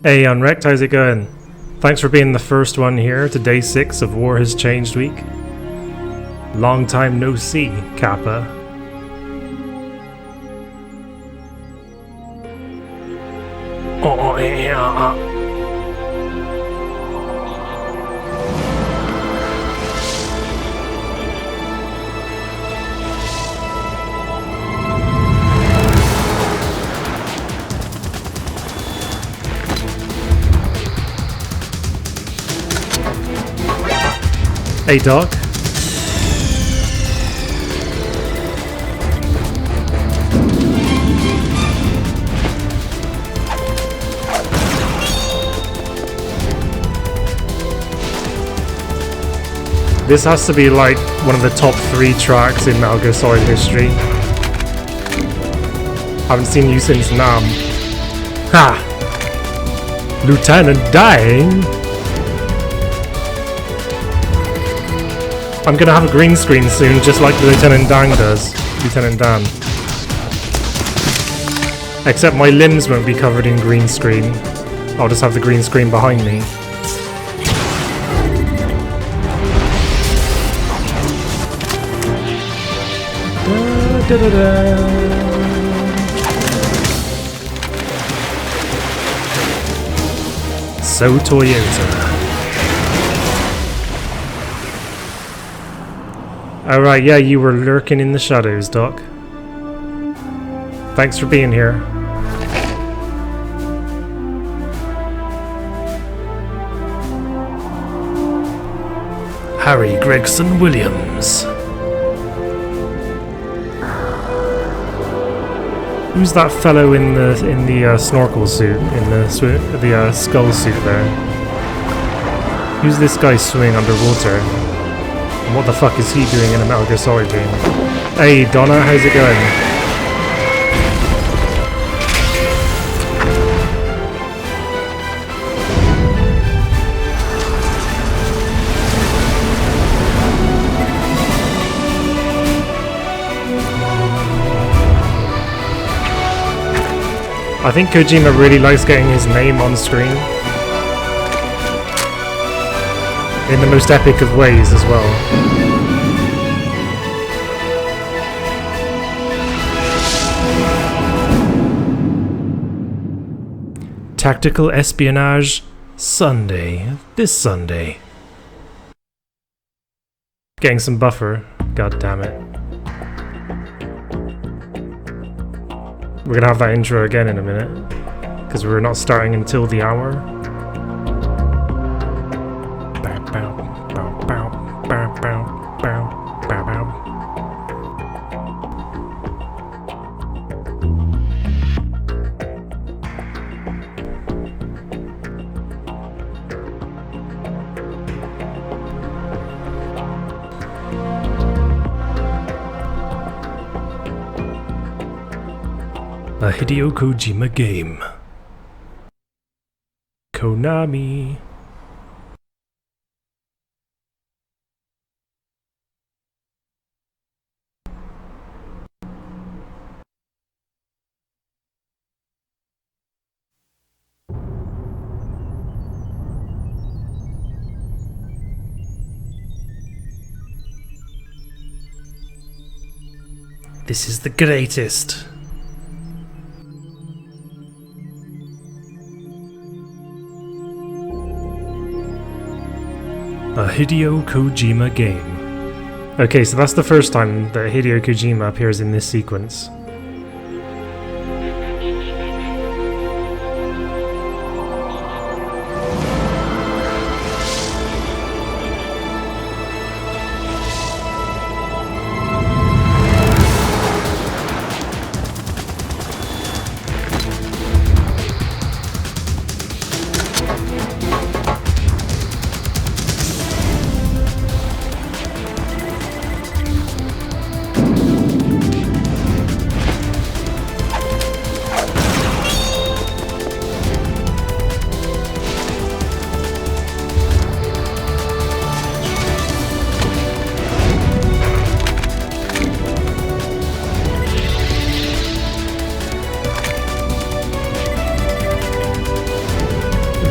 Hey, Unwrecked, how's it going? Thanks for being the first one here to day 6 of War Has Changed week. Long time no see, Kappa. Oh, yeah. Hey, Doc. This has to be like one of the top 3 tracks in Metal Gear Solid history. Haven't seen you since Nam. Ha! Lieutenant dying? I'm gonna have a green screen soon, just like Lieutenant Dan does. Lieutenant Dan. Except my limbs won't be covered in green screen. I'll just have the green screen behind me. Da, da, da. So Toyota. Alright, yeah, you were lurking in the shadows, Doc. Thanks for being here. Harry Gregson Williams. Who's that fellow in the snorkel suit, in the skull suit there? Who's this guy swimming underwater? And what the fuck is he doing in a Metal Gear Solid game? Hey Donna, how's it going? I think Kojima really likes getting his name on screen. In the most epic of ways as well. Tactical Espionage Sunday. This Sunday. Getting some buffer. God damn it. We're gonna have that intro again in a minute. Because we're not starting until the hour. A Hideo Kojima game. Konami. This is the greatest. A Hideo Kojima game. Okay, so that's the first time that Hideo Kojima appears in this sequence.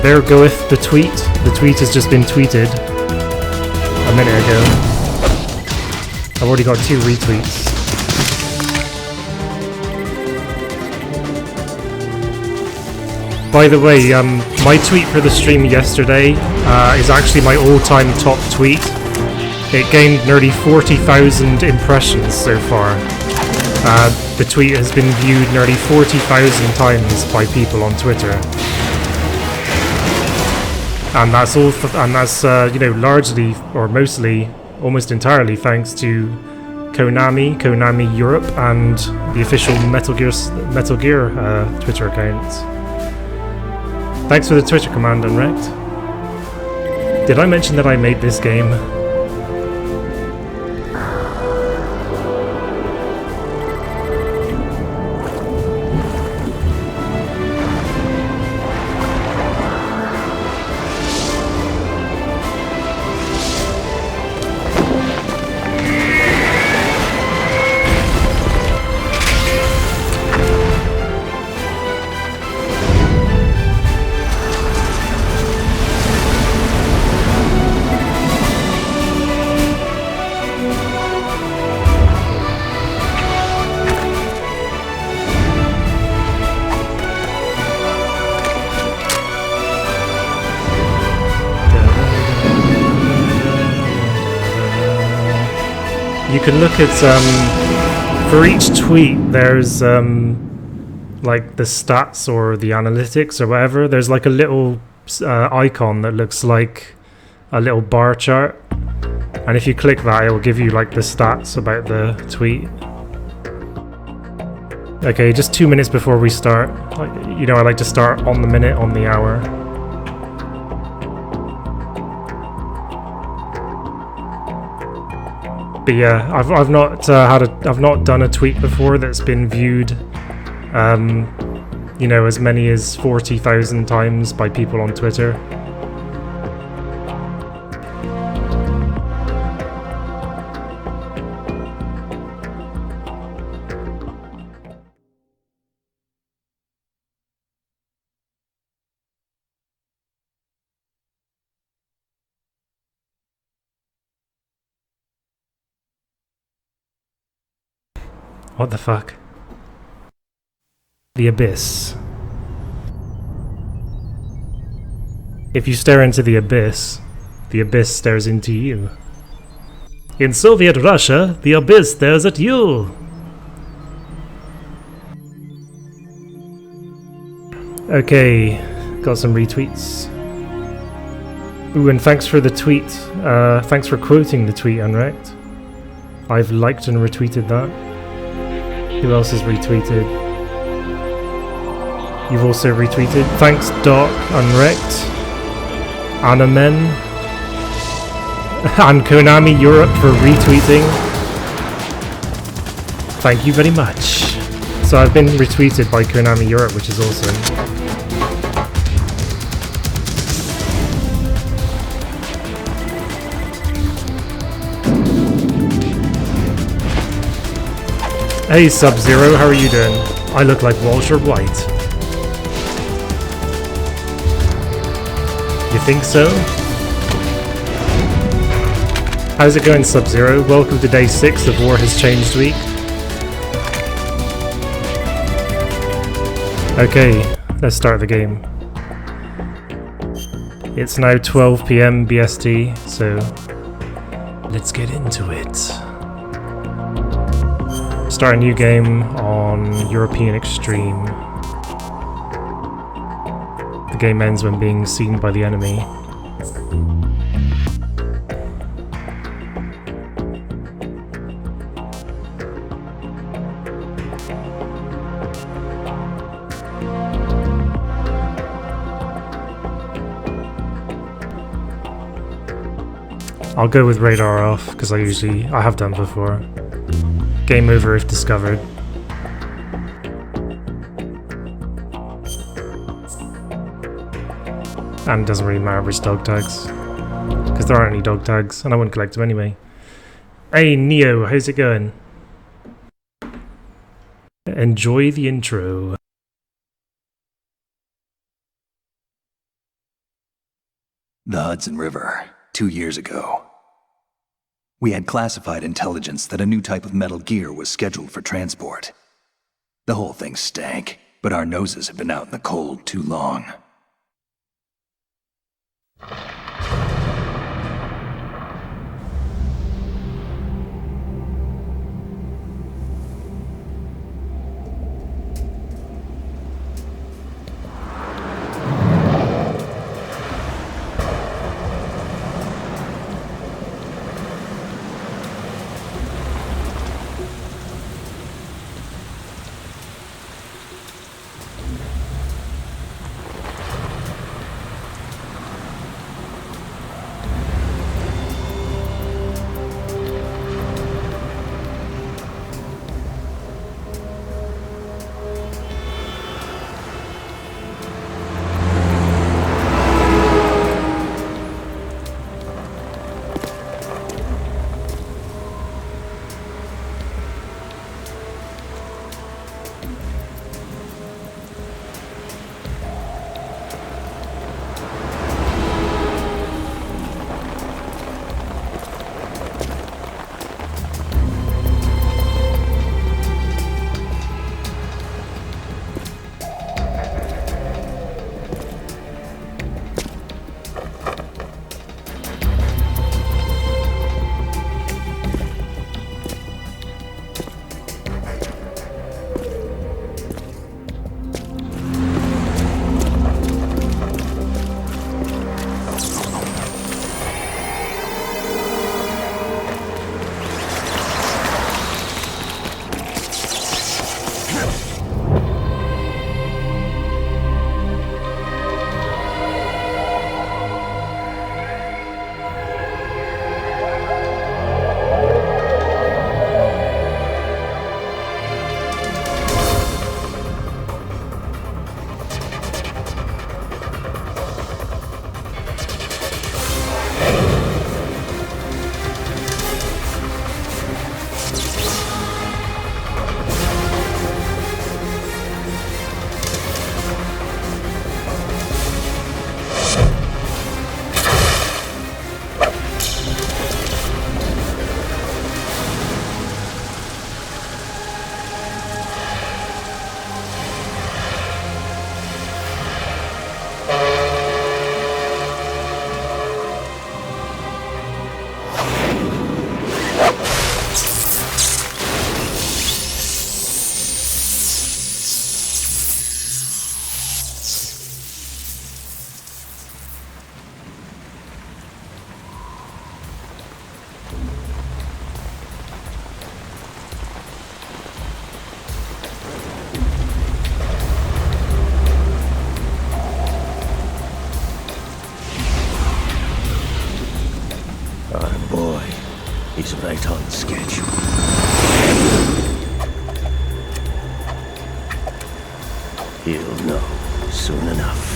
there goeth the tweet. The tweet has just been tweeted a minute ago. I've already got 2 retweets. By the way, my tweet for the stream yesterday is actually my all-time top tweet. It gained nearly 40,000 impressions so far. The tweet has been viewed nearly 40,000 times by people on Twitter. And that's all. And that's you know, largely or mostly, almost entirely thanks to Konami Europe, and the official Metal Gear Twitter account. Thanks for the Twitter command, Unwrecked. Did I mention that I made this game? You can look at, for each tweet, there's, like, the stats or the analytics or whatever. There's, like, a little icon that looks like a little bar chart. And if you click that, it will give you, like, the stats about the tweet. Okay, just 2 minutes before we start. You know, I like to start on the minute, on the hour. But yeah, I've not I've not done a tweet before that's been viewed, you know, as many as 40,000 times by people on Twitter. What the fuck? The abyss. If you stare into the abyss stares into you. In Soviet Russia, the abyss stares at you! Okay, got some retweets. Ooh, and thanks for the tweet. Thanks for quoting the tweet, Unwrecked. I've liked and retweeted that. Who else has retweeted? You've also retweeted. Thanks, Doc, Unwrecked, Anamen, and Konami Europe for retweeting. Thank you very much. So I've been retweeted by Konami Europe, which is awesome. Hey Sub-Zero, how are you doing? I look like Walter White. You think so? How's it going, Sub-Zero? Welcome to day 6 of War Has Changed Week. Okay, let's start the game. It's now 12 PM BST, so let's get into it. Start a new game on European Extreme. The game ends when being seen by the enemy. I'll go with radar off, because I have done before. Game over if discovered. And it doesn't really matter which dog tags, because there aren't any dog tags, and I wouldn't collect them anyway. Hey Neo, how's it going? Enjoy the intro. The Hudson River, 2 years ago. We had classified intelligence that a new type of metal gear was scheduled for transport. The whole thing stank, but our noses had been out in the cold too long. He's right on schedule. He'll know soon enough.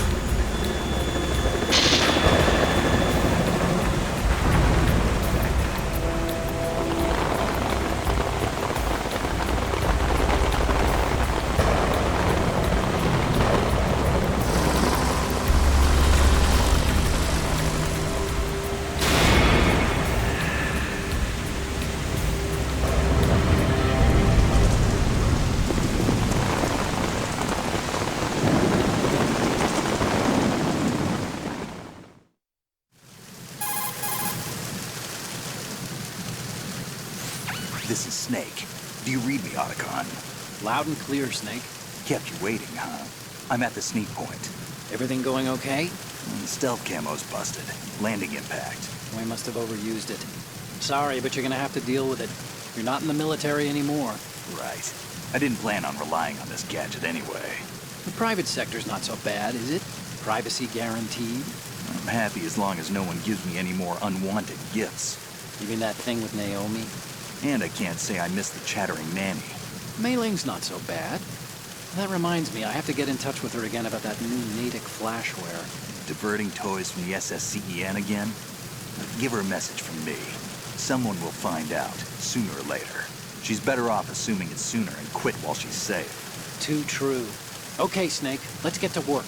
This is Snake. Do you read me, Otacon? Loud and clear, Snake. Kept you waiting, huh? I'm at the sneak point. Everything going okay? Stealth camo's busted. Landing impact. We must have overused it. Sorry, but you're gonna have to deal with it. You're not in the military anymore. Right. I didn't plan on relying on this gadget anyway. The private sector's not so bad, is it? Privacy guaranteed? I'm happy as long as no one gives me any more unwanted gifts. You mean that thing with Naomi? And I can't say I miss the chattering nanny. Mei Ling's not so bad. That reminds me, I have to get in touch with her again about that new Natick flashware. Diverting toys from the SSCEN again? Give her a message from me. Someone will find out, sooner or later. She's better off assuming it sooner and quit while she's safe. Too true. Okay, Snake, let's get to work.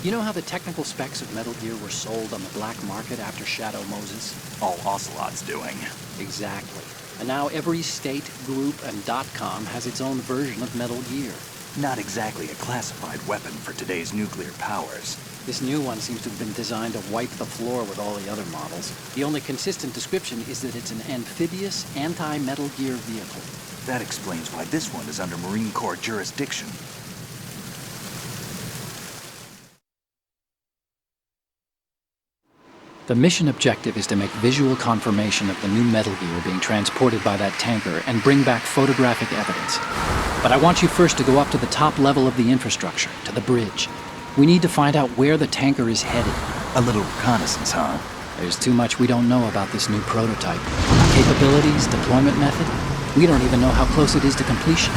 You know how the technical specs of Metal Gear were sold on the black market after Shadow Moses? All Ocelot's doing. Exactly. And now every state, group, and .com has its own version of Metal Gear. Not exactly a classified weapon for today's nuclear powers. This new one seems to have been designed to wipe the floor with all the other models. The only consistent description is that it's an amphibious, anti-Metal Gear vehicle. That explains why this one is under Marine Corps jurisdiction. The mission objective is to make visual confirmation of the new Metal Gear being transported by that tanker and bring back photographic evidence. But I want you first to go up to the top level of the infrastructure, to the bridge. We need to find out where the tanker is headed. A little reconnaissance, huh? There's too much we don't know about this new prototype. Capabilities, deployment method. We don't even know how close it is to completion.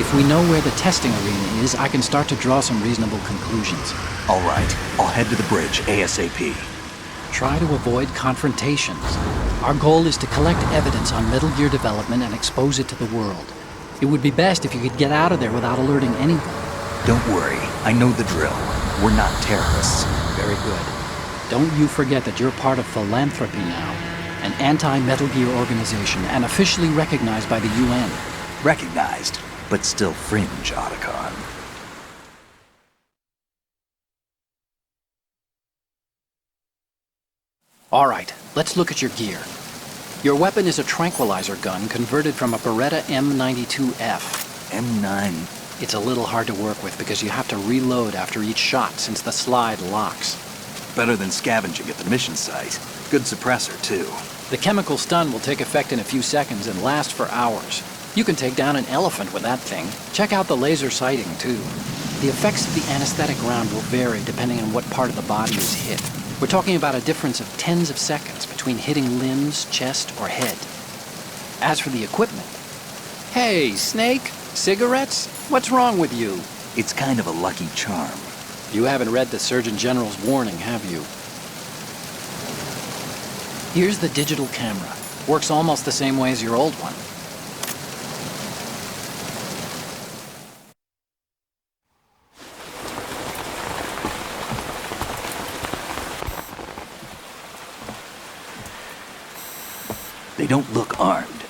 If we know where the testing arena is, I can start to draw some reasonable conclusions. All right, I'll head to the bridge ASAP. Try to avoid confrontations. Our goal is to collect evidence on Metal Gear development and expose it to the world. It would be best if you could get out of there without alerting anyone. Don't worry, I know the drill. We're not terrorists. Very good. Don't you forget that you're part of Philanthropy now, an anti-Metal Gear organization and officially recognized by the UN. Recognized, but still fringe, Otacon. All right, let's look at your gear. Your weapon is a tranquilizer gun converted from a Beretta M92F. M9. It's a little hard to work with because you have to reload after each shot since the slide locks. Better than scavenging at the mission site. Good suppressor, too. The chemical stun will take effect in a few seconds and last for hours. You can take down an elephant with that thing. Check out the laser sighting, too. The effects of the anesthetic round will vary depending on what part of the body is hit. We're talking about a difference of tens of seconds between hitting limbs, chest, or head. As for the equipment... Hey, Snake! Cigarettes? What's wrong with you? It's kind of a lucky charm. You haven't read the Surgeon General's warning, have you? Here's the digital camera. Works almost the same way as your old one. They don't look armed.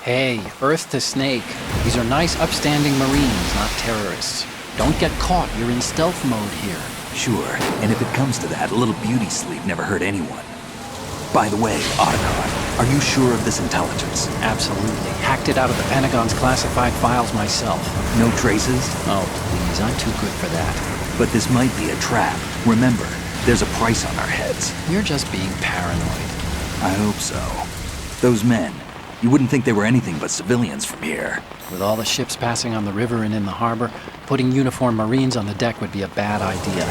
Hey, Earth to Snake. These are nice, upstanding Marines, not terrorists. Don't get caught. You're in stealth mode here. Sure, and if it comes to that, a little beauty sleep never hurt anyone. By the way, Otacon, are you sure of this intelligence? Absolutely. Hacked it out of the Pentagon's classified files myself. No traces? Oh, please. I'm too good for that. But this might be a trap. Remember, there's a price on our heads. You're just being paranoid. I hope so. Those men, you wouldn't think they were anything but civilians from here. With all the ships passing on the river and in the harbor, putting uniformed Marines on the deck would be a bad idea.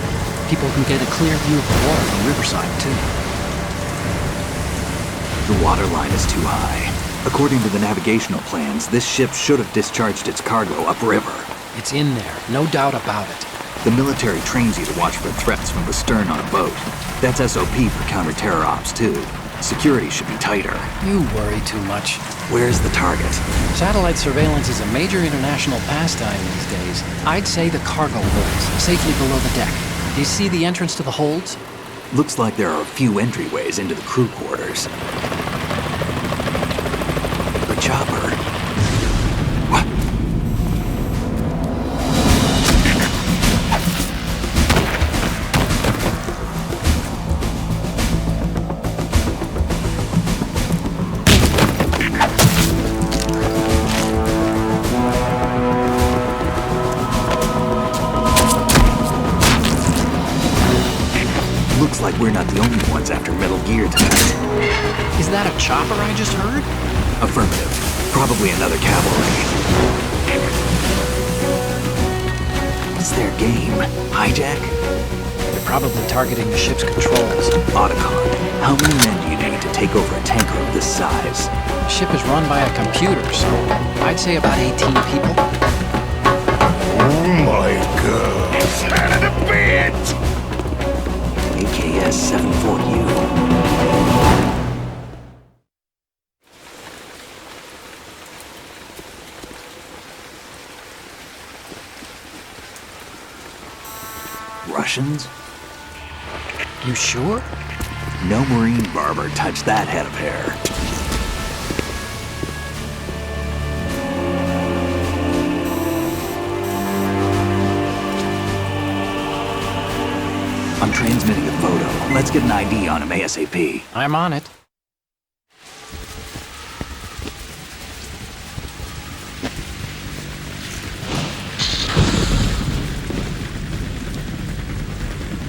People can get a clear view of the water from Riverside, too. The water line is too high. According to the navigational plans, this ship should have discharged its cargo upriver. It's in there, no doubt about it. The military trains you to watch for threats from the stern on a boat. That's SOP for counter-terror ops, too. Security should be tighter. You worry too much. Where's the target? Satellite surveillance is a major international pastime these days. I'd say the cargo holds, safely below the deck. Do you see the entrance to the holds? Looks like there are a few entryways into the crew quarters. The chopper. What? Looks like we're not the only ones after Metal Gear tonight. Is that a chopper I just heard? Affirmative. Probably another cavalry. What's their game? Hijack? They're probably targeting the ship's controls. Otacon, how many men do you need to take over a tanker of this size? The ship is run by a computer, so I'd say about 18 people. Oh my god. Stand a bit! AKS-74U. Russians? You sure? No marine barber touched that head of hair. I'm transmitting a photo. Let's get an ID on him ASAP. I'm on it.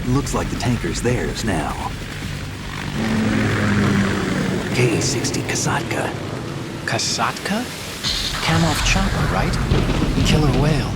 Looks like the tanker's theirs now. Ka-60 Kasatka. Kasatka? Kamov chopper, right? Killer whale.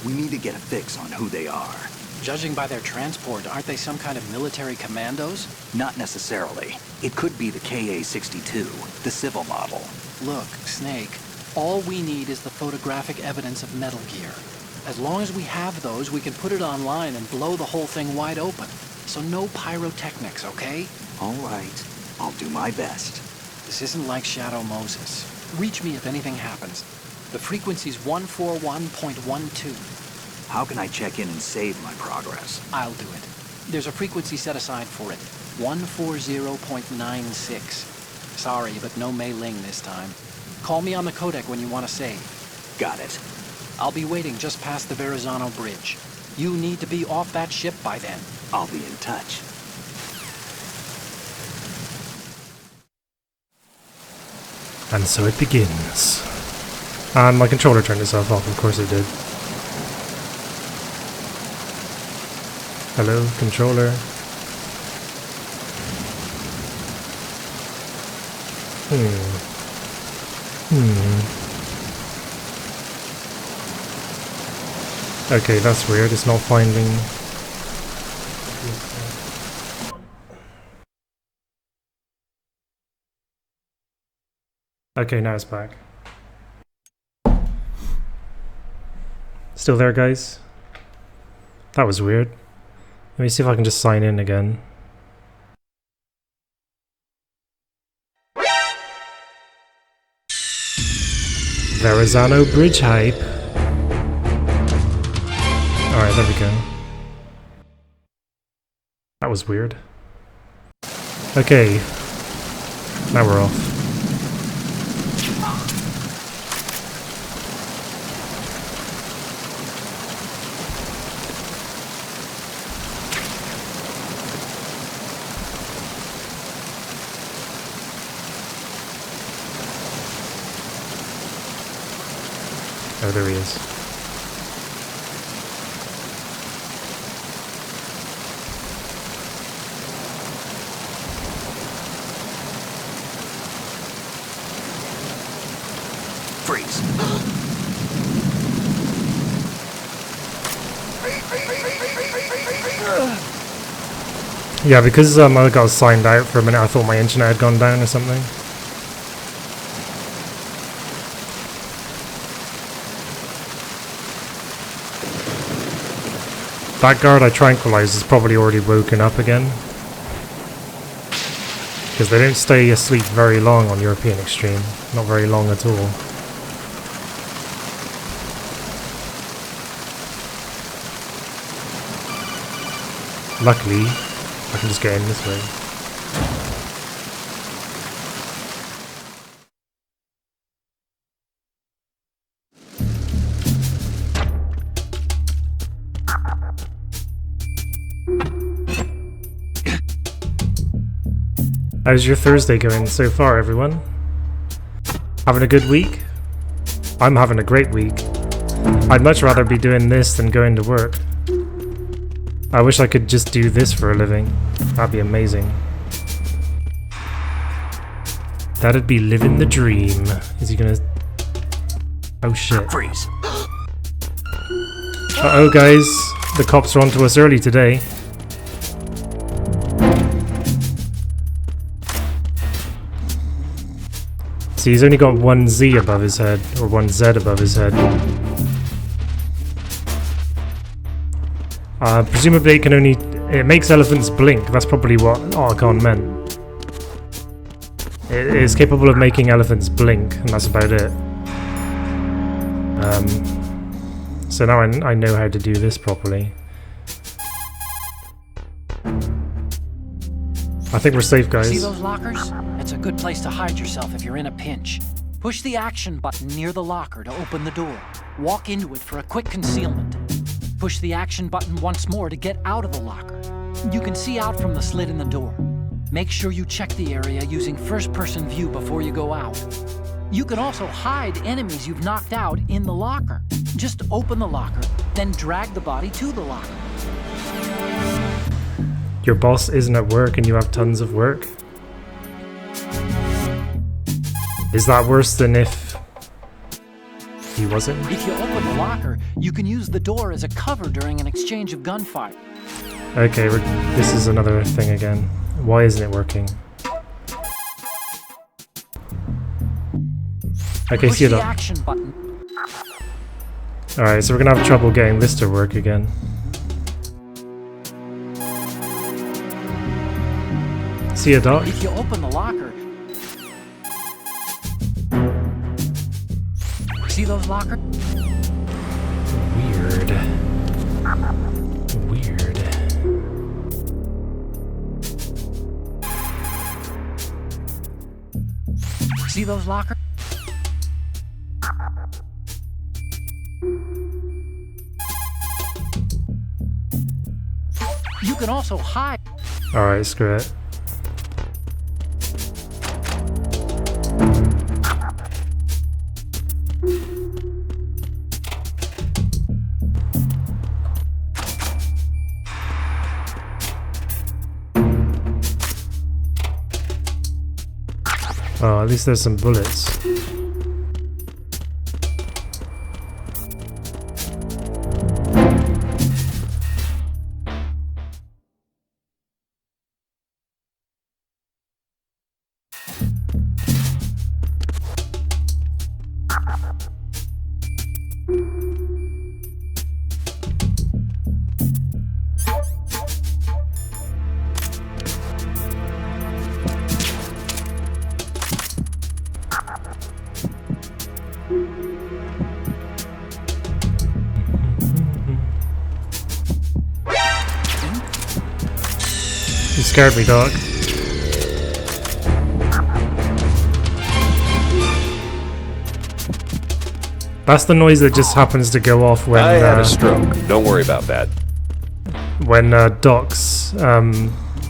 We need to get a fix on who they are. Judging by their transport, aren't they some kind of military commandos? Not necessarily. It could be the Ka-62, the civil model. Look, Snake, all we need is the photographic evidence of Metal Gear. As long as we have those, we can put it online and blow the whole thing wide open. So no pyrotechnics, okay? All right. I'll do my best. This isn't like Shadow Moses. Reach me if anything happens. The frequency's 141.12. How can I check in and save my progress? I'll do it. There's a frequency set aside for it. 140.96. Sorry, but no Mei Ling this time. Call me on the codec when you want to save. Got it. I'll be waiting just past the Verrazano Bridge. You need to be off that ship by then. I'll be in touch. And so it begins. And my controller turned itself off, of course it did. Hello, controller. Okay, that's weird. It's not finding... Okay, now it's back. Still there, guys? That was weird. Let me see if I can just sign in again. Verrazano Bridge hype. Alright, there we go. That was weird. Okay. Now we're off. Oh, there he is. Freeze. Yeah, because I got signed out for a minute, I thought my internet had gone down or something. That guard I tranquilized is probably already woken up again. Because they don't stay asleep very long on European Extreme. Not very long at all. Luckily, I can just get in this way. How's your Thursday going so far, everyone? Having a good week? I'm having a great week. I'd much rather be doing this than going to work. I wish I could just do this for a living. That'd be amazing. That'd be living the dream. Is he gonna... Oh shit. Freeze. Uh-oh guys, the cops are onto us early today. See, he's only got one Z above his head, or one Z above his head. Presumably it can only... It makes elephants blink, that's probably what Archon meant. It is capable of making elephants blink, and that's about it. So now I know how to do this properly. I think we're safe, guys. See those lockers? It's a good place to hide yourself if you're in a pinch. Push the action button near the locker to open the door. Walk into it for a quick concealment. Push the action button once more to get out of the locker. You can see out from the slit in the door. Make sure you check the area using first-person view before you go out. You can also hide enemies you've knocked out in the locker. Just open the locker, then drag the body to the locker. Your boss isn't at work and you have tons of work? Is that worse than if he wasn't? If you open the locker, you can use the door as a cover during an exchange of gunfire. Okay, this is another thing again. Why isn't it working? Okay, Push see the that. action button. Alright, so we're gonna have trouble getting this to work again. See ya, Doc. If you open the locker, see those lockers? Weird. Weird. See those lockers? You can also hide. Alright, screw it. Oh, at least there's some bullets. You scared me, dog. That's the noise that just happens to go off when I had a stroke. Don't worry about that. when Doc's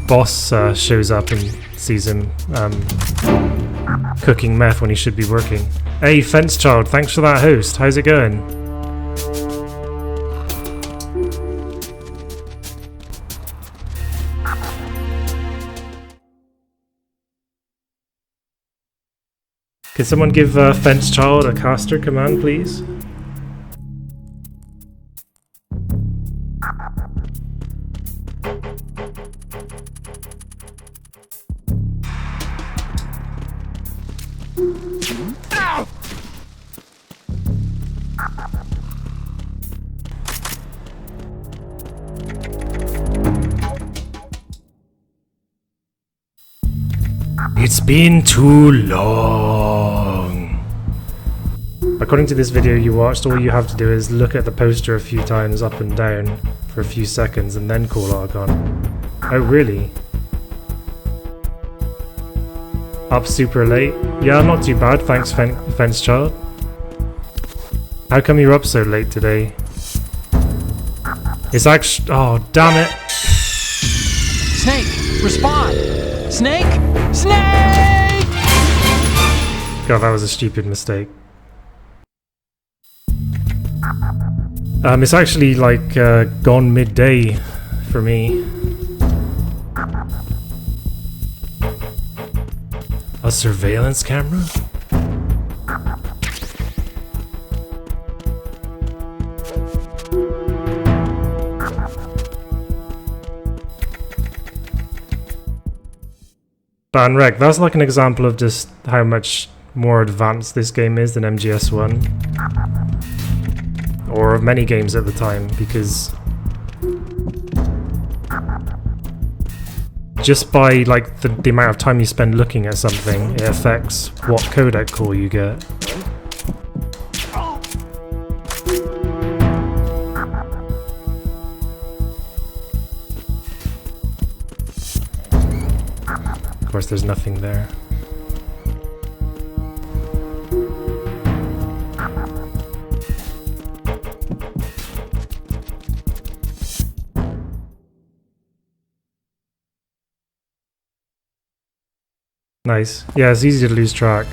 boss shows up and sees him cooking meth when he should be working. Hey, Fence Child, thanks for that host. How's it going? Could someone give Fence Child a caster command, please? It's been too long. According to this video you watched, all you have to do is look at the poster a few times up and down for a few seconds and then call Argon. Oh really? Up super late? Yeah, not too bad, thanks Fence Child. How come you're up so late today? It's actually... oh, damn it! Snake, respond! Snake! Snake! God, that was a stupid mistake. It's actually like gone midday for me. A surveillance camera? Banrek, that's like an example of just how much more advanced this game is than MGS1. Or of many games at the time, because just by like the amount of time you spend looking at something, it affects what codec core you get. Of course, there's nothing there. Nice. Yeah, it's easy to lose track.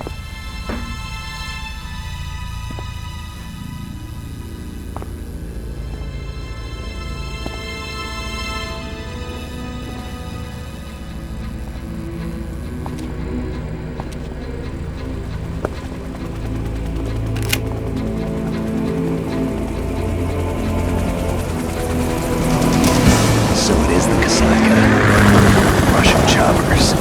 So it is the Kasaka. Russian choppers.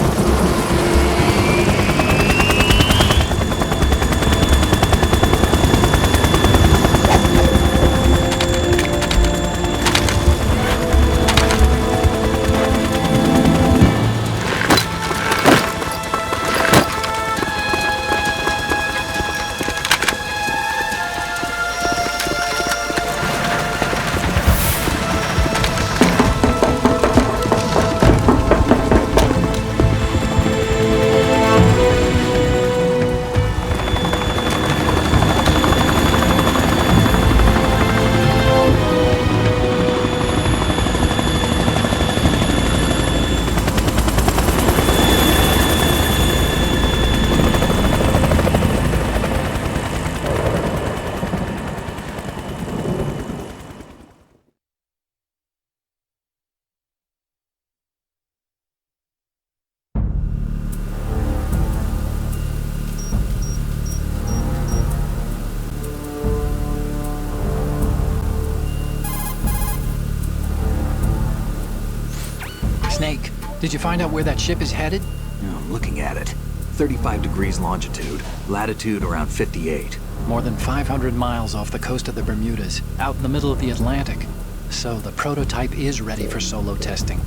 Snake, did you find out where that ship is headed? I'm looking at it. 35 degrees longitude, latitude around 58. More than 500 miles off the coast of the Bermudas, out in the middle of the Atlantic. So the prototype is ready for solo testing.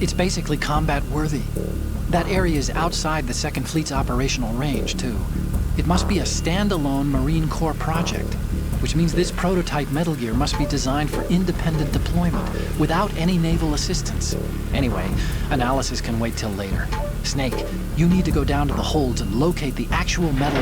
It's basically combat worthy. That area is outside the Second Fleet's operational range, too. It must be a standalone Marine Corps project, which means this prototype Metal Gear must be designed for independent deployment, without any naval assistance. Anyway, analysis can wait till later. Snake, you need to go down to the holds and locate the actual metal...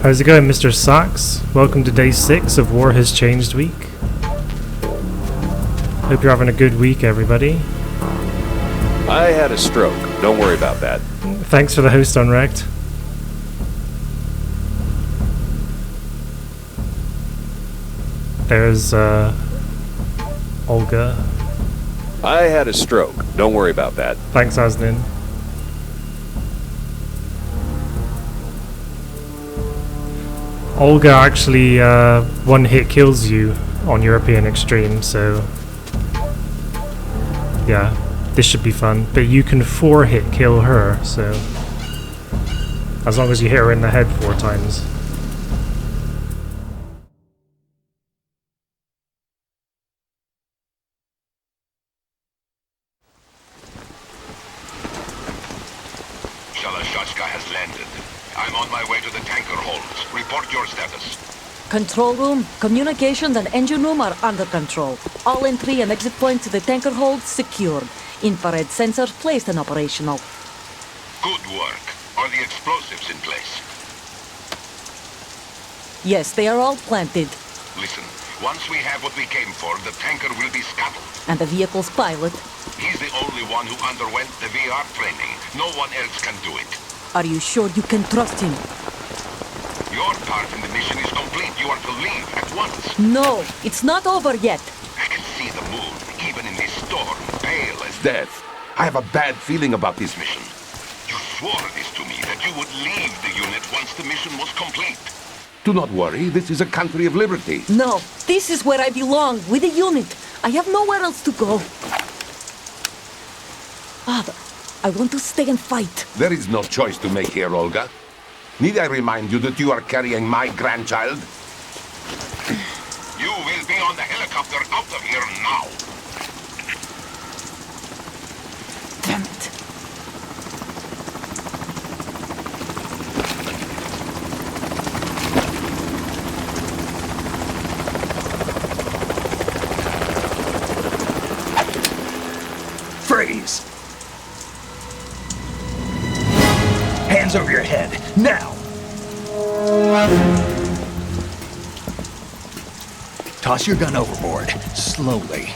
How's it going, Mr. Sachs? Welcome to day 6 of War Has Changed Week. Hope you're having a good week, everybody. I had a stroke. Don't worry about that. Thanks for the host, Unwrecked. There's, Olga. I had a stroke. Don't worry about that. Thanks, Asnin. Olga actually one hit kills you on European Extreme, so yeah, this should be fun. But you can 4-hit kill her, so as long as you hit her in the head 4 times. Shalashashka has landed. I'm on my way to the tanker holds. Report your status. Control room, communications and engine room are under control. All entry and exit points to the tanker hold secured. Infrared sensors placed and operational. Good work. Are the explosives in place? Yes, they are all planted. Listen, once we have what we came for, the tanker will be scuttled. And the vehicle's pilot. He's the only one who underwent the VR training. No one else can do it. Are you sure you can trust him? Your part in the mission is complete. You are to leave at once. No, it's not over yet. I can see the moon, even in this storm, pale as death. I have a bad feeling about this mission. You swore this to me, that you would leave the unit once the mission was complete. Do not worry, this is a country of liberty. No, this is where I belong, with the unit. I have nowhere else to go. Father, I want to stay and fight. There is no choice to make here, Olga. Need I remind you that you are carrying my grandchild? You will be on the helicopter out of here now. Damn Freeze! Hands over your head, now! Toss your gun overboard, slowly.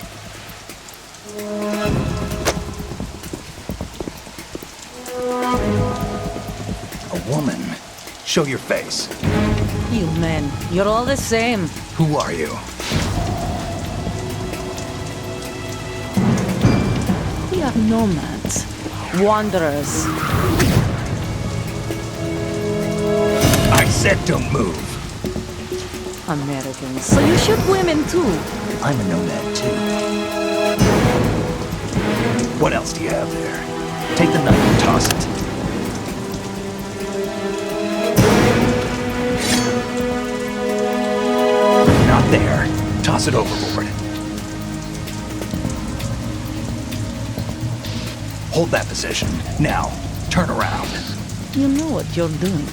A woman. Show your face. You men, you're all the same. Who are you? We are nomads. Wanderers. I said don't move. Americans. So you shoot women too. I'm a nomad too. What else do you have there? Take the knife and toss it. Not there. Toss it overboard. Hold that position. Now, turn around. You know what you're doing.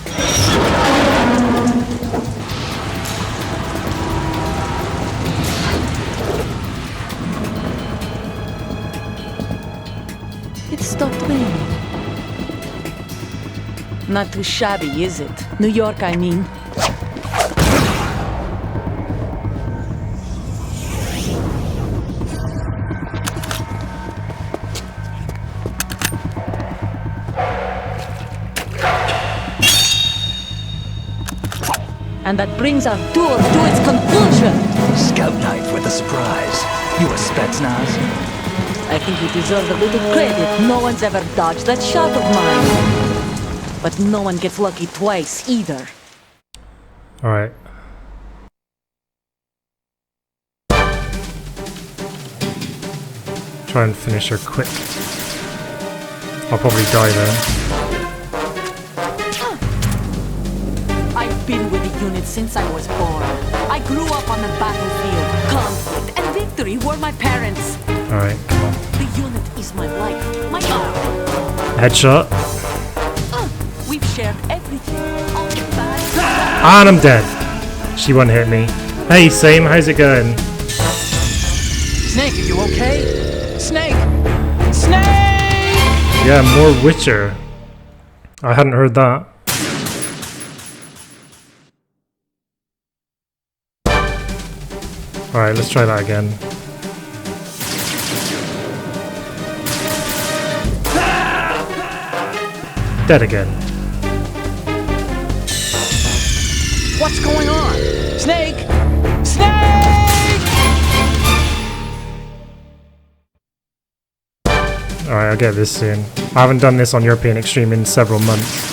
It stopped raining. Not too shabby, is it? New York, I mean. And that brings our tour to its conclusion. Scout knife with a surprise. You a Spetsnaz? I think you deserve a little credit. No one's ever dodged that shot of mine. But no one gets lucky twice, either. Alright. Try and finish her quick. I'll probably die there. I've been with the unit since I was born. I grew up on the battlefield. Conflict and victory were my parents. Alright, come on. The unit is my life, my art. Headshot. We've shared everything. All the bad. And I'm dead. She won't hit me. Hey, Same, how's it going? Snake, are you okay? Snake! Snake! Yeah, more Witcher. I hadn't heard that. Alright, let's try that again. Dead again. What's going on? Snake! Snake! Alright, I'll get this soon. I haven't done this on European Extreme in several months.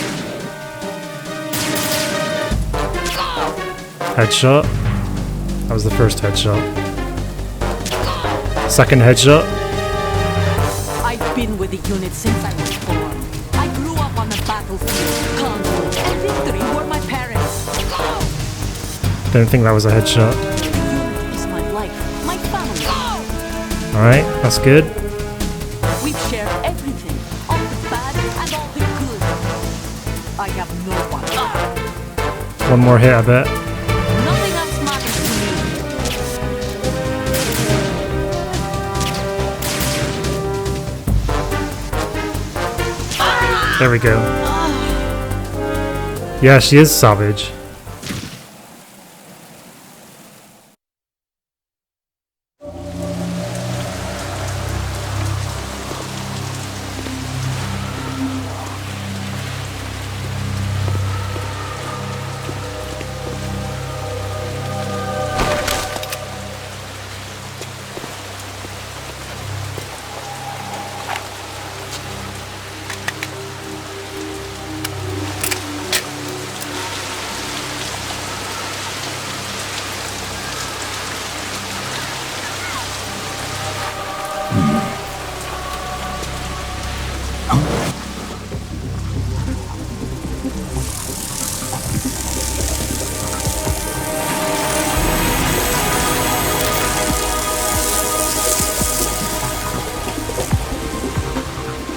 Headshot. That was the first headshot. Second headshot. I've been with the unit since I was born. I grew up on the battlefield. Conflict and victory were my parents. Don't think that was a headshot. The unit is my life, my family. Alright, that's good. We've shared everything, all the bad and all the good. I have no one. One more hit, I bet. Nothing else matters to me. There we go. Yeah, she is savage.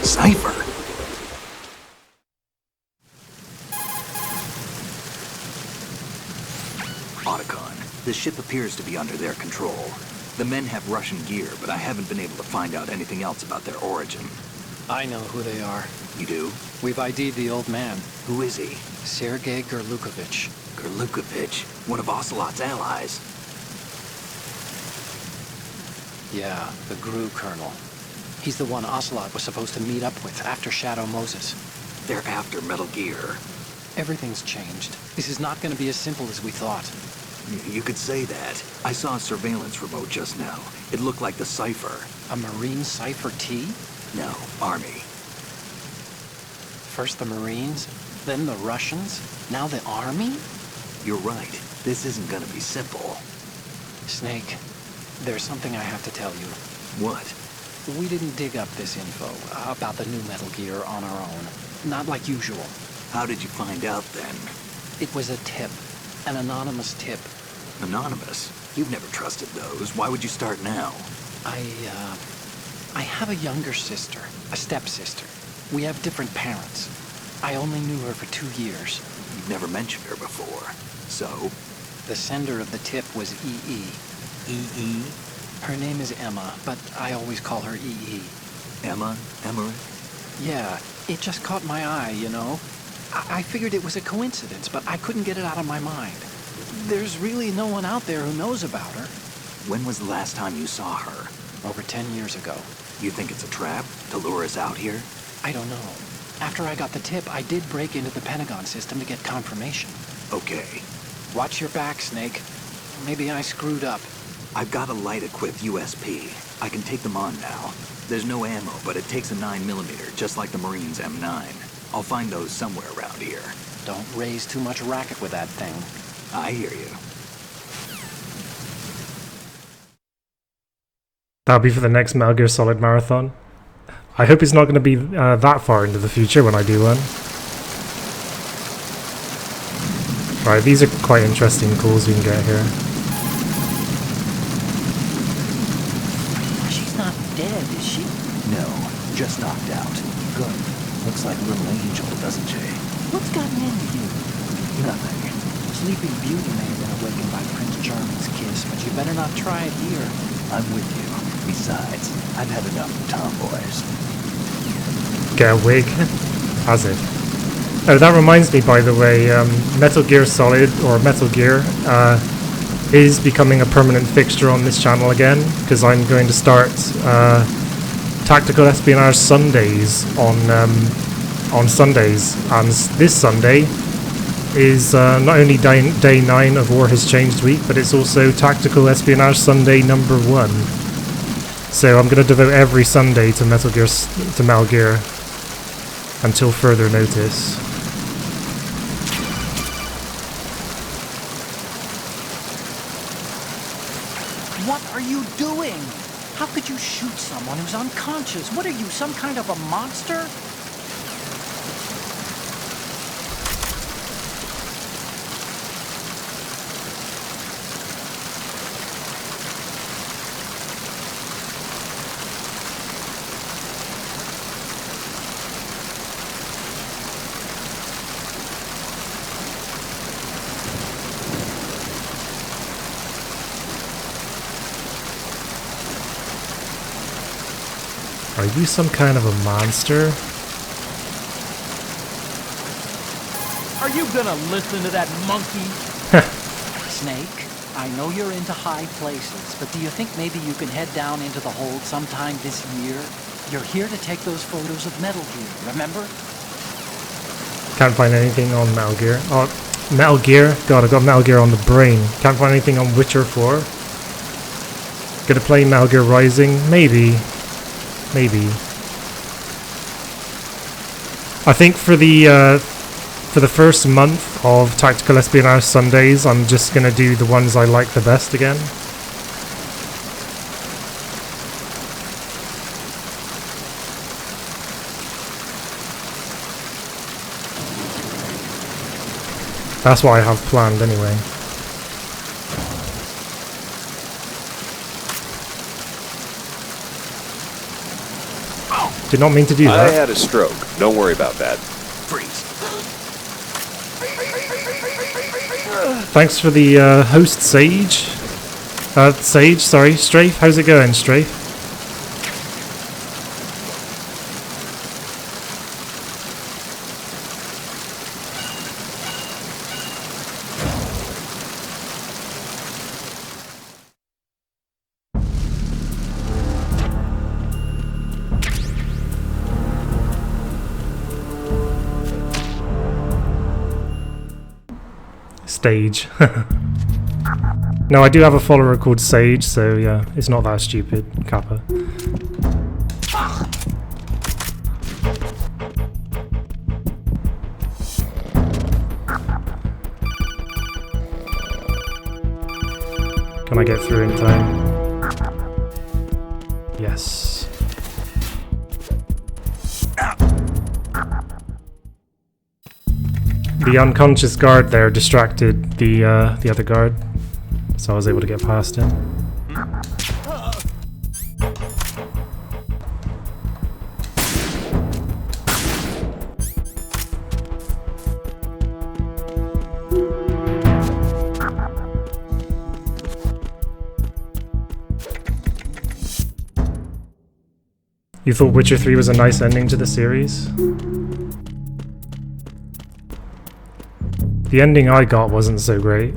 Cipher. Otacon, the ship appears to be under their control. The men have Russian gear, but I haven't been able to find out anything else about their origin. I know who they are. You do? We've ID'd the old man, Who is he? Sergei Gerlukovich. Gerlukovich, one of Ocelot's allies. Yeah, the GRU colonel. He's the one Ocelot was supposed to meet up with after Shadow Moses. They're after Metal Gear. Everything's changed. This is not going to be as simple as we thought. You could say that. I saw a surveillance remote just now. It looked like the Cypher. A Marine Cypher T? No, Army. First the Marines, then the Russians, now the Army? You're right. This isn't gonna be simple. Snake, there's something I have to tell you. What? We didn't dig up this info about the new Metal Gear on our own. Not like usual. How did you find out then? It was a tip. An anonymous tip. Anonymous? You've never trusted those. Why would you start now? I have a younger sister, a stepsister. We have different parents. I only knew her for 2 years. You've never mentioned her before. So? The sender of the tip was EE. EE? Her name is Emma, but I always call her EE. Emma? Emmerich? Yeah, it just caught my eye, you know? I figured it was a coincidence, but I couldn't get it out of my mind. There's really no one out there who knows about her. When was the last time you saw her? Over 10 years ago. You think it's a trap to lure us out here? I don't know. After I got the tip, I did break into the Pentagon system to get confirmation. Okay. Watch your back, Snake. Maybe I screwed up. I've got a light-equipped USP. I can take them on now. There's no ammo, but it takes a 9mm, just like the Marines' M9. I'll find those somewhere around here. Don't raise too much racket with that thing. I hear you. That'll be for the next Metal Gear Solid Marathon. I hope it's not going to be that far into the future when I do one. Right, these are quite interesting calls we can get here. She's not dead, is she? No, just knocked out. Good. Looks like little Angel, doesn't she? What's gotten into you? Nothing. Sleeping Beauty may have been awakened by Prince Charming's kiss, but you better not try it here. I'm with you. Besides, I've had enough of tomboys. Get a wig. Has it? Oh, that reminds me, by the way, Metal Gear Solid, or Metal Gear, is becoming a permanent fixture on this channel again, because I'm going to start Tactical Espionage Sundays on Sundays, and this Sunday is not only day 9 of War Has Changed week, but it's also Tactical Espionage Sunday number 1. So I'm going to devote every Sunday to Metal Gear until further notice. What are you doing? How could you shoot someone who's unconscious? What are you, some kind of a monster? Are you some kind of a monster? Are you gonna listen to that monkey? Snake, I know you're into high places, but do you think maybe you can head down into the hold sometime this year? You're here to take those photos of Metal Gear, remember? Can't find anything on Metal Gear. Oh, Metal Gear? God, I've got Metal Gear on the brain. Can't find anything on Witcher 4. Gonna play Metal Gear Rising? Maybe. Maybe. I think for the first month of Tactical Espionage Sundays, I'm just gonna do the ones I like the best again. That's what I have planned anyway. Did not mean to do that. I had a stroke. Don't worry about that. Freeze. Thanks for the host, Sage. Sage, sorry. Strafe, how's it going, Strafe? Stage. No, I do have a follower called Sage, so yeah, it's not that stupid, Kappa. Can I get through in time? Yes. The unconscious guard there distracted the other guard, so I was able to get past him. You thought Witcher 3 was a nice ending to the series? The ending I got wasn't so great.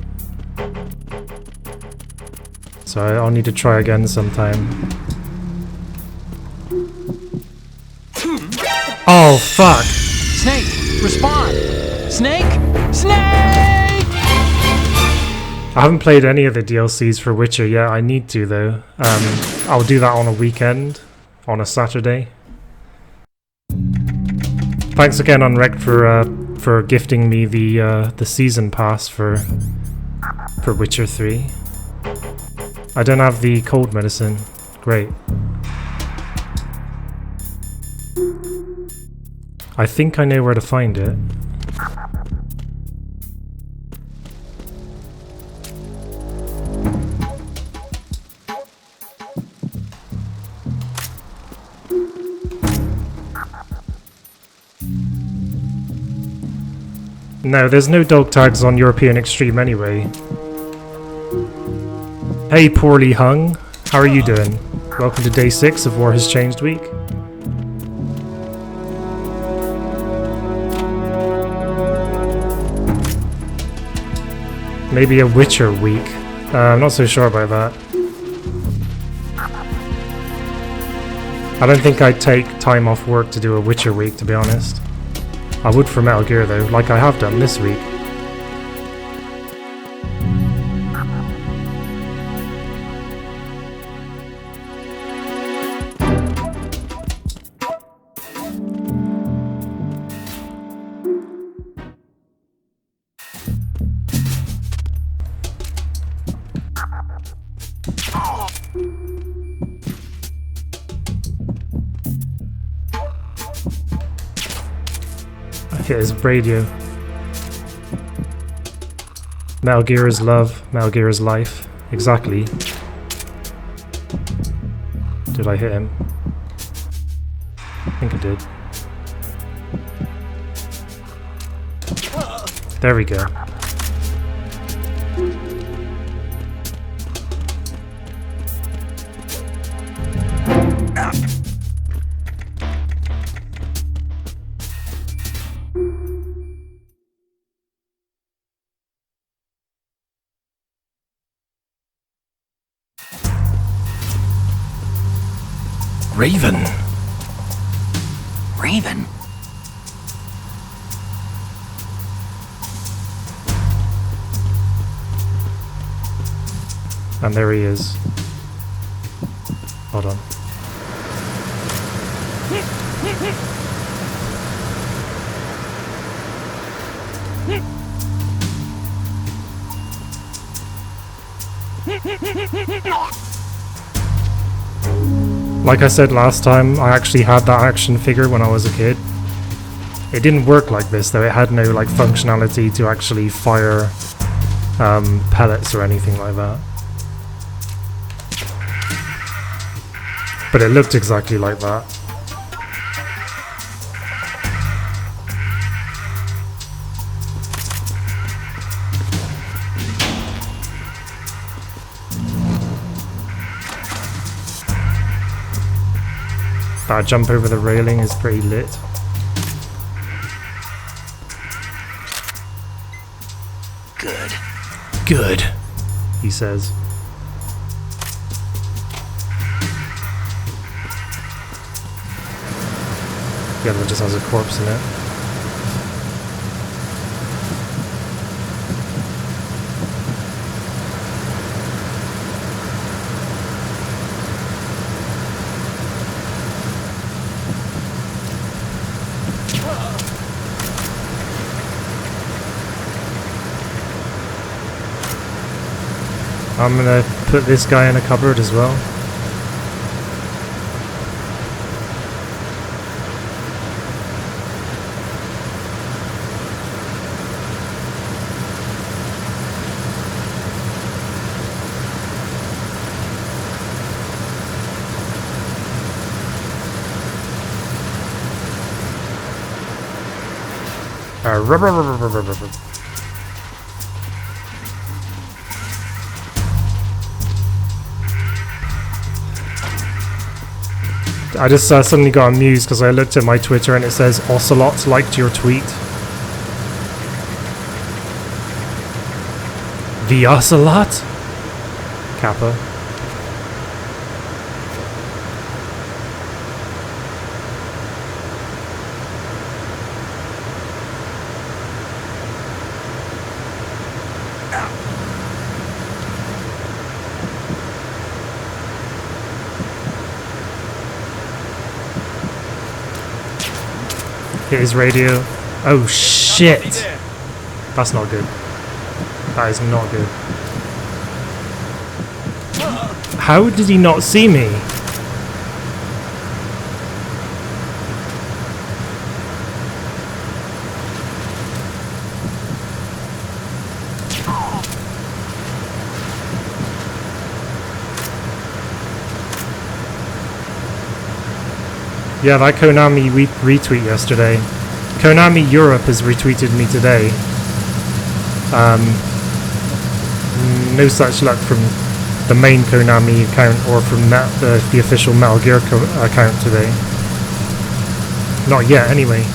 So I'll need to try again sometime. Oh, fuck! Snake, respond! Snake! Snake! I haven't played any of the DLCs for Witcher yet. I need to, though. I'll do that on a weekend. On a Saturday. Thanks again, Unwrecked, for gifting me the season pass for Witcher 3. I don't have the cold medicine. Great. I think I know where to find it. No, there's no dog tags on European Extreme anyway. Hey, poorly hung. How are you doing? Welcome to day 6 of War Has Changed week. Maybe a Witcher week. I'm not so sure about that. I don't think I'd take time off work to do a Witcher week, to be honest. I would for Metal Gear though, like I have done this week. It is radio. Metal Gear is love, Metal Gear is life. Exactly. Did I hit him? I think I did. There we go. Raven. Raven? And there he is. Hold on. Like I said last time, I actually had that action figure when I was a kid. It didn't work like this though, it had no like functionality to actually fire pellets or anything like that. But it looked exactly like that. That jump over the railing is pretty lit. Good. Good, he says. The other one just has a corpse in it. I'm gonna put this guy in a cupboard as well. I just suddenly got amused because I looked at my Twitter and it says Ocelot liked your tweet. The Ocelot? Kappa. Hit his radio. Oh shit! That's not good. That is not good. How did he not see me? Yeah, that Konami retweet yesterday. Konami Europe has retweeted me today. No such luck from the main Konami account or from the official Metal Gear account today. Not yet, anyway.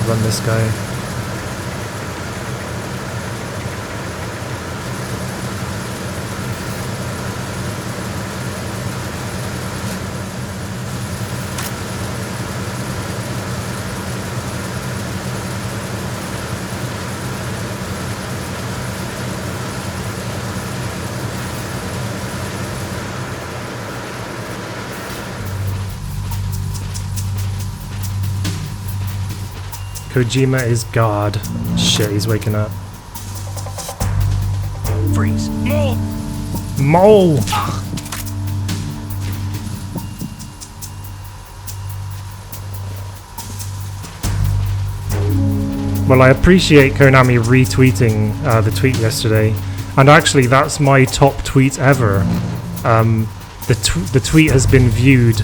Run this guy. Kojima is God. Shit, he's waking up. Freeze. Mole! Mole! Well, I appreciate Konami retweeting the tweet yesterday. And actually, that's my top tweet ever. The tweet has been viewed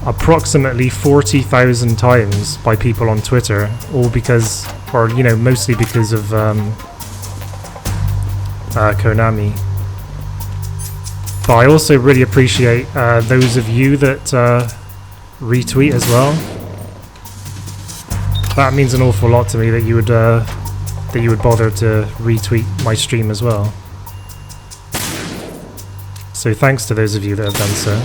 approximately 40,000 times by people on Twitter, all because, or you know, mostly because of Konami. But I also really appreciate those of you that retweet as well. That means an awful lot to me that you would bother to retweet my stream as well. So thanks to those of you that have done so.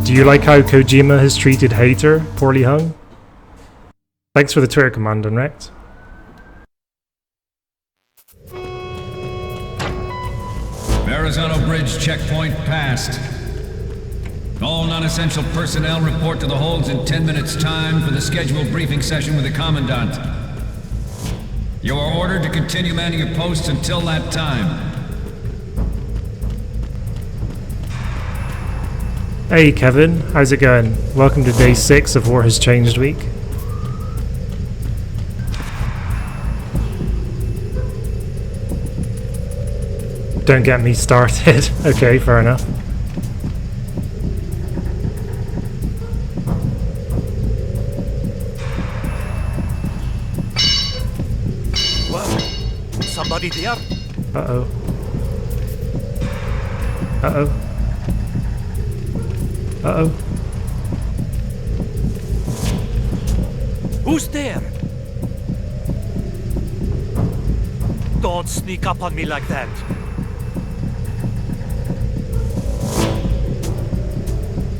Do you like how Kojima has treated Hater, Poorly Hung? Thanks for the Twitter command, Unwrecked. Verrazano Bridge checkpoint passed. All non-essential personnel report to the holds in 10 minutes' time for the scheduled briefing session with the Commandant. You are ordered to continue manning your posts until that time. Hey Kevin, how's it going? Welcome to day 6 of War Has Changed week. Don't get me started. Okay, fair enough. Whoa. Somebody there? Uh-oh. Uh-oh. Uh-oh. Who's there? Don't sneak up on me like that.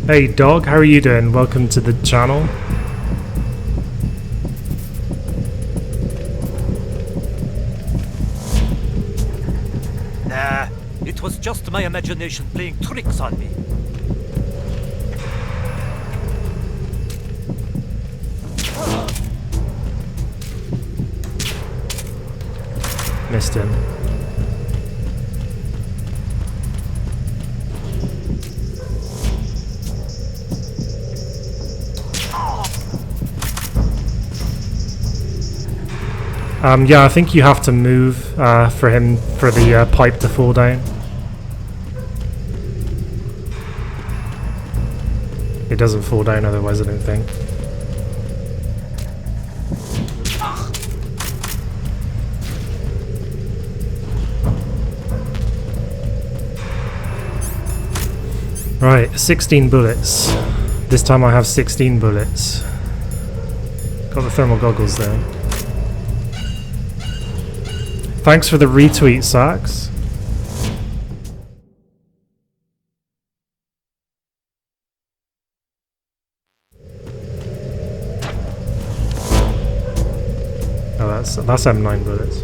Hey dog, how are you doing? Welcome to the channel. Nah, it was just my imagination playing tricks on me. Missed him. Yeah, I think you have to move for the pipe to fall down. It doesn't fall down otherwise, I don't think. Right, 16 bullets. This time I have 16 bullets. Got the thermal goggles there. Thanks for the retweet, Sax. Oh, that's M9 bullets.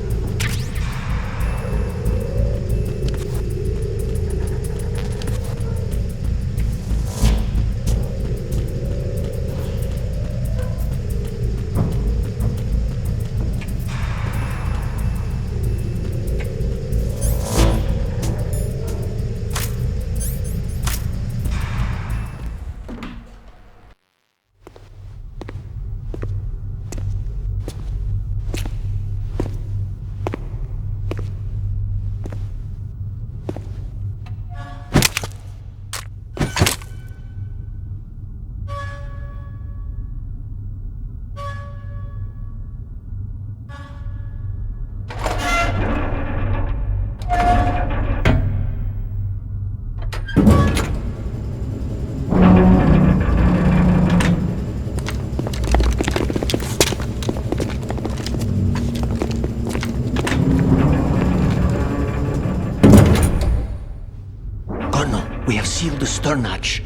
Sealed the stern hatch.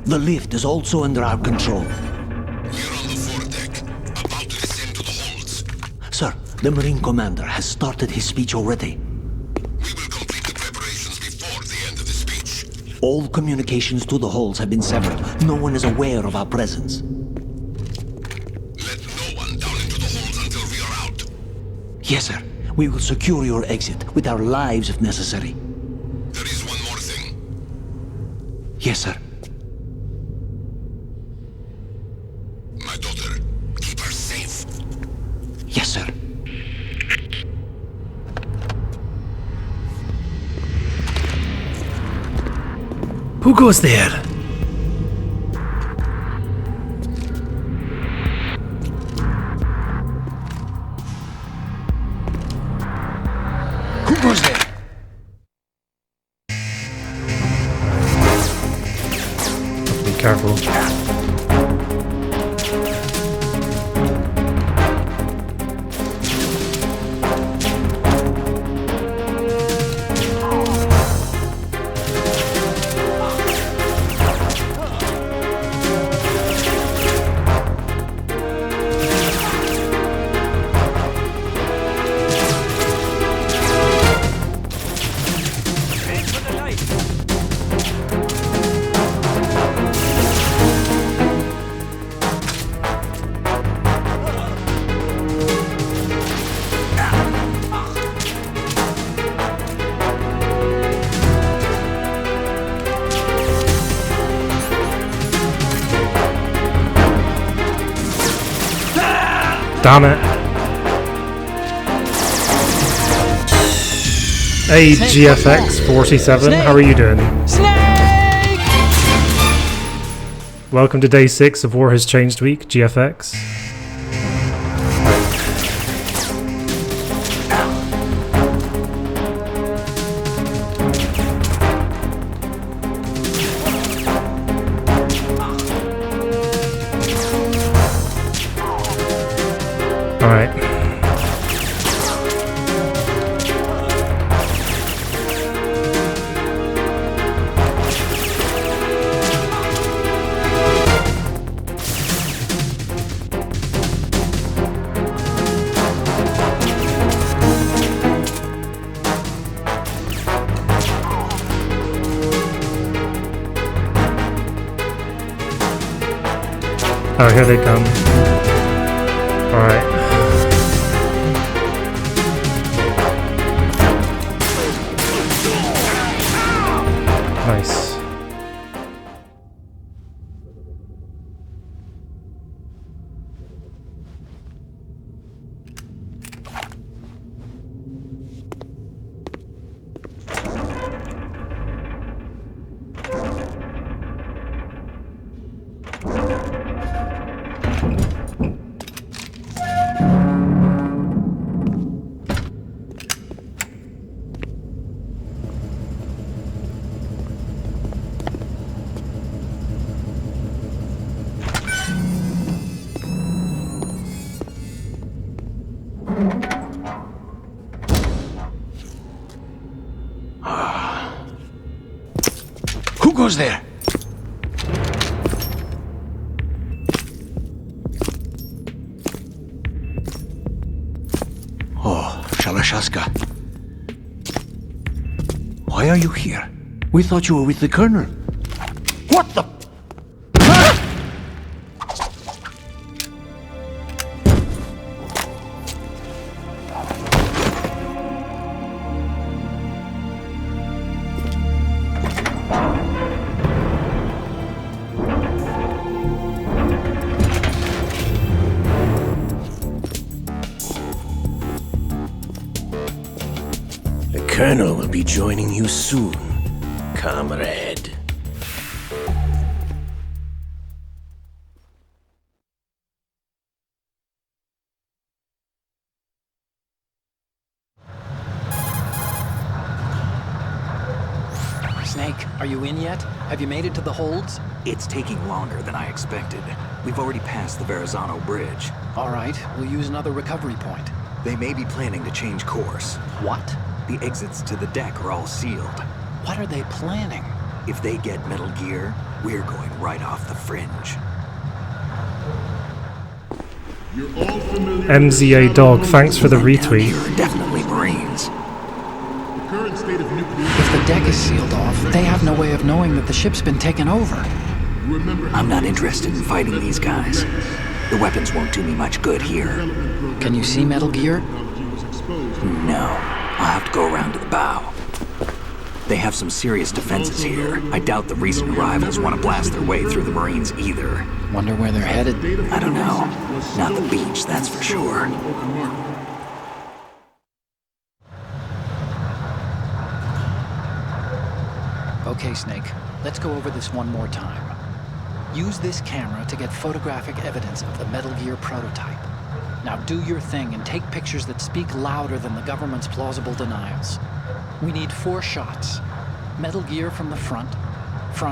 The lift is also under our control. We're on the foredeck, about to descend to the holds. Sir, the Marine Commander has started his speech already. We will complete the preparations before the end of the speech. All communications to the holds have been severed. No one is aware of our presence. Let no one down into the holds until we are out. Yes, sir. We will secure your exit with our lives if necessary. There is one more thing. Yes, sir. My daughter, keep her safe. Yes, sir. Who goes there? Who goes there? Be careful. Damn it. Hey, GFX47, how are you doing? Snake! Welcome to day 6 of War Has Changed Week, GFX. Alright. Oh, here they come. Alright. Nice. Who goes there? Oh, Shalashaska. Why are you here? We thought you were with the Colonel. What the? The Colonel will be joining you soon, comrade. Snake, are you in yet? Have you made it to the holds? It's taking longer than I expected. We've already passed the Verrazano Bridge. All right, we'll use another recovery point. They may be planning to change course. What? The exits to the deck are all sealed. What are they planning? If they get Metal Gear, we're going right off the fringe. MZA Dog, thanks for the retweet. Here are definitely Marines. If the deck is sealed off, they have no way of knowing that the ship's been taken over. I'm not interested in fighting these guys. The weapons won't do me much good here. Can you see Metal Gear? No. I'll have to go around to the bow. They have some serious defenses here. I doubt the recent arrivals want to blast their way through the Marines either. Wonder where they're headed? I don't know. Not the beach, that's for sure. Okay, Snake. Let's go over this one more time. Use this camera to get photographic evidence of the Metal Gear prototype. Now do your thing and take pictures that speak louder than the government's plausible denials. We need 4 shots. Metal Gear from the front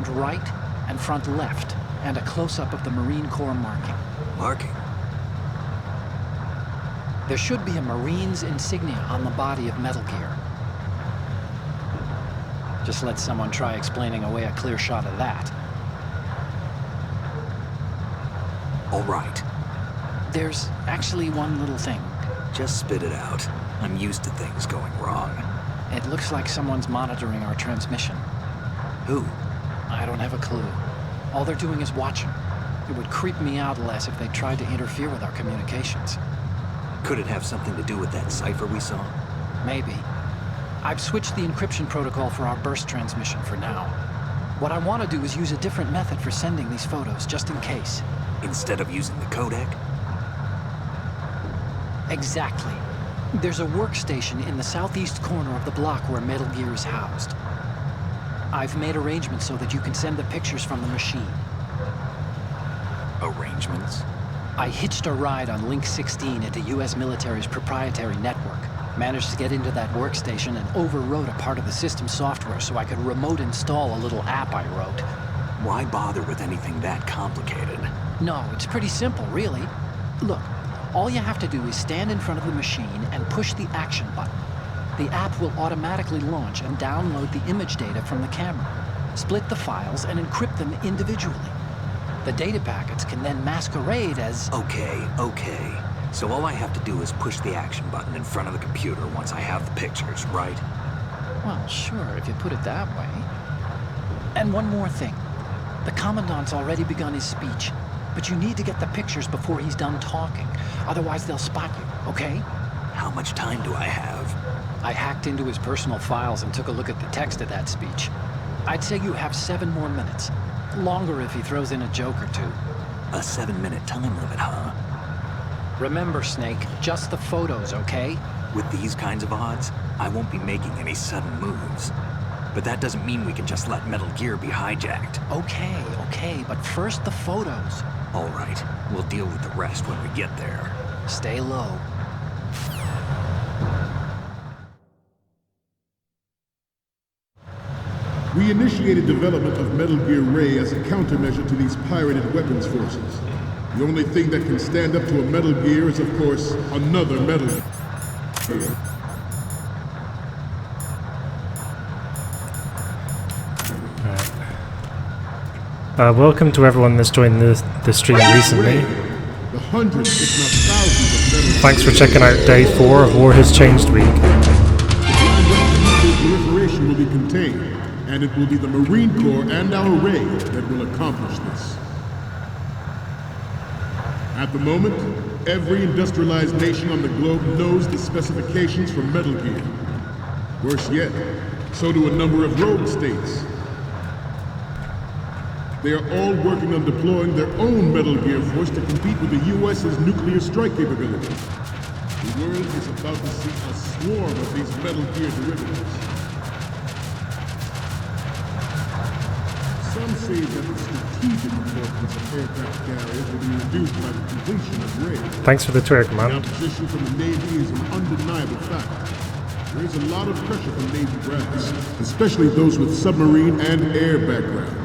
right, and front left, and a close-up of the Marine Corps marking. Marking? There should be a Marine's insignia on the body of Metal Gear. Just let someone try explaining away a clear shot of that. All right. There's actually one little thing. Just spit it out. I'm used to things going wrong. It looks like someone's monitoring our transmission. Who? I don't have a clue. All they're doing is watching. It would creep me out less if they tried to interfere with our communications. Could it have something to do with that cipher we saw? Maybe. I've switched the encryption protocol for our burst transmission for now. What I want to do is use a different method for sending these photos, just in case. Instead of using the codec? Exactly. There's a workstation in the southeast corner of the block where Metal Gear is housed. I've made arrangements so that you can send the pictures from the machine. Arrangements? I hitched a ride on Link 16 into U.S. military's proprietary network. Managed to get into that workstation and overwrote a part of the system software so I could remote install a little app I wrote. Why bother with anything that complicated? No, it's pretty simple, really. Look, all you have to do is stand in front of the machine and push the action button. The app will automatically launch and download the image data from the camera, split the files, and encrypt them individually. The data packets can then masquerade as... Okay. So all I have to do is push the action button in front of the computer once I have the pictures, right? Well, sure, if you put it that way. And one more thing. The Commandant's already begun his speech, but you need to get the pictures before he's done talking. Otherwise, they'll spot you, okay? How much time do I have? I hacked into his personal files and took a look at the text of that speech. I'd say you have 7 more minutes. Longer if he throws in a joke or two. A 7-minute time limit, huh? Remember, Snake, just the photos, okay? With these kinds of odds, I won't be making any sudden moves. But that doesn't mean we can just let Metal Gear be hijacked. Okay, but first the photos. All right, we'll deal with the rest when we get there. Stay low. We initiated development of Metal Gear Ray as a countermeasure to these pirated weapons forces. The only thing that can stand up to a Metal Gear is, of course, another Metal Gear. Welcome to everyone that's joined the stream recently. The hundreds, if not thousands of Metal Gear. Thanks for checking out day 4 of War Has Changed Week. The proliferation will be contained, and it will be the Marine Corps and our Ray that will accomplish this. At the moment, every industrialized nation on the globe knows the specifications for Metal Gear. Worse yet, so do a number of rogue states. They are all working on deploying their own Metal Gear force to compete with the U.S.'s nuclear strike capability. The world is about to see a swarm of these Metal Gear derivatives. Some say that the strategic importance of aircraft carriers will be reduced by the completion of Ray. Thanks for the Twitter command. The opposition from the Navy is an undeniable fact. There is a lot of pressure from Navy brass, especially those with submarine and air background.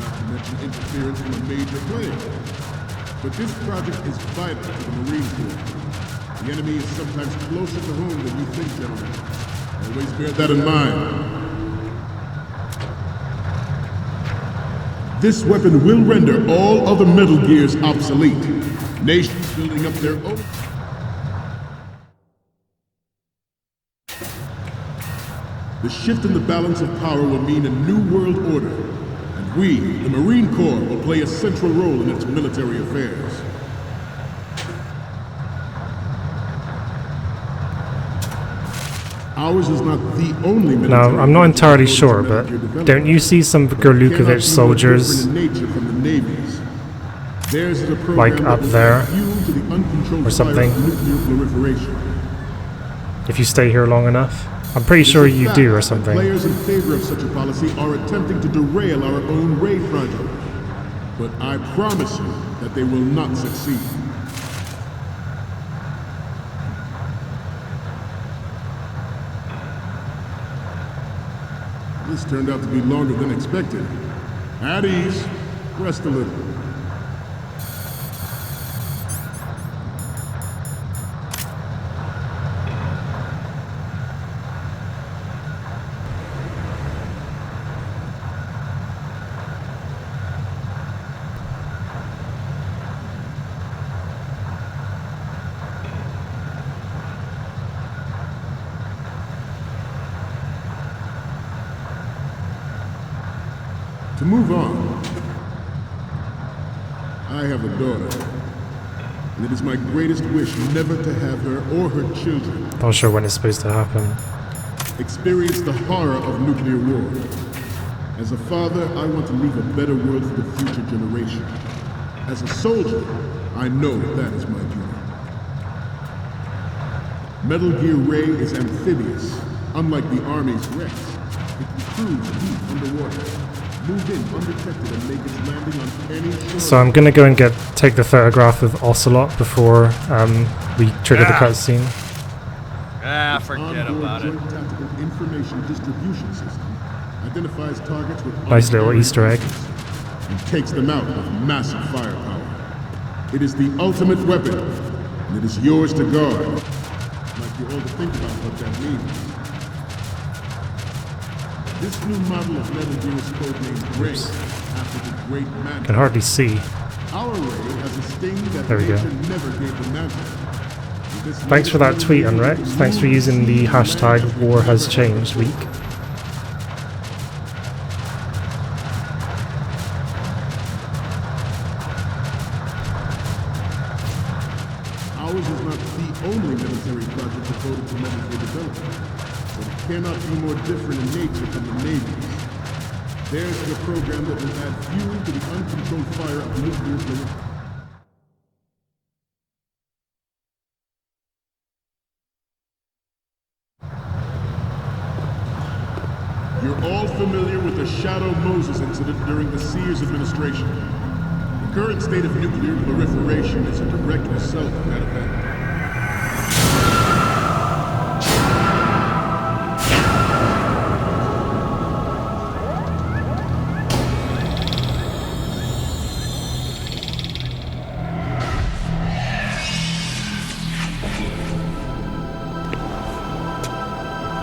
Not to mention interference from a major player. But this project is vital to the Marine Corps. The enemy is sometimes closer to home than you think, gentlemen. Always bear that in mind. This weapon will render all other Metal Gears obsolete. Nations building up their own... The shift in the balance of power will mean a new world order. And we, the Marine Corps, will play a central role in its military affairs. Ours is not the only military... Now, I'm not entirely sure, but don't you see some Gorlukovich soldiers, like up there, or something, if you stay here long enough? I'm pretty sure you do, or something. Players in favor of such a policy are attempting to derail our own Ray project. But I promise you that they will not succeed. This turned out to be longer than expected. At ease. Rest a little. To move on, I have a daughter, and it is my greatest wish never to have her or her children Not sure when it's supposed to happen. experience the horror of nuclear war. As a father, I want to leave a better world for the future generation. As a soldier, I know that is my duty. Metal Gear Ray is amphibious. Unlike the Army's Rex, it can cruise deep underwater, move in undetected, and make its landing on any shore. So I'm gonna go and take the photograph of Ocelot before we trigger the cutscene. Forget about it. Tactical information distribution system identifies targets with Nice little Easter egg. and takes them out with massive firepower. It is the ultimate weapon, and it is yours to guard. I'd like you all to think about what that means. This new model of Metal Gear is codenamed Ray, after the great man. Can hardly see. Our Ray has a sting that There we go. nature never gave the man. Thanks for that tweet, Unrex. Thanks for using the hashtag #WarHasChanged week. Ours is not the only military project devoted to Metal Gear development, but it cannot be more different in nature than the Navy's. Theirs is a program that will add fuel to the uncontrolled fire of nuclear proliferation. You're all familiar with the Shadow Moses incident during the Sears administration. The current state of nuclear proliferation is a direct result of that event.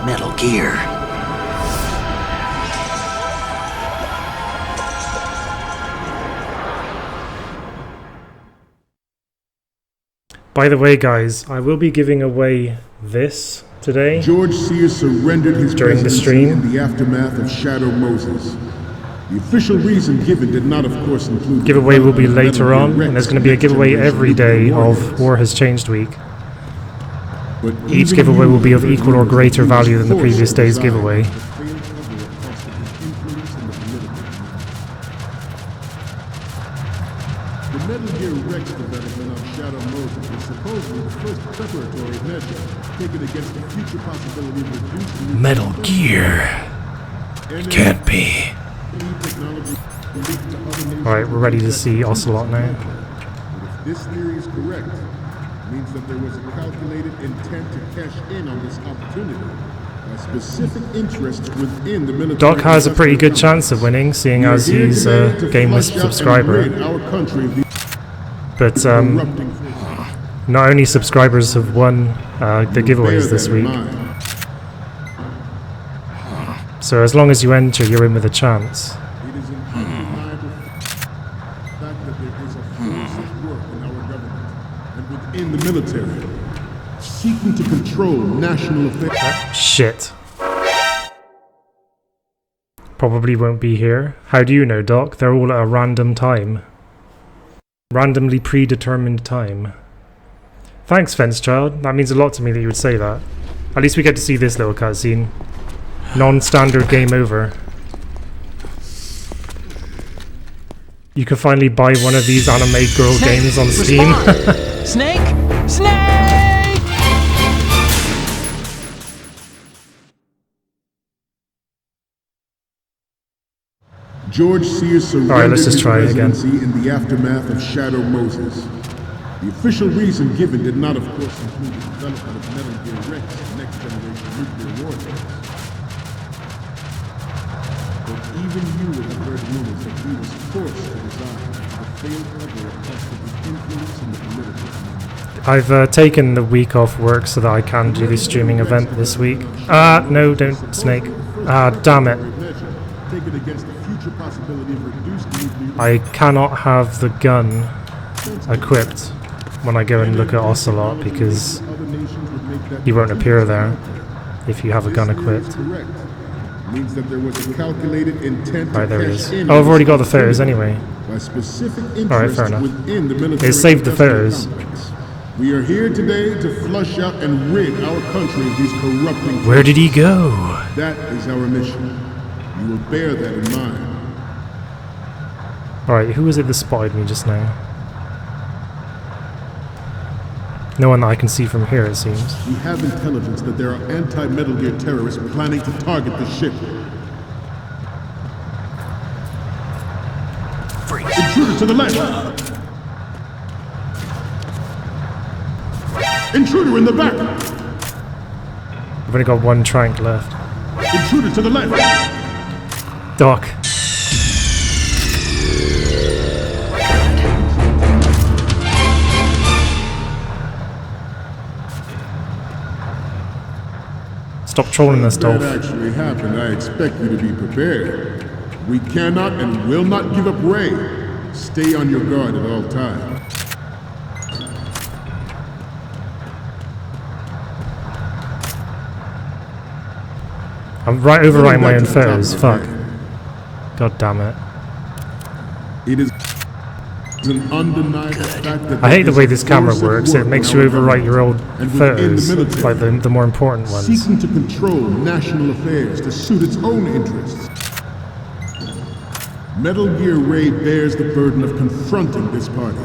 Metal Gear. By the way, guys, I will be giving away this today. George Sears surrendered his during the presidency stream. in the aftermath of Shadow Moses. The official reason given did not, of course, include... Giveaway will be later on, and there's going to be a giveaway every day of War Has Changed week. Each giveaway will be of equal or greater value than the previous day's giveaway. The Metal Gear Rex development of Shadow Moses was supposedly the first preparatory measure taken against the future possibility of reducing... Metal Gear. It can't be. Alright, we're ready to see Ocelot now. But if this theory is correct, it means that there was a calculated intent to cash in on this opportunity by specific interests within the military... Doc has a pretty good chance of winning, seeing as he's a Game Wisp subscriber. But not only subscribers have won the giveaways this week. So as long as you enter, you're in with a chance. It is undeniable fact that there is a force at work in our government and within the military, seeking to control national affairs. Shit. Probably won't be here. How do you know, Doc? They're all at a random time. Randomly predetermined time. Thanks, Fencechild. That means a lot to me that you would say that. At least we get to see this little cutscene. Non-standard game over. You can finally buy one of these anime girl games on Steam. Snake! Snake! George Sears surrendered his presidency in the aftermath of Shadow Moses. The official reason given did not, of course, include the development of Metal Gear Rex, next-generation nuclear warheads. But even you would have heard rumors that he was forced to resign after the failed effort because of his influence in the political community. I've taken the week off work so that I can do the streaming event this week. No, don't, Snake. Damn it. I cannot have the gun equipped when I go and look at Ocelot because he won't appear there if you have a gun equipped. Right, there he is. Oh, I've already got the photos anyway. Alright, fair enough. It saved the photos. We are here today to flush out and rid our country of these corrupting... Where did he go? That is our mission. You will bear that in mind. Alright, who was it that spotted me just now? No one that I can see from here, it seems. We have intelligence that there are anti-Metal Gear terrorists planning to target the ship. Intruder to the left! Intruder in the back! I've only got one trank left. Intruder to the left! Doc. Stop trolling us, Dolph. If that actually happened, I expect you to be prepared. We cannot and will not give up Ray. Stay on your guard at all times. I'm right overwriting my own photos. Fuck. God damn it. It is an undeniable fact that I hate the way this camera works. It makes you overwrite your old photos, like the more important ones. Seeking to control national affairs to suit its own interests. Metal Gear Ray bears the burden of confronting this party,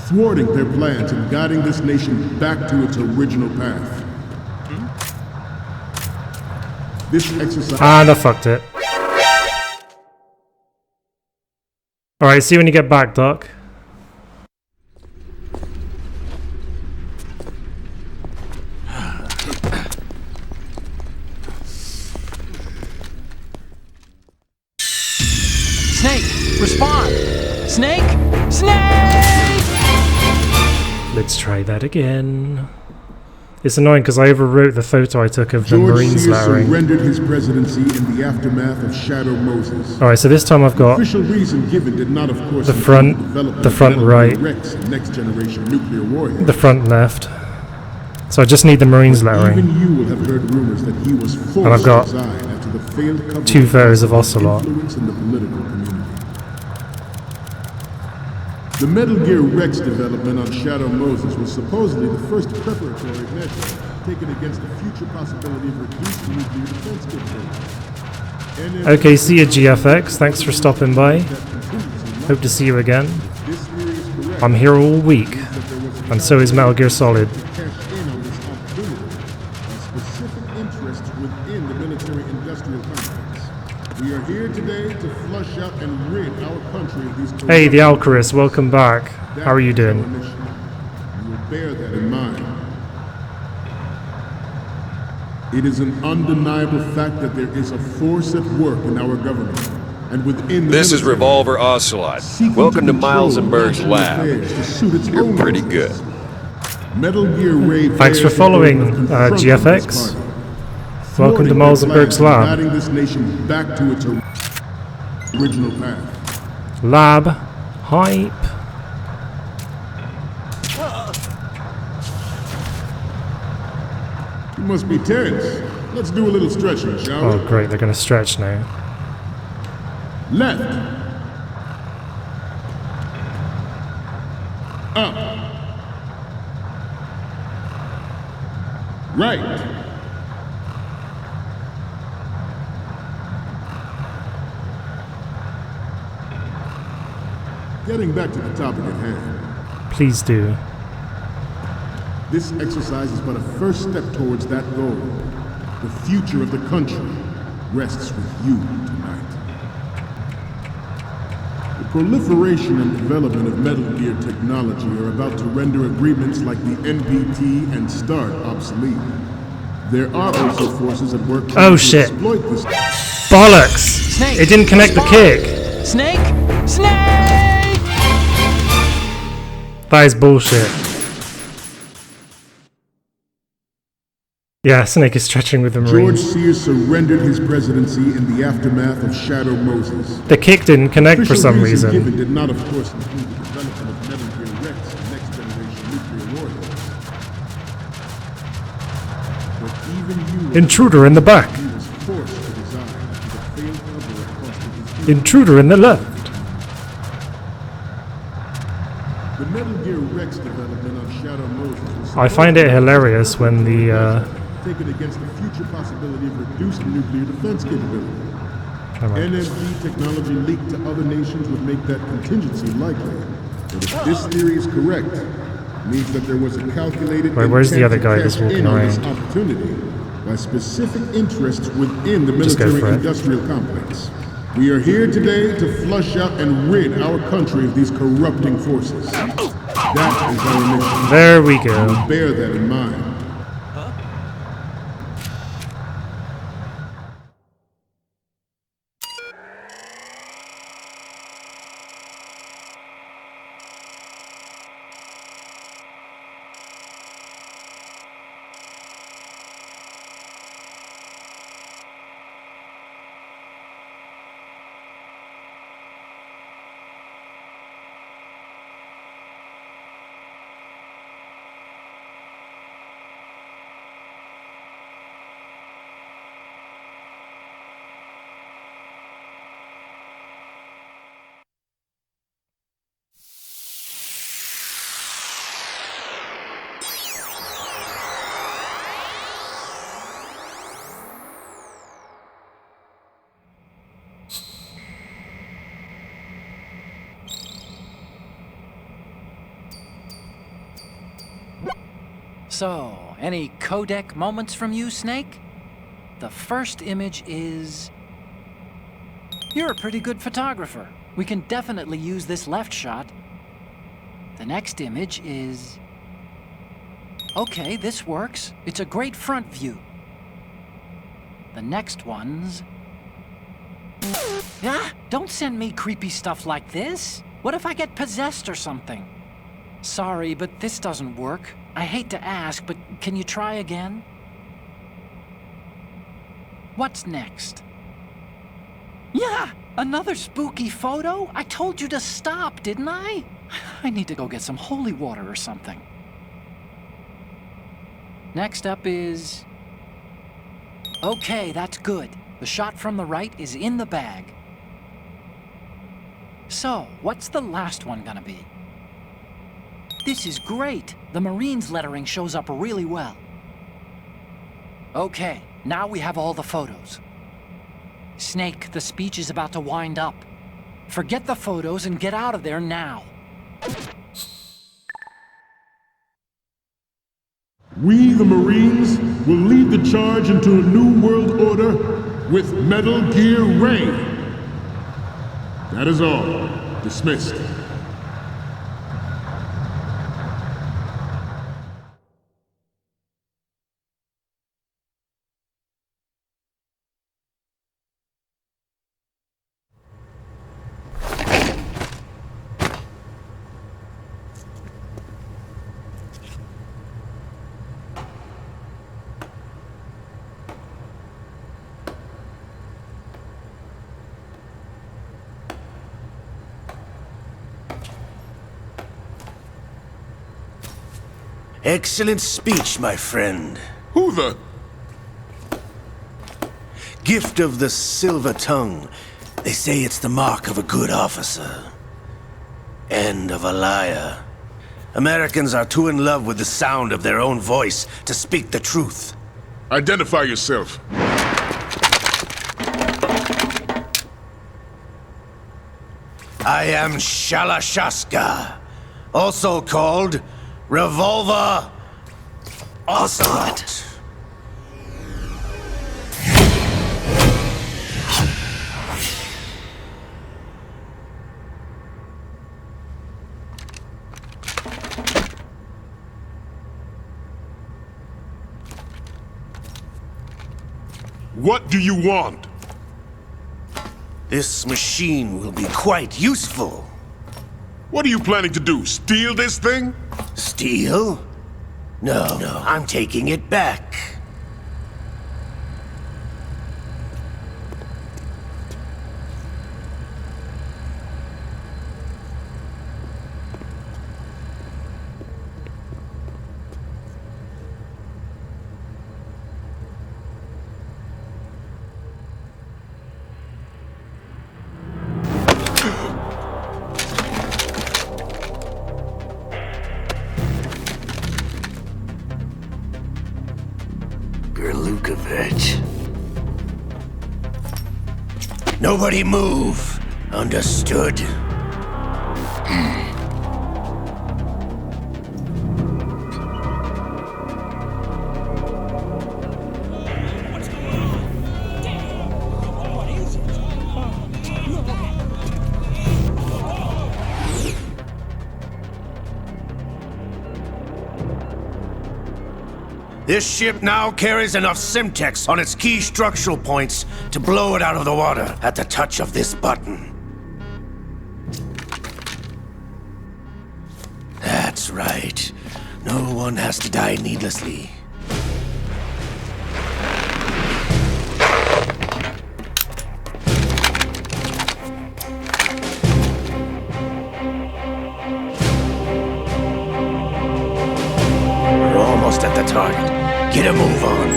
thwarting their plans and guiding this nation back to its original path. This exercise... And I fucked it. Alright, see you when you get back, Doc. Snake, respond! Snake! Snake! Let's try that again. It's annoying because I overwrote the photo I took of the Marines George lettering. surrendered his presidency in the aftermath of Shadow Moses. Alright, so this time I've got Official reason given did not, of course, the front right, Rex and next generation nuclear warhead. the front left. So I just need the Marines lettering. Even you will have heard rumors that he was forced And I've got to resign after the failed cover 2 photos of Ocelot. influence in the political community. The Metal Gear Rex development on Shadow Moses was supposedly the first preparatory measure taken against the future possibility of reduced nuclear defense capability. Okay, see you, GFX. Thanks for stopping by. Hope to see you again. I'm here all week, and so is Metal Gear Solid. We are here today to flush out and rid our country of these. Hey, the Alcarus, welcome back. How are you doing? You will bear that in mind. It is an undeniable fact that there is a force at work in our government and within the This is military, Revolver Ocelot. seeking Welcome to control Miles and Berg's national lab. affairs to suit its You're own pretty interests. good. Metal Gear Ray Thanks for bears the following, burden of confronting GFX. this party, Welcome to thwarting Miles their and Berg's plans lab. guiding this nation back to its original path. Lab. Hype. You must be tense. Let's do a little stretching, shall Oh, we? great, they're gonna stretch now. Left. Up. Right. Getting back to the topic at hand. Please do. This exercise is but a first step towards that goal. The future of the country rests with you tonight. The proliferation and development of Metal Gear technology are about to render agreements like the NPT and START obsolete. There are also forces at work Oh, to shit. exploit this. Bollocks! Snake, It didn't connect the respond. kick. Snake! Snake! That is bullshit. Yeah, Snake is stretching with the George Marines. Sears surrendered his presidency in the aftermath of Shadow Moses. The kick didn't connect for some Official reason. given did not, of course, include the development of Metal Gear Rex and next-generation nuclear warheads. But even you... Intruder in the back. He was forced to resign after the failed cover at cost of his... Intruder in the left. The Metal Gear Rex development on Shadow Moses was I find it hilarious when the taken against the future possibility of reduced nuclear defense capability. NMD technology leaked to other nations would make that contingency likely. But if this theory is correct, means that there was a calculated Wait, where's the intent other to guy cash that's walking in on this around? opportunity by specific interests within the Just go for it. military-industrial complex. We are here today to flush out and rid our country of these corrupting forces. That is our mission. There we go. Bear that in mind. So, any codec moments from you, Snake? The first image is... You're a pretty good photographer. We can definitely use this left shot. The next image is... Okay, this works. It's a great front view. The next one's... Ah! Don't send me creepy stuff like this. What if I get possessed or something? Sorry, but this doesn't work. I hate to ask, but can you try again? What's next? Yeah! Another spooky photo? I told you to stop, didn't I? I need to go get some holy water or something. Next up is... Okay, that's good. The shot from the right is in the bag. So, what's the last one gonna be? This is great! The Marines lettering shows up really well. Okay, now we have all the photos. Snake, the speech is about to wind up. Forget the photos and get out of there now. We, the Marines, will lead the charge into a new world order with Metal Gear Ray. That is all. Dismissed. Excellent speech, my friend. Who the... Gift of the silver tongue. They say it's the mark of a good officer. And of a liar. Americans are too in love with the sound of their own voice to speak the truth. Identify yourself. I am Shalashaska, also called Revolver Ocelot. What do you want? This machine will be quite useful. What are you planning to do? Steal this thing? Steal? No, I'm taking it back. Gerlukovich. Nobody move. Understood? This ship now carries enough Simtex on its key structural points to blow it out of the water at the touch of this button. That's right. No one has to die needlessly. We're almost at the target. Get a move on.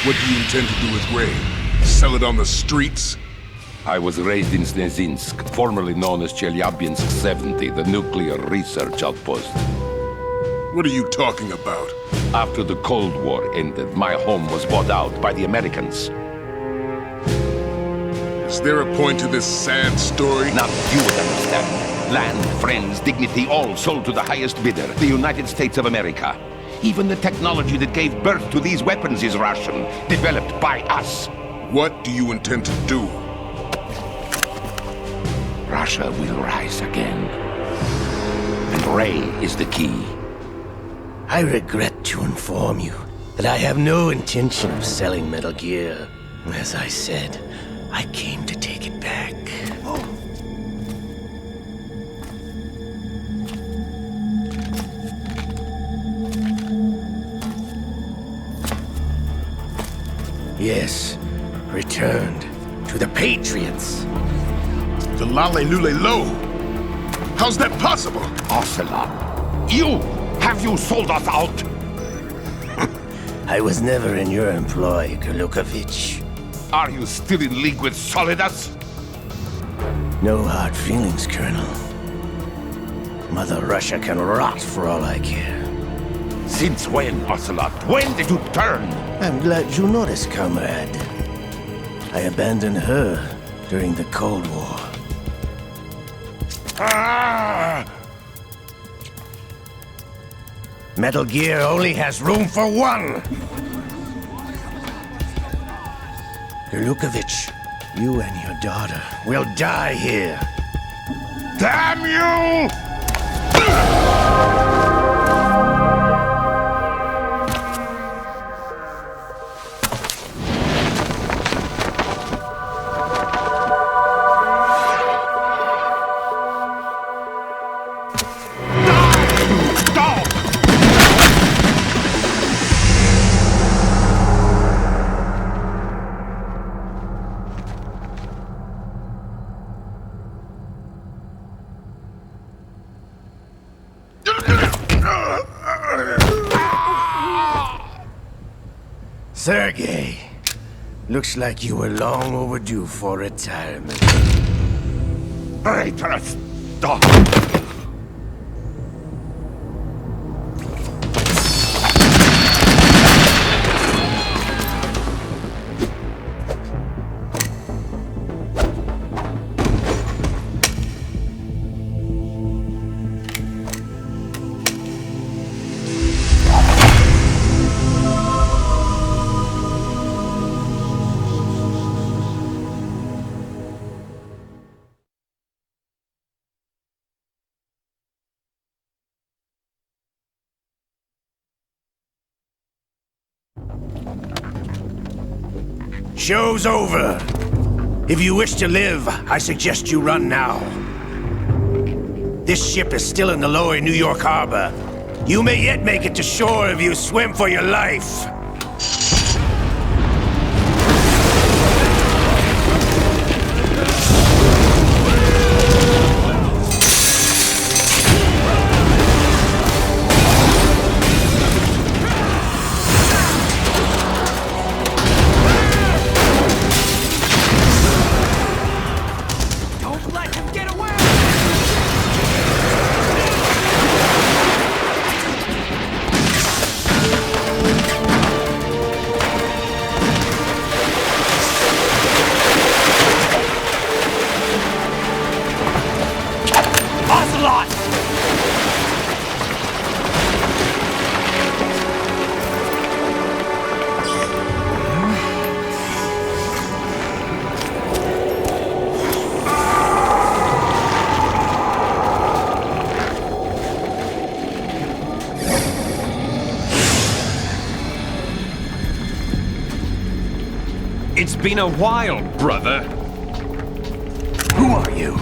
What do you intend to do with Ray? Sell it on the streets? I was raised in Snezinsk, formerly known as Chelyabinsk 70, the nuclear research outpost. What are you talking about? After the Cold War ended, my home was bought out by the Americans. Is there a point to this sad story? Now you would understand. Land, friends, dignity, all sold to the highest bidder, the United States of America. Even the technology that gave birth to these weapons is Russian, developed by us. What do you intend to do? Russia will rise again. And Ray is the key. I regret to inform you that I have no intention of selling Metal Gear. As I said, I came to take it back. Yes, returned to the Patriots. The Lale Lule Lo? How's that possible? Ocelot, you! Have you sold us out? I was never in your employ, Gurlukovich. Are you still in league with Solidus? No hard feelings, Colonel. Mother Russia can rot for all I care. Since when, Ocelot? When did you turn? I'm glad you noticed, comrade. I abandoned her during the Cold War. Ah! Metal Gear only has room for one! Gurlukovich, you and your daughter will die here. Damn you! Sergei, looks like you were long overdue for retirement. Traitorous dog! Show's over. If you wish to live, I suggest you run now. This ship is still in the lower New York harbor. You may yet make it to shore if you swim for your life. been a while, brother. Who are you?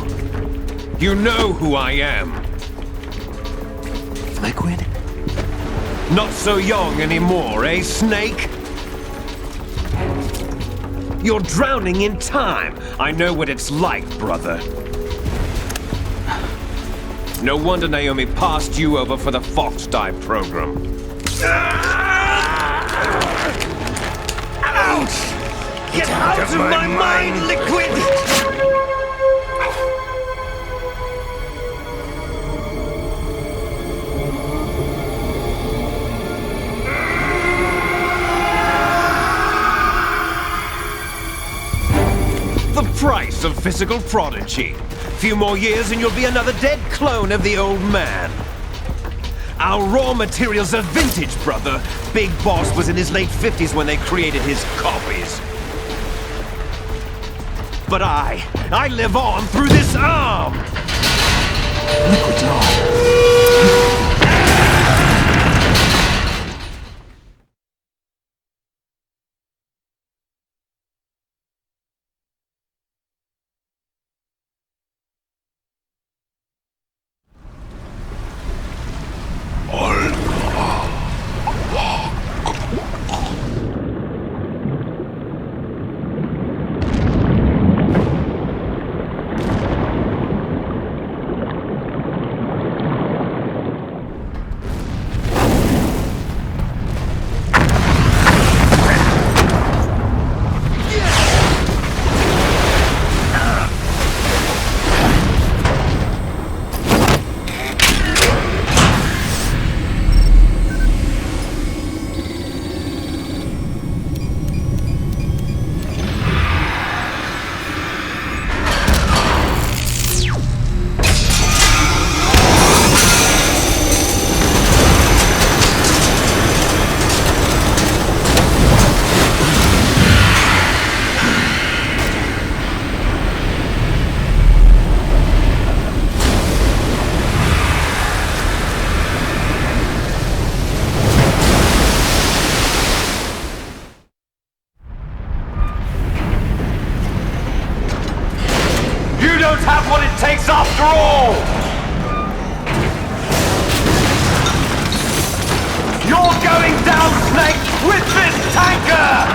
You know who I am. Liquid? Not so young anymore, eh, Snake? You're drowning in time. I know what it's like, brother. No wonder Naomi passed you over for the Fox Die program. Ouch! Get out of my mind, Liquid! The price of physical prodigy. Few more years and you'll be another dead clone of the old man. Our raw materials are vintage, brother. Big Boss was in his late 50s when they created his copies. But I live on through this arm! Liquid's on. Have what it takes after all! You're going down, Snake, with this tanker!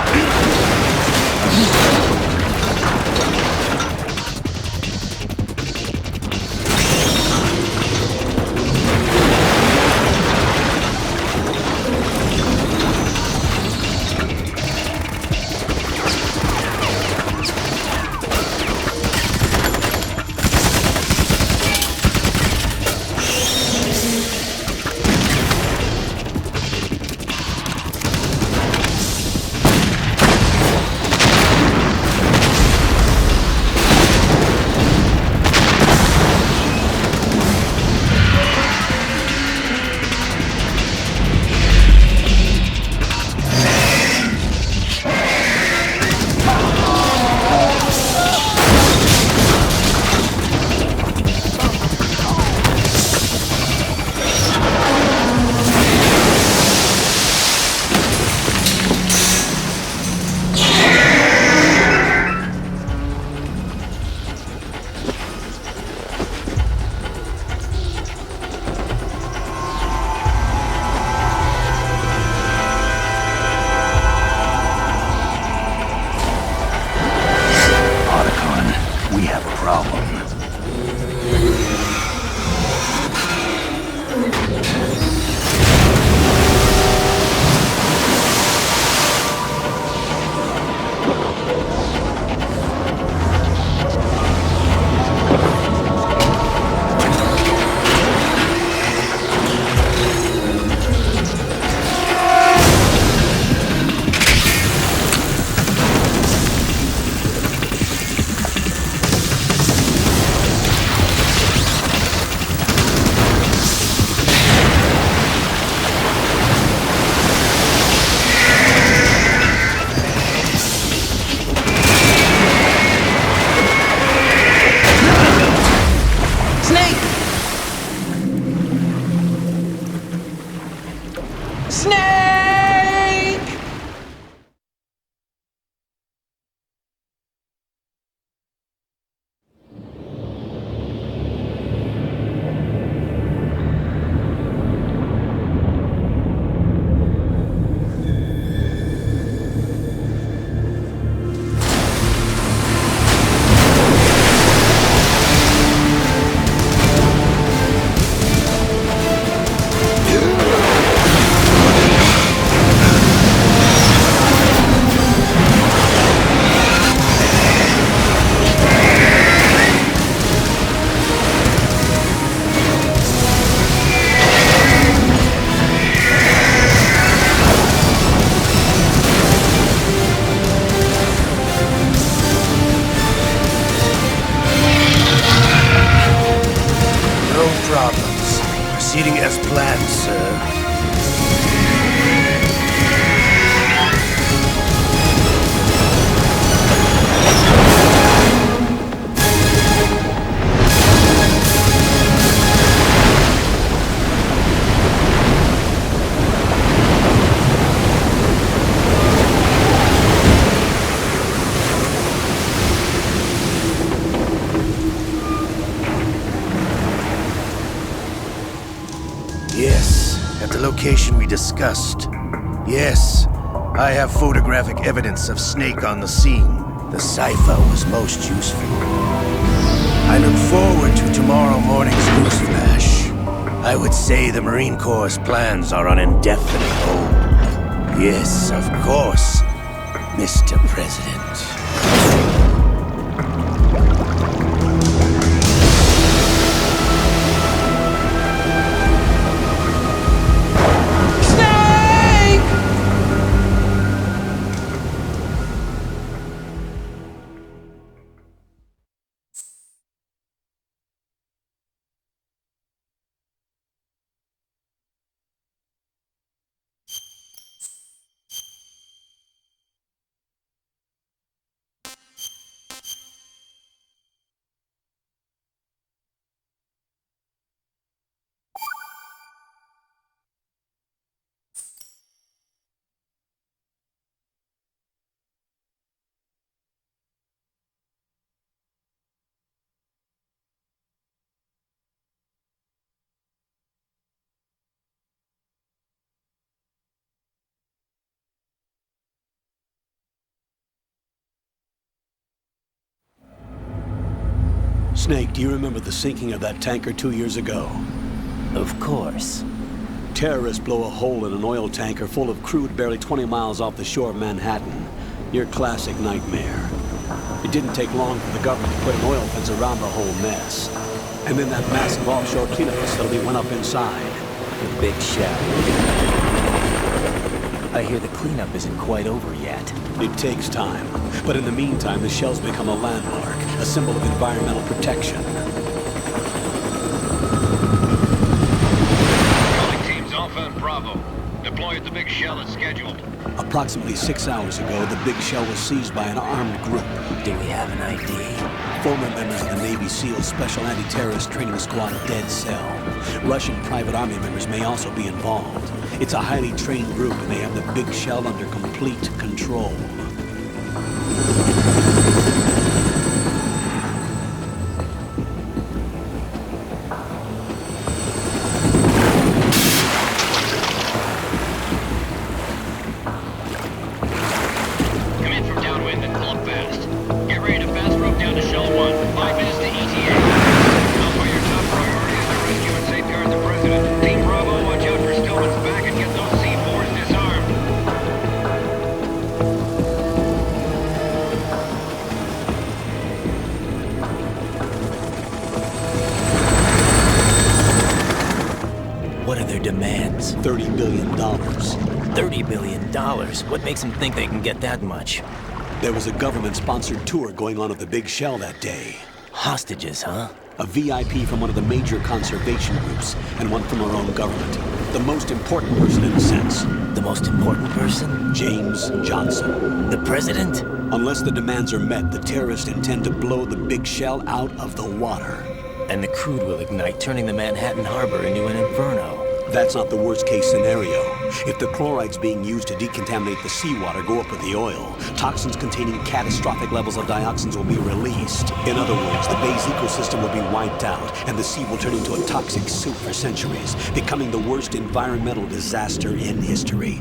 proceeding as planned, sir. Yes, at the location we discussed. Yes, I have photographic evidence of Snake on the scene. The cipher was most useful. I look forward to tomorrow morning's newsflash. I would say the Marine Corps' plans are on indefinite hold. Yes, of course, Mr. President. Snake, do you remember the sinking of that tanker 2 years ago? Of course. Terrorists blow a hole in an oil tanker full of crude barely 20 miles off the shore of Manhattan. Your classic nightmare. It didn't take long for the government to put an oil fence around the whole mess. And then that massive offshore cleanup facility went up inside. The Big Shell. I hear the cleanup isn't quite over yet. It takes time. But in the meantime, the shell's become a landmark, a symbol of environmental protection. Calling teams Alpha and Bravo. Deploy at the Big Shell as scheduled. Approximately 6 hours ago, the Big Shell was seized by an armed group. Do we have an ID? Former members of the Navy SEAL Special Anti-Terrorist Training Squad Dead Cell. Russian private army members may also be involved. It's a highly trained group, and they have the Big Shell under complete control. Come in from downwind and pull up fast. Get ready to fast rope down to Shell 1. 5 minutes to ETA. Alpha, your top priority is to rescue and safeguard the President. Team Bravo, watch out for Stillman's back and get those C4s disarmed. What are their demands? $30 billion. $30 billion? What makes them think they can get that much? There was a government-sponsored tour going on at the Big Shell that day. Hostages, huh? A VIP from one of the major conservation groups, and one from our own government. The most important person in a sense. The most important person? James Johnson. The President? Unless the demands are met, the terrorists intend to blow the Big Shell out of the water. And the crude will ignite, turning the Manhattan Harbor into an inferno. That's not the worst-case scenario. If the chlorides being used to decontaminate the seawater go up with the oil, toxins containing catastrophic levels of dioxins will be released. In other words, the bay's ecosystem will be wiped out, and the sea will turn into a toxic soup for centuries, becoming the worst environmental disaster in history.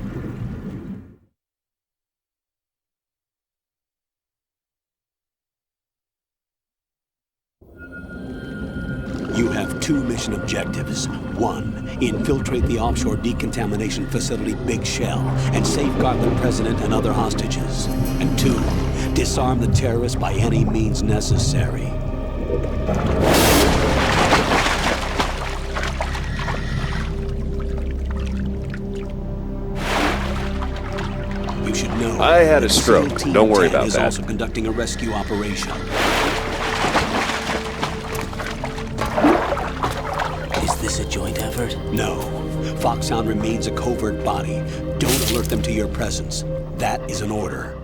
You have 2 mission objectives. 1, infiltrate the offshore decontamination facility Big Shell and safeguard the President and other hostages. And 2, disarm the terrorists by any means necessary. You should know. I had a stroke. Don't worry about that. Is also conducting a rescue operation. Is this a joint effort? Foxhound remains a covert body. Don't alert them to your presence. That is an order.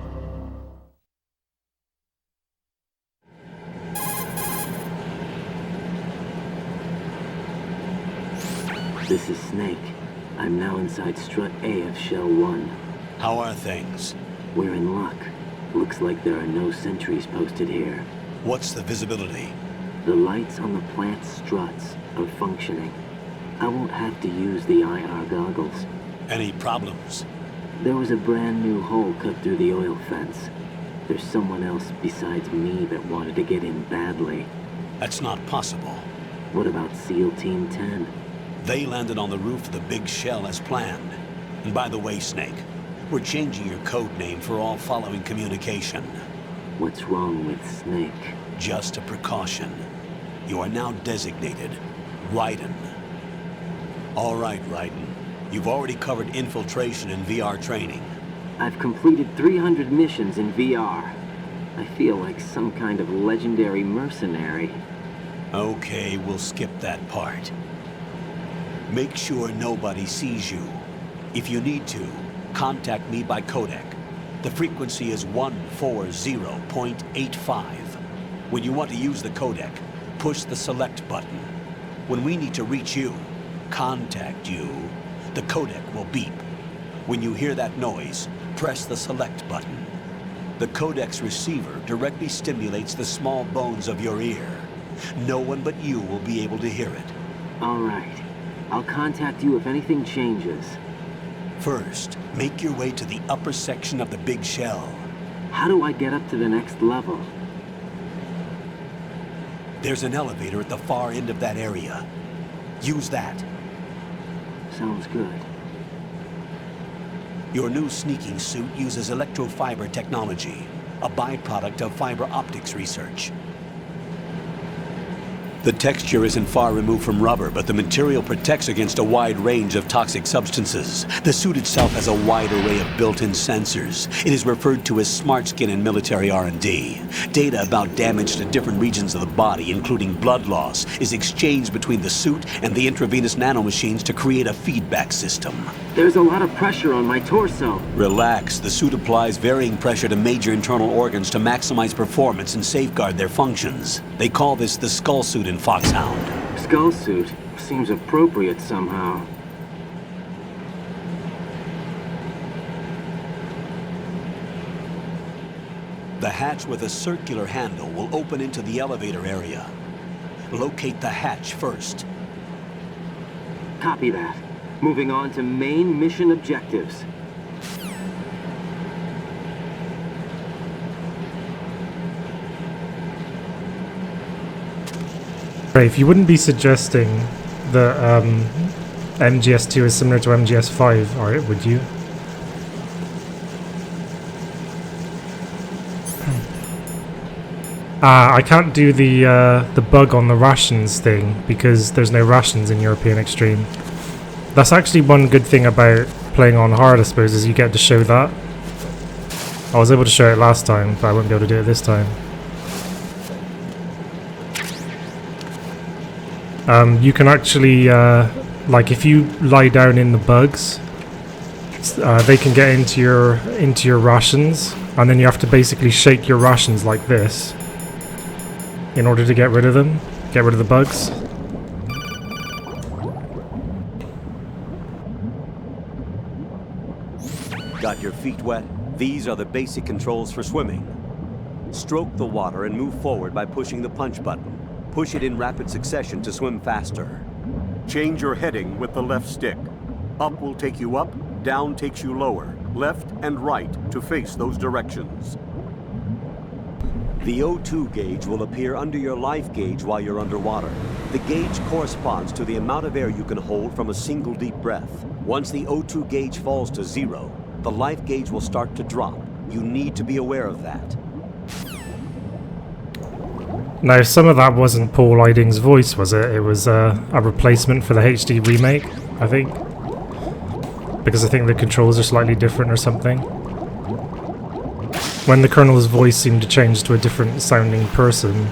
This is Snake. I'm now inside Strut A of Shell 1. How are things? We're in luck. Looks like there are no sentries posted here. What's the visibility? The lights on the plant's struts are functioning. I won't have to use the IR goggles. Any problems? There was a brand new hole cut through the oil fence. There's someone else besides me that wanted to get in badly. That's not possible. What about SEAL Team 10? They landed on the roof of the big shell as planned. And by the way, Snake, we're changing your code name for all following communication. What's wrong with Snake? Just a precaution. You are now designated Raiden. All right, Raiden. You've already covered infiltration and VR training. I've completed 300 missions in VR. I feel like some kind of legendary mercenary. Okay, we'll skip that part. Make sure nobody sees you. If you need to, contact me by codec. The frequency is 140.85. When you want to use the codec, push the select button. When we need to reach you, contact you, the codec will beep. When you hear that noise, press the select button. The codec's receiver directly stimulates the small bones of your ear. No one but you will be able to hear it. All right. I'll contact you if anything changes. First, make your way to the upper section of the big shell. How do I get up to the next level? There's an elevator at the far end of that area. Use that. Sounds good. Your new sneaking suit uses electrofiber technology, a byproduct of fiber optics research. The texture isn't far removed from rubber, but the material protects against a wide range of toxic substances. The suit itself has a wide array of built-in sensors. It is referred to as smart skin in military R&D. Data about damage to different regions of the body, including blood loss, is exchanged between the suit and the intravenous nanomachines to create a feedback system. There's a lot of pressure on my torso. Relax. The suit applies varying pressure to major internal organs to maximize performance and safeguard their functions. They call this the skull suit in Foxhound. Skull suit seems appropriate somehow. The hatch with a circular handle will open into the elevator area. Locate the hatch first. Copy that. Moving on to main mission objectives. If you wouldn't be suggesting that MGS2 is similar to MGS5, alright, would you? I can't do the bug on the rations thing because there's no rations in European Extreme. That's actually one good thing about playing on hard, I suppose, is you get to show that. I was able to show it last time, but I won't be able to do it this time. You can actually, like, if you lie down in the bugs, they can get into your rations, and then you have to basically shake your rations like this in order to get rid of them, get rid of the bugs. Got your feet wet? These are the basic controls for swimming. Stroke the water and move forward by pushing the punch button. Push it in rapid succession to swim faster. Change your heading with the left stick. Up will take you up, down takes you lower, left and right to face those directions. The O2 gauge will appear under your life gauge while you're underwater. The gauge corresponds to the amount of air you can hold from a single deep breath. Once the O2 gauge falls to 0, the life gauge will start to drop. You need to be aware of that. Now, some of that wasn't Paul Eiding's voice, was it? It was a replacement for the HD remake, I think. Because I think the controls are slightly different or something. When the Colonel's voice seemed to change to a different sounding person,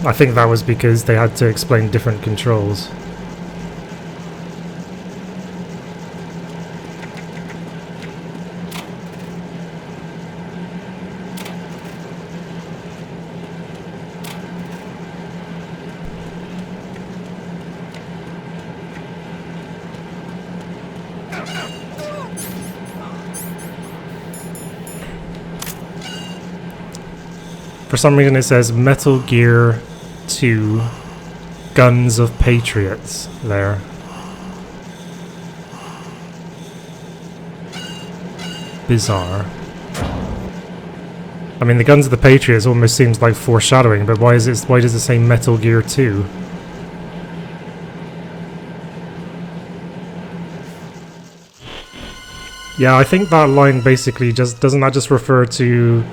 I think that was because they had to explain different controls. For some reason it says Metal Gear 2 Guns of Patriots there. Bizarre. I mean, the Guns of the Patriots almost seems like foreshadowing, but why does it say Metal Gear 2? Yeah, I think that line basically doesn't that just refer to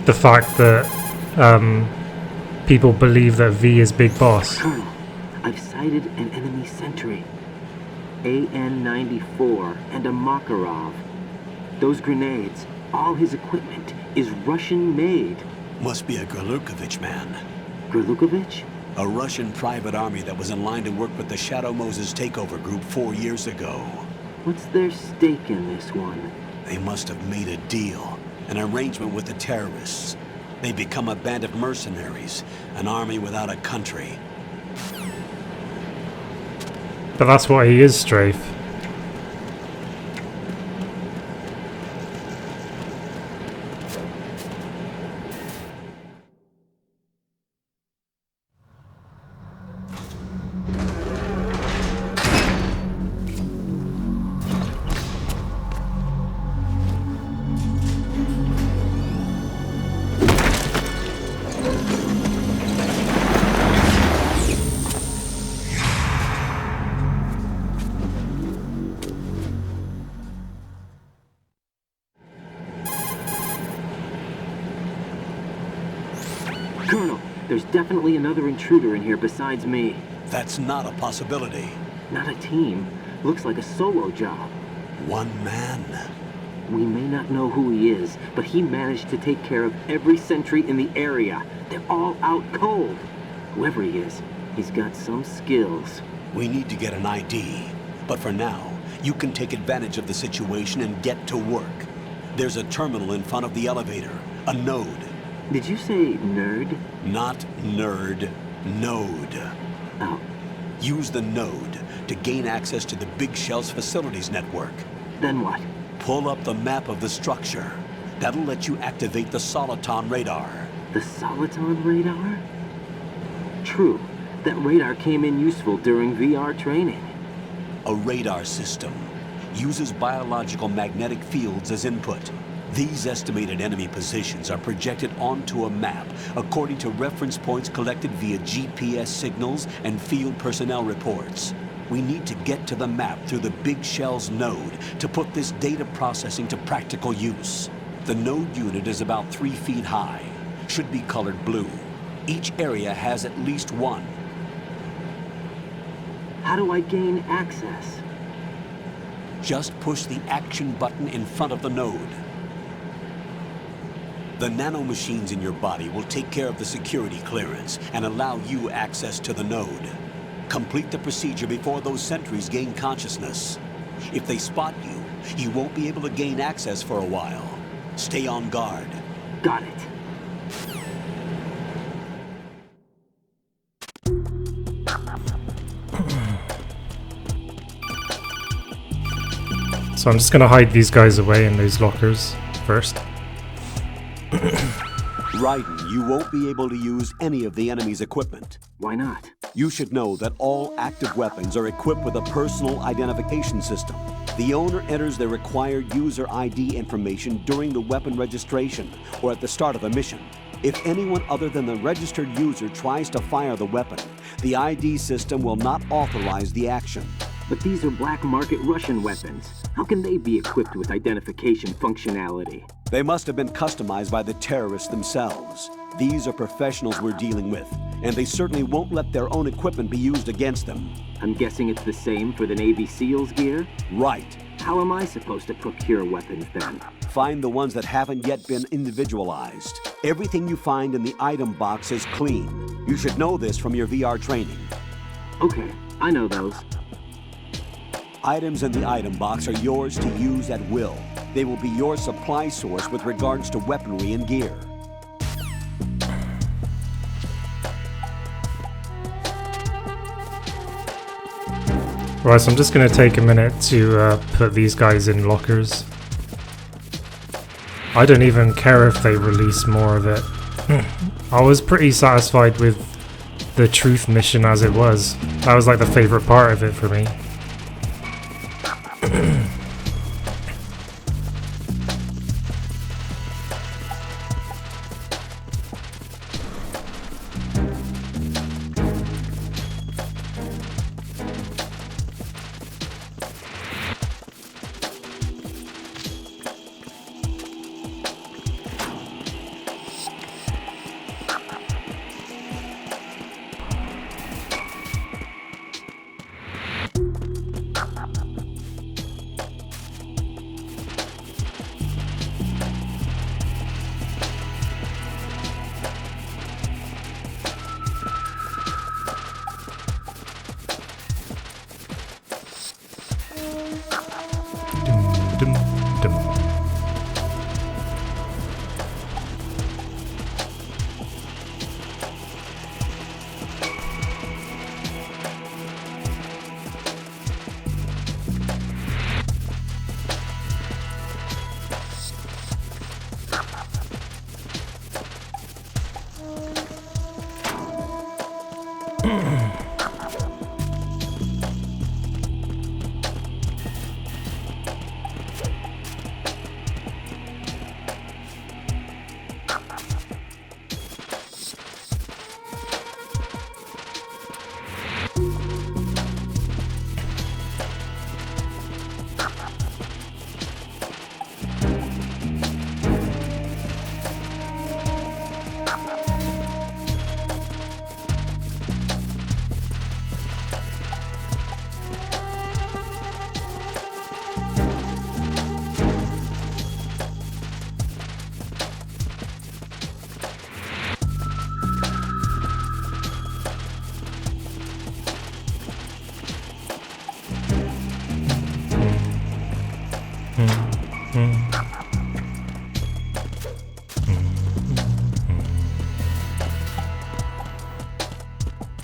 the fact that people believe that V is Big Boss. Colonel, I've sighted an enemy sentry. AN-94 and a Makarov. Those grenades, all his equipment, is Russian-made. Must be a Gorlukovich man. Gorlukovich? A Russian private army that was in line to work with the Shadow Moses takeover group 4 years ago. What's their stake in this one? They must have made a deal, an arrangement with the terrorists. They become a band of mercenaries, an army without a country. But that's what he is, Strafe. Colonel, there's definitely another intruder in here besides me. That's not a possibility. Not a team. Looks like a solo job. One man. We may not know who he is, but he managed to take care of every sentry in the area. They're all out cold. Whoever he is, he's got some skills. We need to get an ID. But for now, you can take advantage of the situation and get to work. There's a terminal in front of the elevator. A node. Did you say nerd? Not nerd. Node. Oh. Use the node to gain access to the Big Shell's facilities network. Then what? Pull up the map of the structure. That'll let you activate the Soliton radar. The Soliton radar? True. That radar came in useful during VR training. A radar system uses biological magnetic fields as input. These estimated enemy positions are projected onto a map according to reference points collected via GPS signals and field personnel reports. We need to get to the map through the Big Shell's node to put this data processing to practical use. The node unit is about 3 feet high, should be colored blue. Each area has at least one. How do I gain access? Just push the action button in front of the node. The nanomachines in your body will take care of the security clearance and allow you access to the node. Complete the procedure before those sentries gain consciousness. If they spot you, you won't be able to gain access for a while. Stay on guard. Got it. So I'm just gonna hide these guys away in those lockers first. Raiden, you won't be able to use any of the enemy's equipment. Why not? You should know that all active weapons are equipped with a personal identification system. The owner enters their required user ID information during the weapon registration or at the start of a mission. If anyone other than the registered user tries to fire the weapon, the ID system will not authorize the action. But these are black market Russian weapons. How can they be equipped with identification functionality? They must have been customized by the terrorists themselves. These are professionals we're dealing with, and they certainly won't let their own equipment be used against them. I'm guessing it's the same for the Navy SEALs gear? Right. How am I supposed to procure weapons then? Find the ones that haven't yet been individualized. Everything you find in the item box is clean. You should know this from your VR training. Okay, I know those. Items in the item box are yours to use at will. They will be your supply source with regards to weaponry and gear. Right, so I'm just going to take a minute to put these guys in lockers. I don't even care if they release more of it. I was pretty satisfied with the truth mission as it was. That was like the favorite part of it for me.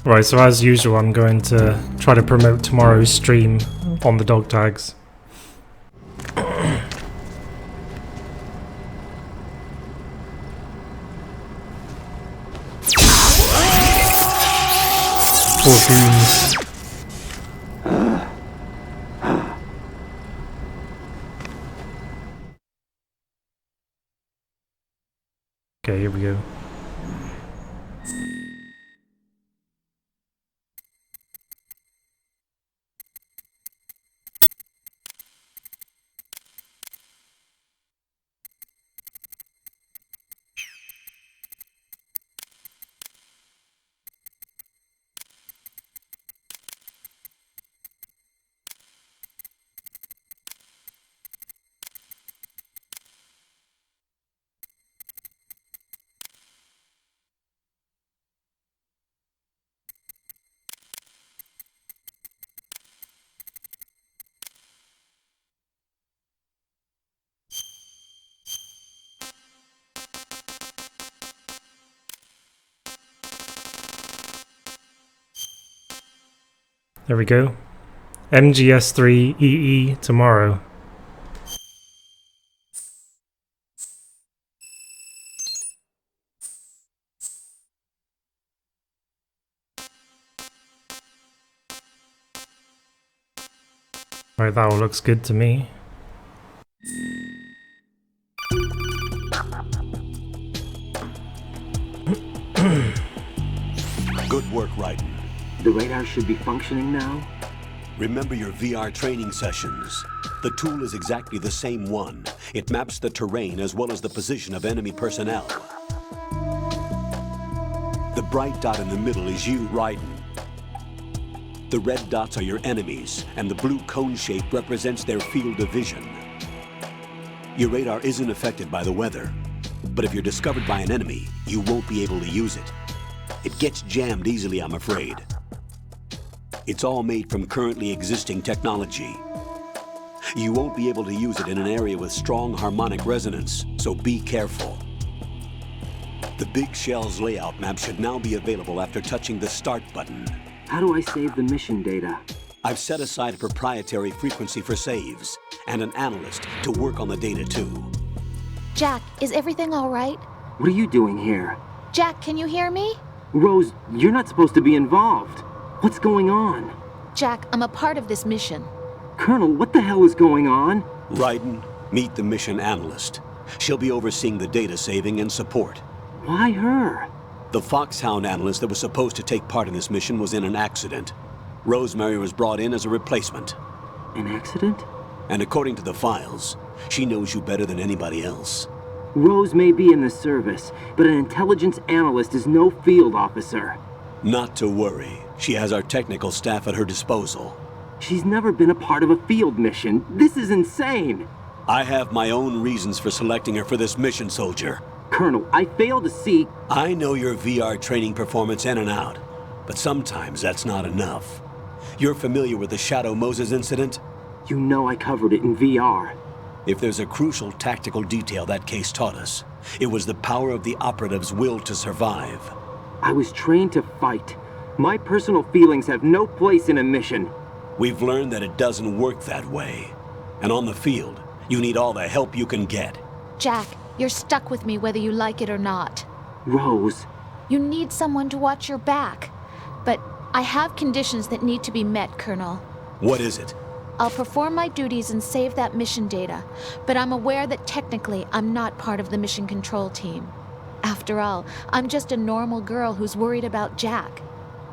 Right, so as usual, I'm going to try to promote tomorrow's stream on the dog tags. Poor goons. Okay, here we go. There we go. MGS3EE tomorrow. Right, that all looks good to me. Good work, Raiden. The radar should be functioning now? Remember your VR training sessions. The tool is exactly the same one. It maps the terrain as well as the position of enemy personnel. The bright dot in the middle is you, Raiden. The red dots are your enemies, and the blue cone shape represents their field of vision. Your radar isn't affected by the weather, but if you're discovered by an enemy, you won't be able to use it. It gets jammed easily, I'm afraid. It's all made from currently existing technology. You won't be able to use it in an area with strong harmonic resonance, so be careful. The Big Shell's layout map should now be available after touching the Start button. How do I save the mission data? I've set aside a proprietary frequency for saves, and an analyst to work on the data too. Jack, is everything all right? What are you doing here? Jack, can you hear me? Rose, you're not supposed to be involved. What's going on? Jack, I'm a part of this mission. Colonel, what the hell is going on? Raiden, meet the mission analyst. She'll be overseeing the data saving and support. Why her? The Foxhound analyst that was supposed to take part in this mission was in an accident. Rosemary was brought in as a replacement. An accident? And according to the files, she knows you better than anybody else. Rose may be in the service, but an intelligence analyst is no field officer. Not to worry. She has our technical staff at her disposal. She's never been a part of a field mission. This is insane! I have my own reasons for selecting her for this mission, soldier. Colonel, I fail to see... I know your VR training performance in and out, but sometimes that's not enough. You're familiar with the Shadow Moses incident? You know I covered it in VR. If there's a crucial tactical detail that case taught us, it was the power of the operative's will to survive. I was trained to fight. My personal feelings have no place in a mission. We've learned that it doesn't work that way. And on the field, you need all the help you can get. Jack, you're stuck with me whether you like it or not. Rose. You need someone to watch your back. But I have conditions that need to be met, Colonel. What is it? I'll perform my duties and save that mission data, but I'm aware that technically I'm not part of the mission control team. After all, I'm just a normal girl who's worried about Jack.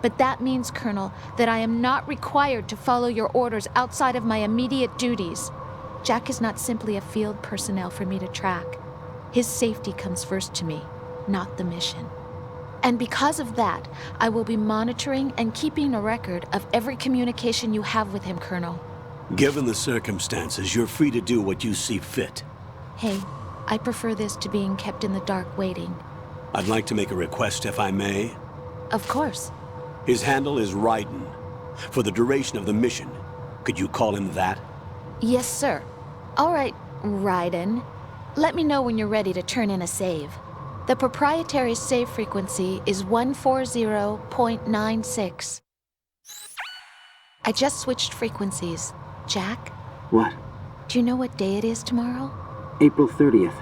But that means, Colonel, that I am not required to follow your orders outside of my immediate duties. Jack is not simply a field personnel for me to track. His safety comes first to me, not the mission. And because of that, I will be monitoring and keeping a record of every communication you have with him, Colonel. Given the circumstances, you're free to do what you see fit. Hey, I prefer this to being kept in the dark waiting. I'd like to make a request, if I may. Of course. His handle is Raiden. For the duration of the mission, could you call him that? Yes, sir. All right, Raiden. Let me know when you're ready to turn in a save. The proprietary save frequency is 140.96. I just switched frequencies. Jack? What? Do you know what day it is tomorrow? April 30th.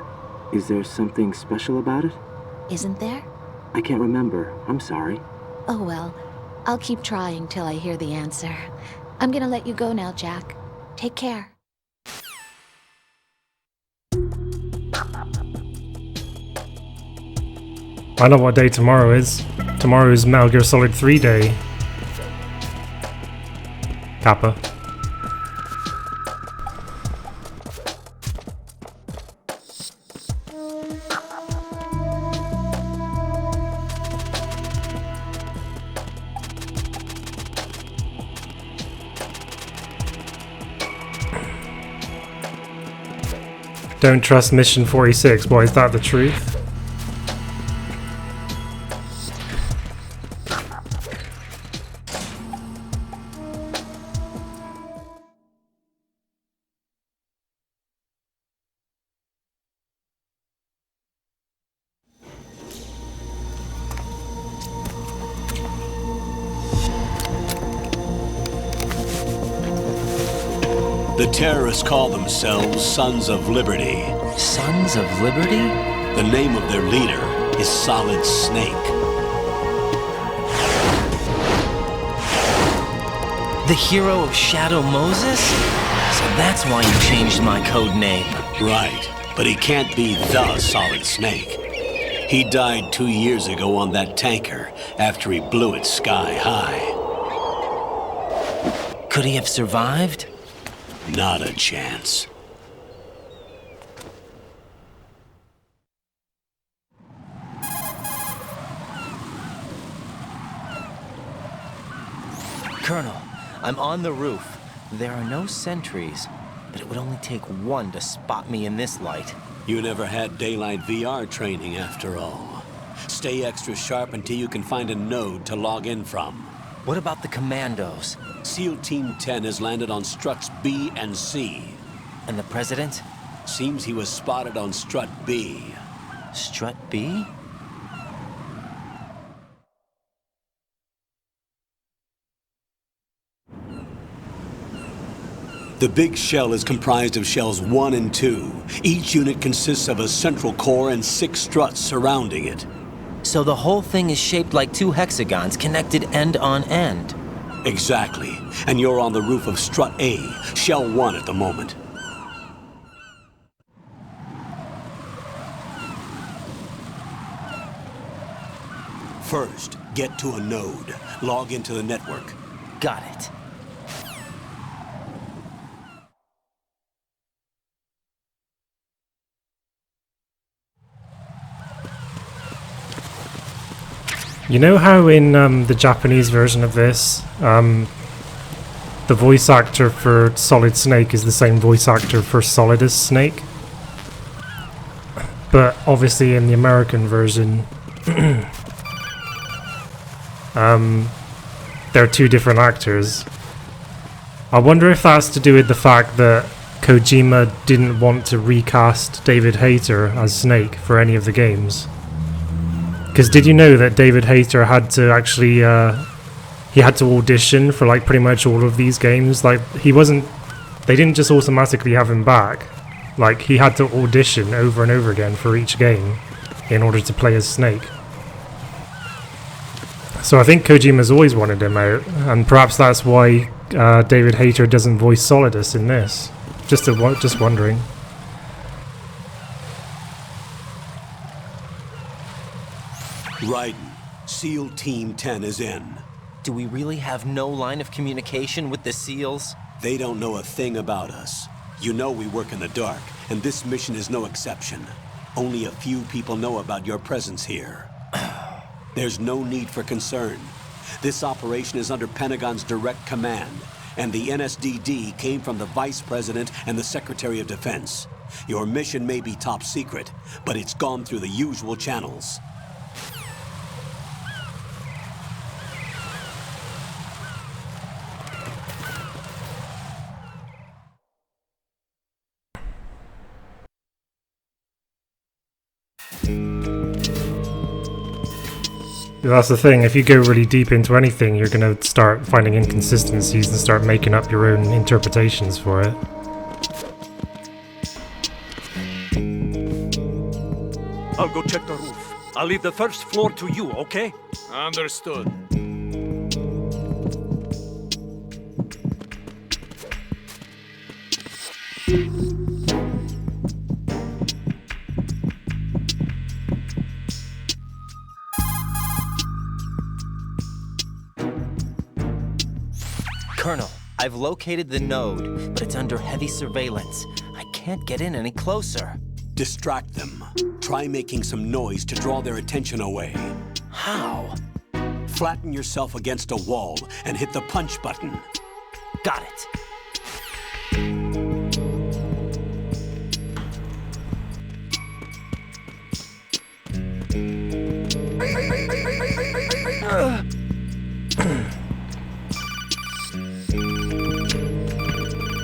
Is there something special about it? Isn't there? I can't remember. I'm sorry. Oh well. I'll keep trying till I hear the answer. I'm gonna let you go now, Jack. Take care. I know what day tomorrow is. Tomorrow is Metal Gear Solid 3 day. Kappa. Don't trust Mission 46. Boy, is that the truth? The terrorists call themselves Sons of Liberty. Sons of Liberty? The name of their leader is Solid Snake. The hero of Shadow Moses? So that's why you changed my code name. Right, but he can't be the Solid Snake. He died 2 years ago on that tanker after he blew it sky high. Could he have survived? Not a chance. Colonel, I'm on the roof. There are no sentries, but it would only take one to spot me in this light. You never had daylight VR training after all. Stay extra sharp until you can find a node to log in from. What about the commandos? SEAL Team 10 has landed on struts B and C. And the President? Seems he was spotted on strut B. Strut B? The big shell is comprised of shells 1 and 2. Each unit consists of a central core and 6 struts surrounding it. So the whole thing is shaped like 2 hexagons connected end on end. Exactly. And you're on the roof of strut A, shell 1 at the moment. First, get to a node. Log into the network. Got it. You know how in the Japanese version of this, the voice actor for Solid Snake is the same voice actor for Solidus Snake? But obviously in the American version, they're 2 different actors. I wonder if that's to do with the fact that Kojima didn't want to recast David Hayter as Snake for any of the games. Because did you know that David Hayter had to actually, he had to audition for like pretty much all of these games? Like he wasn't, they didn't just automatically have him back. Like he had to audition over and over again for each game in order to play as Snake. So I think Kojima's always wanted him out, and perhaps that's why David Hayter doesn't voice Solidus in this. Just wondering. Raiden, SEAL Team 10 is in. Do we really have no line of communication with the SEALs? They don't know a thing about us. You know we work in the dark, and this mission is no exception. Only a few people know about your presence here. There's no need for concern. This operation is under Pentagon's direct command, and the NSDD came from the Vice President and the Secretary of Defense. Your mission may be top secret, but it's gone through the usual channels. That's the thing, if you go really deep into anything, you're going to start finding inconsistencies and start making up your own interpretations for it. I'll go check the roof. I'll leave the first floor to you, okay? Understood. Colonel, I've located the node, but it's under heavy surveillance. I can't get in any closer. Distract them. Try making some noise to draw their attention away. How? Flatten yourself against a wall and hit the punch button. Got it.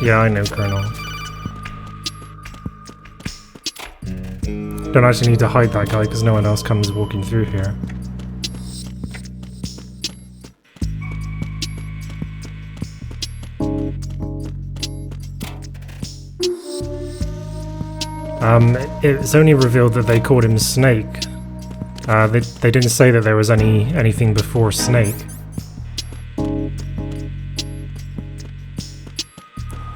Yeah, I know, Colonel. Don't actually need to hide that guy because no one else comes walking through here. It's only revealed that they called him Snake. They didn't say that there was anything before Snake.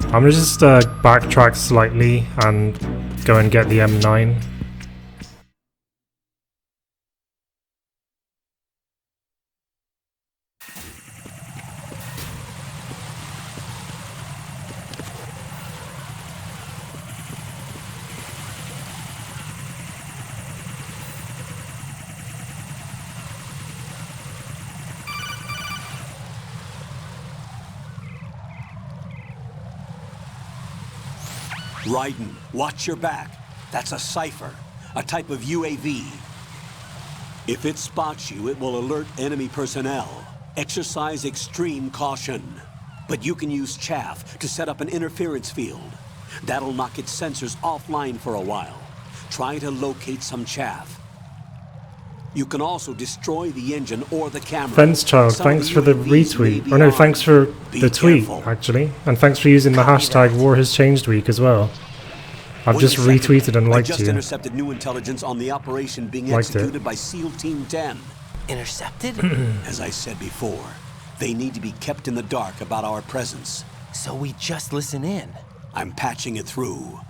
I'm gonna just backtrack slightly and go and get the M9. Raiden, watch your back. That's a Cypher, a type of UAV. If it spots you, it will alert enemy personnel. Exercise extreme caution. But you can use chaff to set up an interference field. That'll knock its sensors offline for a while. Try to locate some chaff. You can also destroy the engine or the camera. Fence Child, Some thanks for the UAVs may retweet. be Or no, armed. thanks for Be the tweet, careful. actually. And thanks for using the hashtag War Has Changed Week as well. I've Wait just a second. retweeted and I liked just you. intercepted new intelligence on the operation being Liked it. executed by SEAL Team 10. Intercepted? As I said before, they need to be kept in the dark about our presence. So we just listen in. I'm patching it through.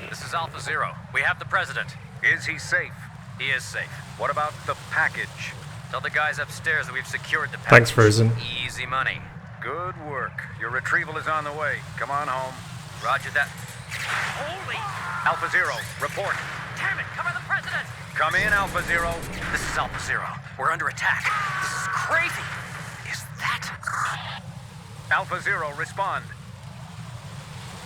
This is Alpha Zero. We have the president. Is he safe? He is safe. What about the package? Tell the guys upstairs that we've secured the package. Thanks, Frozen. Easy money. Good work. Your retrieval is on the way. Come on home. Roger that. Holy! Alpha Zero, report. Damn it, cover the president! Come in, Alpha Zero. This is Alpha Zero. We're under attack. This is crazy. Is that... Alpha Zero, respond.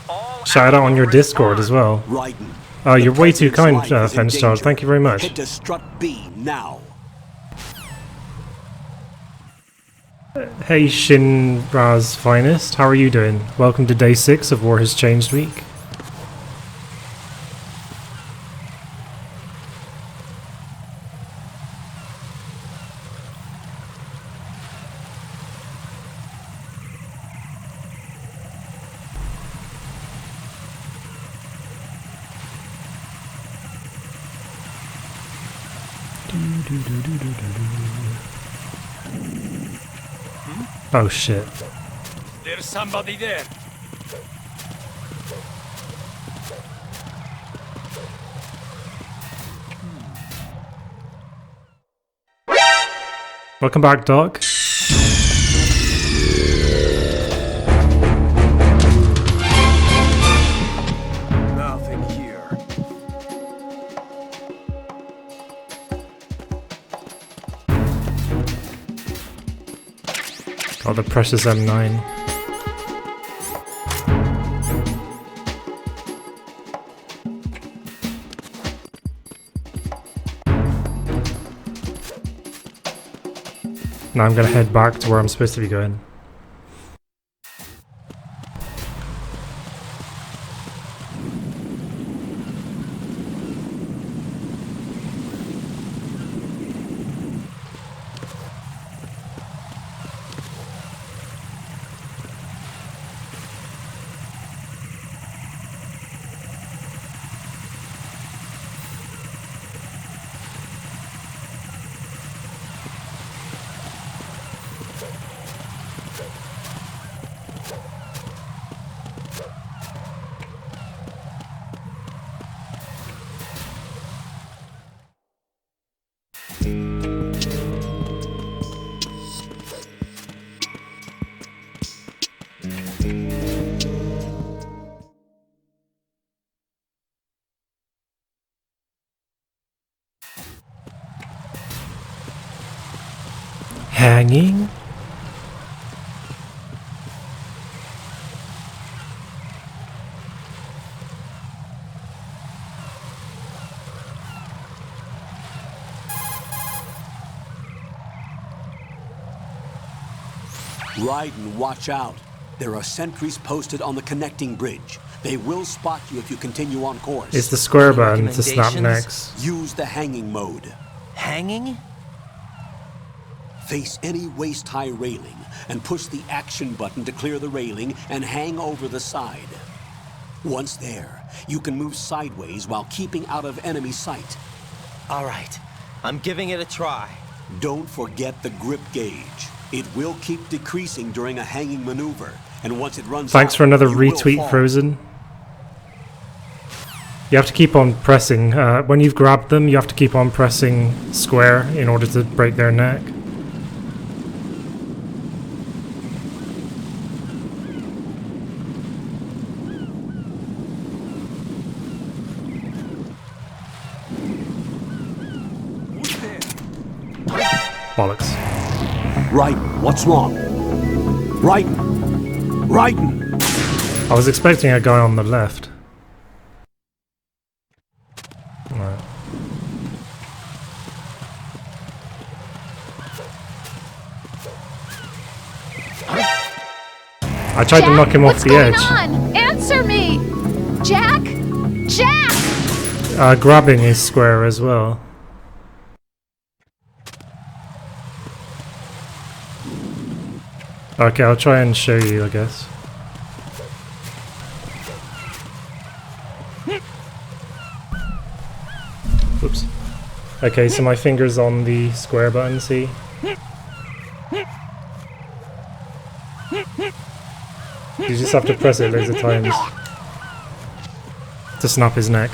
All Shout out on your Discord as well. Raiden. Oh, you're way too kind, President's life is in Fence Child. danger. Thank you very much. Head to Strut B now. Hey Shinra's finest, how are you doing? Welcome to day 6 of War Has Changed Week. Oh shit. There's somebody there. Welcome back, Doc. Nothing here. Got the precious M9. Now I'm gonna head back to where I'm supposed to be going. Hanging? Raiden, watch out. There are sentries posted on the connecting bridge. They will spot you if you continue on course. It's the square button to snap necks. Use the hanging mode. Hanging? Face any waist-high railing and push the action button to clear the railing and hang over the side. Once there, you can move sideways while keeping out of enemy sight. All right, I'm giving it a try. Don't forget the grip gauge. It will keep decreasing during a hanging maneuver, and once it runs Thanks out, for another you will retweet, fall. Frozen. You have to keep on pressing. When you've grabbed them, you have to keep on pressing square in order to break their neck. Bollocks. Raiden, what's wrong? Raiden! Raiden! I was expecting a guy on the left. Right. I tried to knock him off the edge. What's going on? Answer me! Jack? Jack! Grabbing is square as well. Okay, I'll try and show you, I guess. Oops. Okay, so my finger's on the square button, see? You just have to press it loads of times to snap his neck.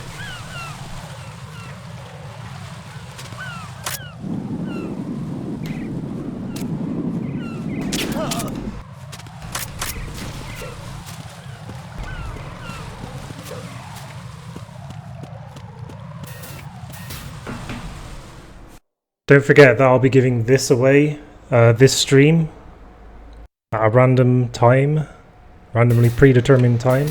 Don't forget that I'll be giving this away, this stream, at a random time, randomly predetermined time.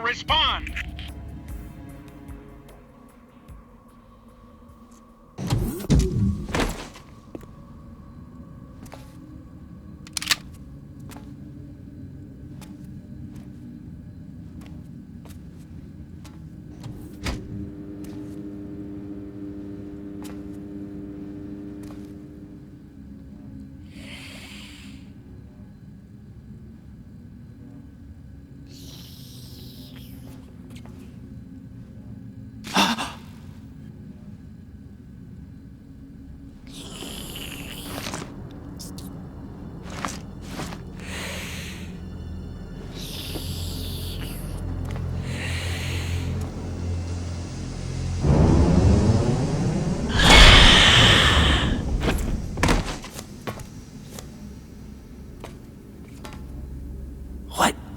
Respond!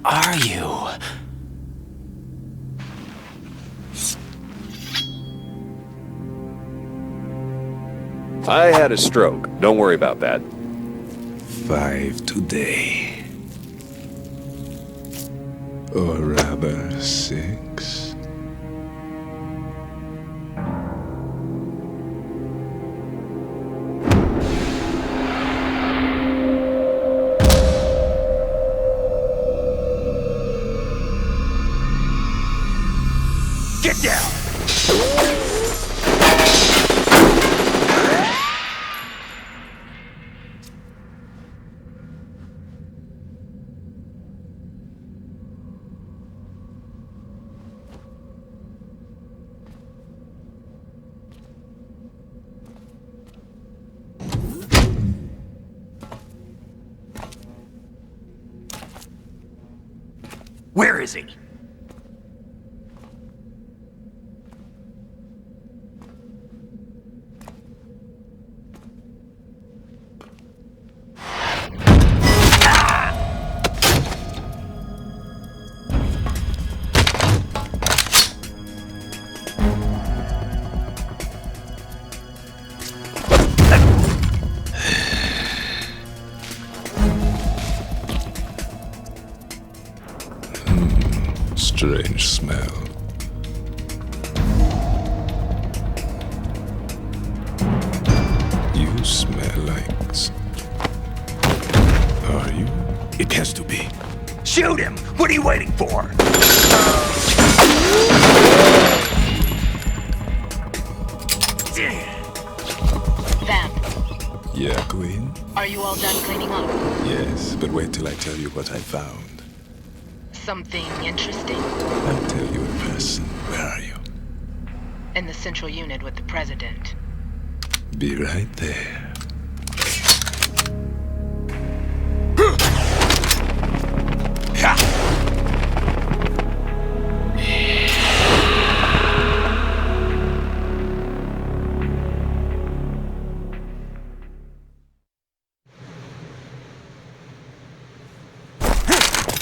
Are you? I had a stroke. Don't worry about that. 5 today. Or rather, 6. Get down! Where is he? Strange smell. You smell like... Are you? It has to be. Shoot him! What are you waiting for? Vamp, Yeah, Queen? are you all done cleaning up? Yes, but wait till I tell you what I found. Something interesting? I'll tell you in person. Where are you? In the central unit with the president. Be right there.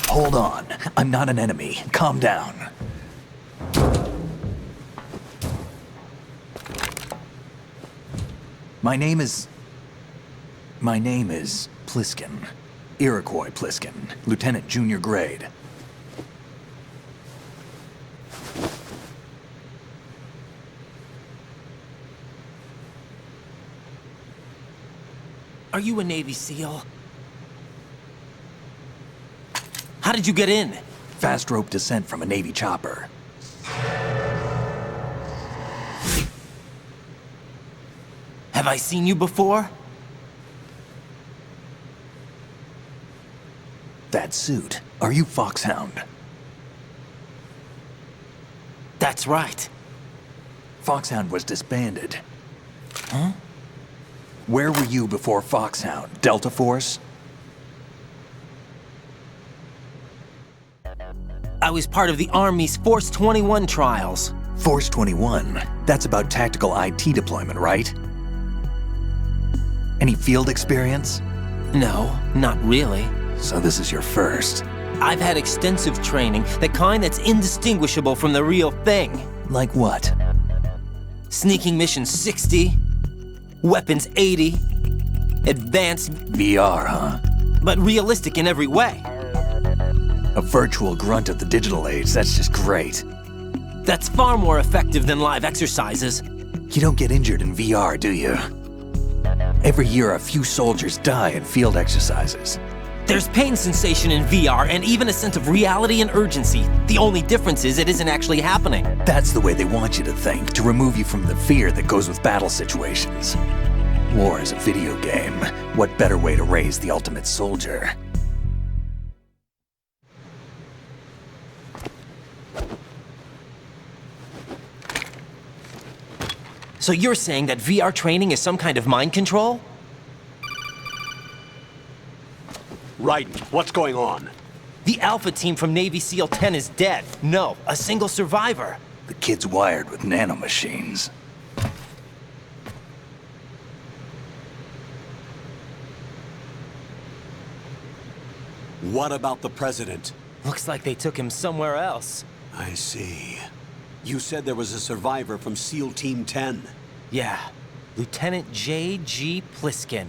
Hold on. I'm not an enemy. Calm down. My name is Pliskin. Iroquois Pliskin. Lieutenant Junior Grade. Are you a Navy SEAL? How did you get in? Fast rope descent from a Navy chopper. Have I seen you before? That suit. Are you Foxhound? That's right. Foxhound was disbanded. Huh? Where were you before Foxhound? Delta Force? I was part of the Army's Force 21 trials. Force 21? That's about tactical IT deployment, right? Any field experience? No, not really. So this is your first. I've had extensive training, the kind that's indistinguishable from the real thing. Like what? Sneaking mission 60, weapons 80, advanced... VR, huh? But realistic in every way. A virtual grunt of the digital age, that's just great. That's far more effective than live exercises. You don't get injured in VR, do you? Every year, a few soldiers die in field exercises. There's pain sensation in VR and even a sense of reality and urgency. The only difference is it isn't actually happening. That's the way they want you to think, to remove you from the fear that goes with battle situations. War is a video game. What better way to raise the ultimate soldier? So you're saying that VR training is some kind of mind control? Raiden, what's going on? The Alpha team from Navy SEAL 10 is dead. No, a single survivor. The kid's wired with nanomachines. What about the president? Looks like they took him somewhere else. I see. You said there was a survivor from SEAL Team 10. Yeah, Lieutenant J.G. Pliskin.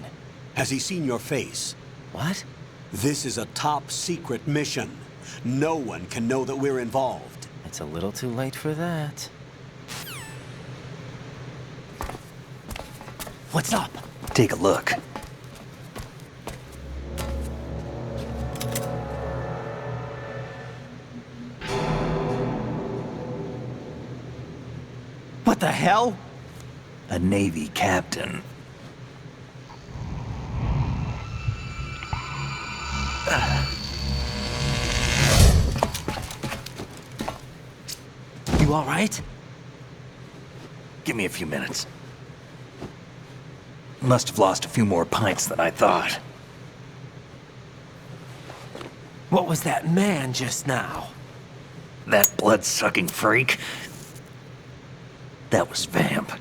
Has he seen your face? What? This is a top secret mission. No one can know that we're involved. It's a little too late for that. What's up? Take a look. What the hell? A Navy captain. You all right? Give me a few minutes. Must have lost a few more pints than I thought. What was that man just now? That blood-sucking freak. That was Vamp.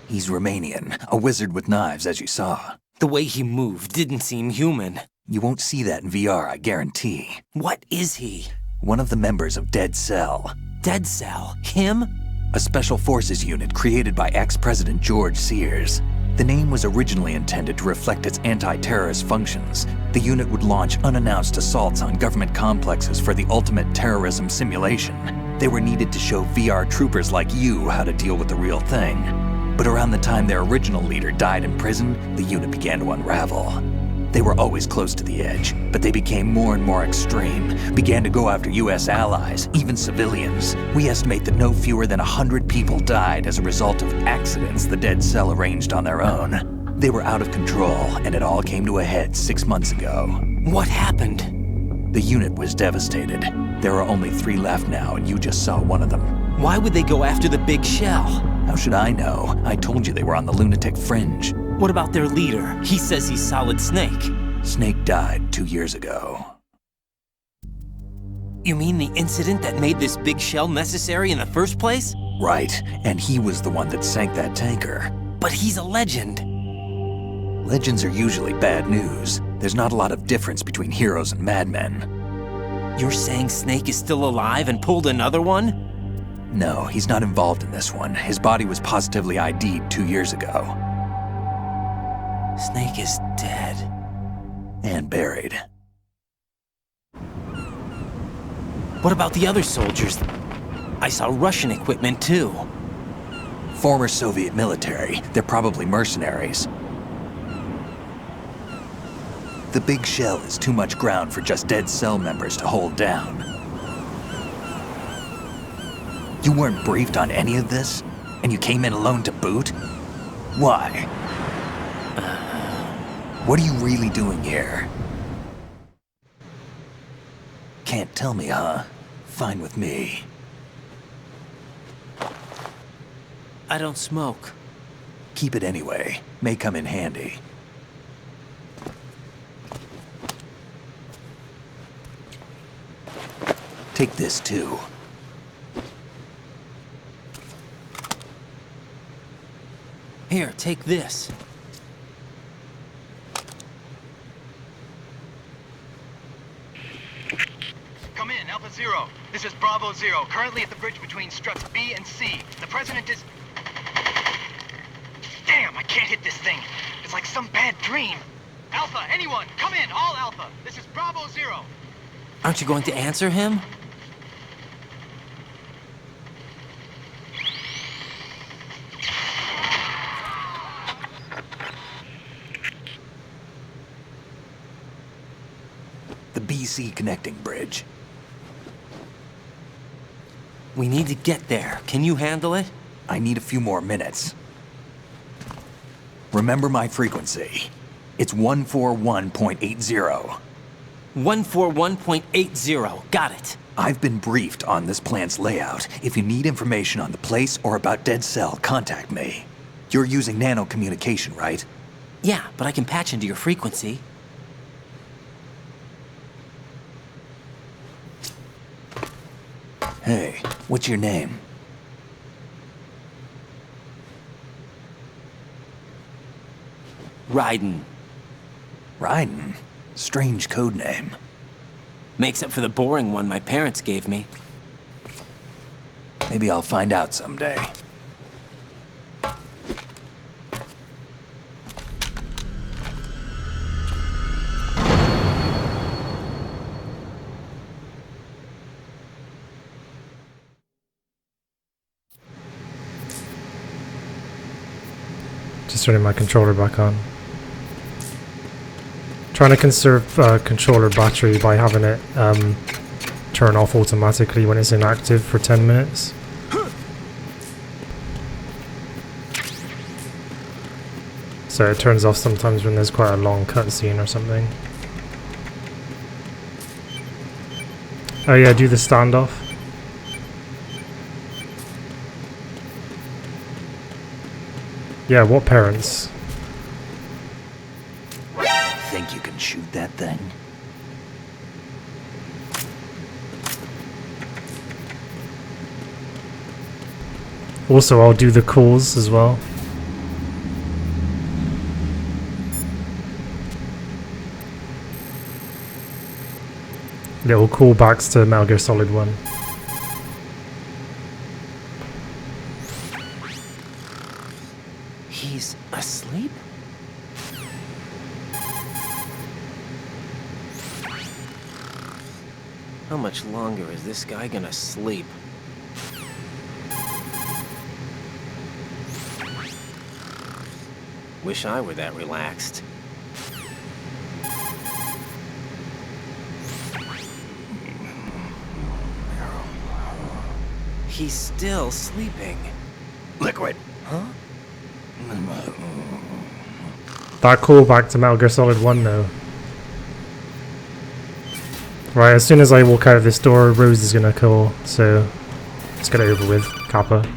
He's Romanian, a wizard with knives, as you saw. The way he moved didn't seem human. You won't see that in VR, I guarantee. What is he? One of the members of Dead Cell. Dead Cell? Him? A special forces unit created by ex-President George Sears. The name was originally intended to reflect its anti-terrorist functions. The unit would launch unannounced assaults on government complexes for the ultimate terrorism simulation. They were needed to show VR troopers like you how to deal with the real thing. But around the time their original leader died in prison, the unit began to unravel. They were always close to the edge, but they became more and more extreme, began to go after US allies, even civilians. We estimate that no fewer than 100 people died as a result of accidents the Dead Cell arranged on their own. They were out of control, and it all came to a head 6 months ago. What happened? The unit was devastated. There are only 3 left now, and you just saw one of them. Why would they go after the Big Shell? How should I know? I told you they were on the lunatic fringe. What about their leader? He says he's Solid Snake. Snake died 2 years ago. You mean the incident that made this Big Shell necessary in the first place? Right, and he was the one that sank that tanker. But he's a legend. Legends are usually bad news. There's not a lot of difference between heroes and madmen. You're saying Snake is still alive and pulled another one? No, he's not involved in this one. His body was positively ID'd 2 years ago. Snake is dead. And buried. What about the other soldiers? I saw Russian equipment too. Former Soviet military. They're probably mercenaries. The Big Shell is too much ground for just Dead Cell members to hold down. You weren't briefed on any of this? And you came in alone to boot? Why? What are you really doing here? Can't tell me, huh? Fine with me. I don't smoke. Keep it anyway. May come in handy. Take this too. Here, take this. Come in, Alpha Zero. This is Bravo Zero, currently at the bridge between struts B and C. The President is... Damn, I can't hit this thing. It's like some bad dream. Alpha, anyone, come in, all Alpha. This is Bravo Zero. Aren't you going to answer him? The BC connecting bridge. We need to get there. Can you handle it? I need a few more minutes. Remember my frequency. It's 141.80. 141.80. Got it. I've been briefed on this plant's layout. If you need information on the place or about Dead Cell, contact me. You're using nano communication, right? Yeah, but I can patch into your frequency. Hey, what's your name? Raiden. Raiden? Strange code name. Makes up for the boring one my parents gave me. Maybe I'll find out someday. Just turning my controller back on. Trying to conserve controller battery by having it turn off automatically when it's inactive for 10 minutes. So it turns off sometimes when there's quite a long cutscene or something. Oh yeah, do the standoff. Yeah, what parents? Think you can shoot that thing? Also, I'll do the calls as well. Little callbacks to Metal Gear Solid 1. He's asleep? How much longer is this guy gonna sleep? Wish I were that relaxed. He's still sleeping. Liquid. Huh? That callback to Metal Gear Solid 1 though. Right, as soon as I walk out of this door, Rose is gonna call, so let's get it over with, Kappa.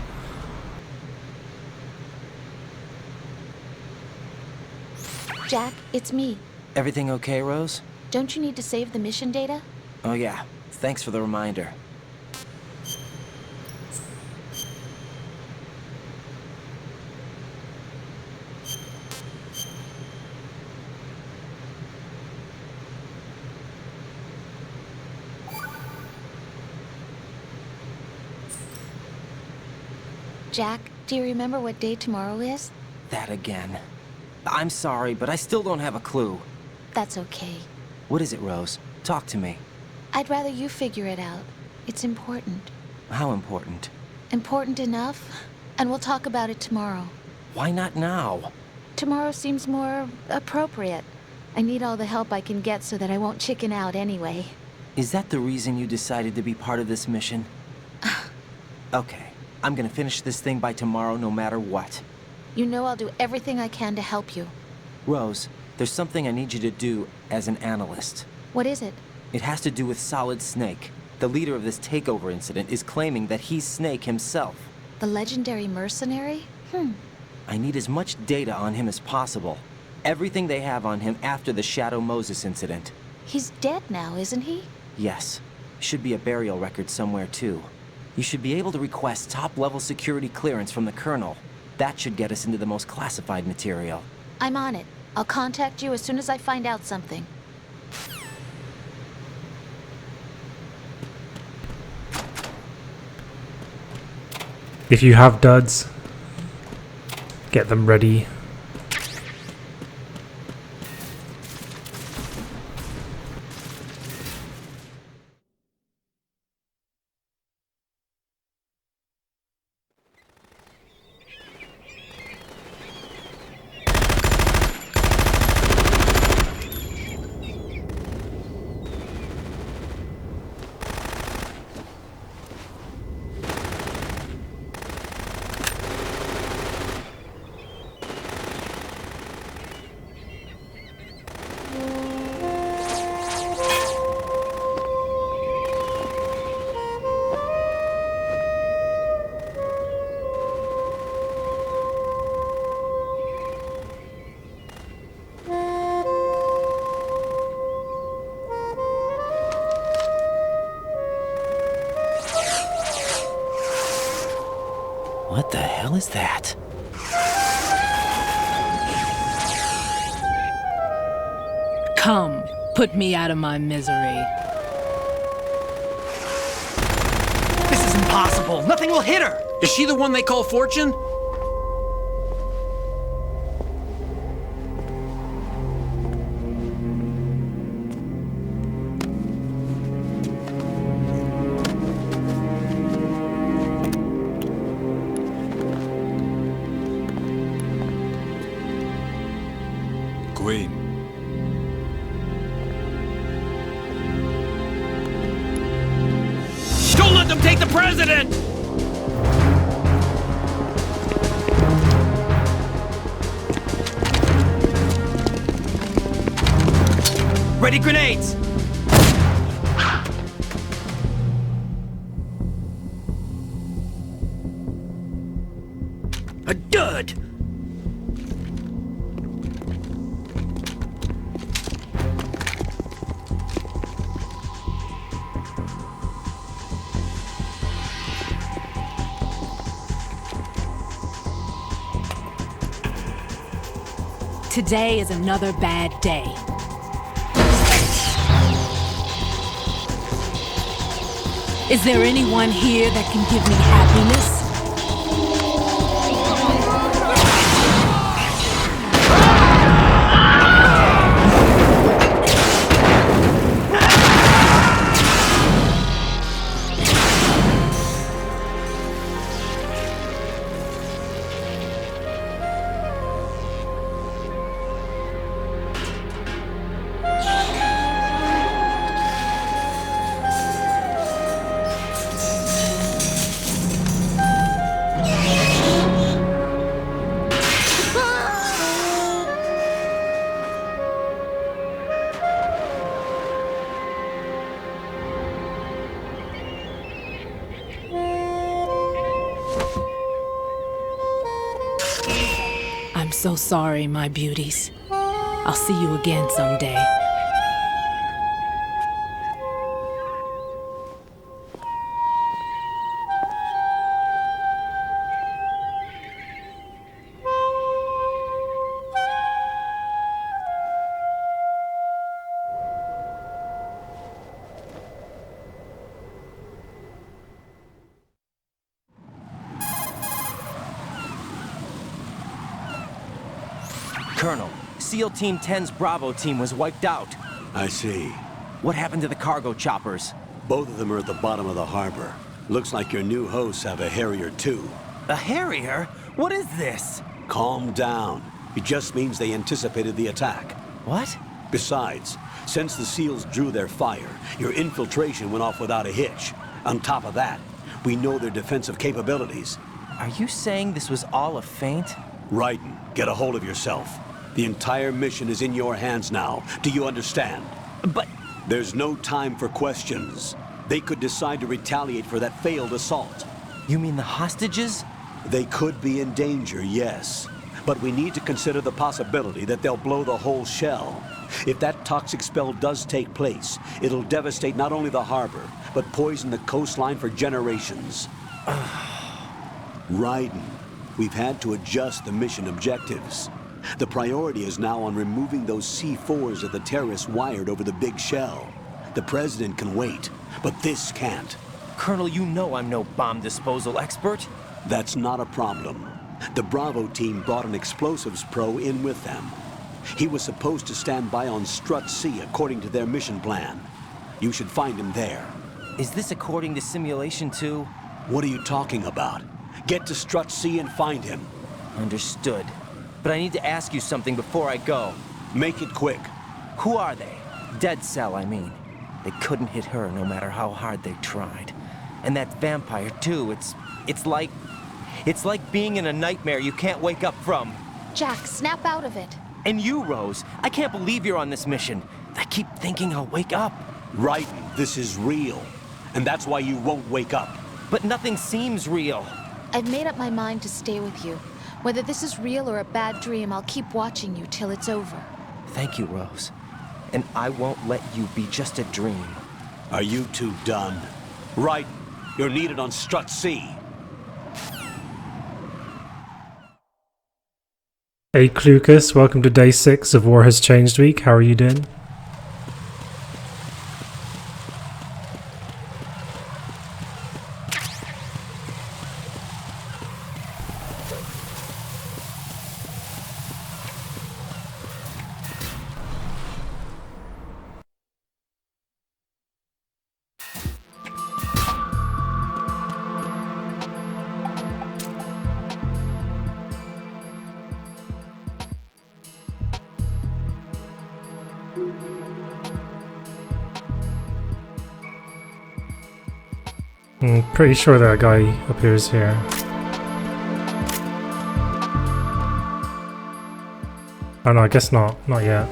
Jack, it's me. Everything okay, Rose? Don't you need to save the mission data? Oh yeah, thanks for the reminder. Jack, do you remember what day tomorrow is? That again. I'm sorry, but I still don't have a clue. That's okay. What is it, Rose? Talk to me. I'd rather you figure it out. It's important. How important? Important enough? And we'll talk about it tomorrow. Why not now? Tomorrow seems more appropriate. I need all the help I can get so that I won't chicken out anyway. Is that the reason you decided to be part of this mission? Okay. I'm gonna finish this thing by tomorrow no matter what. You know I'll do everything I can to help you. Rose, there's something I need you to do as an analyst. What is it? It has to do with Solid Snake. The leader of this takeover incident is claiming that he's Snake himself. The legendary mercenary? I need as much data on him as possible. Everything they have on him after the Shadow Moses incident. He's dead now, isn't he? Yes. Should be a burial record somewhere too. You should be able to request top-level security clearance from the Colonel. That should get us into the most classified material. I'm on it. I'll contact you as soon as I find out something. If you have duds, get them ready. What the hell is that? Come, put me out of my misery. This is impossible. Nothing will hit her. Is she the one they call Fortune? Queen. Don't let them take the president! Ready grenades! A dud! Today is another bad day. Is there anyone here that can give me happiness? I'm so sorry, my beauties. I'll see you again someday. Colonel, SEAL Team 10's Bravo team was wiped out. I see. What happened to the cargo choppers? Both of them are at the bottom of the harbor. Looks like your new hosts have a Harrier too. A Harrier? What is this? Calm down. It just means they anticipated the attack. What? Besides, since the SEALs drew their fire, your infiltration went off without a hitch. On top of that, we know their defensive capabilities. Are you saying this was all a feint? Raiden, get a hold of yourself. The entire mission is in your hands now. Do you understand? But... There's no time for questions. They could decide to retaliate for that failed assault. You mean the hostages? They could be in danger, yes. But we need to consider the possibility that they'll blow the whole shell. If that toxic spell does take place, it'll devastate not only the harbor, but poison the coastline for generations. Raiden, we've had to adjust the mission objectives. The priority is now on removing those C4s that the terrorists wired over the big shell. The President can wait, but this can't. Colonel, you know I'm no bomb disposal expert. That's not a problem. The Bravo team brought an explosives pro in with them. He was supposed to stand by on Strut C according to their mission plan. You should find him there. Is this according to Simulation 2? What are you talking about? Get to Strut C and find him. Understood. But I need to ask you something before I go. Make it quick. Who are they? Dead Cell, I mean. They couldn't hit her no matter how hard they tried. And that vampire, too, it's like being in a nightmare you can't wake up from. Jack, snap out of it. And you, Rose, I can't believe you're on this mission. I keep thinking I'll wake up. Raiden, this is real. And that's why you won't wake up. But nothing seems real. I've made up my mind to stay with you. Whether this is real or a bad dream, I'll keep watching you till it's over. Thank you, Rose. And I won't let you be just a dream. Are you two done? Raiden, you're needed on Strut C. Hey Clucas, welcome to day 6 of War Has Changed Week. How are you doing? I'm pretty sure that guy appears here. Oh no, I guess not. Not yet.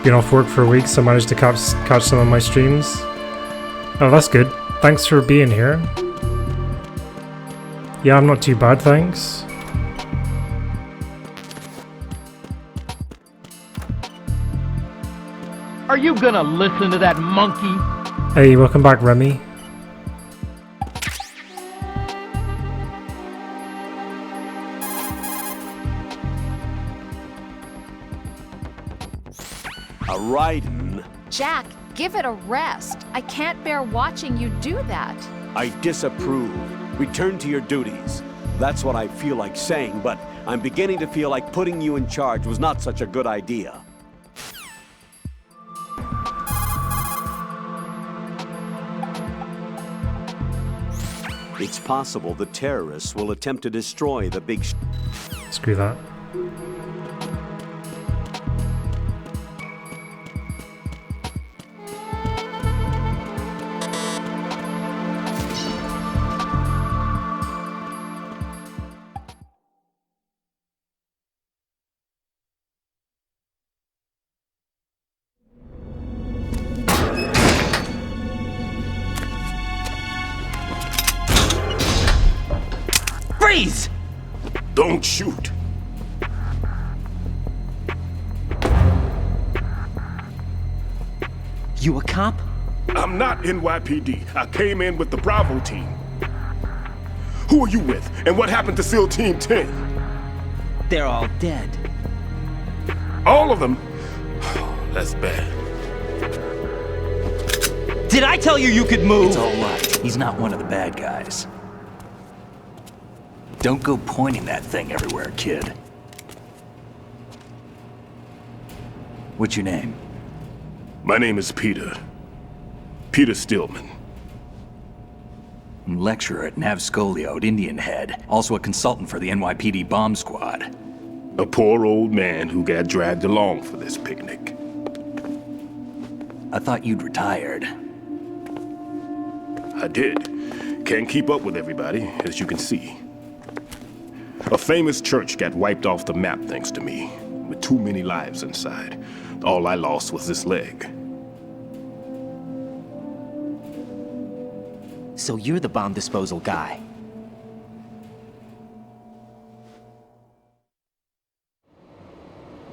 Been off work for a week, so I managed to catch some of my streams. Oh, that's good. Thanks for being here. Yeah, I'm not too bad, thanks. Are you gonna listen to that monkey? Hey, welcome back, Remy. A Raiden. Jack, give it a rest. I can't bear watching you do that. I disapprove. Return to your duties. That's what I feel like saying, but I'm beginning to feel like putting you in charge was not such a good idea. It's possible the terrorists will attempt to destroy the big Screw that. Freeze! Don't shoot. You a cop? I'm not NYPD. I came in with the Bravo team. Who are you with? And what happened to SEAL Team 10? They're all dead. All of them? That's bad. Did I tell you you could move? It's all right. He's not one of the bad guys. Don't go pointing that thing everywhere, kid. What's your name? My name is Peter. Peter Stillman. Lecturer at Navscolio at Indian Head. Also a consultant for the NYPD bomb squad. A poor old man who got dragged along for this picnic. I thought you'd retired. I did. Can't keep up with everybody, as you can see. A famous church got wiped off the map thanks to me, with too many lives inside. All I lost was this leg. So you're the bomb disposal guy.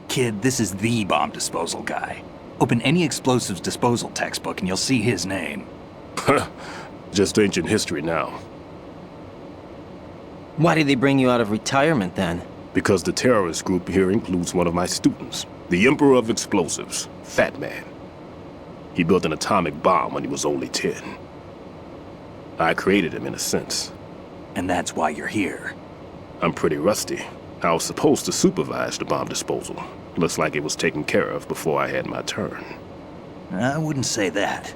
Kid, this is the bomb disposal guy. Open any explosives disposal textbook and you'll see his name. Just ancient history now. Why did they bring you out of retirement then? Because the terrorist group here includes one of my students, the Emperor of Explosives, Fat Man. He built an atomic bomb when he was only 10. I created him in a sense. And that's why you're here. I'm pretty rusty. I was supposed to supervise the bomb disposal. Looks like it was taken care of before I had my turn. I wouldn't say that.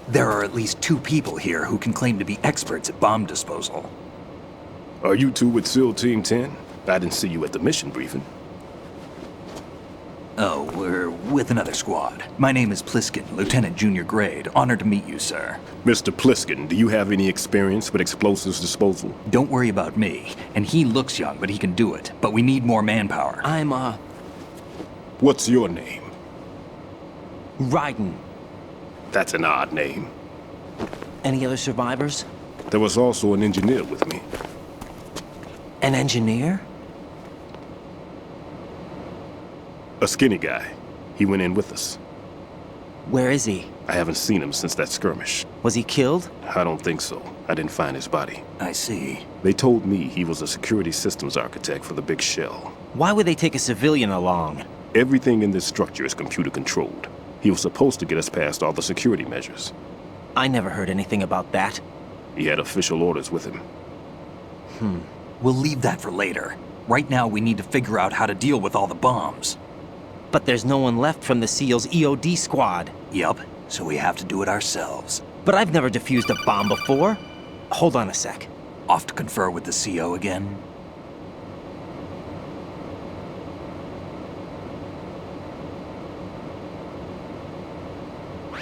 There are at least 2 people here who can claim to be experts at bomb disposal. Are you two with SEAL Team 10? I didn't see you at the mission briefing. Oh, we're with another squad. My name is Pliskin, Lieutenant Junior Grade. Honored to meet you, sir. Mr. Pliskin, do you have any experience with explosives disposal? Don't worry about me. And he looks young, but he can do it. But we need more manpower. What's your name? Raiden. That's an odd name. Any other survivors? There was also an engineer with me. An engineer? A skinny guy. He went in with us. Where is he? I haven't seen him since that skirmish. Was he killed? I don't think so. I didn't find his body. I see. They told me he was a security systems architect for the big shell. Why would they take a civilian along? Everything in this structure is computer controlled. He was supposed to get us past all the security measures. I never heard anything about that. He had official orders with him. We'll leave that for later. Right now, we need to figure out how to deal with all the bombs. But there's no one left from the SEAL's EOD squad. Yup, so we have to do it ourselves. But I've never defused a bomb before. Hold on a sec. Off to confer with the CO again?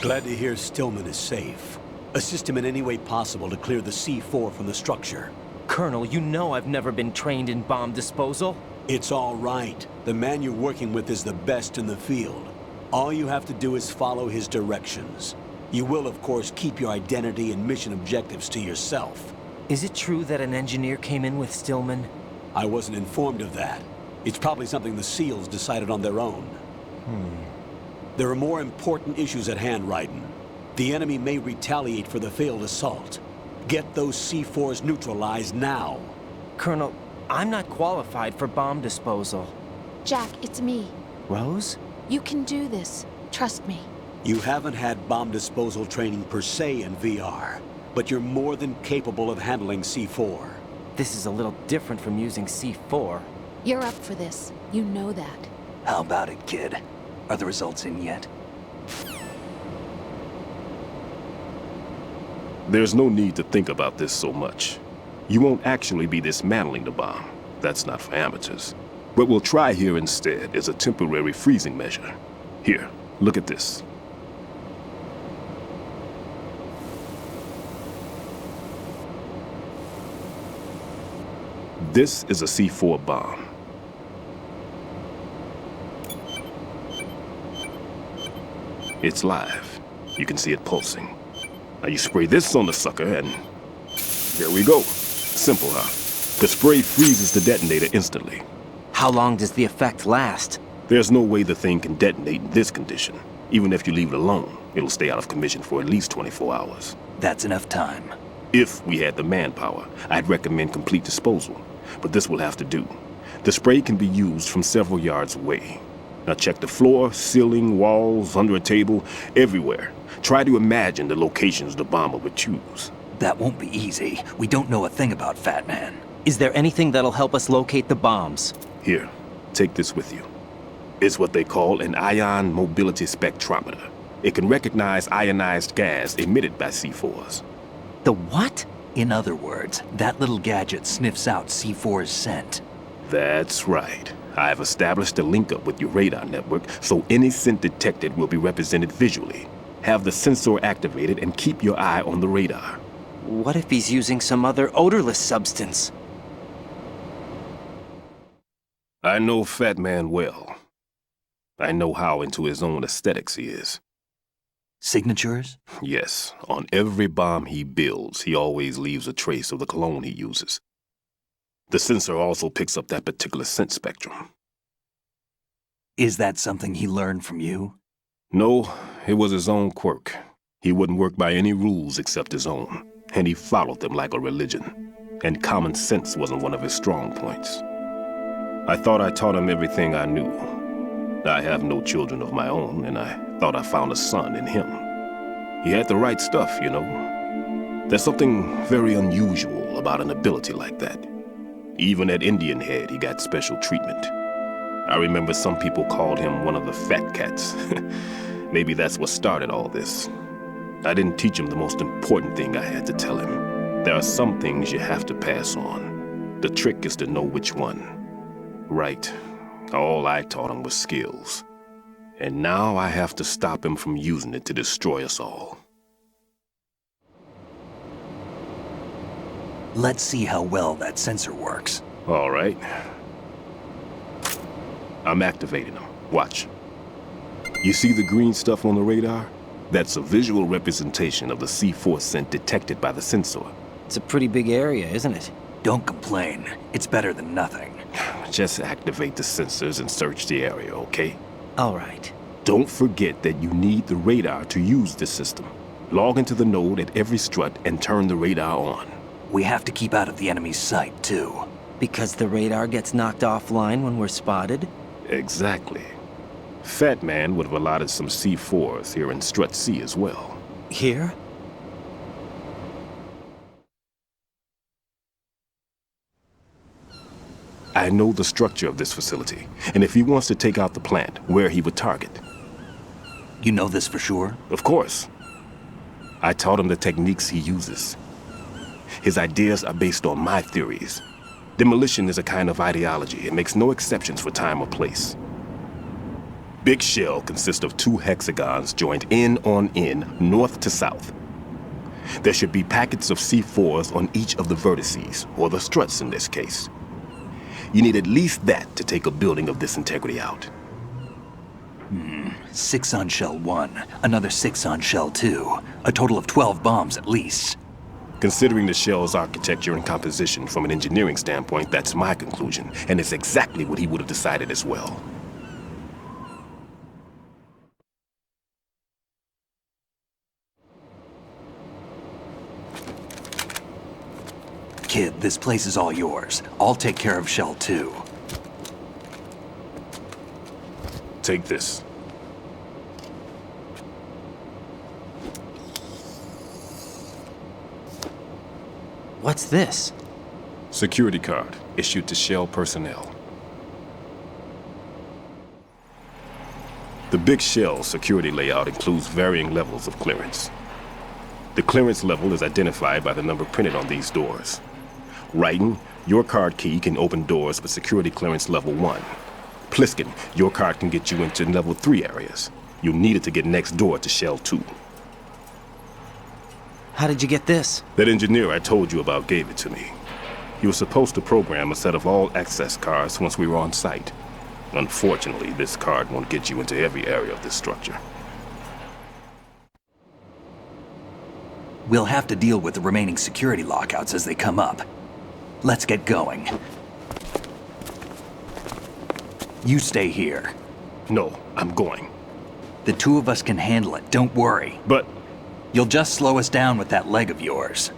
Glad to hear Stillman is safe. Assist him in any way possible to clear the C4 from the structure. Colonel, you know I've never been trained in bomb disposal. It's all right. The man you're working with is the best in the field. All you have to do is follow his directions. You will, of course, keep your identity and mission objectives to yourself. Is it true that an engineer came in with Stillman? I wasn't informed of that. It's probably something the SEALs decided on their own. There are more important issues at hand, Raiden. The enemy may retaliate for the failed assault. Get those C4s neutralized now. Colonel, I'm not qualified for bomb disposal. Jack, it's me. Rose? You can do this. Trust me. You haven't had bomb disposal training per se in VR, but you're more than capable of handling C4. This is a little different from using C4. You're up for this. You know that. How about it, kid? Are the results in yet? There's no need to think about this so much. You won't actually be dismantling the bomb. That's not for amateurs. What we'll try here instead is a temporary freezing measure. Here, look at this. This is a C4 bomb. It's live. You can see it pulsing. Now you spray this on the sucker and there we go. Simple, huh? The spray freezes the detonator instantly. How long does the effect last? There's no way the thing can detonate in this condition. Even if you leave it alone, it'll stay out of commission for at least 24 hours. That's enough time. If we had the manpower, I'd recommend complete disposal. But this will have to do. The spray can be used from several yards away. Now check the floor, ceiling, walls, under a table, everywhere. Try to imagine the locations the bomber would choose. That won't be easy. We don't know a thing about Fat Man. Is there anything that'll help us locate the bombs? Here, take this with you. It's what they call an ion mobility spectrometer. It can recognize ionized gas emitted by C4s. The what? In other words, that little gadget sniffs out C4's scent. That's right. I've established a link-up with your radar network, so any scent detected will be represented visually. Have the sensor activated and keep your eye on the radar. What if he's using some other odorless substance? I know Fat Man well. I know how into his own aesthetics he is. Signatures? Yes. On every bomb he builds, he always leaves a trace of the cologne he uses. The sensor also picks up that particular scent spectrum. Is that something he learned from you? No, it was his own quirk. He wouldn't work by any rules except his own, and he followed them like a religion. And common sense wasn't one of his strong points. I thought I taught him everything I knew. I have no children of my own, and I thought I found a son in him. He had the right stuff, you know. There's something very unusual about an ability like that. Even at Indian Head, he got special treatment. I remember some people called him one of the fat cats. Maybe that's what started all this. I didn't teach him the most important thing I had to tell him. There are some things you have to pass on. The trick is to know which one. Right. All I taught him was skills. And now I have to stop him from using it to destroy us all. Let's see how well that sensor works. All right. I'm activating them. Watch. You see the green stuff on the radar? That's a visual representation of the C4 scent detected by the sensor. It's a pretty big area, isn't it? Don't complain. It's better than nothing. Just activate the sensors and search the area, okay? All right. Don't forget that you need the radar to use this system. Log into the node at every strut and turn the radar on. We have to keep out of the enemy's sight, too. Because the radar gets knocked offline when we're spotted? Exactly. Fat Man would have allotted some C4s here in Strut C as well. Here? I know the structure of this facility, and if he wants to take out the plant, where he would target. You know this for sure? Of course. I taught him the techniques he uses. His ideas are based on my theories. Demolition is a kind of ideology. It makes no exceptions for time or place. Big Shell consists of 2 hexagons joined end on end, north to south. There should be packets of C4s on each of the vertices, or the struts in this case. You need at least that to take a building of this integrity out. 6 on Shell 1, another 6 on Shell 2. A total of 12 bombs at least. Considering the shell's architecture and composition from an engineering standpoint, that's my conclusion, and it's exactly what he would have decided as well. Kid, this place is all yours. I'll take care of Shell 2. Take this. What's this? Security card issued to Shell personnel. The Big Shell security layout includes varying levels of clearance. The clearance level is identified by the number printed on these doors. Raiden, your card key can open doors with security clearance level 1. Pliskin, your card can get you into level 3 areas. You'll need it to get next door to Shell 2. How did you get this? That engineer I told you about gave it to me. He was supposed to program a set of all-access cards once we were on site. Unfortunately, this card won't get you into every area of this structure. We'll have to deal with the remaining security lockouts as they come up. Let's get going. You stay here. No, I'm going. The two of us can handle it, don't worry. But... You'll just slow us down with that leg of yours.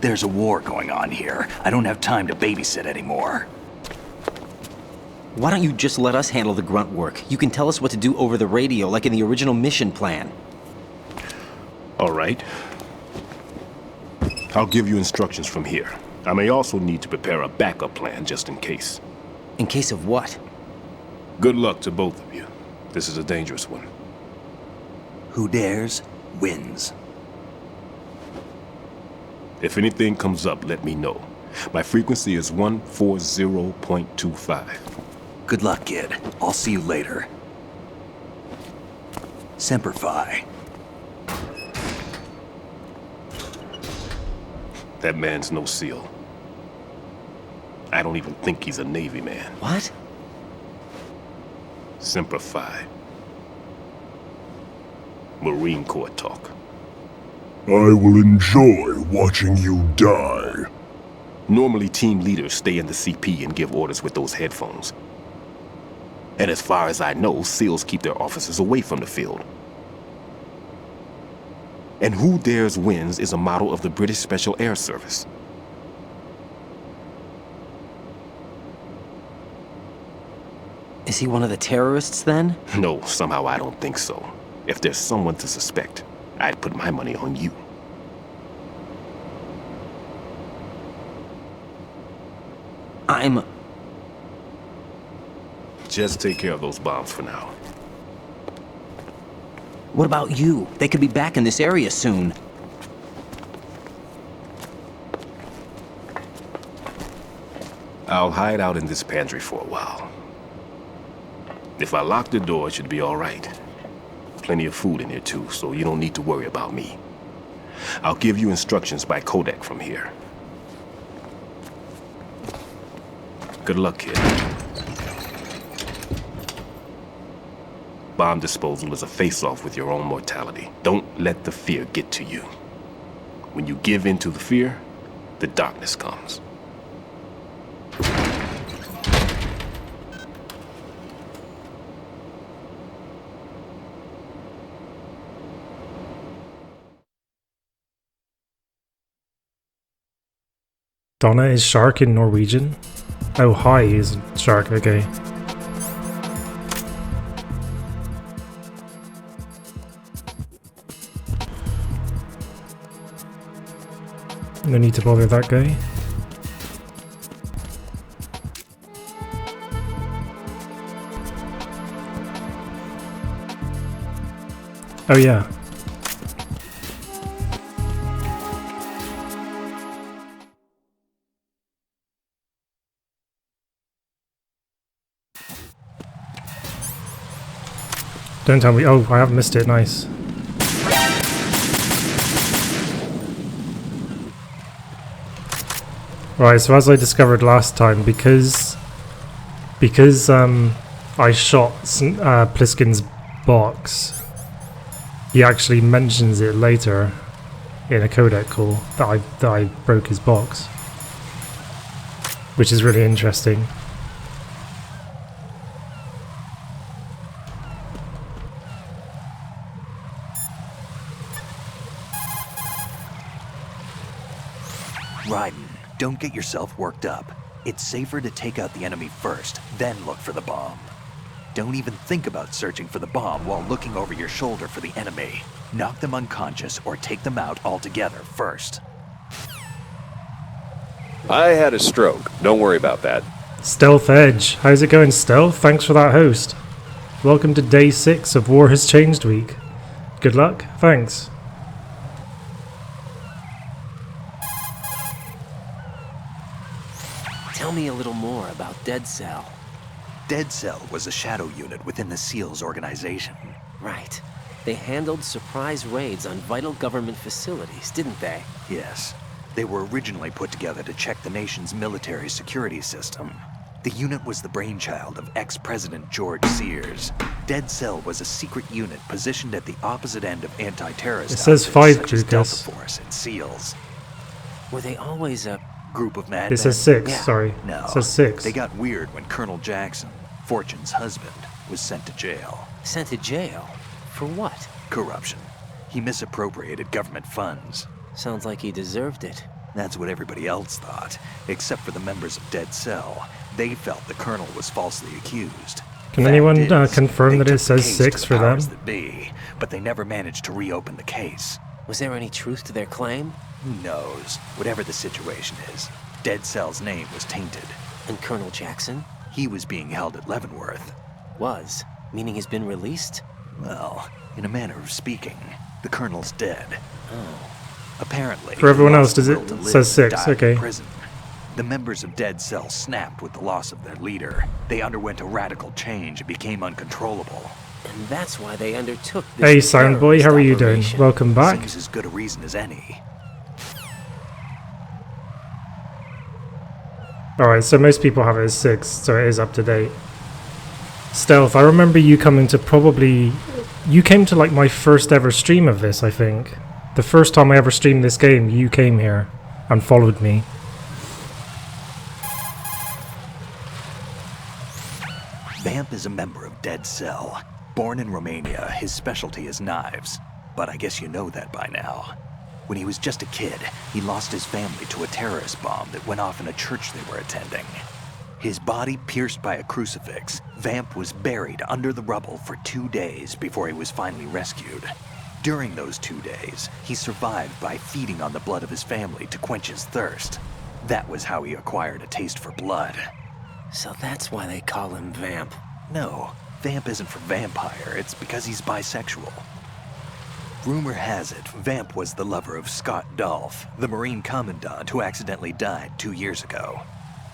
There's a war going on here. I don't have time to babysit anymore. Why don't you just let us handle the grunt work? You can tell us what to do over the radio, like in the original mission plan. All right. I'll give you instructions from here. I may also need to prepare a backup plan just in case. In case of what? Good luck to both of you. This is a dangerous one. Who dares, wins. If anything comes up, let me know. My frequency is 140.25. Good luck, kid. I'll see you later. Semper Fi. That man's no SEAL. I don't even think he's a Navy man. What? Semper Fi. Marine Corps talk. I will enjoy watching you die. Normally, team leaders stay in the CP and give orders with those headphones. And as far as I know, SEALs keep their officers away from the field. And Who Dares Wins is a model of the British Special Air Service. Is he one of the terrorists, then? No, somehow I don't think so. If there's someone to suspect, I'd put my money on you. Just take care of those bombs for now. What about you? They could be back in this area soon. I'll hide out in this pantry for a while. If I lock the door, it should be all right. Plenty of food in here too, so you don't need to worry about me. I'll give you instructions by codec from here. Good luck, kid. Bomb disposal is a face-off with your own mortality. Don't let the fear get to you. When you give in to the fear, the darkness comes. Donna is shark in Norwegian? Oh, hi is shark, okay. No need to bother that guy. Oh yeah. Don't tell me. Oh, I haven't missed it. Nice. Right, so as I discovered last time, because I shot Pliskin's box, he actually mentions it later in a codec call that I broke his box, which is really interesting. Raiden, Don't get yourself worked up. It's safer to take out the enemy first, then look for the bomb. Don't even think about searching for the bomb while looking over your shoulder for the enemy. Knock them unconscious or take them out altogether first. I had a stroke. Don't worry about that. Stealth Edge. How's it going, Stealth? Thanks for that host. Welcome to day 6 of War Has Changed week. Good luck. Thanks. Tell me a little more about Dead Cell. Dead Cell was a shadow unit within the SEALs organization. Right. They handled surprise raids on vital government facilities, didn't they? Yes. They were originally put together to check the nation's military security system. The unit was the brainchild of ex-President George Sears. Dead Cell was a secret unit positioned at the opposite end of anti-terrorist It says outfits 5, such as Delta Lucas. Force and SEALs. Were they always a group of madmen? It says 6, sorry. No. It says 6. They got weird when Colonel Jackson, Fortune's husband, was sent to jail. Sent to jail? For what? Corruption. He misappropriated government funds. Sounds like he deserved it. That's what everybody else thought, except for the members of Dead Cell. They felt the colonel was falsely accused. Can anyone confirm that it says 6 for them? That be, but they never managed to reopen the case. Was there any truth to their claim? Who knows? Whatever the situation is, Dead Cell's name was tainted. And Colonel Jackson? He was being held at Leavenworth. Was? Meaning he's been released? Well, in a manner of speaking, the colonel's dead. Oh. Apparently, For everyone he else, lost does the it will to live says and 6? died in Okay. prison. The members of Dead Cell snapped with the loss of their leader. They underwent a radical change and became uncontrollable. And that's why they undertook this Hey, Soundboy, how are you doing? operation. Welcome back. Seems as good a reason as any. Alright, so most people have it as 6, so it is up to date. Stealth, I remember you coming to you came to like my first ever stream of this, I think. The first time I ever streamed this game, you came here and followed me. Vamp is a member of Dead Cell. Born in Romania, his specialty is knives. But I guess you know that by now. When he was just a kid, he lost his family to a terrorist bomb that went off in a church they were attending. His body pierced by a crucifix, Vamp was buried under the rubble for 2 days before he was finally rescued. During those 2 days, he survived by feeding on the blood of his family to quench his thirst. That was how he acquired a taste for blood. So that's why they call him Vamp. No, Vamp isn't for vampire, it's because he's bisexual. Rumor has it, Vamp was the lover of Scott Dolph, the Marine Commandant who accidentally died 2 years ago.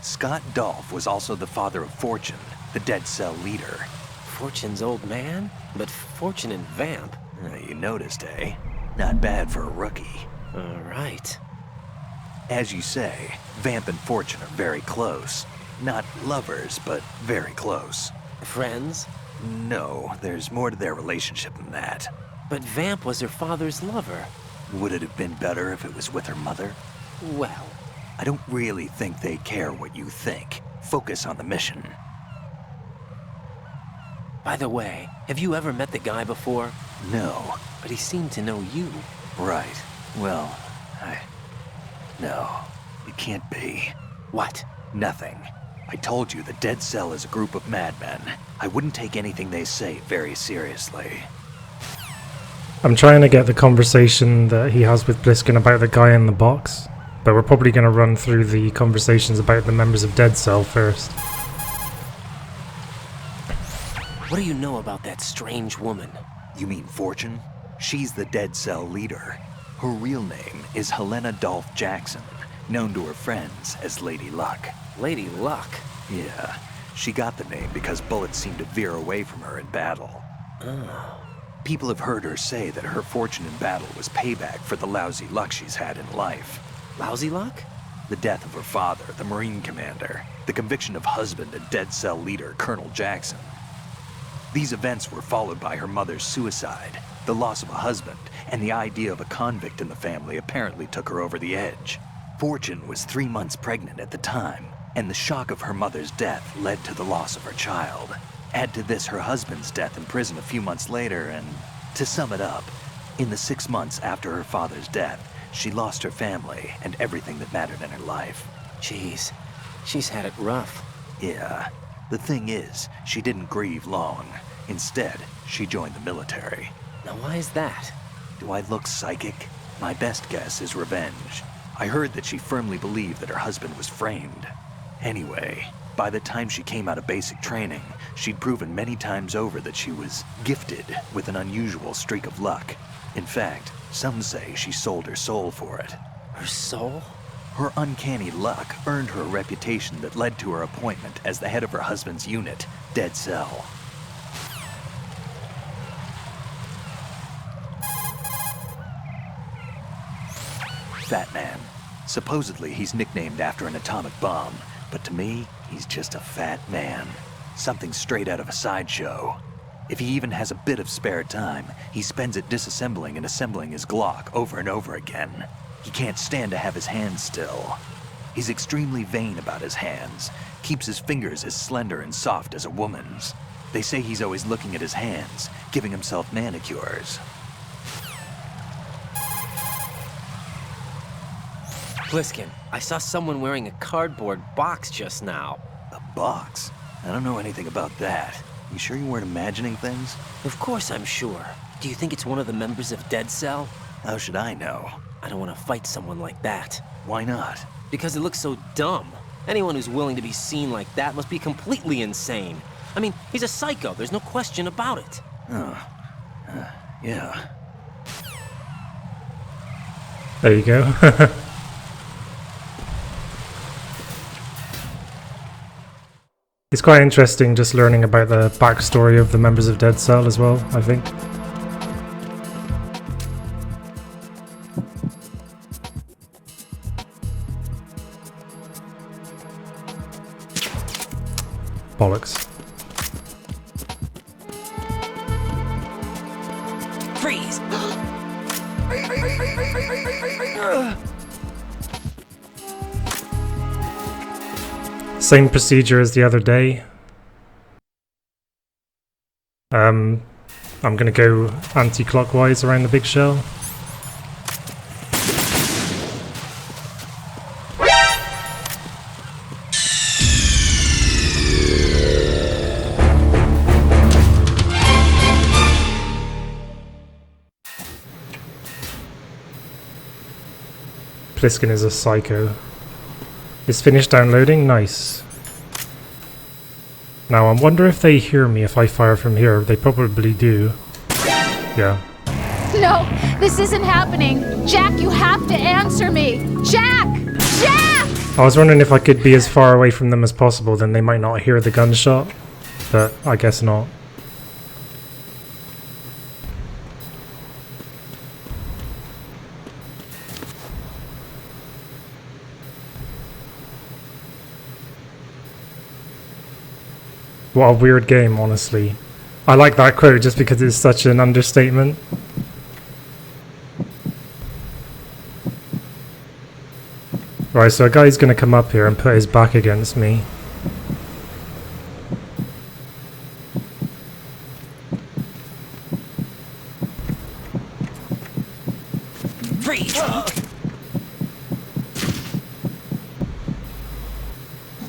Scott Dolph was also the father of Fortune, the Dead Cell leader. Fortune's old man? But Fortune and Vamp? You noticed, eh? Not bad for a rookie. Alright. As you say, Vamp and Fortune are very close. Not lovers, but very close. Friends? No, there's more to their relationship than that. But Vamp was her father's lover. Would it have been better if it was with her mother? Well, I don't really think they care what you think. Focus on the mission. by the way, have you ever met the guy before? No. But he seemed to know you. Right. Well, No, it can't be. What? Nothing. I told you the Dead Cell is a group of madmen. I wouldn't take anything they say very seriously. I'm trying to get the conversation that he has with Bliskin about the guy in the box, but we're probably going to run through the conversations about the members of Dead Cell first. What do you know about that strange woman? You mean Fortune? She's the Dead Cell leader. Her real name is Helena Dolph Jackson, known to her friends as Lady Luck. Lady Luck? Yeah. She got the name because bullets seemed to veer away from her in battle. Oh. People have heard her say that her fortune in battle was payback for the lousy luck she's had in life. Lousy luck? The death of her father, the Marine commander. The conviction of husband and Dead Cell leader, Colonel Jackson. These events were followed by her mother's suicide, the loss of a husband, and the idea of a convict in the family apparently took her over the edge. Fortune was 3 months pregnant at the time, and the shock of her mother's death led to the loss of her child. Add to this her husband's death in prison a few months later, and to sum it up, in the 6 months after her father's death, she lost her family and everything that mattered in her life. Jeez, she's had it rough. Yeah. The thing is, she didn't grieve long. Instead, she joined the military. Now why is that? Do I look psychic? My best guess is revenge. I heard that she firmly believed that her husband was framed. Anyway, by the time she came out of basic training, she'd proven many times over that she was gifted with an unusual streak of luck. In fact, some say she sold her soul for it. Her soul? Her uncanny luck earned her a reputation that led to her appointment as the head of her husband's unit, Dead Cell. Fat Man. Supposedly, he's nicknamed after an atomic bomb, but to me, he's just a fat man. Something straight out of a sideshow. If he even has a bit of spare time, he spends it disassembling and assembling his Glock over and over again. He can't stand to have his hands still. He's extremely vain about his hands, keeps his fingers as slender and soft as a woman's. They say he's always looking at his hands, giving himself manicures. Pliskin, I saw someone wearing a cardboard box just now. A box? I don't know anything about that. You sure you weren't imagining things? Of course I'm sure. Do you think it's one of the members of Dead Cell? How should I know? I don't want to fight someone like that. Why not? Because it looks so dumb. Anyone who's willing to be seen like that must be completely insane. I mean, he's a psycho, there's no question about it. Yeah. There you go. It's quite interesting just learning about the backstory of the members of Dead Cell as well, I think. Bollocks. Freeze! Same procedure as the other day. I'm gonna go anti-clockwise around the big shell. Pliskin is a psycho. It's finished downloading? Nice. Now I wonder if they hear me if I fire from here. They probably do. Yeah. No, this isn't happening. Jack, you have to answer me. Jack! Jack! I was wondering if I could be as far away from them as possible, then they might not hear the gunshot. But I guess not. What a weird game, honestly. I like that quote just because it's such an understatement. Right, so a guy's gonna come up here and put his back against me. Freeze! I'll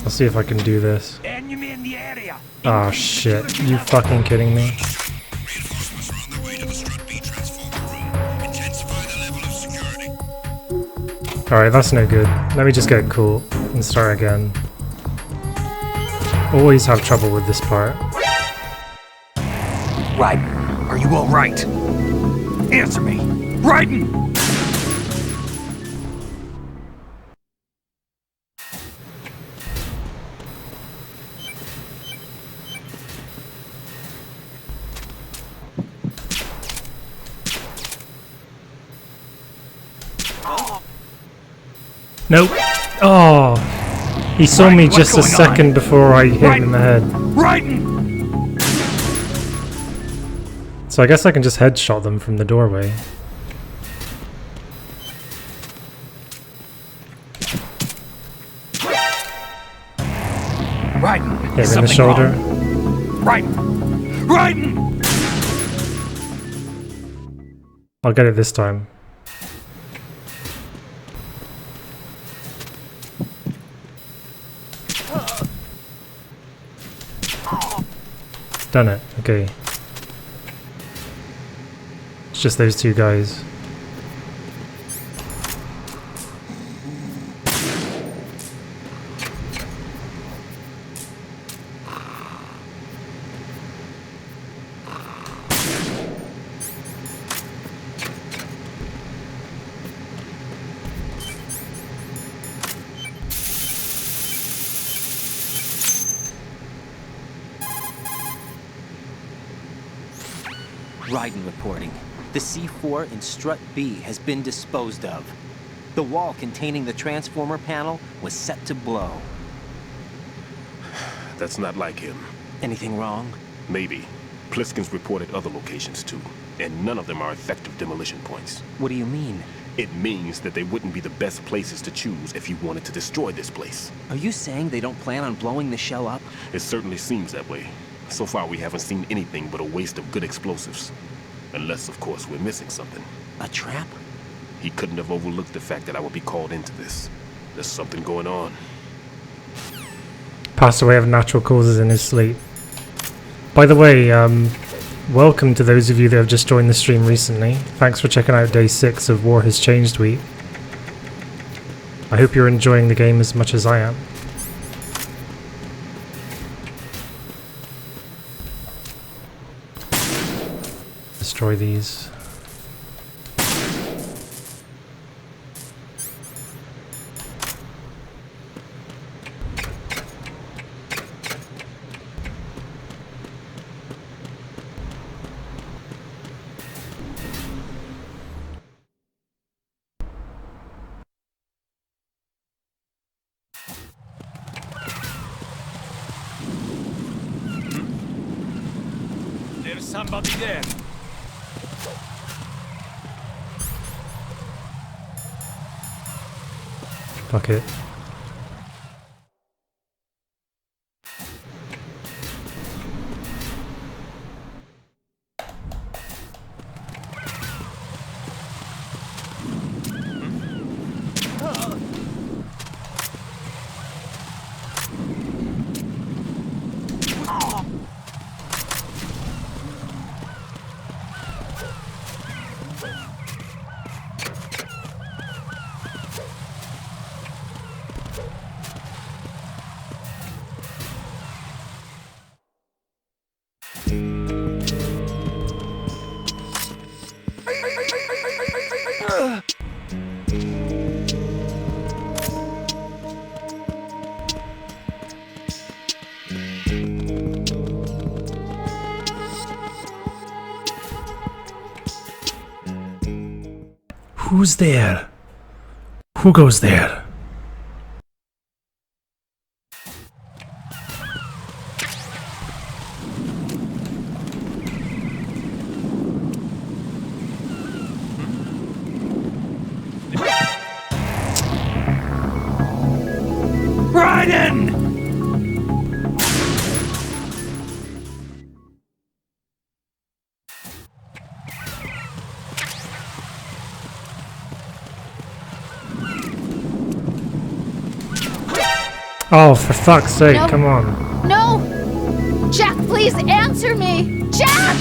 see if I can do this. Oh shit, you fucking kidding me? Alright, that's no good. Let me just get cool and start again. Always have trouble with this part. Raiden, are you alright? Answer me! Raiden! Nope. Oh, he saw me just a second before I hit him in the head. Raiden! So I guess I can just headshot them from the doorway. Raiden! Hit him in the shoulder. Raiden! Raiden! I'll get it this time. Done it. Okay. It's just those two guys. Raiden reporting. The C4 in Strut B has been disposed of. The wall containing the transformer panel was set to blow. That's not like him. Anything wrong? Maybe. Pliskin's reported other locations too, and none of them are effective demolition points. What do you mean? It means that they wouldn't be the best places to choose if you wanted to destroy this place. Are you saying they don't plan on blowing the shell up? It certainly seems that way. So far we haven't seen anything but a waste of good explosives. Unless, of course, we're missing something. A trap? He couldn't have overlooked the fact that I would be called into this. There's something going on. Passed away of natural causes in his sleep. By the way, welcome to those of you that have just joined the stream recently. Thanks for checking out day 6 of War Has Changed Week. I hope you're enjoying the game as much as I am. Destroy these. There's somebody there. Fuck it. Who's there? Who goes there? Raiden! Oh, for fuck's sake, No. come on. No! Jack, please answer me! Jack!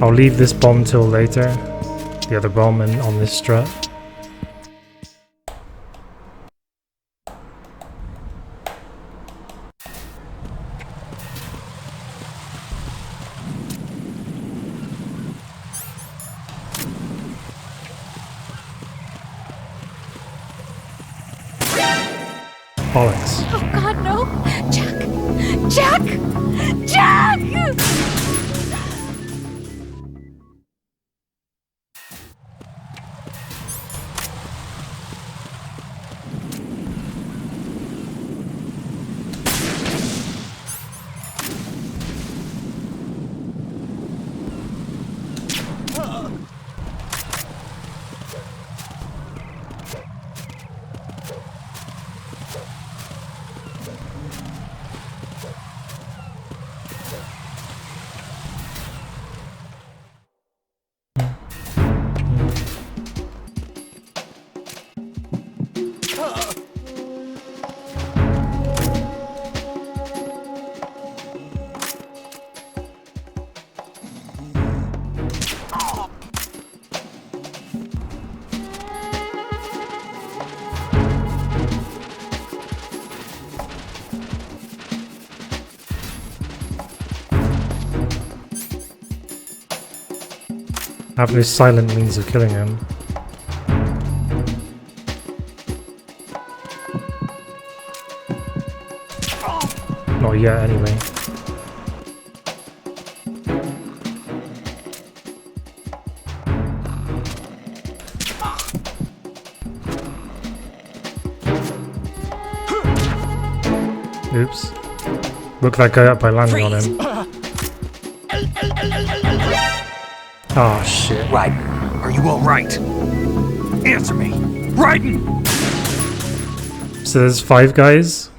I'll leave this bomb till later. The other bomb on this strut. Bollocks. Oh god, no! Jack! Jack! Jack! I have no silent means of killing him. Not yet, anyway. Oops. Look that guy up by landing on him. Oh shit. Raiden, are you alright? Answer me! Raiden! So there's 5 guys?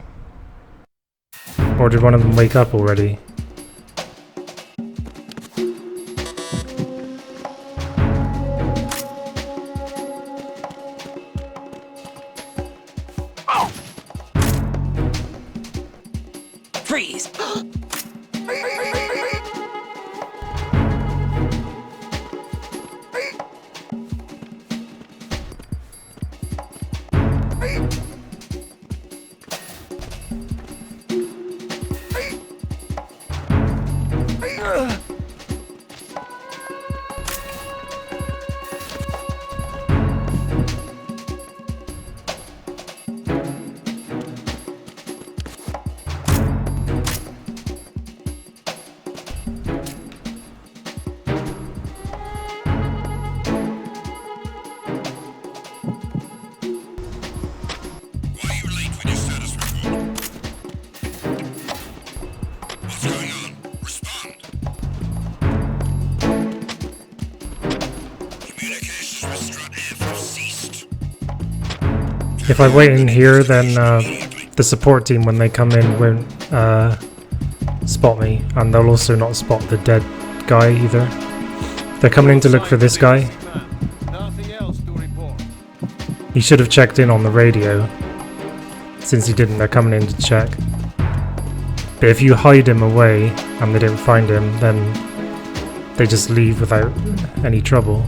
Or did one of them wake up already? Freeze! If I wait in here, then the support team, when they come in, won't spot me, and they'll also not spot the dead guy either. They're coming in to look for this guy. He should have checked in on the radio. Since he didn't, they're coming in to check. But if you hide him away and they don't find him, then they just leave without any trouble.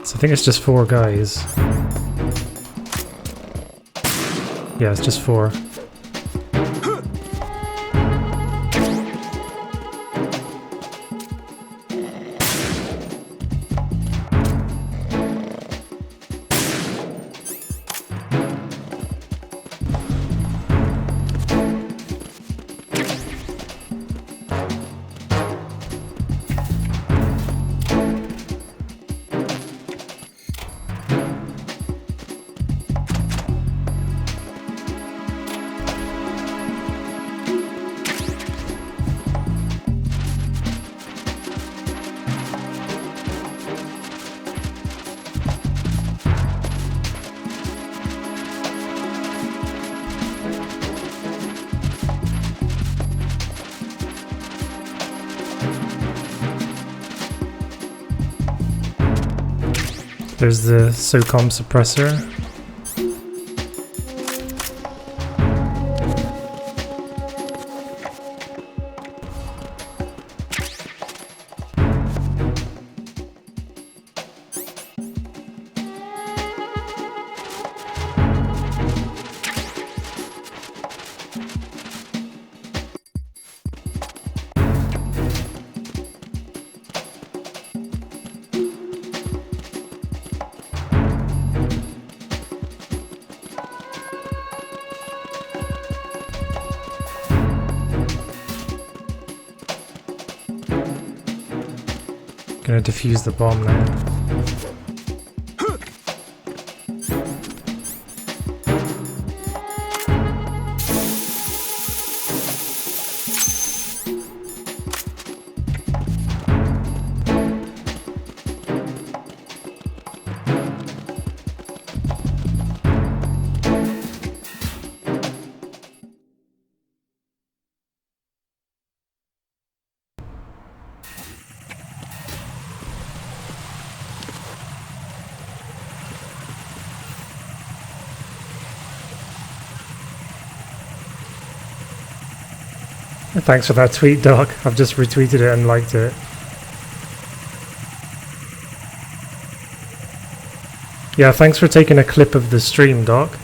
I think it's just 4 guys. Yeah, it's just 4. There's the SOCOM suppressor. Gonna defuse the bomb now. Thanks for that tweet, Doc. I've just retweeted it and liked it. Yeah, thanks for taking a clip of the stream, Doc.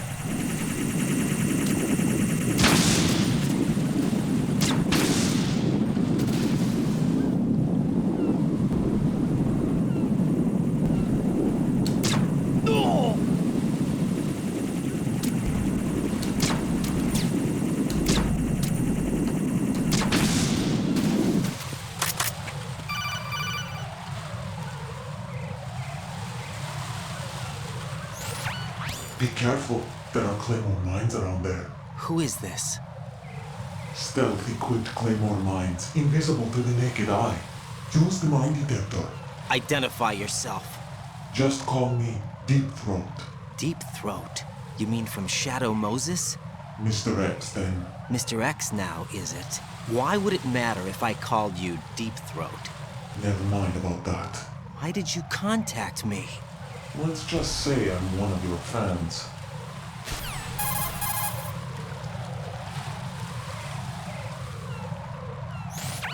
Be careful, there are Claymore mines around there. Who is this? Stealth-equipped Claymore mines, invisible to the naked eye. Use the mine detector. Identify yourself. Just call me Deep Throat. Deep Throat? You mean from Shadow Moses? Mr. X, then. Mr. X now, is it? Why would it matter if I called you Deep Throat? Never mind about that. Why did you contact me? Let's just say I'm one of your fans.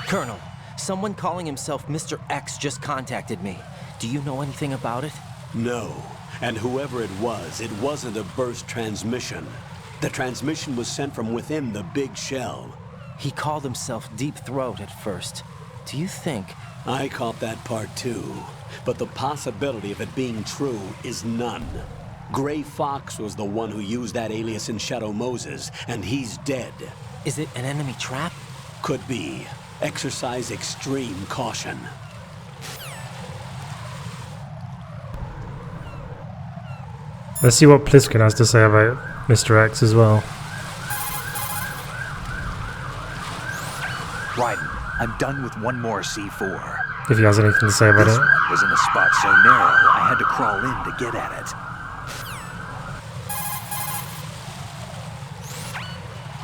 Colonel, someone calling himself Mr. X just contacted me. Do you know anything about it? No. And whoever it wasn't a burst transmission. The transmission was sent from within the big shell. He called himself Deep Throat at first. Do you think... I caught that part too. But the possibility of it being true is none. Gray Fox was the one who used that alias in Shadow Moses, and he's dead. Is it an enemy trap? Could be. Exercise extreme caution. Let's see what Pliskin has to say about Mr. X as well. Raiden, I'm done with one more C4. If he has anything to say about This it. one was in a spot so narrow, I had to crawl in to get at it.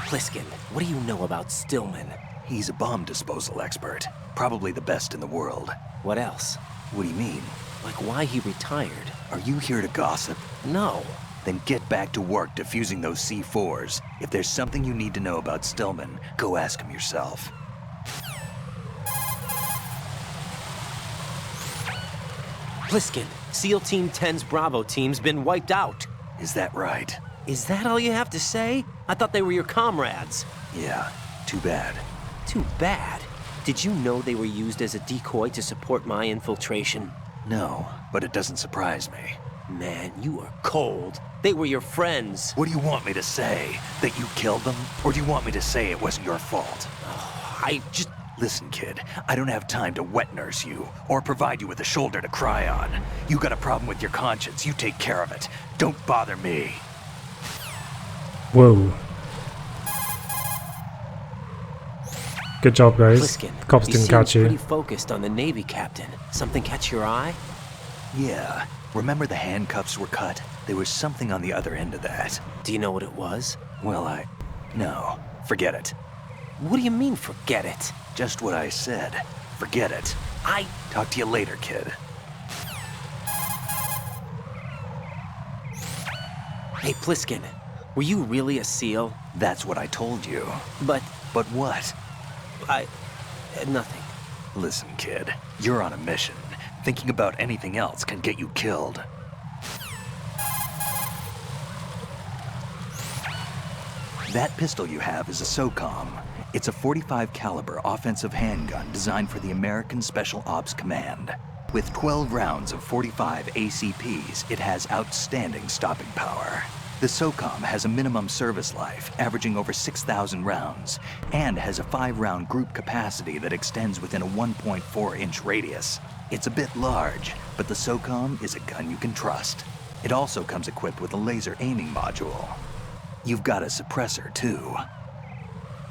Pliskin, what do you know about Stillman? He's a bomb disposal expert. Probably the best in the world. What else? What do you mean? Like why he retired? Are you here to gossip? No. Then get back to work defusing those C4s. If there's something you need to know about Stillman, go ask him yourself. Pliskin, SEAL Team 10's Bravo team's been wiped out. Is that right? Is that all you have to say? I thought they were your comrades. Yeah, too bad. Too bad? Did you know they were used as a decoy to support my infiltration? No, but it doesn't surprise me. Man, you are cold. They were your friends. What do you want me to say? That you killed them? Or do you want me to say it wasn't your fault? Oh, I just... Listen, kid, I don't have time to wet nurse you, or provide you with a shoulder to cry on. You got a problem with your conscience, you take care of it. Don't bother me. Whoa. Good job, guys. Pliskin, Cops didn't catch you. Pretty focused on the Navy captain. Something catch your eye? Yeah. Remember the handcuffs were cut? There was something on the other end of that. Do you know what it was? Well, No. Forget it. What do you mean, forget it? Just what I said. Forget it. Talk to you later, kid. Hey, Pliskin, were you really a SEAL? That's what I told you. But what? Nothing. Listen, kid. You're on a mission. Thinking about anything else can get you killed. That pistol you have is a SOCOM. It's a .45 caliber offensive handgun designed for the American Special Ops Command. With 12 rounds of .45 ACPs, it has outstanding stopping power. The SOCOM has a minimum service life, averaging over 6,000 rounds, and has a 5-round group capacity that extends within a 1.4-inch radius. It's a bit large, but the SOCOM is a gun you can trust. It also comes equipped with a laser aiming module. You've got a suppressor, too.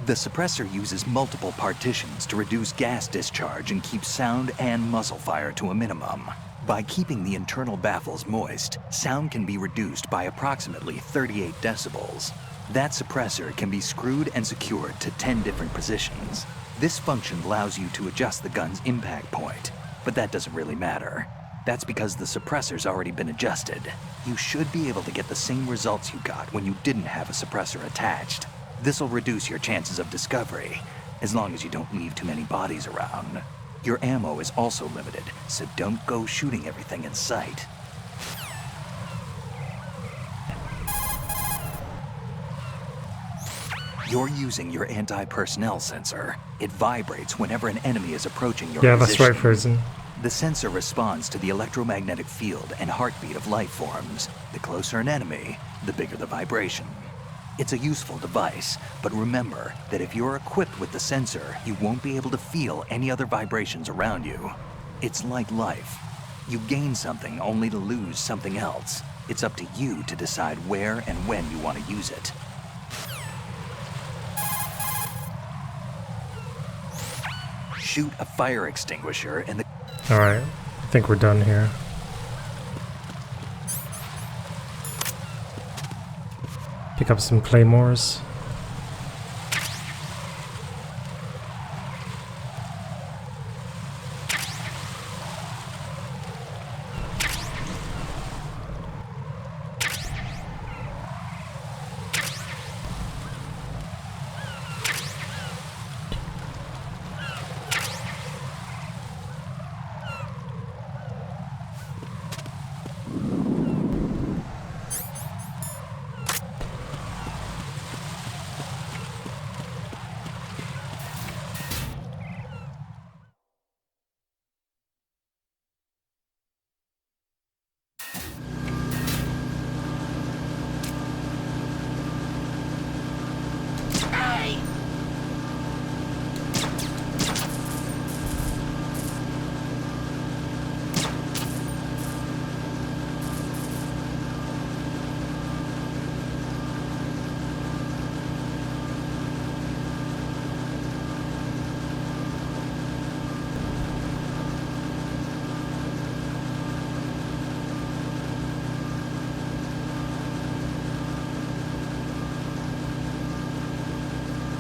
The suppressor uses multiple partitions to reduce gas discharge and keep sound and muzzle fire to a minimum. By keeping the internal baffles moist, sound can be reduced by approximately 38 decibels. That suppressor can be screwed and secured to 10 different positions. This function allows you to adjust the gun's impact point, but that doesn't really matter. That's because the suppressor's already been adjusted. You should be able to get the same results you got when you didn't have a suppressor attached. This'll reduce your chances of discovery, as long as you don't leave too many bodies around. Your ammo is also limited, so don't go shooting everything in sight. You're using your anti-personnel sensor. It vibrates whenever an enemy is approaching your position. That's right, Frozen. The sensor responds to the electromagnetic field and heartbeat of life forms. The closer an enemy, the bigger the vibration. It's a useful device, but remember that if you're equipped with the sensor, you won't be able to feel any other vibrations around you. It's like life. You gain something only to lose something else. It's up to you to decide where and when you want to use it. Shoot a fire extinguisher and the... Alright, I think we're done here. Pick up some claymores.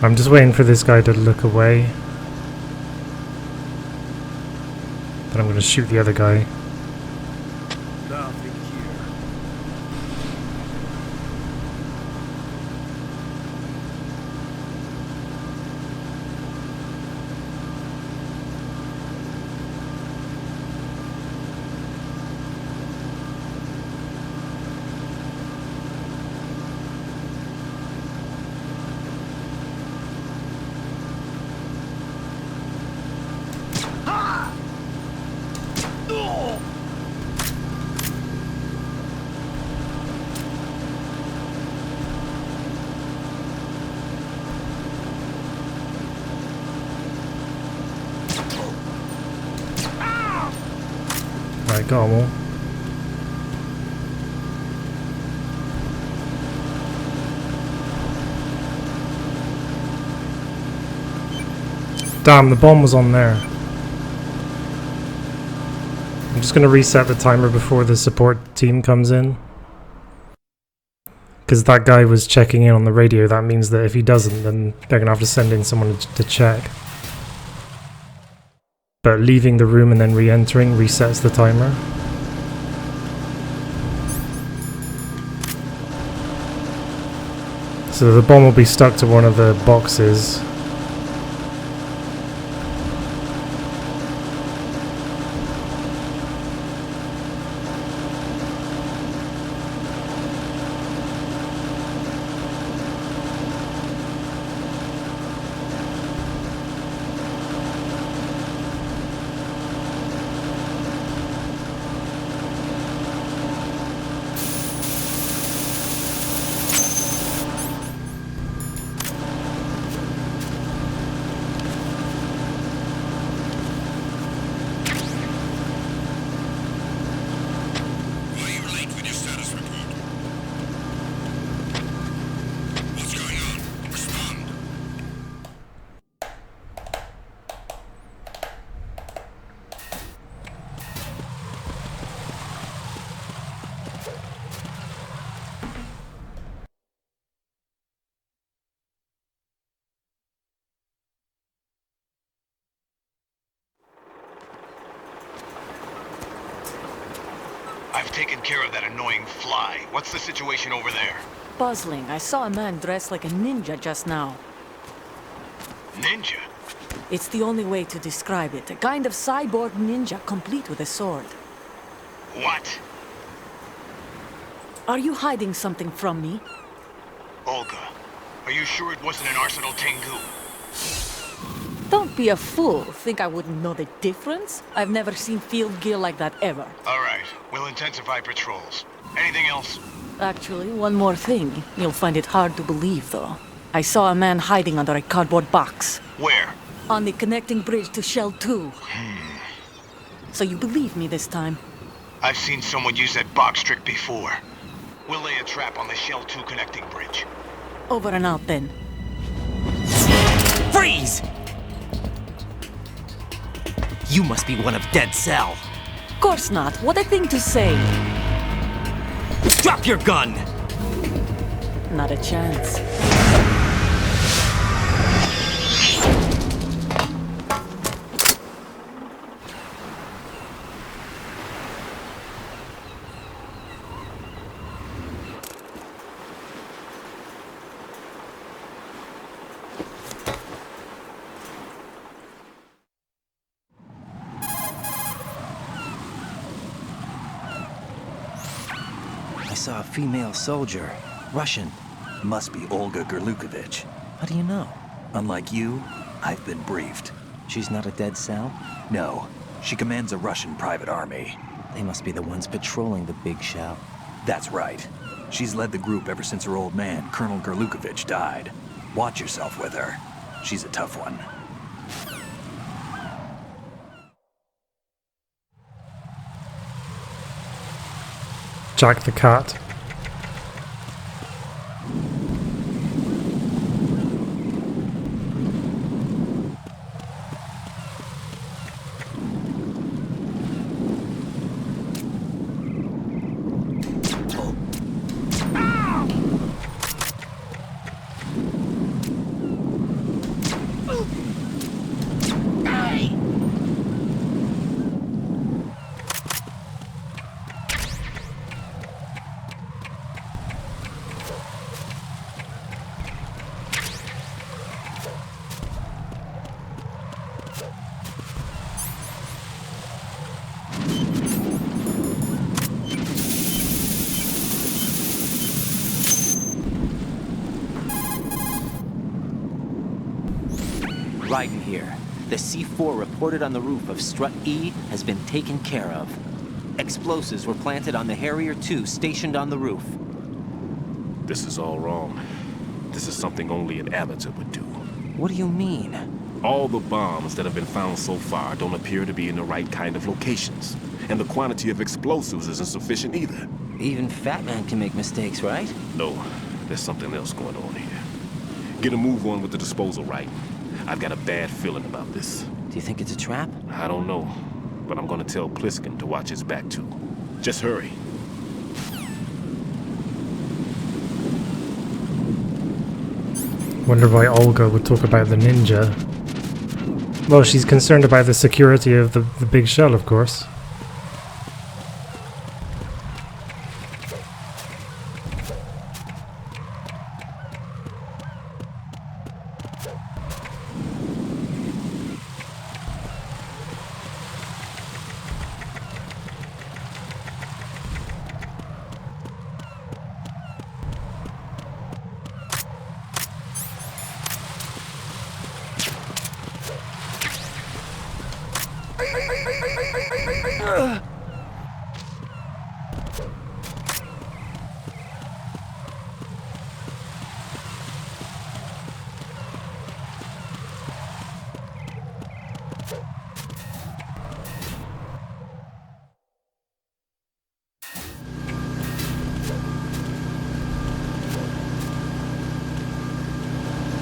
I'm just waiting for this guy to look away. Then I'm going to shoot the other guy. Alright, got 'em all. Damn, the bomb was on there. I'm just gonna reset the timer before the support team comes in. Because that guy was checking in on the radio, that means that if he doesn't, then they're gonna have to send in someone to check. But leaving the room and then re-entering resets the timer. So the bomb will be stuck to one of the boxes. I've taken care of that annoying fly. What's the situation over there? Puzzling. I saw a man dressed like a ninja just now. Ninja? It's the only way to describe it. A kind of cyborg ninja, complete with a sword. What? Are you hiding something from me? Olga, are you sure it wasn't an Arsenal Tengu? Don't be a fool. Think I wouldn't know the difference? I've never seen field gear like that ever. All right, we'll intensify patrols. Anything else? Actually, one more thing. You'll find it hard to believe, though. I saw a man hiding under a cardboard box. Where? On the connecting bridge to Shell 2. So you believe me this time? I've seen someone use that box trick before. We'll lay a trap on the Shell 2 connecting bridge. Over and out, then. Freeze! You must be one of Dead Cell. Of course not. What a thing to say. Drop your gun! Not a chance. I saw a female soldier. Russian. Must be Olga Gerlukovich. How do you know? Unlike you, I've been briefed. She's not a Dead Cell? No. She commands a Russian private army. They must be the ones patrolling the Big Shell. That's right. She's led the group ever since her old man, Colonel Gerlukovich, died. Watch yourself with her. She's a tough one. Jack the cat. Raiden here. The C4 reported on the roof of Strut E has been taken care of. Explosives were planted on the Harrier 2 stationed on the roof. This is all wrong. This is something only an amateur would do. What do you mean? All the bombs that have been found so far don't appear to be in the right kind of locations. And the quantity of explosives isn't sufficient either. Even Fat Man can make mistakes, right? No, there's something else going on here. Get a move on with the disposal, right? I've got a bad feeling about this. Do you think it's a trap? I don't know, but I'm gonna tell Pliskin to watch his back too. Just hurry. Wonder why Olga would talk about the ninja. Well, she's concerned about the security of the Big Shell, of course.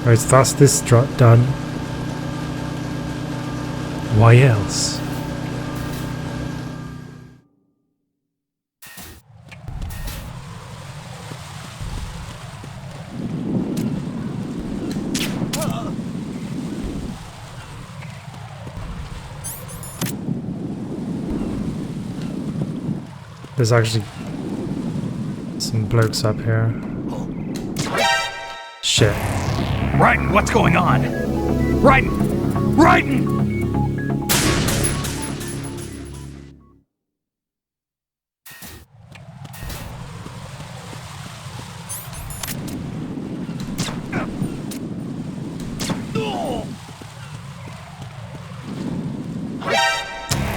Right, so that's this strut done. Why else? There's actually some blokes up here. Shit. Raiden, what's going on? Raiden! Raiden!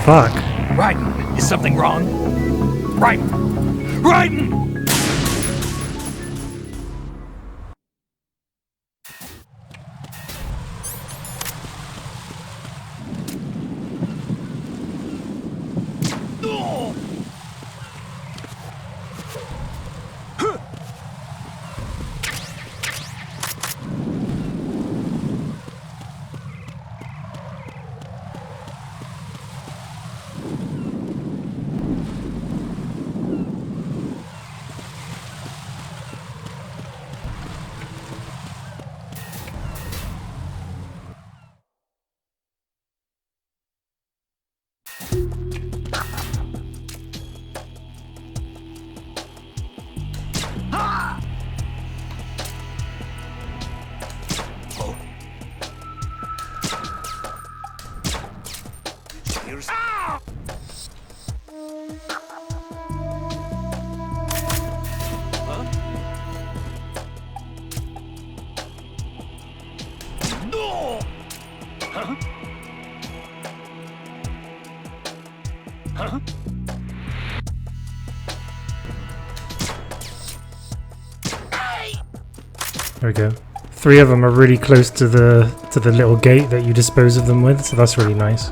Fuck. Raiden, is something wrong? Raiden! Raiden! There we go. 3 of them are really close to the little gate that you dispose of them with, so that's really nice.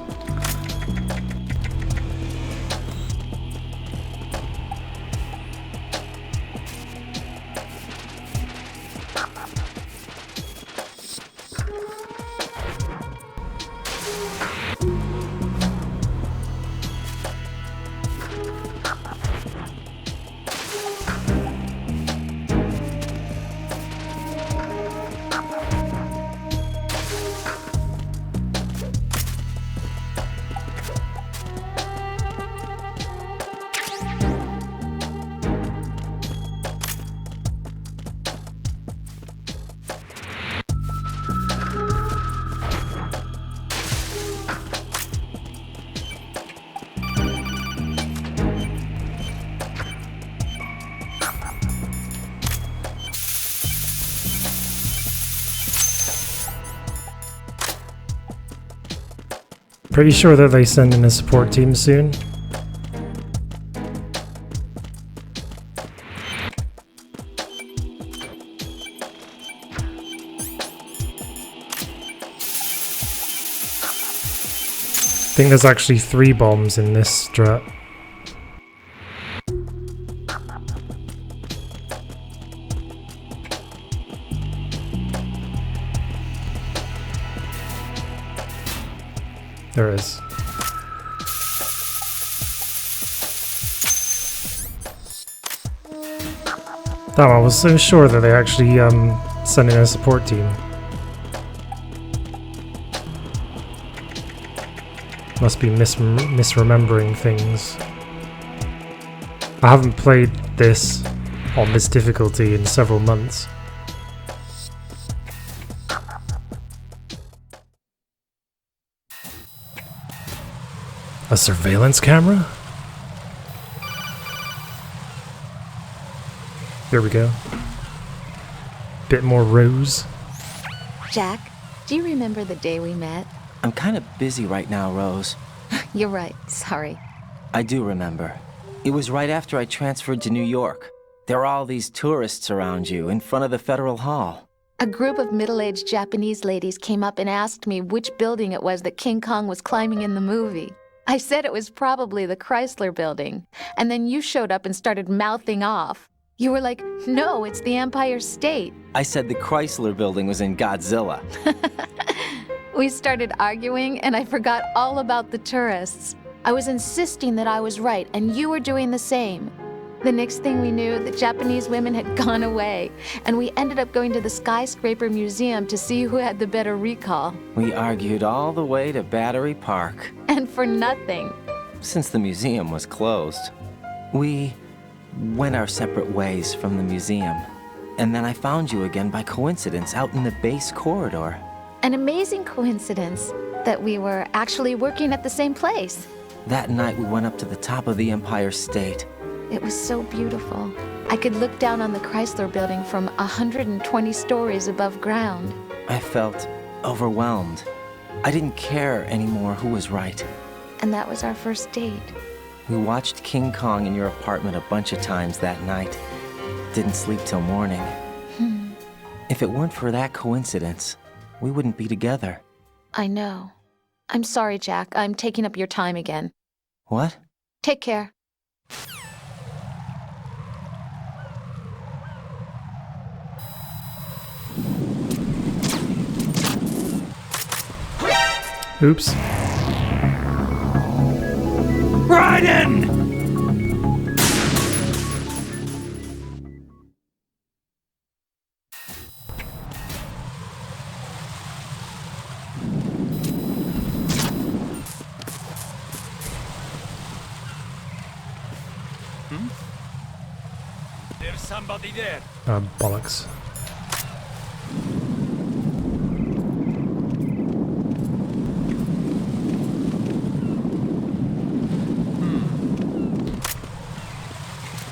Pretty sure that they send in a support team soon. I think there's actually 3 bombs in this strut. There is. Damn, I was so sure that they actually sent in a support team. Must be misremembering things. I haven't played this on this difficulty in several months. A surveillance camera? There we go. Bit more Rose. Jack, do you remember the day we met? I'm kind of busy right now, Rose. You're right, sorry. I do remember. It was right after I transferred to New York. There were all these tourists around you in front of the Federal Hall. A group of middle-aged Japanese ladies came up and asked me which building it was that King Kong was climbing in the movie. I said it was probably the Chrysler Building, and then you showed up and started mouthing off. You were like, no, it's the Empire State. I said the Chrysler Building was in Godzilla. We started arguing, and I forgot all about the tourists. I was insisting that I was right, and you were doing the same. The next thing we knew, the Japanese women had gone away, and we ended up going to the Skyscraper Museum to see who had the better recall. We argued all the way to Battery Park. And for nothing. Since the museum was closed. We went our separate ways from the museum. And then I found you again by coincidence out in the base corridor. An amazing coincidence that we were actually working at the same place. That night we went up to the top of the Empire State. It was so beautiful. I could look down on the Chrysler Building from 120 stories above ground. I felt overwhelmed. I didn't care anymore who was right. And that was our first date. We watched King Kong in your apartment a bunch of times that night. Didn't sleep till morning. If it weren't for that coincidence, we wouldn't be together. I know. I'm sorry, Jack. I'm taking up your time again. What? Take care. Oops. Raiden! There's somebody there. Bollocks.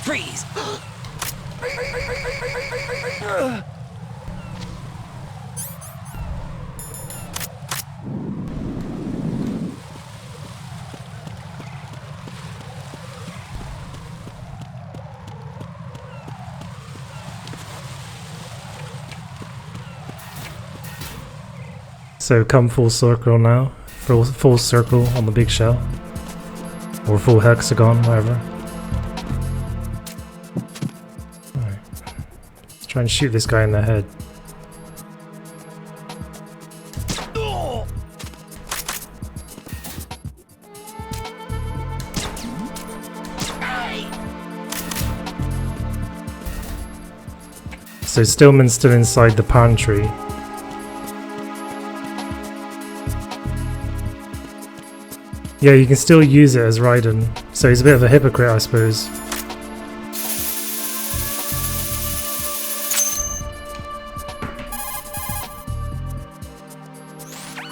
Freeze! So come full circle now. Full circle on the big shell. Or full hexagon, whatever. Alright. Let's try and shoot this guy in the head. So Stillman's still inside the palm tree. Yeah, you can still use it as Raiden, so he's a bit of a hypocrite, I suppose.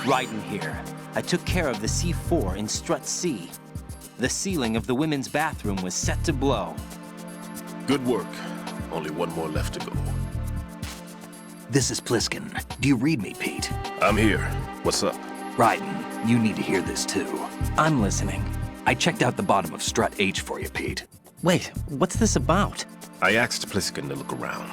Raiden here. I took care of the C4 in Strut C. The ceiling of the women's bathroom was set to blow. Good work. Only one more left to go. This is Pliskin. Do you read me, Pete? I'm here. What's up? Raiden, you need to hear this too. I'm listening. I checked out the bottom of Strut H for you, Pete. Wait, what's this about? I asked Pliskin to look around.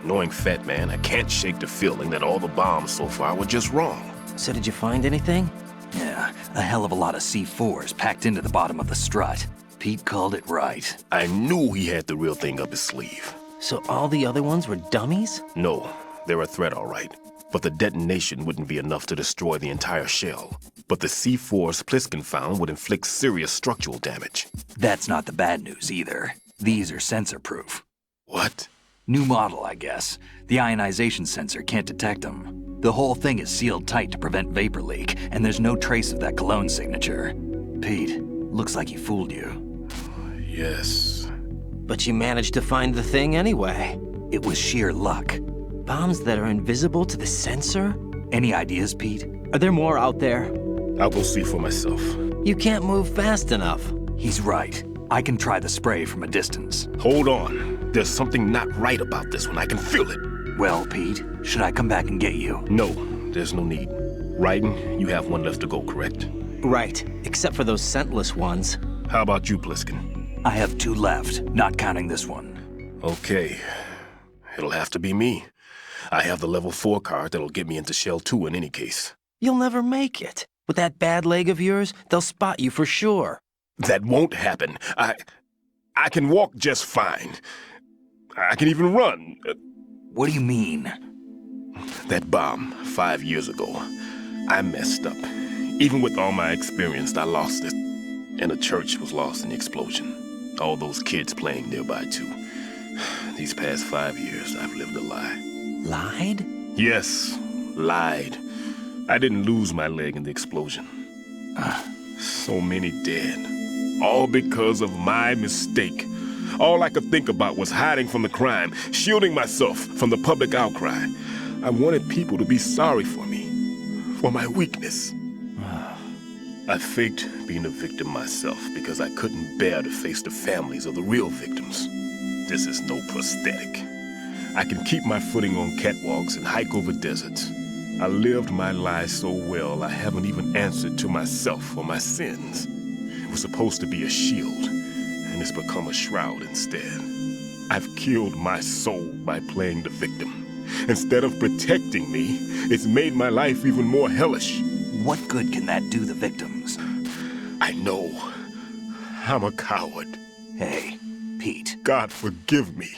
Knowing Fat Man, I can't shake the feeling that all the bombs so far were just wrong. So did you find anything? Yeah, a hell of a lot of C4s packed into the bottom of the strut. Pete called it right. I knew he had the real thing up his sleeve. So all the other ones were dummies? No, they're a threat, all right. But the detonation wouldn't be enough to destroy the entire shell. But the C4s Pliskin found would inflict serious structural damage. That's not the bad news either. These are sensor-proof. What? New model, I guess. The ionization sensor can't detect them. The whole thing is sealed tight to prevent vapor leak, and there's no trace of that cologne signature. Pete, looks like he fooled you. Yes. But you managed to find the thing anyway. It was sheer luck. Bombs that are invisible to the sensor? Any ideas, Pete? Are there more out there? I'll go see for myself. You can't move fast enough. He's right. I can try the spray from a distance. Hold on. There's something not right about this one. I can feel it. Well, Pete, should I come back and get you? No, there's no need. Raiden, you have one left to go, correct? Right, except for those scentless ones. How about you, Pliskin? I have 2 left, not counting this one. Okay. It'll have to be me. I have the level 4 card that'll get me into Shell 2 in any case. You'll never make it. With that bad leg of yours, they'll spot you for sure. That won't happen. I can walk just fine. I can even run. What do you mean? That bomb, 5 years ago. I messed up. Even with all my experience, I lost it. And the church was lost in the explosion. All those kids playing nearby, too. These past 5 years, I've lived a lie. Lied? Yes, lied. I didn't lose my leg in the explosion. So many dead. All because of my mistake. All I could think about was hiding from the crime, shielding myself from the public outcry. I wanted people to be sorry for me, for my weakness. I faked being a victim myself because I couldn't bear to face the families of the real victims. This is no prosthetic. I can keep my footing on catwalks and hike over deserts. I lived my life so well I haven't even answered to myself for my sins. It was supposed to be a shield, and it's become a shroud instead. I've killed my soul by playing the victim. Instead of protecting me, it's made my life even more hellish. What good can that do the victims? I know. I'm a coward. Hey, Pete. God forgive me.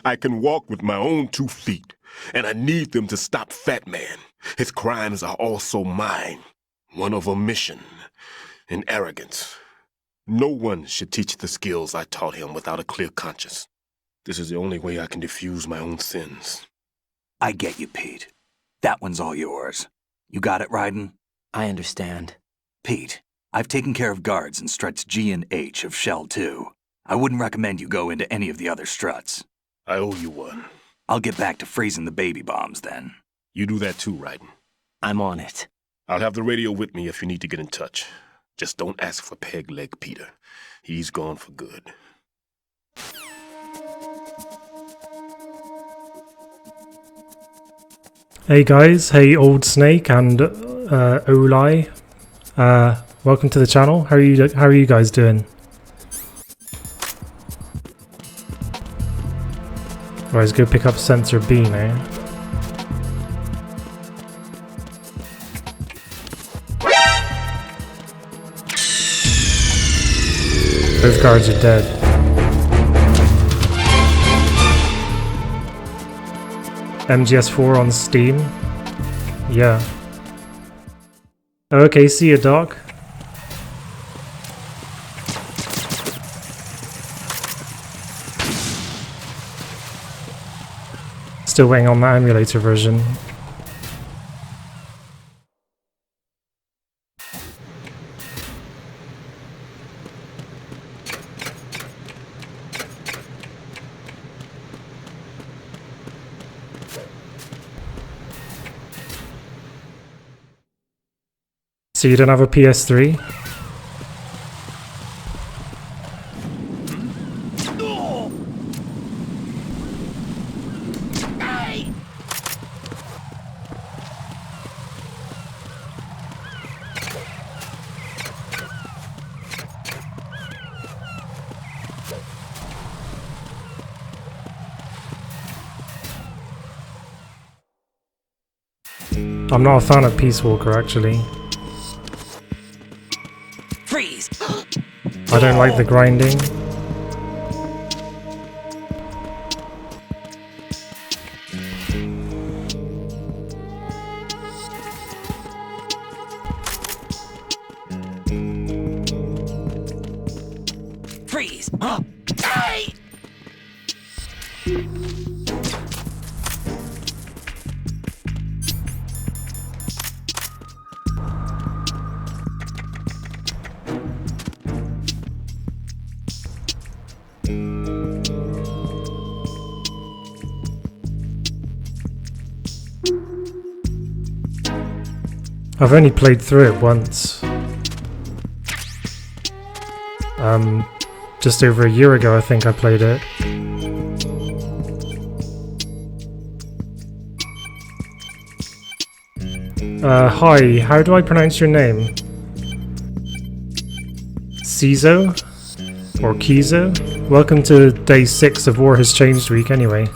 I can walk with my own 2 feet, and I need them to stop Fat Man. His crimes are also mine. One of omission and arrogance. No one should teach the skills I taught him without a clear conscience. This is the only way I can diffuse my own sins. I get you, Pete. That one's all yours. You got it, Raiden? I understand. Pete, I've taken care of guards in struts G and H of Shell 2. I wouldn't recommend you go into any of the other struts. I owe you one. I'll get back to freezing the baby bombs then. You do that too, Raiden. I'm on it. I'll have the radio with me if you need to get in touch. Just don't ask for Peg Leg Peter. He's gone for good. Hey guys, hey Old Snake and Olai. Welcome to the channel. How are you guys doing? Right, let's go pick up sensor B now. Both guards are dead. MGS4 on Steam? Yeah. Okay, see ya, Doc. Still waiting on the emulator version. So you don't have a PS3? I'm not a fan of Peace Walker, actually. Freeze! I don't like the grinding. Freeze! I've only played through it once. Just over a year ago I think I played it. Hi, how do I pronounce your name? Cizo? Or Kizo? Welcome to day 6 of War Has Changed week anyway.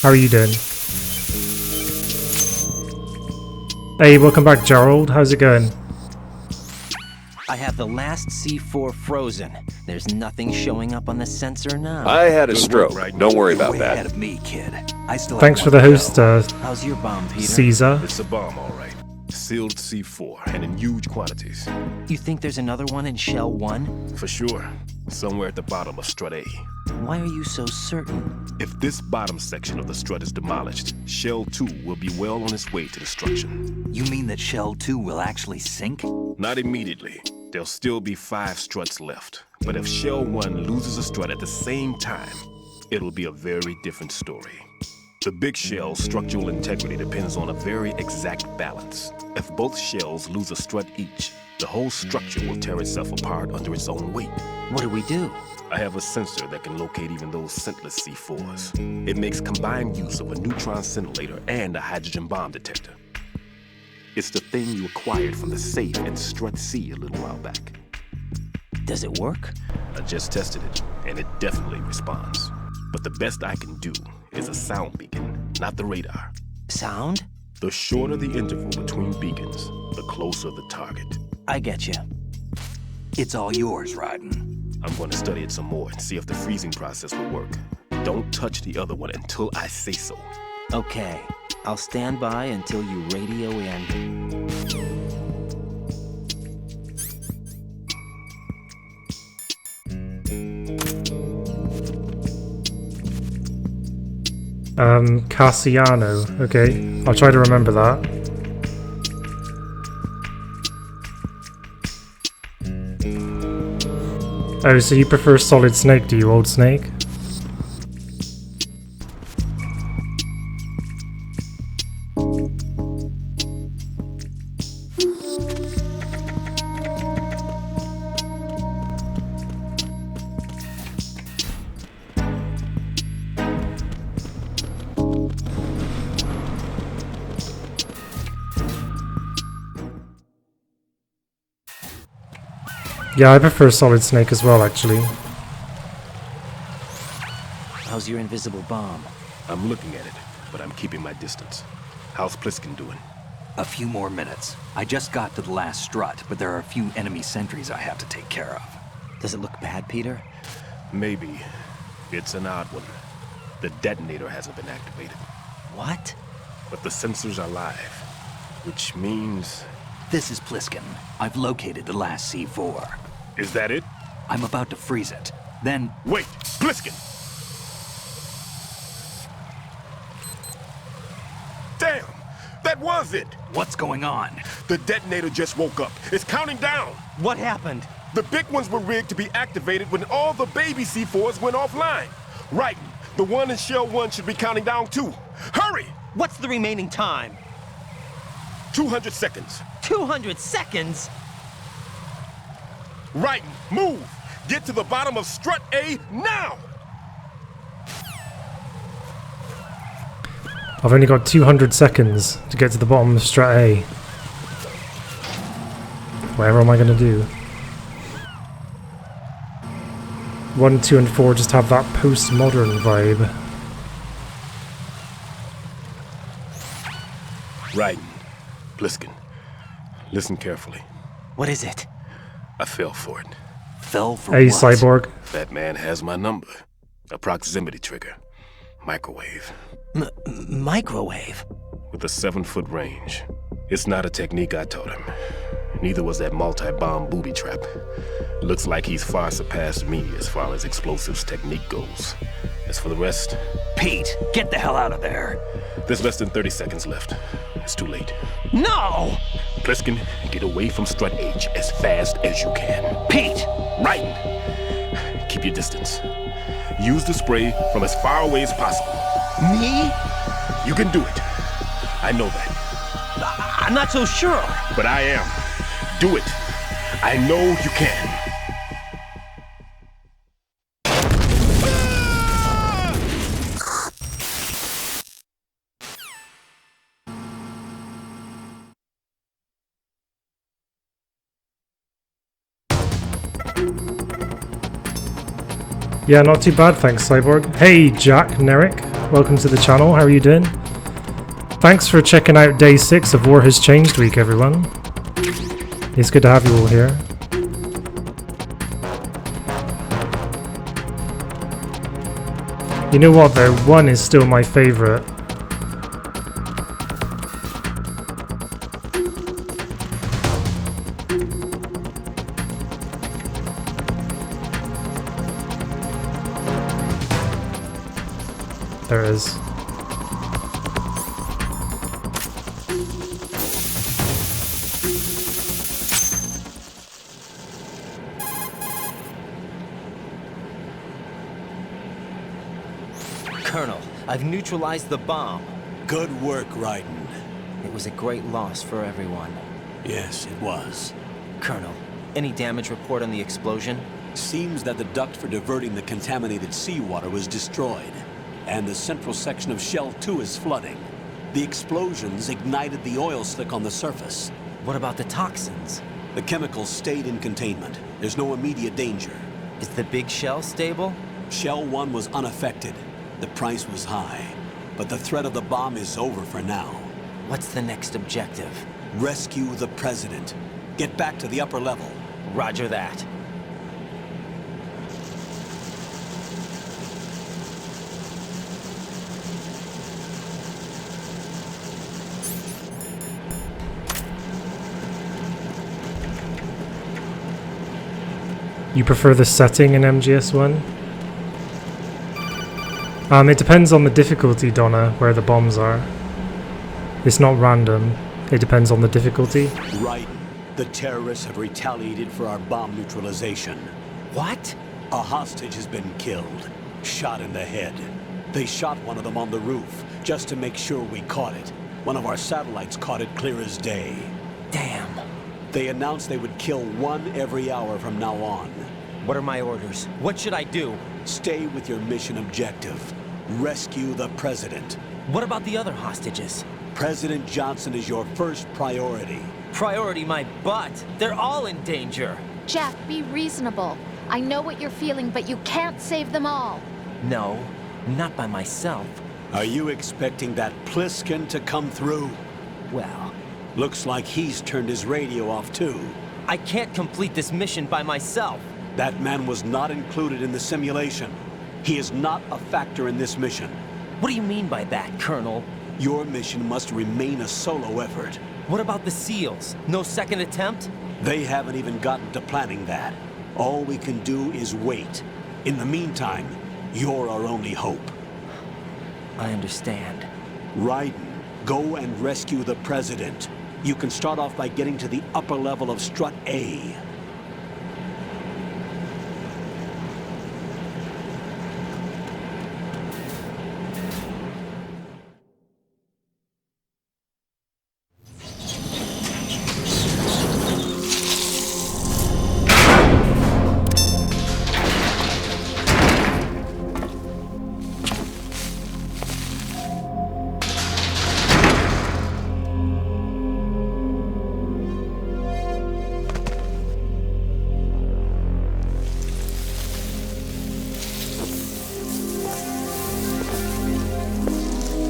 How are you doing? Hey, welcome back, Gerald. How's it going? I have the last C4 frozen. There's nothing showing up on the sensor now. I had a stroke. Don't worry about Way that. ahead of me, kid. I still have Thanks for one the to host, go. How's your bomb, Peter? Caesar. It's a bomb, all right. Sealed C4, and in huge quantities. You think there's another one in Shell 1? For sure. Somewhere at the bottom of Strut A. Why are you so certain? If this bottom section of the strut is demolished, Shell 2 will be well on its way to destruction. You mean that Shell 2 will actually sink? Not immediately. There'll still be 5 struts left, But if Shell 1 loses a strut at the same time, it'll be a very different story. The big shell's structural integrity depends on a very exact balance. If both shells lose a strut each, the whole structure will tear itself apart under its own weight. What do we do? I have a sensor that can locate even those scentless C4s. It makes combined use of a neutron scintillator and a hydrogen bomb detector. It's the thing you acquired from the safe in Strut C a little while back. Does it work? I just tested it, and it definitely responds. But the best I can do is a sound beacon, not the radar. Sound? The shorter the interval between beacons, the closer the target. I get you. It's all yours, Raiden. I'm going to study it some more and see if the freezing process will work. Don't touch the other one until I say so. Okay. I'll stand by until you radio in. Cassiano. Okay, I'll try to remember that. Oh, so you prefer Solid Snake, do you, Old Snake? Yeah, I prefer Solid Snake as well, actually. How's your invisible bomb? I'm looking at it, but I'm keeping my distance. How's Pliskin doing? A few more minutes. I just got to the last strut, but there are a few enemy sentries I have to take care of. Does it look bad, Peter? Maybe. It's an odd one. The detonator hasn't been activated. What? But the sensors are live, which means... This is Pliskin. I've located the last C4. Is that it? I'm about to freeze it. Then... Wait! Pliskin! Damn! That was it! What's going on? The detonator just woke up. It's counting down! What happened? The big ones were rigged to be activated when all the baby C4s went offline. Right. The one in Shell 1 should be counting down too. Hurry! What's the remaining time? 200 seconds. 200 seconds? Right, move! Get to the bottom of Strut A now! I've only got 200 seconds to get to the bottom of Strut A. Whatever am I going to do? 1, 2, and 4 just have that postmodern vibe. Right. Pliskin, listen carefully. What is it? I fell for it. Fell for Hey, what? Cyborg. That man has my number. A proximity trigger. Microwave. Microwave? With a 7-foot range. It's not a technique I taught him. Neither was that multi-bomb booby trap. Looks like he's far surpassed me as far as explosives technique goes. As for the rest... Pete, get the hell out of there! There's less than 30 seconds left. It's too late. No! Pliskin, get away from Strut H as fast as you can. Pete! Raiden! Keep your distance. Use the spray from as far away as possible. Me? You can do it. I know that. I'm not so sure. But I am. Do it. I know you can. Yeah, not too bad, thanks, Cyborg. Hey, Jack Nerrick, welcome to the channel. How are you doing? Thanks for checking out day 6 of War Has Changed Week, everyone. It's good to have you all here. You know what, though? 1 is still my favorite. There it is. Colonel, I've neutralized the bomb. Good work, Raiden. It was a great loss for everyone. Yes, it was. Colonel, any damage report on the explosion? Seems that the duct for diverting the contaminated seawater was destroyed, and the central section of Shell 2 is flooding. The explosions ignited the oil slick on the surface. What about the toxins? The chemicals stayed in containment. There's no immediate danger. Is the big shell stable? Shell 1 was unaffected. The price was high, but the threat of the bomb is over for now. What's the next objective? Rescue the President. Get back to the upper level. Roger that. You prefer the setting in MGS1? It depends on the difficulty, Donna, where the bombs are. It's not random. It depends on the difficulty. Right. The terrorists have retaliated for our bomb neutralization. What? A hostage has been killed. Shot in the head. They shot one of them on the roof, just to make sure we caught it. One of our satellites caught it clear as day. Damn. They announced they would kill one every hour from now on. What are my orders? What should I do? Stay with your mission objective. Rescue the President. What about the other hostages? President Johnson is your first priority. Priority my butt. They're all in danger. Jack, be reasonable. I know what you're feeling, but you can't save them all. No, not by myself. Are you expecting that Pliskin to come through? Well, looks like he's turned his radio off too. I can't complete this mission by myself. That man was not included in the simulation. He is not a factor in this mission. What do you mean by that, Colonel? Your mission must remain a solo effort. What about the SEALs? No second attempt? They haven't even gotten to planning that. All we can do is wait. In the meantime, you're our only hope. I understand. Raiden, go and rescue the President. You can start off by getting to the upper level of Strut A.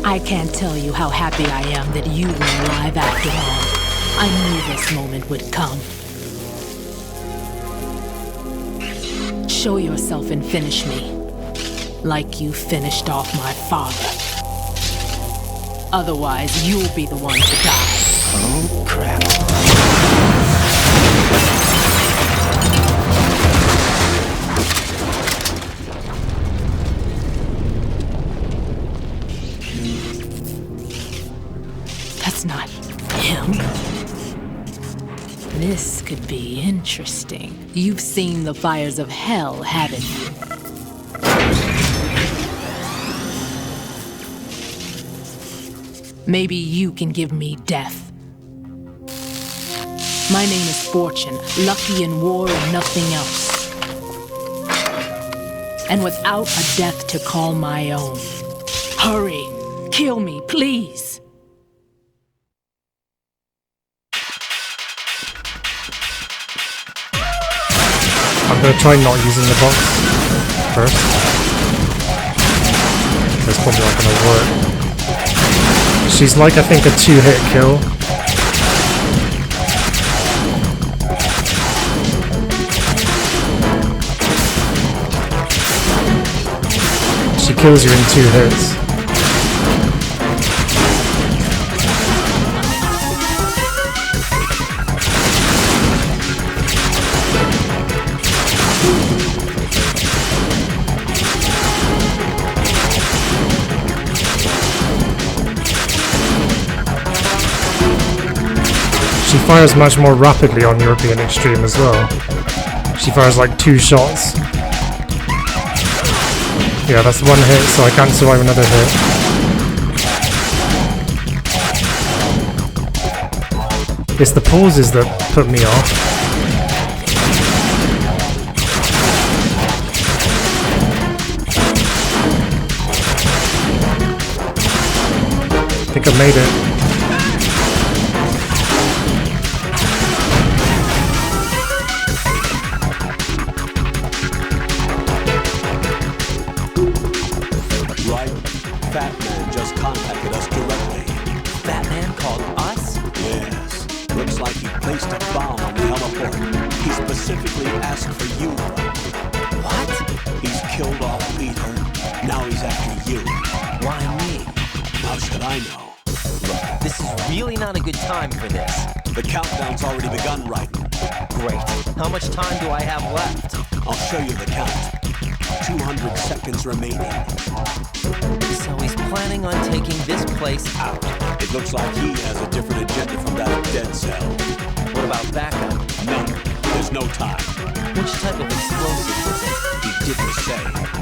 I can't tell you how happy I am that you were alive after all. I knew this moment would come. Show yourself and finish me. Like you finished off my father. Otherwise, you'll be the one to die. Oh, crap. That's not him. This could be interesting. You've seen the fires of hell, haven't you? Maybe you can give me death. My name is Fortune, lucky in war and nothing else. And without a death to call my own. Hurry, kill me, please. I'm gonna try not using the box first. That's probably not gonna work. She's like, I think, a 2-hit kill. She kills you in 2 hits. She fires much more rapidly on European Extreme as well. She fires like 2 shots. Yeah, that's one hit, so I can't survive another hit. It's the pauses that put me off. I think I made it. Right? Fat Man just contacted us directly. Fat Man called us? Yes. Looks like he placed a bomb on the heliport. He specifically asked for you, Right? What? He's killed off Peter. Now he's after you. Why me? How should I know? Look, this is really not a good time for this. The countdown's already begun, Right? Great. How much time do I have left? I'll show you the count. 200 seconds remaining. So he's planning on taking this place out. It looks like he has a different agenda from that of Dead Cell. What about backup? None. There's no time. Which type of explosive was it? He didn't say.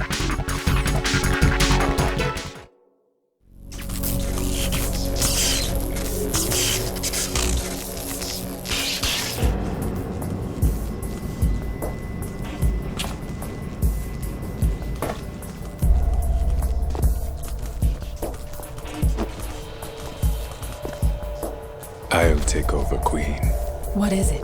I'll take over, Queen. What is it?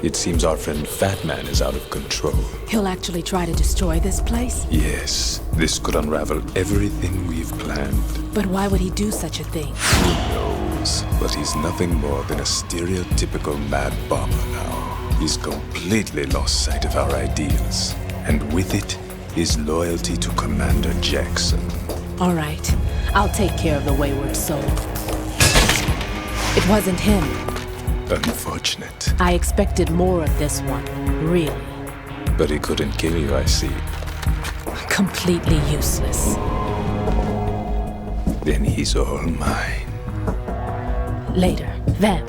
It seems our friend Fat Man is out of control. He'll actually try to destroy this place? Yes, this could unravel everything we've planned. But why would he do such a thing? Who knows? But he's nothing more than a stereotypical mad bomber now. He's completely lost sight of our ideals. And with it, his loyalty to Commander Jackson. All right. I'll take care of the wayward soul. It wasn't him. Unfortunate. I expected more of this one, really. But he couldn't kill you, I see. Completely useless. Then he's all mine. Later, then.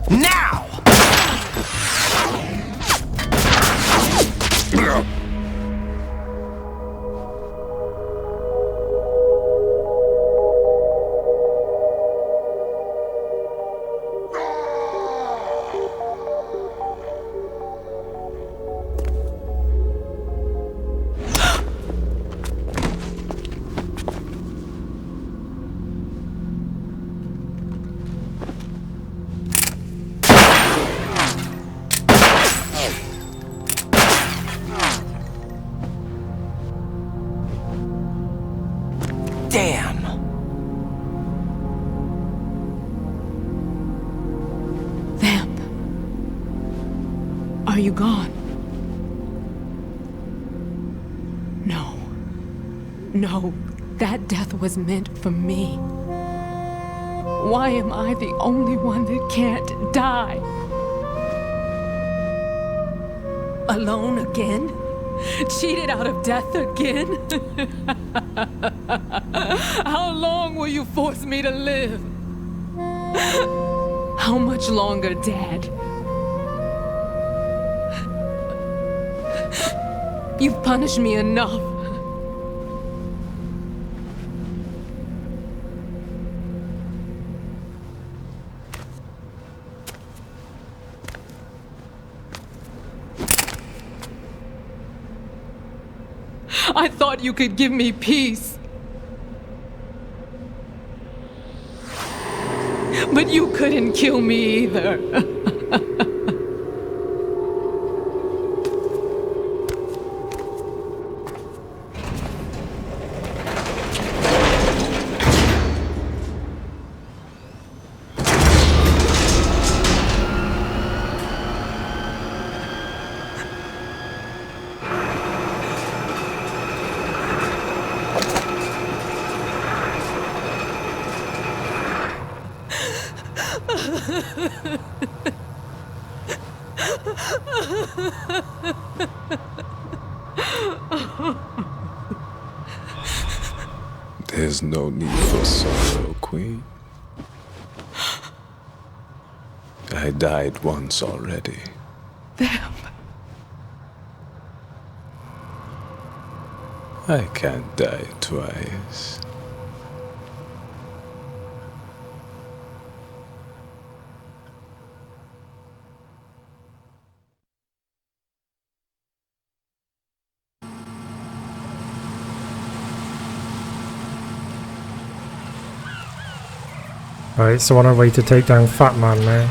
Now! Damn! Vamp. Are you gone? No. No, that death was meant for me. Why am I the only one that can't die? Alone again? Cheated out of death again? How long will you force me to live? How much longer, Dad? You've punished me enough. I thought you could give me peace. But you couldn't kill me either. There's no need for sorrow, Queen. I died once already. Vamp. I can't die twice. Right, so on our way to take down Fat Man now.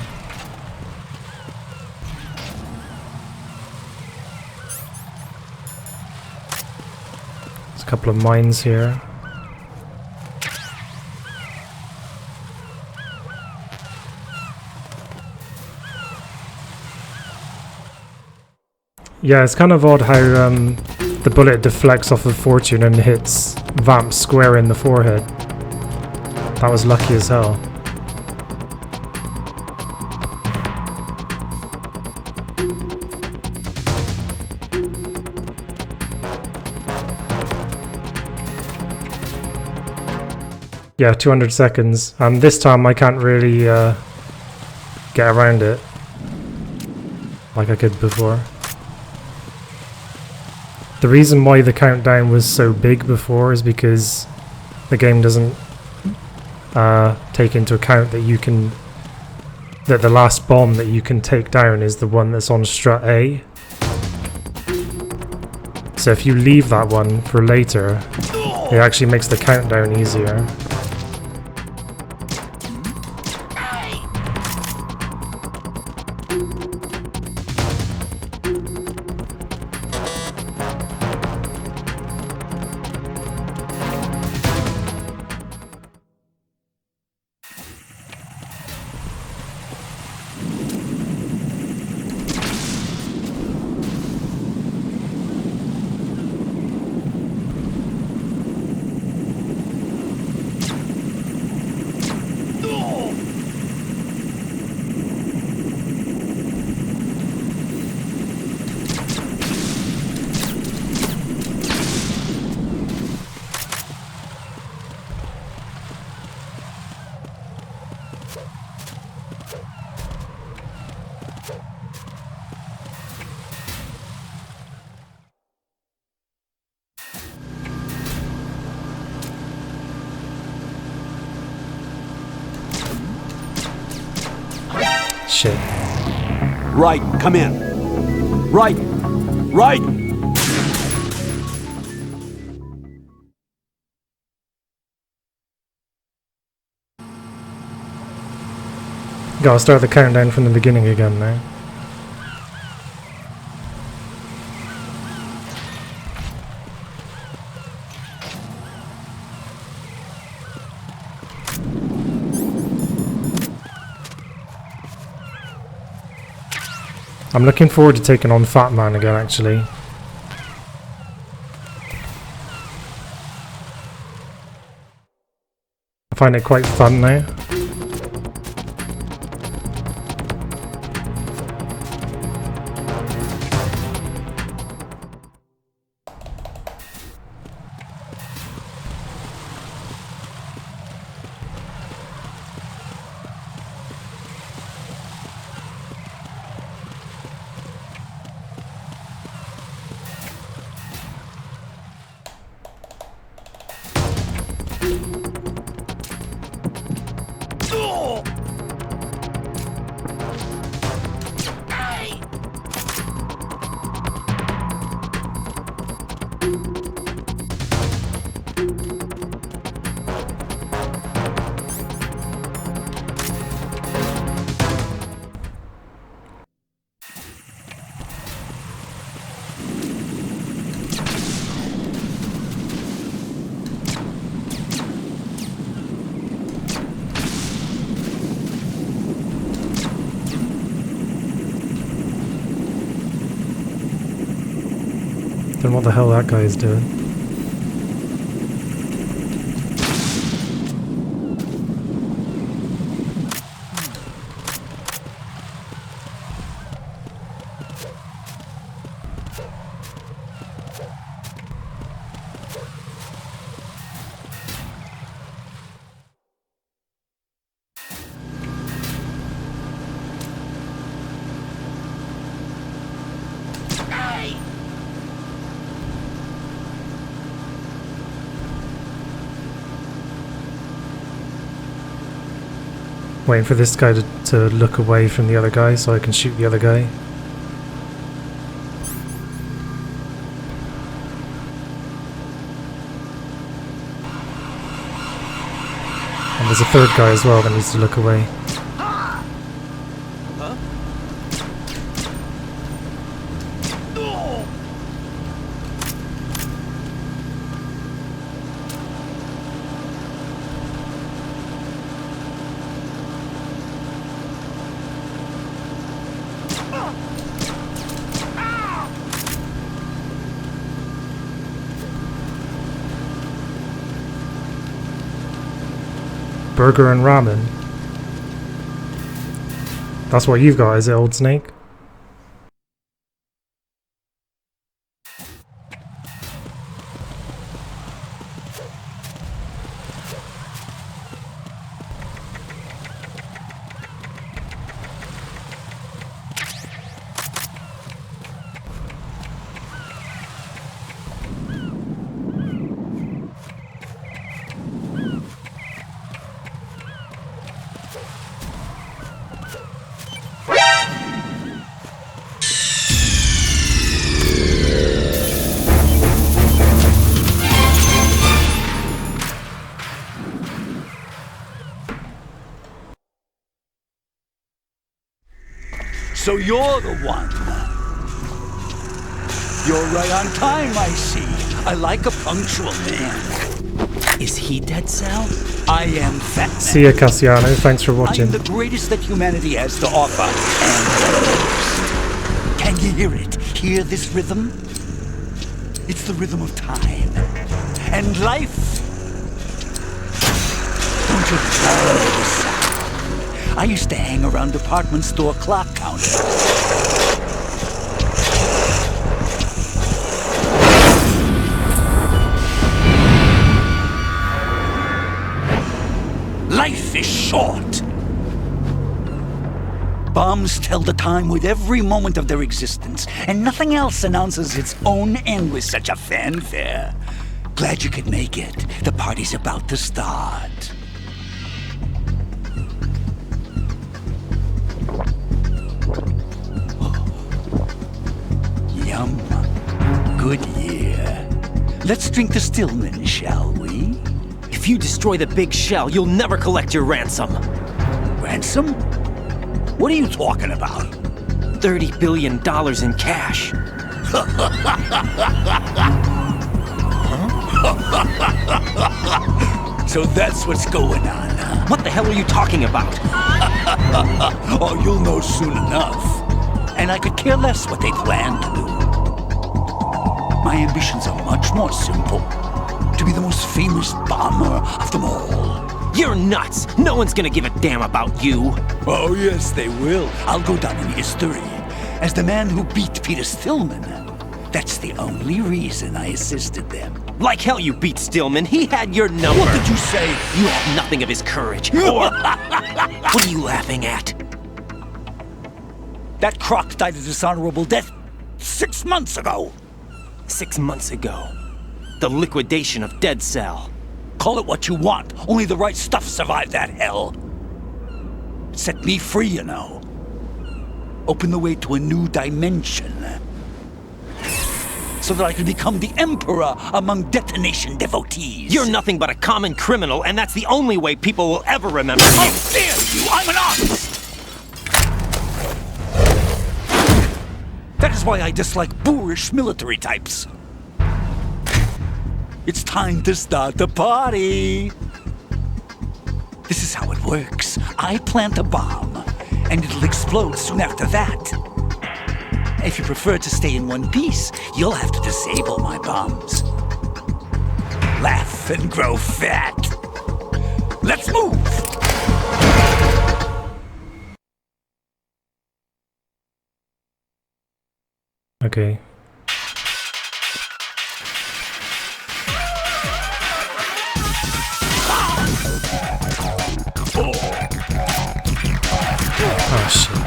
There's a couple of mines here. Yeah, it's kind of odd how the bullet deflects off of Fortune and hits Vamp square in the forehead. That was lucky as hell. Yeah, 200 seconds. This time I can't really get around it like I could before. The reason why the countdown was so big before is because the game doesn't take into account that the last bomb that you can take down is the one that's on strut A. So if you leave that one for later, it actually makes the countdown easier. Shit. Right, come in. Right! Right! Gotta start the countdown from the beginning again now. I'm looking forward to taking on Fat Man again, actually. I find it quite fun now. Then what the hell that guy is doing? Waiting for this guy to look away from the other guy so I can shoot the other guy. And there's a third guy as well that needs to look away. Burger and ramen. That's what you've got, is it, Old Snake? So you're the one. You're right on time, I see. I like a punctual man. Is he Dead Cell? I am Fat Man. See ya, Cassiano. Thanks for watching. I am the greatest that humanity has to offer, and the most. Can you hear it? Hear this rhythm? It's the rhythm of time. And life. Don't you love this sound? I used to hang around department store clock counters. Life is short. Bombs tell the time with every moment of their existence, and nothing else announces its own end with such a fanfare. Glad you could make it. The party's about to start. Yum. Good year. Let's drink the Stillman, shall we? If you destroy the big shell, you'll never collect your ransom. Ransom? What are you talking about? $30 billion in cash. So that's what's going on, huh? What the hell are you talking about? Oh, you'll know soon enough. And I could care less what they plan to do. My ambitions are much more simple. To be the most famous bomber of them all. You're nuts! No one's gonna give a damn about you! Oh, yes, they will. I'll go down in history as the man who beat Peter Stillman. That's the only reason I assisted them. Like hell you beat Stillman. He had your number. What did you say? You have nothing of his courage. Or... What are you laughing at? That croc died a dishonorable death 6 months ago. 6 months ago. The liquidation of Dead Cell. Call it what you want. Only the right stuff survived that hell. Set me free, you know. Open the way to a new dimension. So that I can become the Emperor among detonation devotees. You're nothing but a common criminal, and that's the only way people will ever remember you. How dare you! I'm an artist! That is why I dislike boorish military types. It's time to start the party. This is how it works. I plant a bomb, and it'll explode soon after that. If you prefer to stay in one piece, you'll have to disable my bombs. Laugh and grow fat. Let's move! Okay. Oh shit.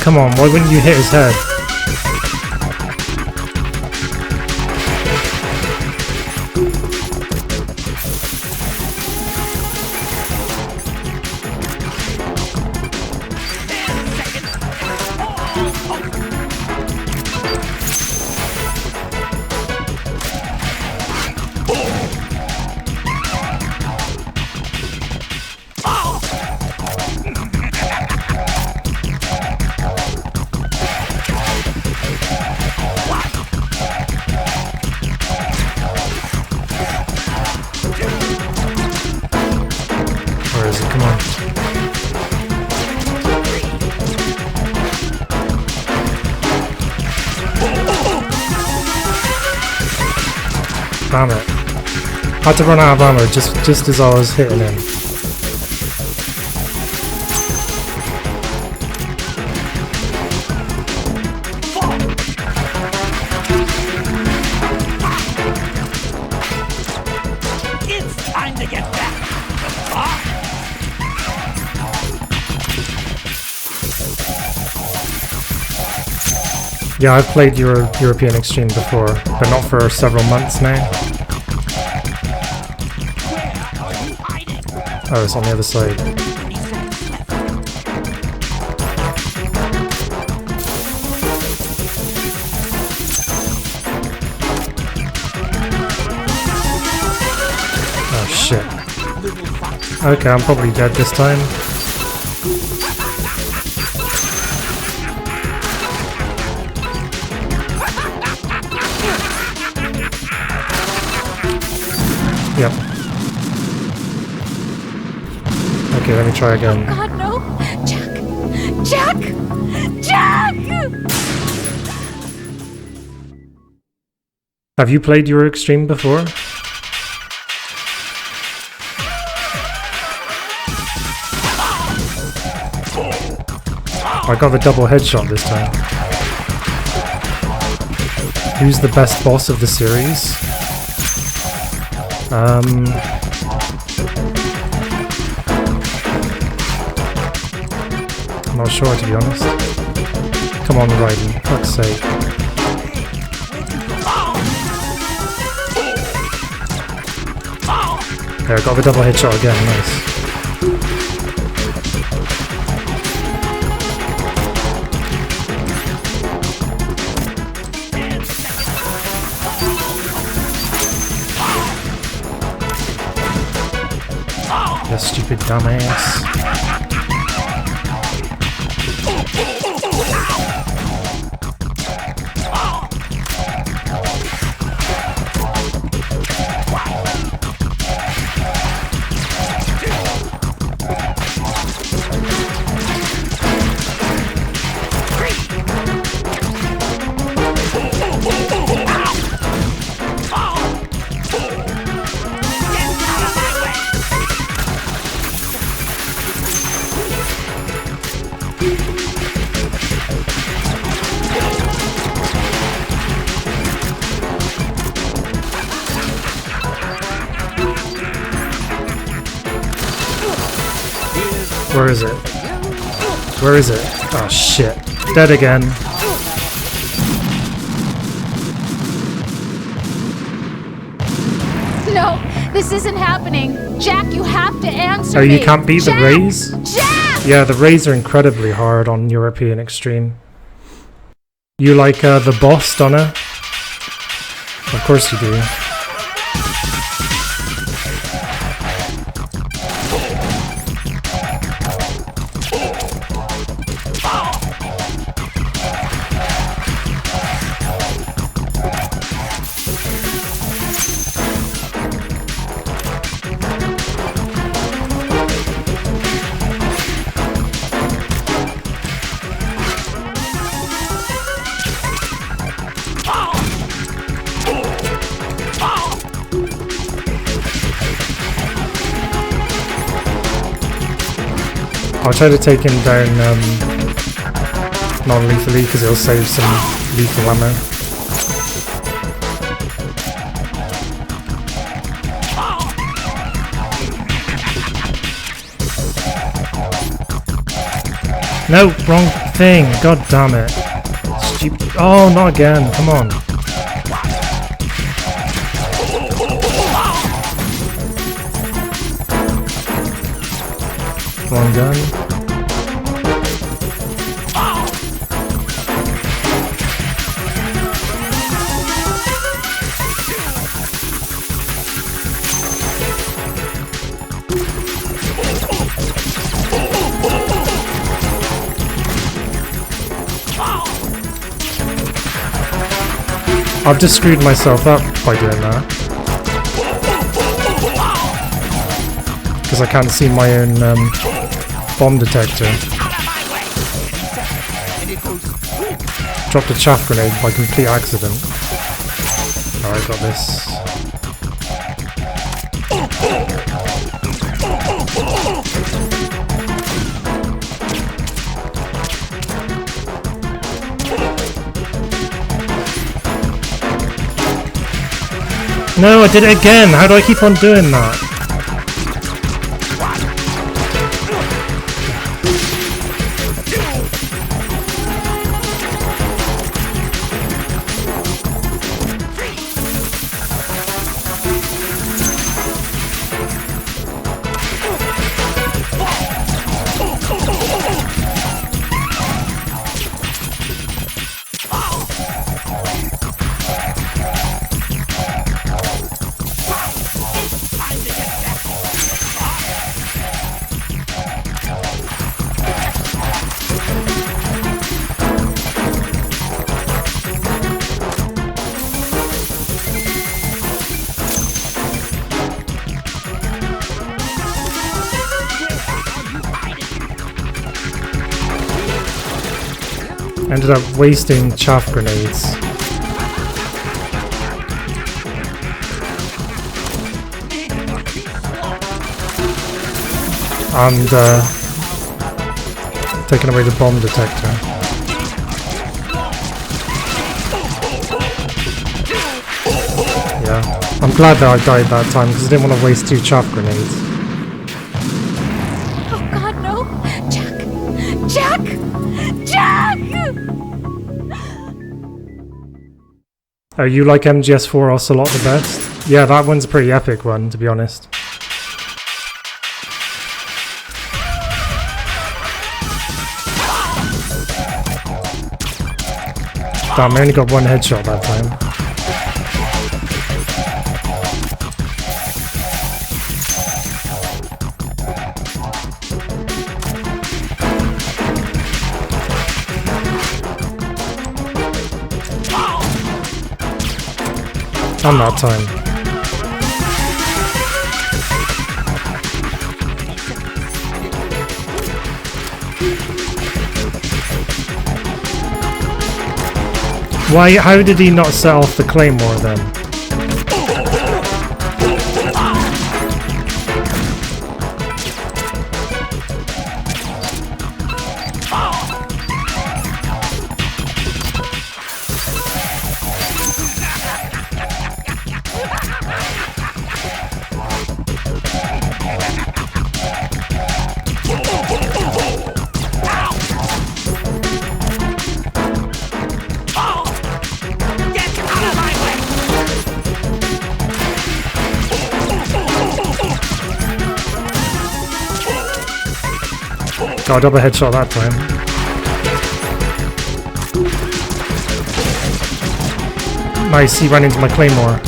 come on, why wouldn't you hit his head? Damn it. Had to run out of ammo just as I was hitting him. It's time to get back to the farm. Yeah, I've played European Extreme before, but not for several months now. Oh, it's on the other side. Oh shit. Okay, I'm probably dead this time. Yep. Okay, let me try again. Oh God, no! Jack! Jack! Have you played Euro Extreme before? I got the double headshot this time. Who's the best boss of the series? I'm not sure, to be honest. Come on, Raiden, fuck's sake. Yeah, I got the double headshot again, nice. You stupid dumbass. Where is it? Where is it? Oh shit. Dead again. No, this isn't happening. Jack, you have to answer Oh, me. you can't beat the rays? Jack! Yeah, the rays are incredibly hard on European Extreme. You like the boss, Donna? Of course you do. I'll try to take him down non-lethally because it'll save some lethal ammo. No, wrong thing. God damn it. Stupid. Oh, not again. Come on. Wrong gun. I've just screwed myself up by doing that. Because I can't see my own bomb detector. Dropped a chaff grenade by complete accident. Alright, got this. No, I did it again! How do I keep on doing that? Ended up wasting chaff grenades. And taking away the bomb detector. Yeah, I'm glad that I died that time because I didn't want to waste 2 chaff grenades. Oh God, no! Jack! Jack! Jack! Are you like MGS4 Ocelot the best? Yeah, that one's a pretty epic one, to be honest. Damn, I only got 1 headshot that time. On that time. Why? How did he not set off the claymore then? Got a double headshot that time. Nice, he ran into my claymore.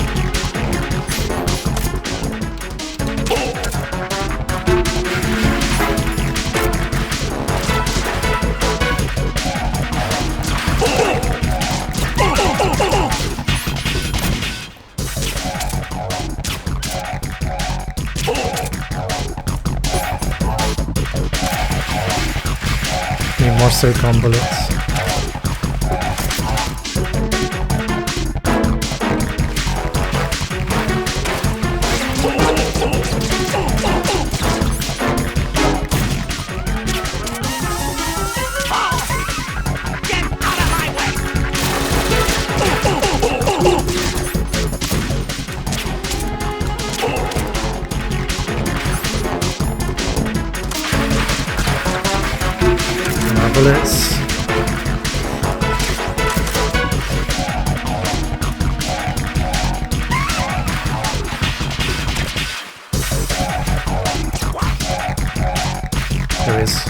More SOCOM bullets. bullets. There is.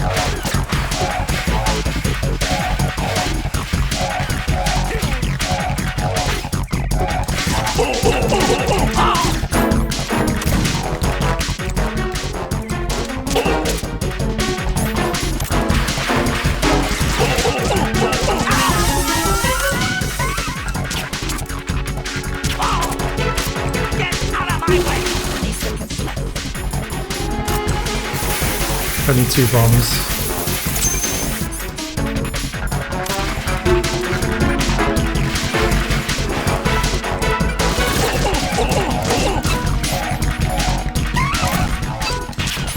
Only 2 bombs.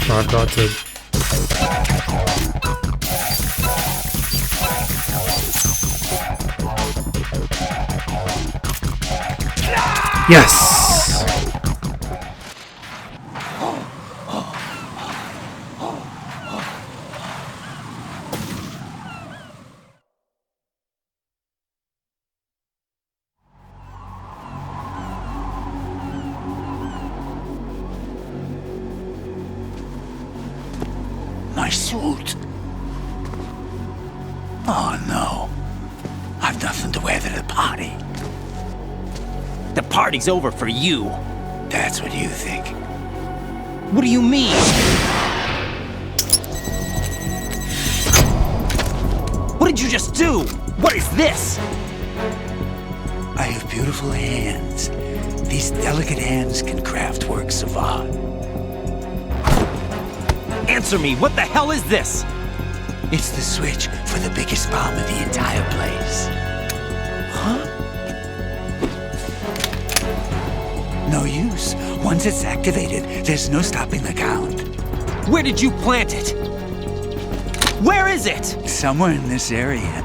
Oh, I've got to. Yes! My suit. Oh no. I've nothing to wear to the party. The party's over for you. That's what you think. What do you mean? What did you just do? What is this? I have beautiful hands. These delicate hands can craft works of art. Answer me, what the hell is this? It's the switch for the biggest bomb in the entire place. Huh? No use. Once it's activated, there's no stopping the count. Where did you plant it? Where is it? Somewhere in this area.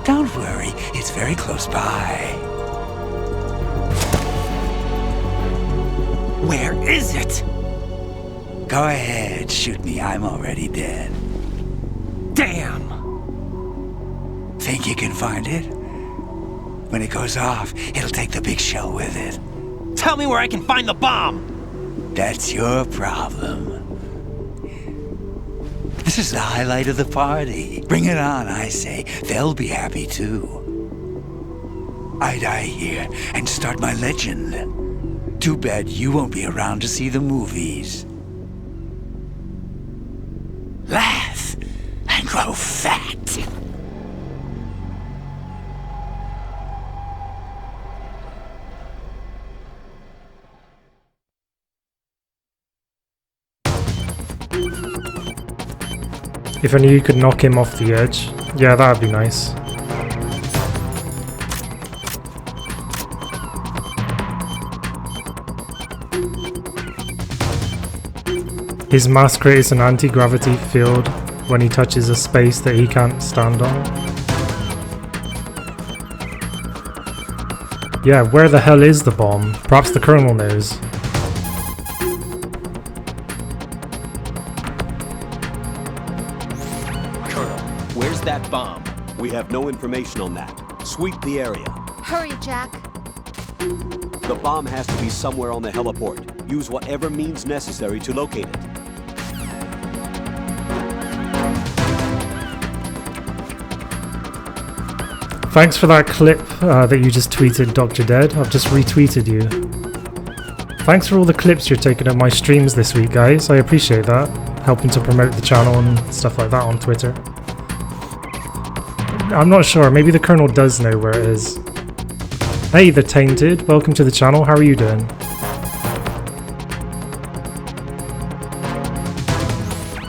Don't worry, it's very close by. Where is it? Go ahead, shoot me. I'm already dead. Damn! Think you can find it? When it goes off, it'll take the big shell with it. Tell me where I can find the bomb! That's your problem. This is the highlight of the party. Bring it on, I say. They'll be happy too. I die here and start my legend. Too bad you won't be around to see the movies. Laugh and grow fat. If only you could knock him off the edge. Yeah, that'd be nice. His mask creates an anti-gravity field when he touches a space that he can't stand on. Yeah, where the hell is the bomb? Perhaps the Colonel knows. Colonel, where's that bomb? We have no information on that. Sweep the area. Hurry, Jack. The bomb has to be somewhere on the heliport. Use whatever means necessary to locate it. Thanks for that clip that you just tweeted, Dr. Dead. I've just retweeted you. Thanks for all the clips you're taking of my streams this week, guys. I appreciate that. Helping to promote the channel and stuff like that on Twitter. I'm not sure. Maybe the Colonel does know where it is. Hey, The Tainted. Welcome to the channel. How are you doing?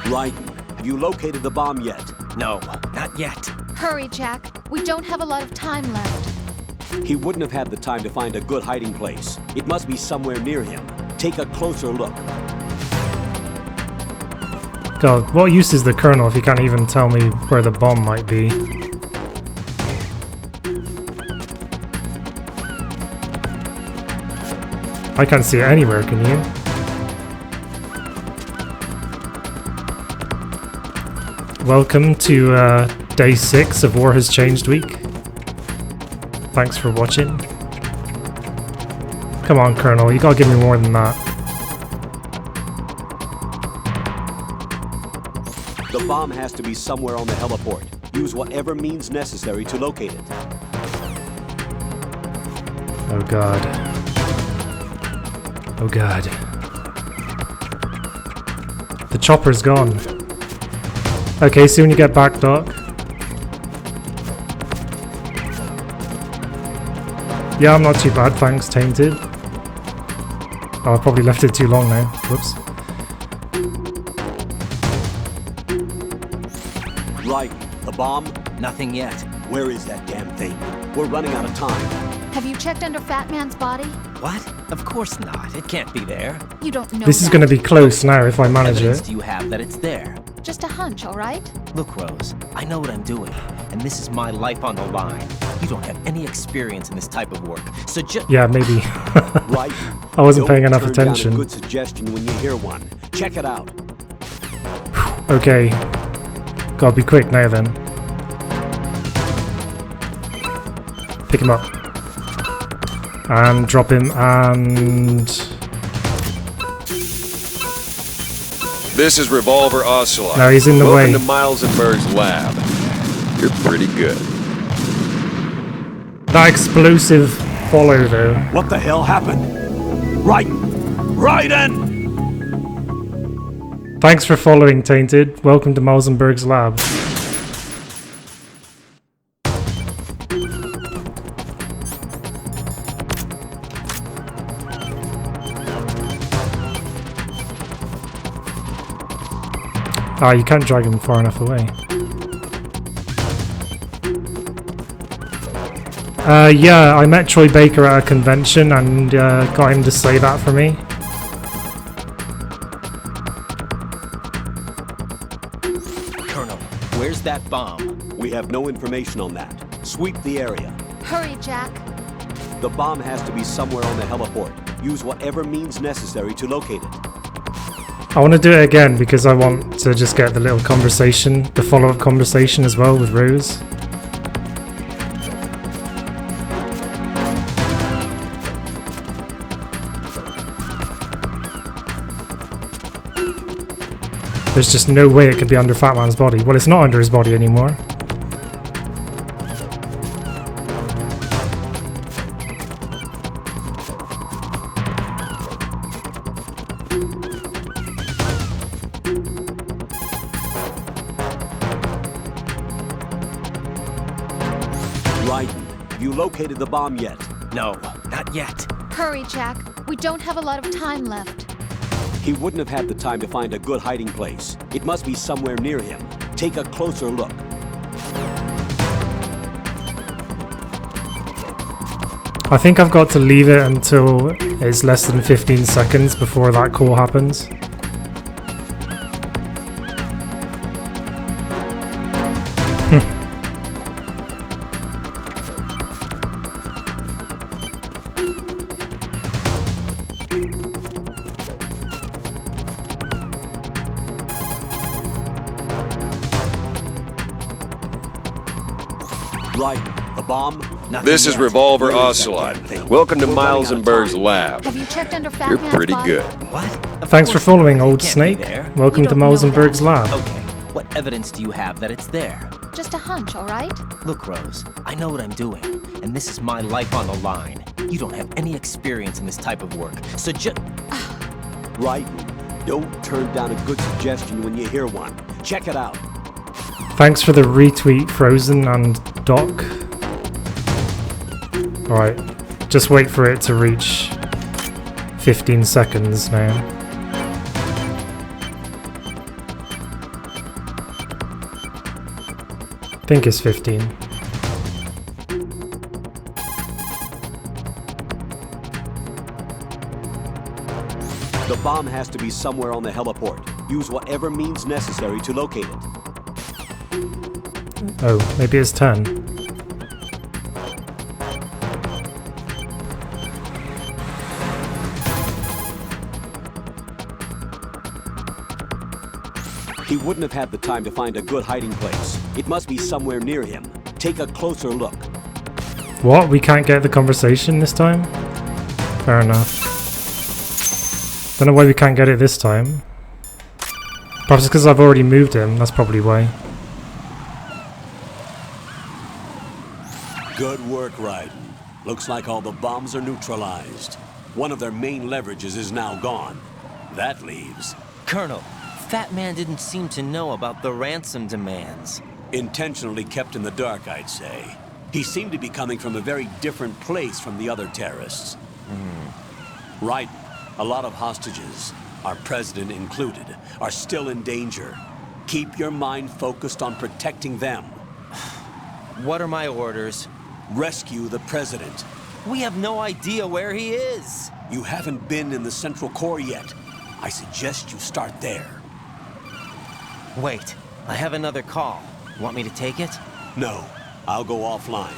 Raiden, have you located the bomb yet? No, not yet. Hurry, Jack. We don't have a lot of time left. He wouldn't have had the time to find a good hiding place. It must be somewhere near him. Take a closer look. God, what use is the Colonel if he can't even tell me where the bomb might be? I can't see it anywhere, can you? Welcome to day 6 of War Has Changed week. Thanks for watching. Come on, Colonel, you gotta give me more than that. The bomb has to be somewhere on the heliport. Use whatever means necessary to locate it. Oh god. Oh god. The chopper's gone. Okay, see when you get back, Doc. Yeah, I'm not too bad, thanks, Tainted. Oh, I probably left it too long now. Whoops. Right. The bomb? Nothing yet. Where is that damn thing? We're running out of time. Have you checked under Fat Man's body? What? Of course not. It can't be there. You don't know This is that. going to be close now if I manage Evidence it. do you have that it's there? Just a hunch, all right? Look, Rose, I know what I'm doing, and this is my life on the line. You don't have any experience in this type of work, so just... Yeah, maybe. Right. I wasn't Don't paying enough turn down attention. a good suggestion when you hear one. Check it out. Okay. Gotta be quick now then. Pick him up. And drop him, and... This is Revolver Ocelot. No, he's in the way. Welcome to Miles and Berg's lab. You're pretty good. That explosive follow though. What the hell happened? Raiden! Thanks for following, Tainted. Welcome to Malzenberg's lab. Ah, you can't drag him far enough away. Yeah, I met Troy Baker at a convention and got him to say that for me. Colonel, where's that bomb? We have no information on that. Sweep the area. Hurry, Jack. The bomb has to be somewhere on the heliport. Use whatever means necessary to locate it. I want to do it again because I want to just get the little conversation, the follow-up conversation as well with Rose. There's just no way it could be under Fat Man's body. Well, it's not under his body anymore. Raiden, have you located the bomb yet? No, not yet. Hurry, Jack. We don't have a lot of time left. He wouldn't have had the time to find a good hiding place. It must be somewhere near him. Take a closer look. I think I've got to leave it until it's less than 15 seconds before that call happens. Right, the bomb? This is Revolver Ocelot. Welcome to Miles and Berg's lab. Have you checked under Fat You're Man's pretty body? good. What? Thanks for following, Old Snake. Welcome to Malzenberg's lab. Okay, what evidence do you have that it's there? Just a hunch, all right? Look, Rose, I know what I'm doing, and this is my life on the line. You don't have any experience in this type of work, so just... Right, don't turn down a good suggestion when you hear one. Check it out. Thanks for the retweet, Frozen and Doc. Alright, just wait for it to reach 15 seconds now. I think it's 15. The bomb has to be somewhere on the heliport. Use whatever means necessary to locate it. Oh, maybe it's 10. He wouldn't have had the time to find a good hiding place. It must be somewhere near him. Take a closer look. What? We can't get the conversation this time? Fair enough. Don't know why we can't get it this time. Perhaps it's because I've already moved him, that's probably why. Good work, Raiden. Looks like all the bombs are neutralized. One of their main leverages is now gone. That leaves... Colonel, Fat Man didn't seem to know about the ransom demands. Intentionally kept in the dark, I'd say. He seemed to be coming from a very different place from the other terrorists. Raiden, a lot of hostages, our president included, are still in danger. Keep your mind focused on protecting them. What are my orders? Rescue the president. We have no idea where he is. You haven't been in the Central Core yet. I suggest you start there. Wait, I have another call. Want me to take it? No, I'll go offline.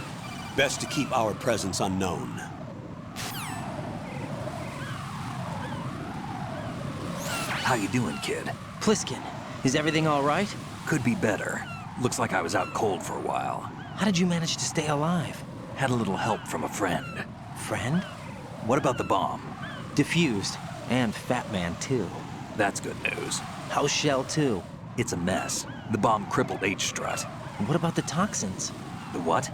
Best to keep our presence unknown. How you doing, kid? Pliskin, is everything all right? Could be better. Looks like I was out cold for a while. How did you manage to stay alive? Had a little help from a friend. Friend? What about the bomb? Defused. And Fat Man, too. That's good news. How's Shell 2? It's a mess. The bomb crippled H-Strut. What about the toxins? The what?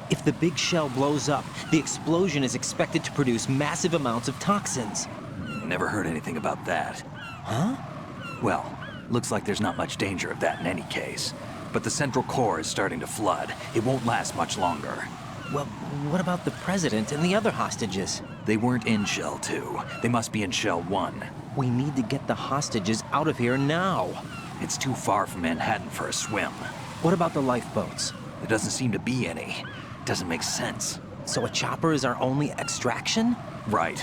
If the big shell blows up, the explosion is expected to produce massive amounts of toxins. Never heard anything about that. Huh? Well, looks like there's not much danger of that in any case. But the Central Core is starting to flood. It won't last much longer. Well, what about the President and the other hostages? They weren't in Shell 2. They must be in Shell 1. We need to get the hostages out of here now. It's too far from Manhattan for a swim. What about the lifeboats? There doesn't seem to be any. Doesn't make sense. So a chopper is our only extraction? Right.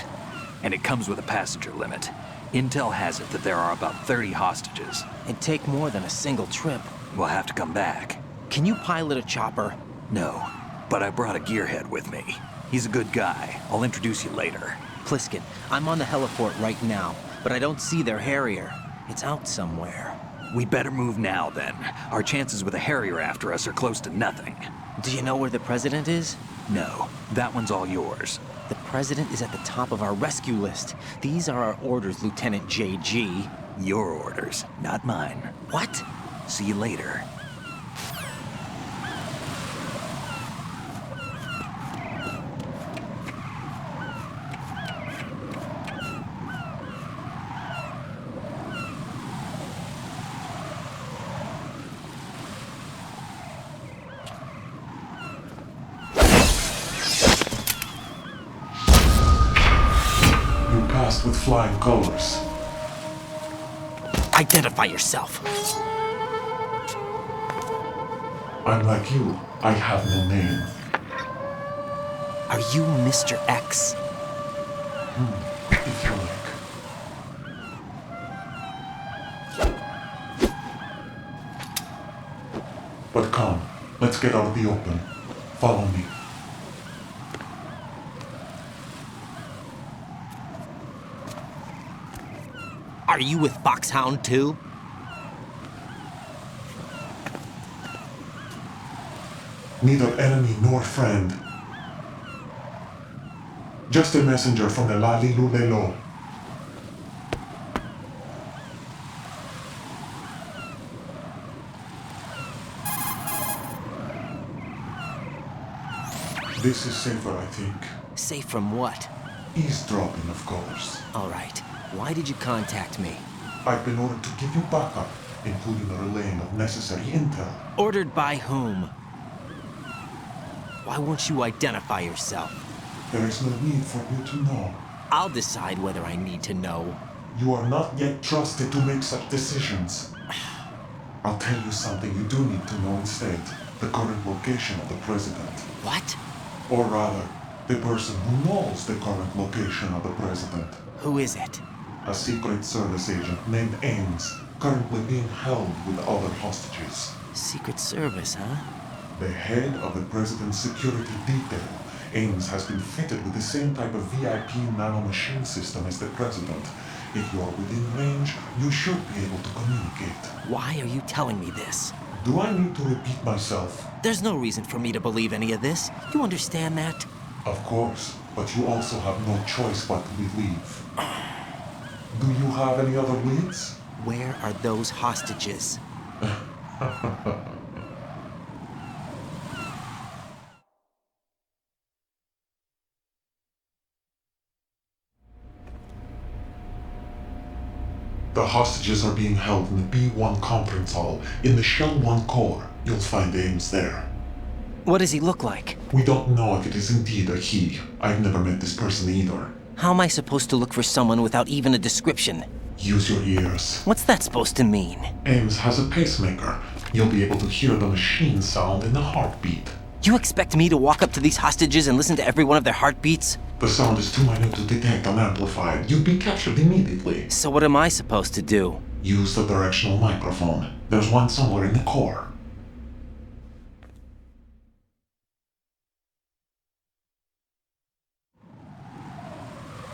And it comes with a passenger limit. Intel has it that there are about 30 hostages. It'd take more than a single trip. We'll have to come back. Can you pilot a chopper? No, but I brought a gearhead with me. He's a good guy. I'll introduce you later. Pliskin, I'm on the heliport right now, but I don't see their Harrier. It's out somewhere. We better move now, then. Our chances with a Harrier after us are close to nothing. Do you know where the President is? No, that one's all yours. The President is at the top of our rescue list. These are our orders, Lieutenant JG. Your orders, not mine. What? See you later. With flying colors. Identify yourself. I'm like you. I have no name. Are you Mr. X? If you like. But come, let's get out of the open. Follow me. Are you with Foxhound too? Neither enemy nor friend. Just a messenger from the Lali Lulelo. This is safer, I think. Safe from what? Eavesdropping, of course. All right. Why did you contact me? I've been ordered to give you backup, including the relaying of necessary intel. Ordered by whom? Why won't you identify yourself? There is no need for you to know. I'll decide whether I need to know. You are not yet trusted to make such decisions. I'll tell you something you do need to know instead. The current location of the president. What? Or rather, the person who knows the current location of the president. Who is it? A Secret Service agent named Ames, currently being held with other hostages. Secret Service, huh? The head of the president's security detail, Ames has been fitted with the same type of VIP nanomachine system as the president, If you're within range, you should be able to communicate. Why are you telling me this? Do I need to repeat myself? There's no reason for me to believe any of this. You understand that? Of course, but you also have no choice but to believe. Do you have any other leads? Where are those hostages? The hostages are being held in the B1 conference hall in the Shell 1 core. You'll find Ames there. What does he look like? We don't know if it is indeed a he. I've never met this person either. How am I supposed to look for someone without even a description? Use your ears. What's that supposed to mean? Ames has a pacemaker. You'll be able to hear the machine sound in the heartbeat. You expect me to walk up to these hostages and listen to every one of their heartbeats? The sound is too minute to detect unamplified. You'd be captured immediately. So what am I supposed to do? Use the directional microphone. There's one somewhere in the core.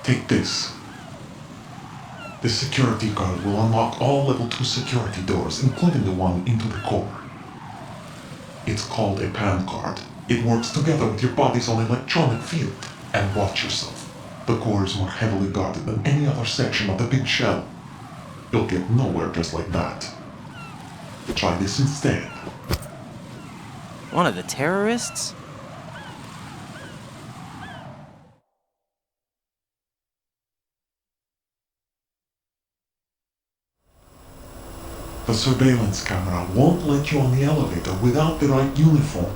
Take this. This security card will unlock all level 2 security doors, including the one into the core. It's called a PAN card. It works together with your body's own electronic field. And watch yourself. The core is more heavily guarded than any other section of the big shell. You'll get nowhere just like that. Try this instead. One of the terrorists? The surveillance camera won't let you on the elevator without the right uniform.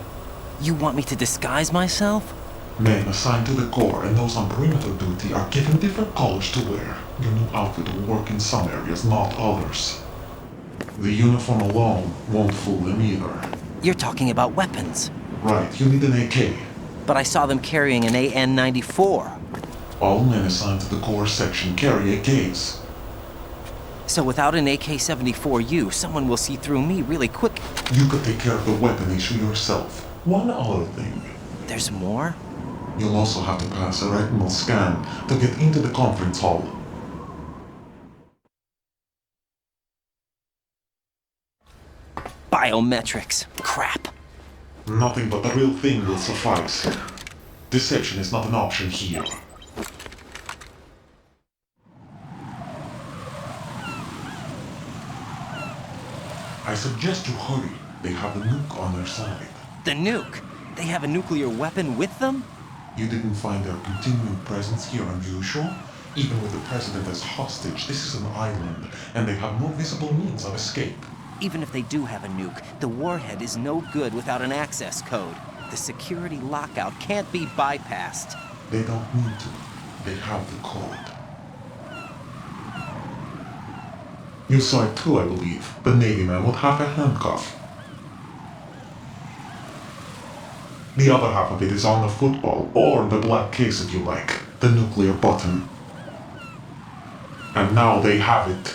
You want me to disguise myself? Men assigned to the core and those on perimeter duty are given different colors to wear. Your new outfit will work in some areas, not others. The uniform alone won't fool them either. You're talking about weapons. Right, you need an AK. But I saw them carrying an AN-94. All men assigned to the core section carry AKs. So without an AK-74U, someone will see through me really quick. You could take care of the weapon issue yourself. One other thing. There's more? You'll also have to pass a retinal scan to get into the conference hall. Biometrics. Crap. Nothing but the real thing will suffice. Deception is not an option here. I suggest you hurry. They have the nuke on their side. The nuke? They have a nuclear weapon with them? You didn't find their continuing presence here unusual? Even with the president as hostage, this is an island, and they have no visible means of escape. Even if they do have a nuke, the warhead is no good without an access code. The security lockout can't be bypassed. They don't need to. They have the code. You saw it too, I believe. The Navy man with half a handcuff. The other half of it is on the football, or the black case if you like, the nuclear button. And now they have it.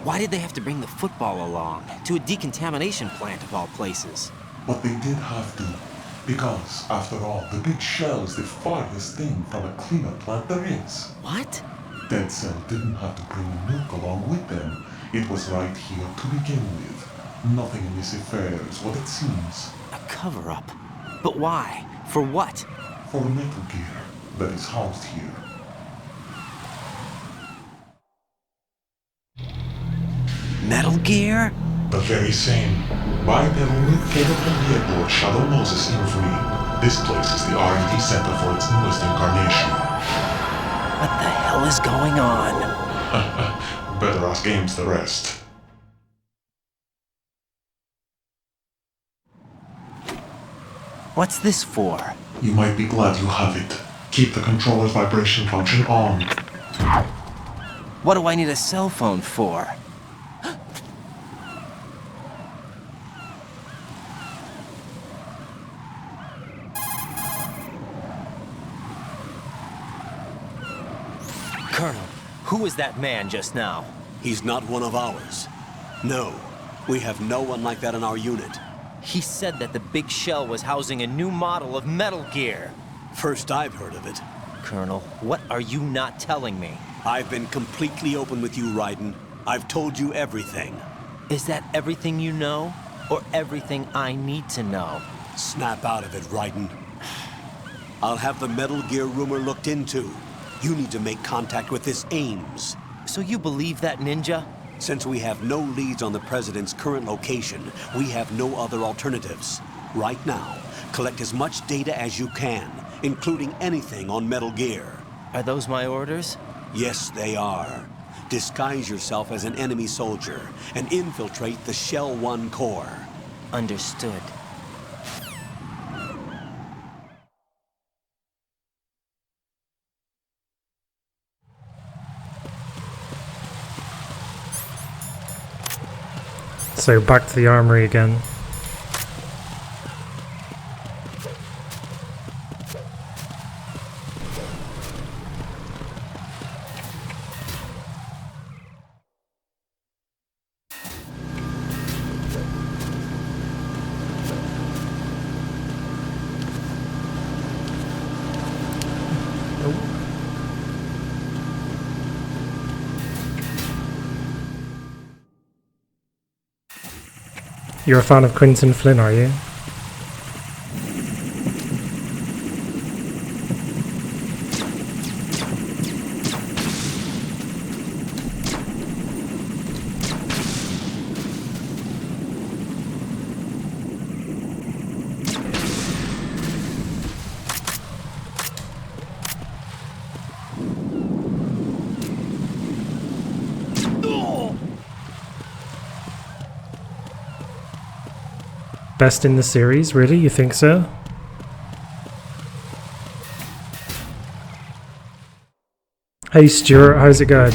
Why did they have to bring the football along? To a decontamination plant of all places. But they did have to. Because, after all, the big shell is the farthest thing from a cleanup plant there is. What? Dead Cell didn't have to bring a nuke along with them. It was right here to begin with. Nothing in this affair is what it seems. A cover-up? But why? For what? For Metal Gear that is housed here. Metal Gear? The very same. Bipedal nuke came from the airport Shadow Moses infamy. This place is the R&D center for its newest incarnation. What the hell is going on? Better ask Ames the rest. What's this for? You might be glad you have it. Keep the controller's vibration function on. What do I need a cell phone for? Colonel, who was that man just now? He's not one of ours. No, we have no one like that in our unit. He said that the big shell was housing a new model of Metal Gear. First I've heard of it. Colonel, what are you not telling me? I've been completely open with you, Raiden. I've told you everything. Is that everything you know? Or everything I need to know? Snap out of it, Raiden. I'll have the Metal Gear rumor looked into. You need to make contact with this Ames. So you believe that ninja? Since we have no leads on the President's current location, we have no other alternatives. Right now, collect as much data as you can, including anything on Metal Gear. Are those my orders? Yes, they are. Disguise yourself as an enemy soldier and infiltrate the Shell 1 core. Understood. So back to the armory again. You're a fan of Quinton Flynn, are you? Best in the series, really? You think so? Hey Stuart, how's it going?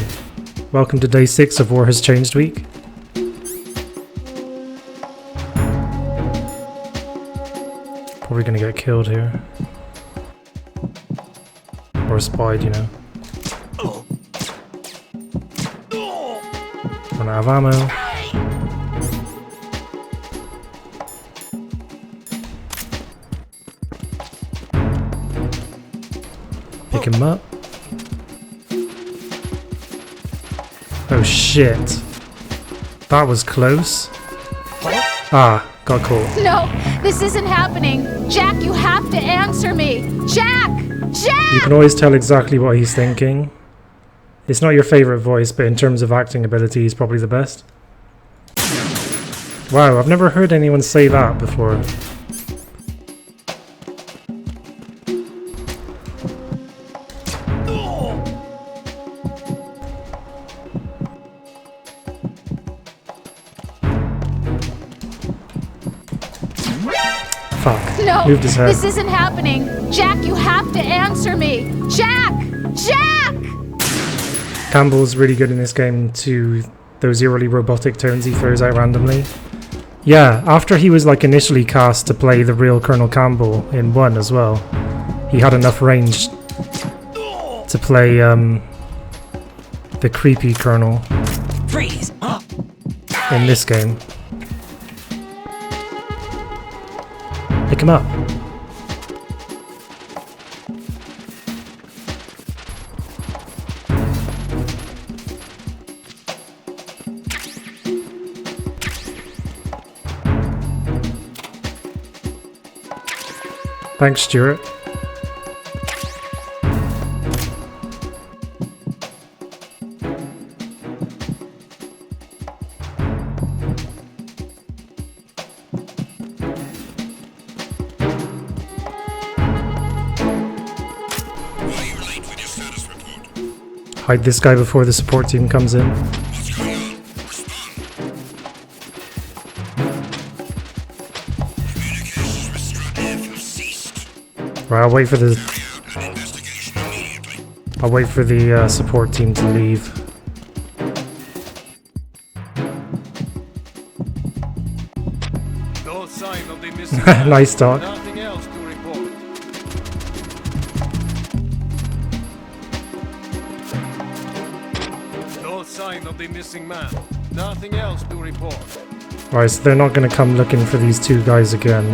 Welcome to day 6 of War Has Changed week. Probably gonna get killed here. Or spied, you know. Run out of ammo. Pick him up. Oh shit. That was close. Ah, got caught. No, this isn't happening. Jack, you have to answer me. Jack! Jack! You can always tell exactly what he's thinking. It's not your favorite voice, but in terms of acting ability, he's probably the best. Wow, I've never heard anyone say that before. Fuck. No, Moved his head. this isn't happening. Jack, you have to answer me. Jack! Jack! Campbell's really good in this game to those eerily robotic tones he throws out randomly. Yeah, after he was like initially cast to play the real Colonel Campbell in 1 as well, he had enough range to play the creepy Colonel Freeze! in this game. Pick him up. Thanks, Stuart. Hide this guy before the support team comes in. Right, I'll wait for the support team to leave. No sign of the missing Nice talk. Nothing else to report. No sign of the missing man. Nothing else to report. Right, so they're not going to come looking for these two guys again.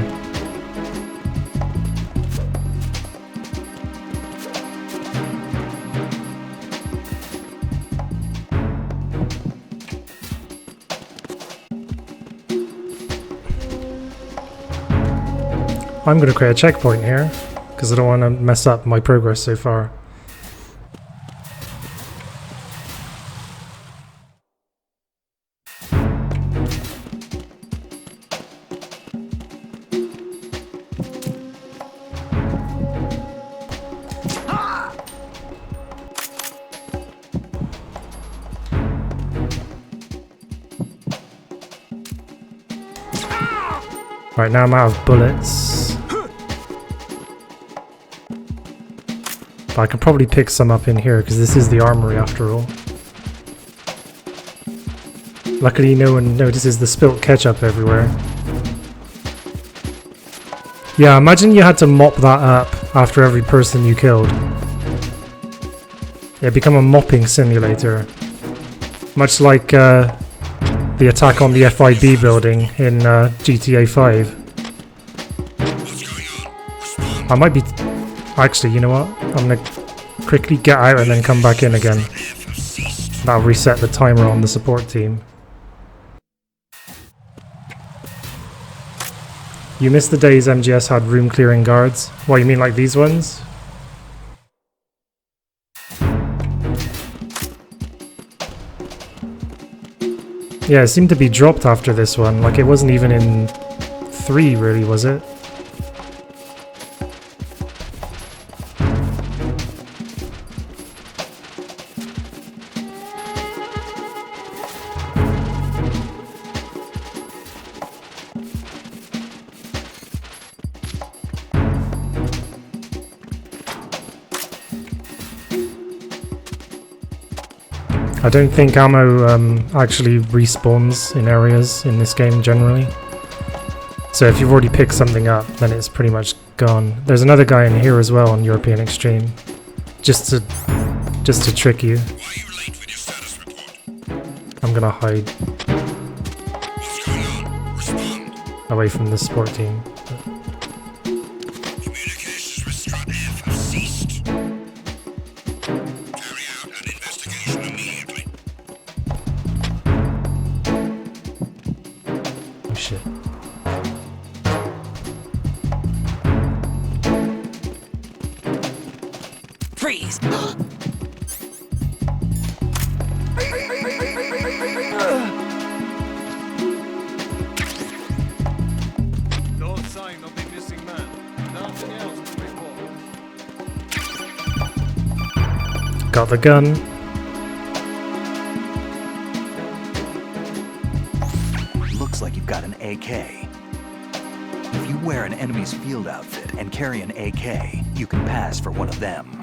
I'm going to create a checkpoint here, because I don't want to mess up my progress so far. Right, now I'm out of bullets. But I could probably pick some up in here, because this is the armory after all. Luckily no one notices the spilt ketchup everywhere. Yeah, imagine you had to mop that up after every person you killed. Yeah, become a mopping simulator. Much like the attack on the FIB building in GTA 5. I might be... Actually, you know what? I'm gonna quickly get out and then come back in again. That'll reset the timer on the support team. You missed the days MGS had room clearing guards. What, you mean like these ones? Yeah, it seemed to be dropped after this one. Like, it wasn't even in 3, really, was it? I don't think ammo actually respawns in areas in this game generally. So if you've already picked something up, then it's pretty much gone. There's another guy in here as well on European Extreme. Just to trick you. I'm gonna hide away from the support team. Freeze! No sign of the missing man. Nothing else to report. Got the gun. Looks like you've got an AK. If you wear an enemy's field outfit and carry an AK, you can pass for one of them.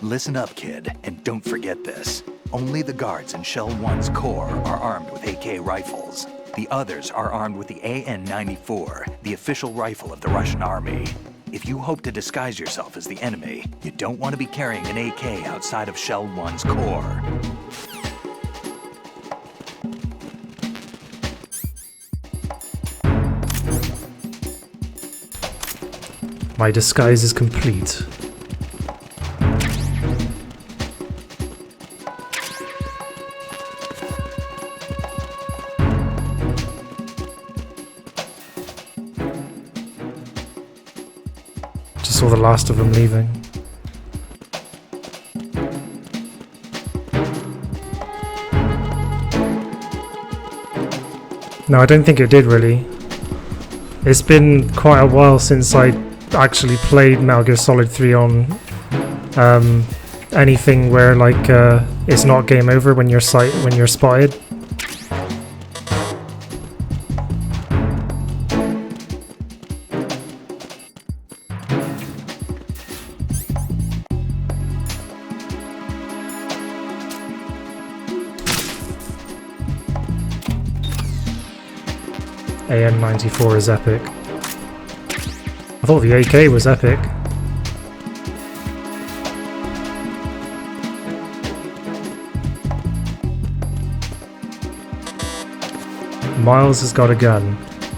Listen up, kid, and don't forget this. Only the guards in Shell 1's core are armed with AK rifles. The others are armed with the AN-94, the official rifle of the Russian army. If you hope to disguise yourself as the enemy, you don't want to be carrying an AK outside of Shell 1's core. My disguise is complete. Just saw the last of them leaving. No, I don't think it did really. It's been quite a while since I actually played Metal Gear Solid 3 on anything where like it's not game over when you're spotted. AN-94 is epic. I thought the AK was epic. Miles has got a gun.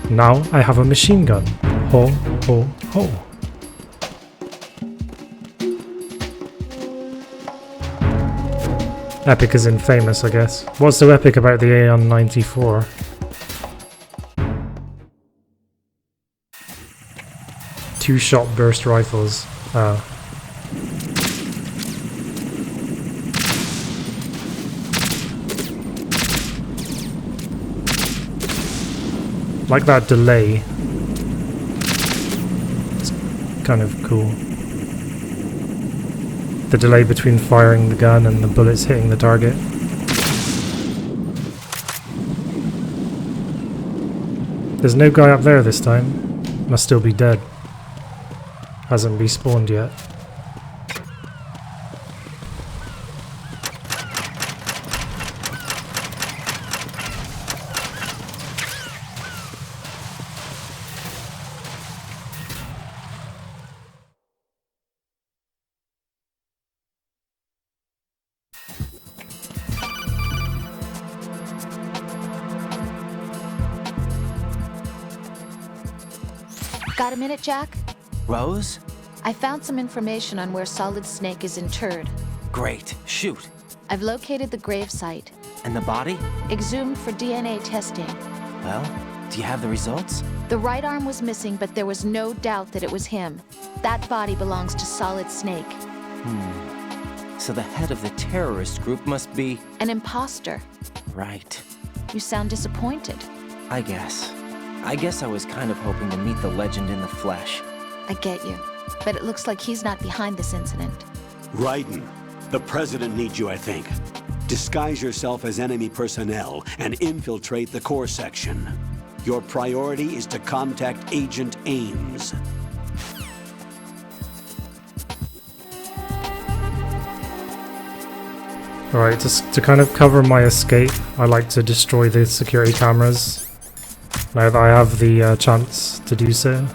Now I have a machine gun. Ho, ho, ho. Epic is infamous, I guess. What's so epic about the Aeon 94? Two-shot burst rifles. Like that delay. It's kind of cool. The delay between firing the gun and the bullets hitting the target. There's no guy up there this time. Must still be dead. Hasn't respawned yet. Got a minute, Jack? Rose? I found some information on where Solid Snake is interred. Great. Shoot. I've located the grave site. And the body? Exhumed for DNA testing. Well, do you have the results? The right arm was missing, but there was no doubt that it was him. That body belongs to Solid Snake. So the head of the terrorist group must be... An imposter. Right. You sound disappointed. I guess I was kind of hoping to meet the legend in the flesh. I get you. But it looks like he's not behind this incident. Raiden, the president needs you, I think. Disguise yourself as enemy personnel and infiltrate the core section. Your priority is to contact Agent Ames. Alright, to kind of cover my escape, I like to destroy the security cameras. Now that I have the chance to do so.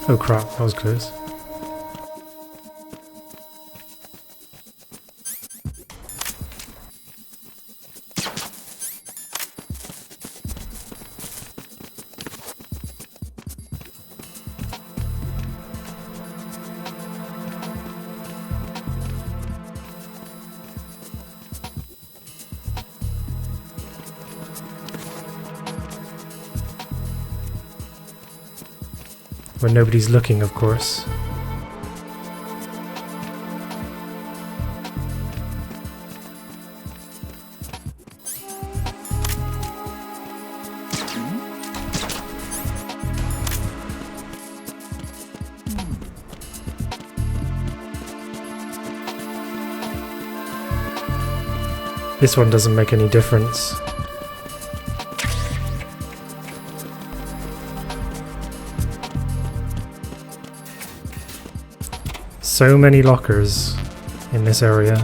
Oh crap, that was close. When nobody's looking, of course. This one doesn't make any difference. So many lockers in this area.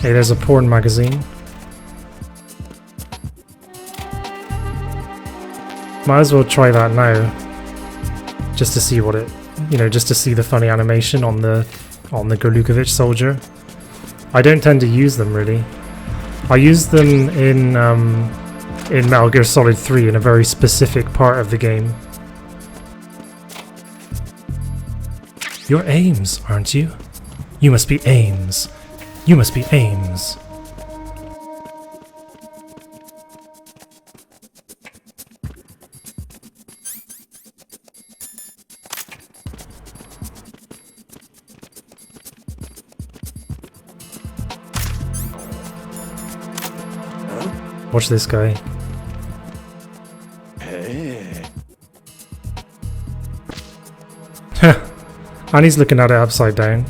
Hey, there's a porn magazine. Might as well try that now. Just to see what it, just to see the funny animation on the Gorlukovich soldier. I don't tend to use them really. I use them in Metal Gear Solid 3 in a very specific part of the game. You're Ames, aren't you? You must be Ames. You must be Ames. Watch this guy. Hey. And he's looking at it upside down.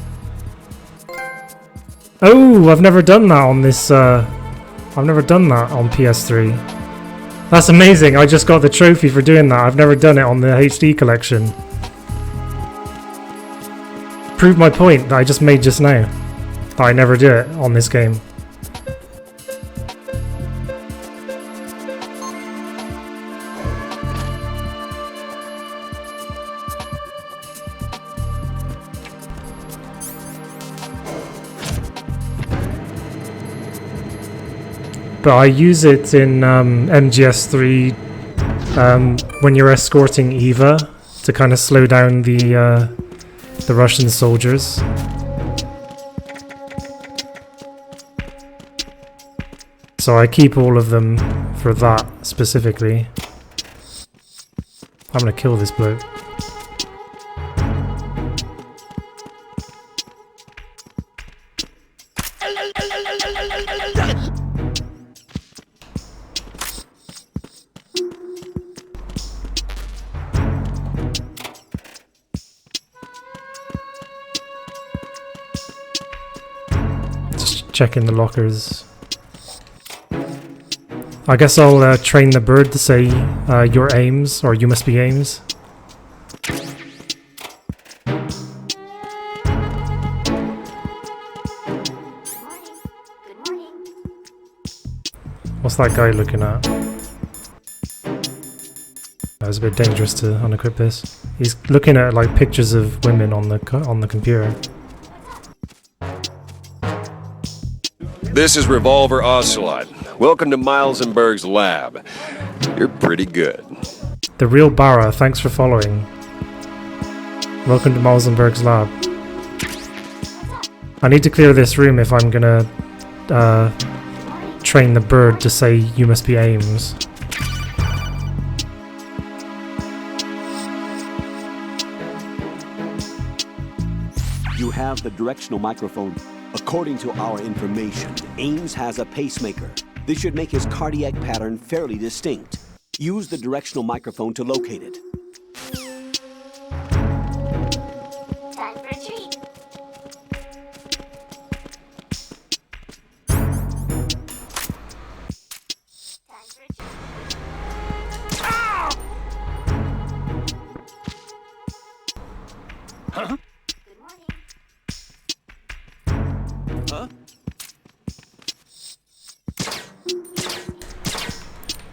Oh, I've never done that on this, I've never done that on PS3. That's amazing, I just got the trophy for doing that. I've never done it on the HD collection. Proved my point that I just made just now. That I never do it on this game. but I use it in MGS3 when you're escorting Eva to kind of slow down the Russian soldiers. So I keep all of them for that specifically. I'm gonna kill this bloke. Just checking the lockers. I guess I'll train the bird to say your aims, or you must be aims. What's that guy looking at? That was a bit dangerous to unequip this. He's looking at like pictures of women on the computer. This is Revolver Ocelot. Welcome to Miles and Berg's lab. You're pretty good. The real Barra, thanks for following. Welcome to Miles and Berg's lab. I need to clear this room if I'm gonna train the bird to say you must be Ames. You have the directional microphone. According to our information, Ames has a pacemaker. This should make his cardiac pattern fairly distinct. Use the directional microphone to locate it. Time for a treat. Huh? Huh?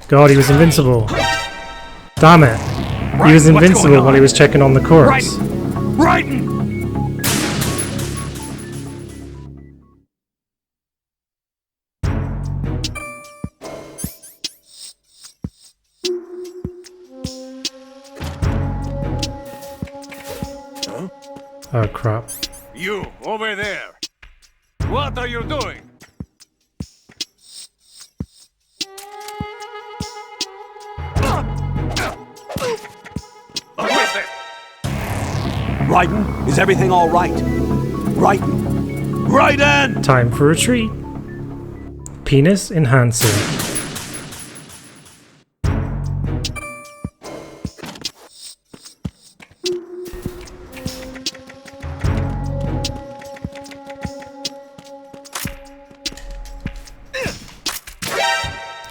God, he was invincible. Damn it. He was invincible while he was checking on the corpse. Raiden! Oh crap. You, over there! What are you doing? Raiden, is everything all right? Raiden! Raiden! Time for a treat. Penis enhancer.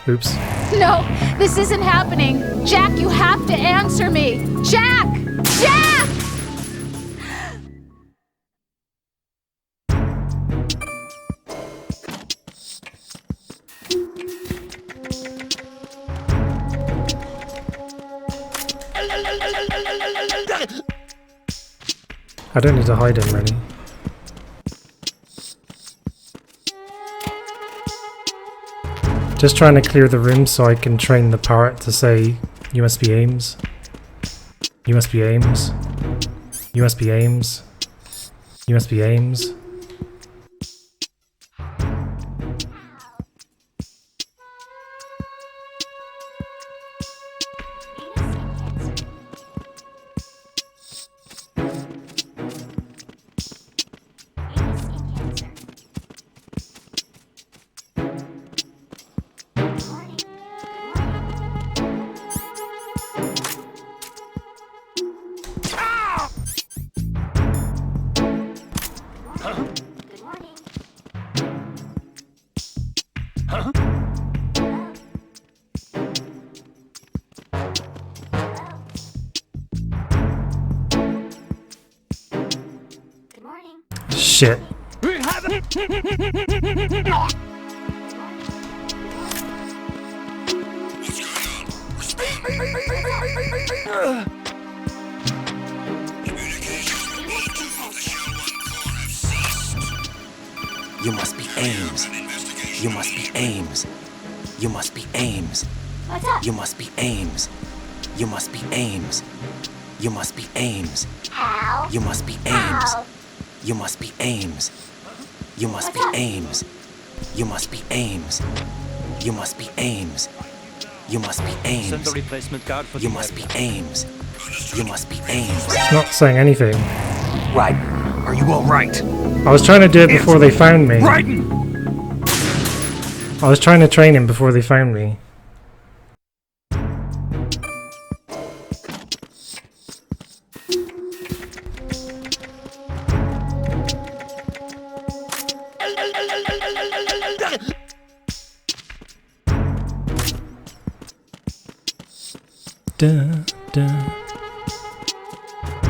Oops. No, this isn't happening. Jack, you have to answer me. Jack! Jack! I don't need to hide him, really. Just trying to clear the room so I can train the parrot to say, you must be Ames. You must be Ames. You must be Ames. You must be Ames. Shit. You must be Ames. You must be Ames. You must be Ames. What's up? You must be Ames. You must be Ames. You must be Ames. How? You must be Ames. How? You must be Ames. You must be Ames. You must be Ames. You must be Ames. You must be Ames. Send a replacement guard for You must be Ames. You must be Ames. It's not saying anything. Right. Are you all right? I was trying to do it before they found me. Raiden! I was trying to train him before they found me. Da, da,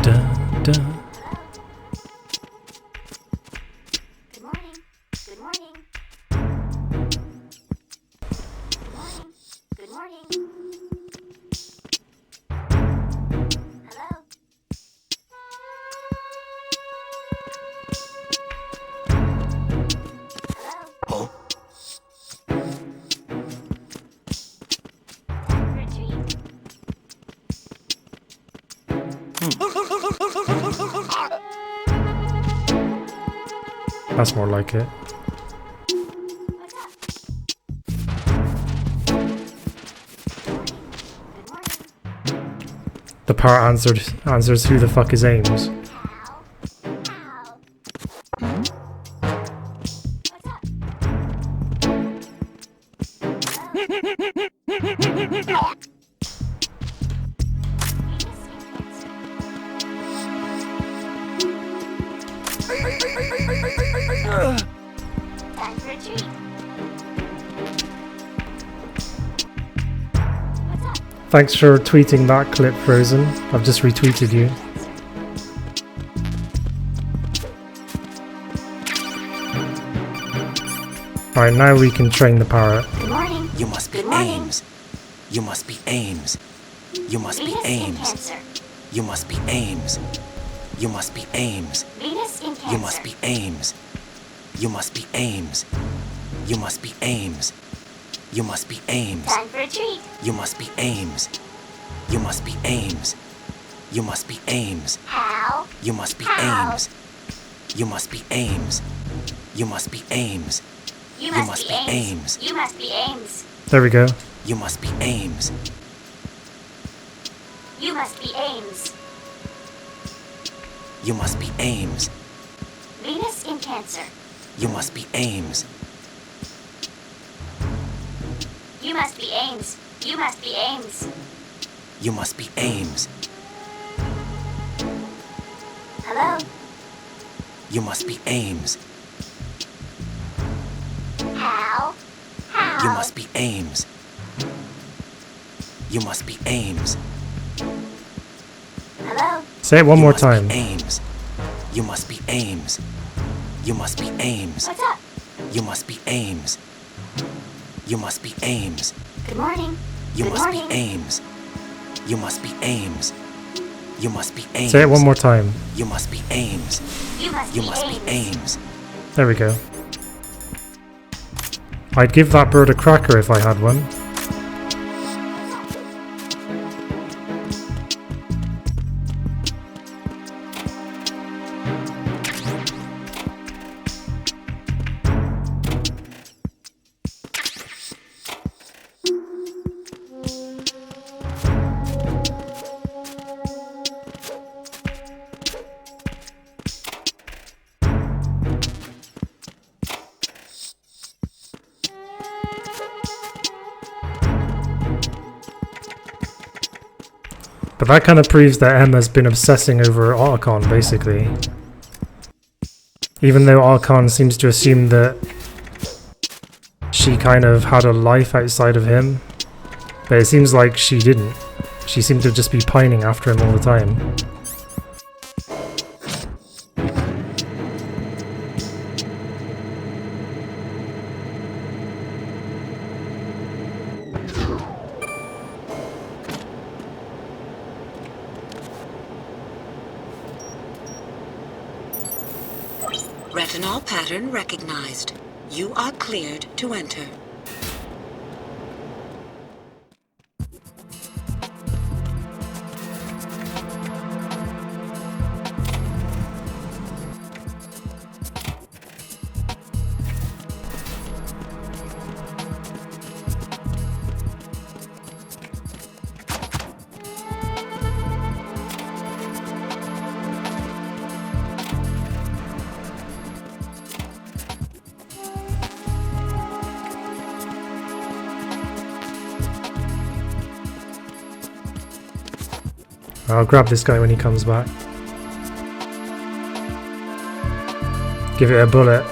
da, da. Good morning. Good morning. Good morning. Good morning. Hello. Oh. Retreat. That's more like it. The part answers who the fuck is Ames. Time for retreat. Thanks for tweeting that clip, Frozen. I've just retweeted you. Alright, now we can train the parrot. Good morning. You must be Good morning. Ames. You must be Ames. You must be Venus skin Ames. cancer. You must be Ames. You must be Ames. Venus skin cancer. You must be Ames. You must be Ames. You must be Ames. You must be Ames. Time for retreat. You must be Ames. You must be Ames. You must be Ames. How? You must be How? Ames. You must be Ames. You must be Ames. You must be Ames. You must be Ames. There we go. You must be Ames. You must be Ames. You must be Ames. Venus skin cancer. You must be Ames. You must be Ames. You must be Ames. You must be Ames. Hello? You must be Ames. How? How? You must be Ames. You must be Ames. Hello? Say it one more time. Ames. You must be Ames. You must be Ames. What's up? You must be Ames. You must be Ames. Good morning. You Good must morning. be Ames. You must be Ames. You must be Ames. Say it one more time. You must be Ames. You must You be must be Ames. Ames. There we go. I'd give that bird a cracker if I had one. But that kind of proves that Emma's been obsessing over Otacon, basically. Even though Otacon seems to assume that she kind of had a life outside of him. But it seems like she didn't. She seemed to just be pining after him all the time. Retinol pattern recognized. You are cleared to enter. I'll grab this guy when he comes back. Give it a bullet.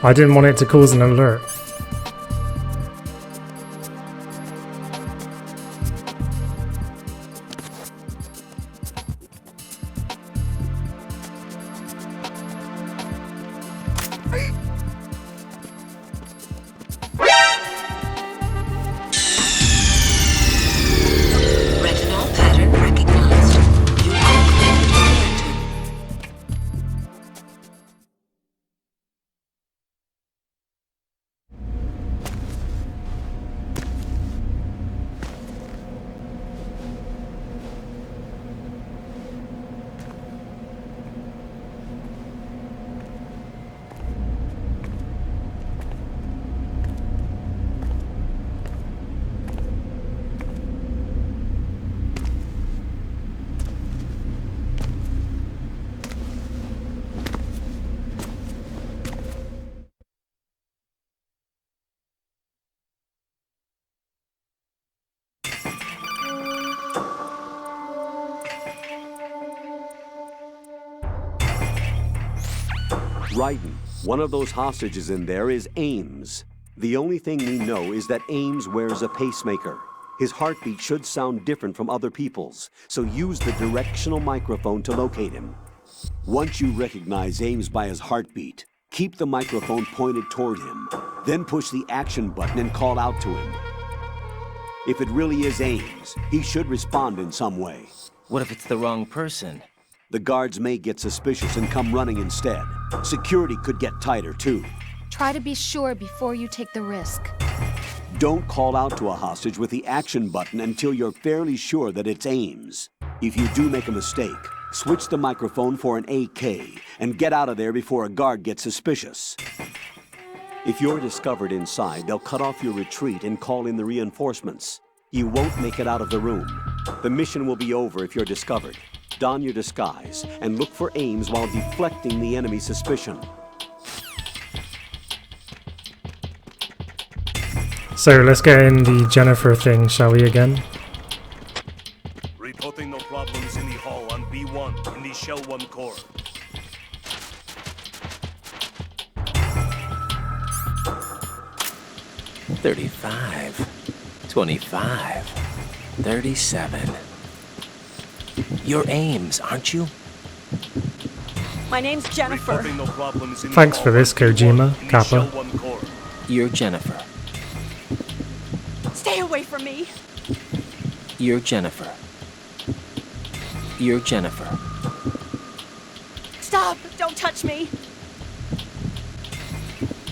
I didn't want it to cause an alert. Raiden, one of those hostages in there is Ames. The only thing we know is that Ames wears a pacemaker. His heartbeat should sound different from other people's, so use the directional microphone to locate him. Once you recognize Ames by his heartbeat, keep the microphone pointed toward him. Then push the action button and call out to him. If it really is Ames, he should respond in some way. What if it's the wrong person? The guards may get suspicious and come running instead. Security could get tighter, too. Try to be sure before you take the risk. Don't call out to a hostage with the action button until you're fairly sure that it's Ames. If you do make a mistake, switch the microphone for an AK and get out of there before a guard gets suspicious. If you're discovered inside, they'll cut off your retreat and call in the reinforcements. You won't make it out of the room. The mission will be over if you're discovered. Don your disguise and look for Ames while deflecting the enemy's suspicion. So let's get in the Jennifer thing, shall we again? Reporting no problems in the hall on B1 in the Shell 1 core. $35, $25, $37. You're Ames, aren't you? My name's Jennifer. No problems in the Thanks hall for this, on B1 Kojima, in the Kappa. Shell 1 core. You're Jennifer. Stay away from me. You're Jennifer. You're Jennifer. Stop! Don't touch me.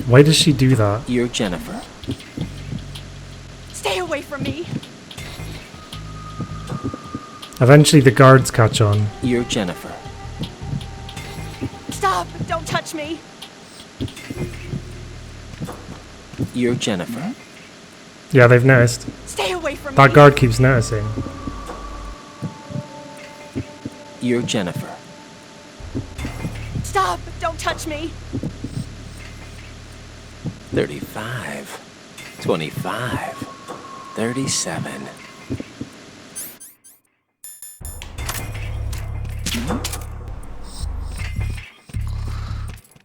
Why does she do that? You're Jennifer. Stay away from me. Eventually the guards catch on. You're Jennifer. Stop! Don't touch me. You're Jennifer. Yeah, they've noticed. Stay away from That me. guard keeps noticing. You're Jennifer. Stop! Don't touch me. 35, 25, 37.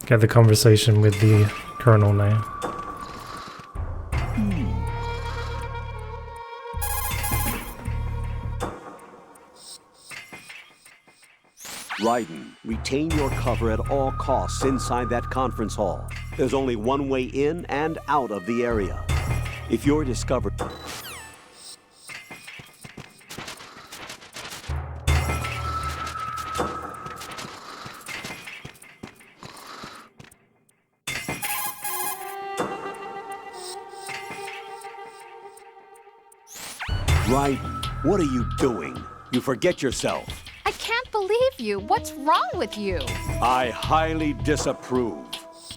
Get the conversation with the colonel now. Raiden, retain your cover at all costs inside that conference hall. There's only one way in and out of the area. If you're discovered... Raiden, what are you doing? You forget yourself. I can't believe you. What's wrong with you? I highly disapprove.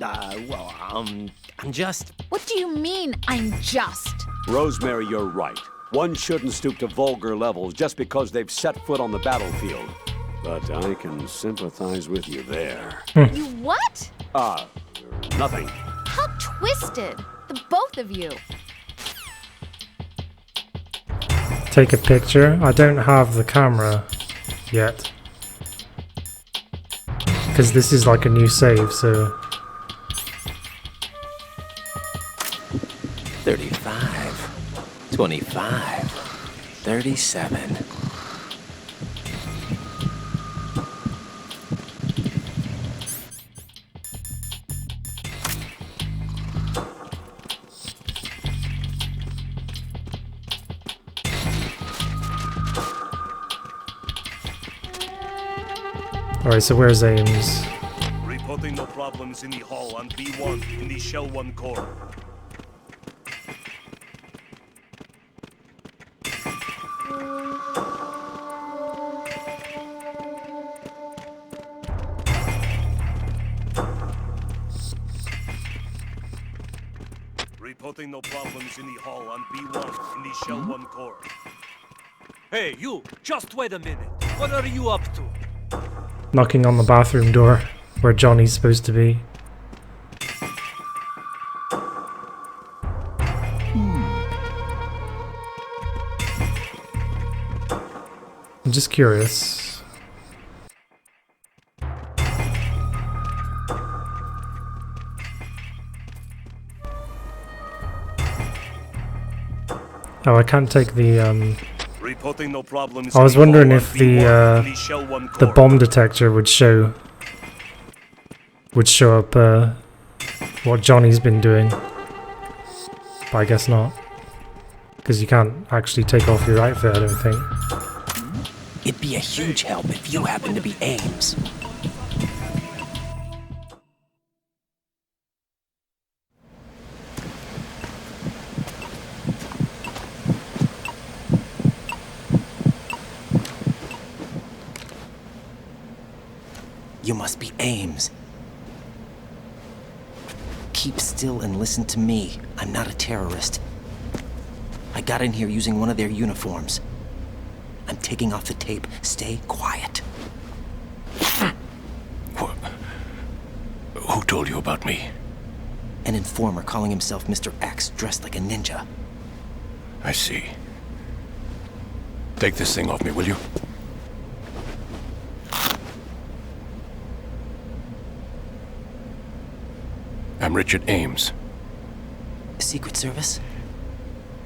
I'm just... What do you mean, I'm just? Rosemary, you're right. One shouldn't stoop to vulgar levels just because they've set foot on the battlefield. But I can sympathize with you there. You what? Nothing. How twisted. The both of you. Take a picture. I don't have the camera. yet. Because this is like a new save, so... 35, 25, 37. Alright, so where's Ames? Reporting no problems in the hall on B1 in the Shell 1 core. Reporting no problems in the hall on B1 in the Shell 1 core. Hey, you! Just wait a minute. What are you up to? Knocking on the bathroom door, where Johnny's supposed to be. I'm just curious. Oh, I can't take the Reporting no problems. I was wondering if the bomb detector would show up what Johnny's been doing, but I guess not, because you can't actually take off your outfit, I don't think. It'd be a huge help if you happen to be Ames. You must be Ames. Keep still and listen to me. I'm not a terrorist. I got in here using one of their uniforms. I'm taking off the tape. Stay quiet. Who told you about me? An informer calling himself Mr. X, dressed like a ninja. I see. Take this thing off me, will you? I'm Richard Ames. Secret Service?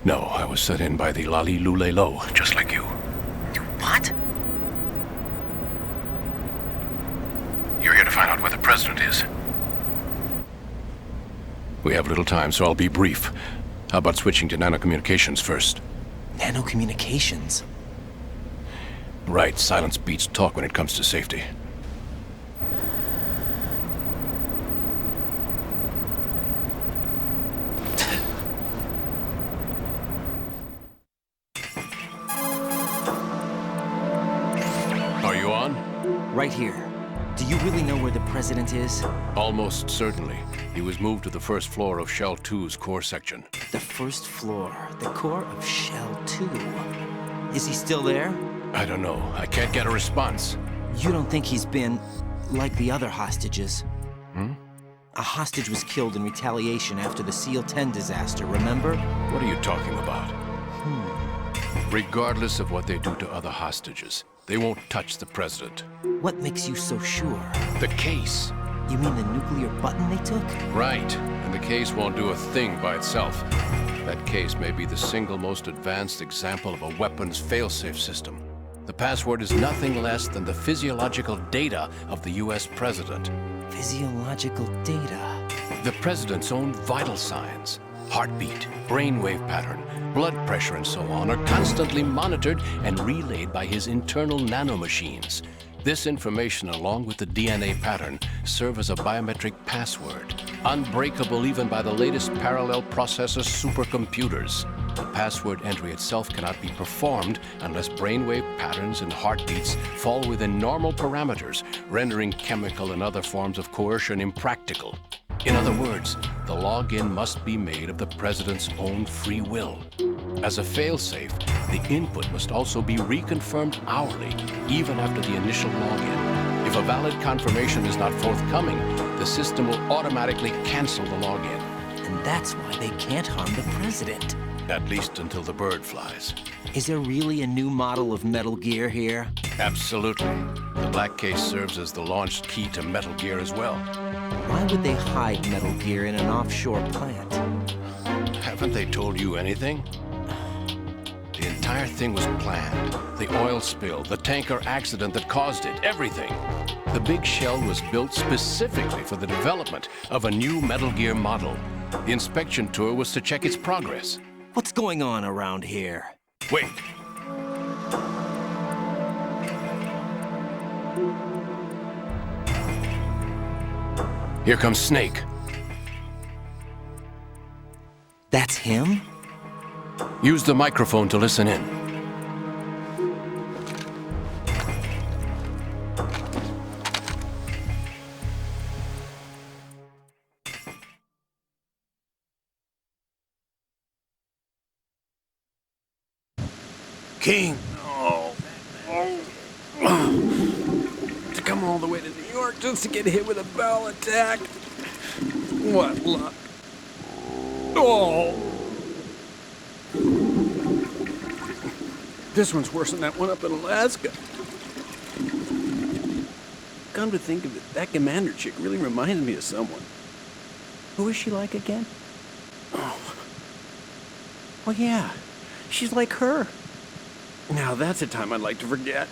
No, I was set in by the Lali Lule Lo, just like you. What? You're here to find out where the president is. We have little time, so I'll be brief. How about switching to nanocommunications first? Nanocommunications? Right, silence beats talk when it comes to safety. Right here. Do you really know where the president is? Almost certainly. He was moved to the first floor of Shell 2's core section. The first floor? The core of Shell 2? Is he still there? I don't know. I can't get a response. You don't think he's been like the other hostages? Hmm? A hostage was killed in retaliation after the SEAL 10 disaster, remember? What are you talking about? Regardless of what they do to other hostages, they won't touch the president. What makes you so sure? The case. You mean the nuclear button they took? Right. And the case won't do a thing by itself. That case may be the single most advanced example of a weapons failsafe system. The password is nothing less than the physiological data of the US president. Physiological data? The president's own vital signs. Heartbeat, brainwave pattern, blood pressure, and so on are constantly monitored and relayed by his internal nanomachines. This information, along with the DNA pattern, serve as a biometric password, unbreakable even by the latest parallel processor supercomputers. The password entry itself cannot be performed unless brainwave patterns and heartbeats fall within normal parameters, rendering chemical and other forms of coercion impractical. In other words, the login must be made of the president's own free will. As a failsafe, the input must also be reconfirmed hourly, even after the initial login. If a valid confirmation is not forthcoming, the system will automatically cancel the login. And that's why they can't harm the president. At least until the bird flies. Is there really a new model of Metal Gear here? Absolutely. The Black Case serves as the launch key to Metal Gear as well. Why would they hide Metal Gear in an offshore plant? Haven't they told you anything? The entire thing was planned. The oil spill, the tanker accident that caused it, everything. The big shell was built specifically for the development of a new Metal Gear model. The inspection tour was to check its progress. What's going on around here? Wait. Here comes Snake. That's him? Use the microphone to listen in. King! To come all the way to New York just to get hit with a bowel attack? What luck. Oh! This one's worse than that one up in Alaska. Come to think of it, that commander chick really reminds me of someone. Who is she like again? Oh. Well, yeah. She's like her. Now that's a time I'd like to forget.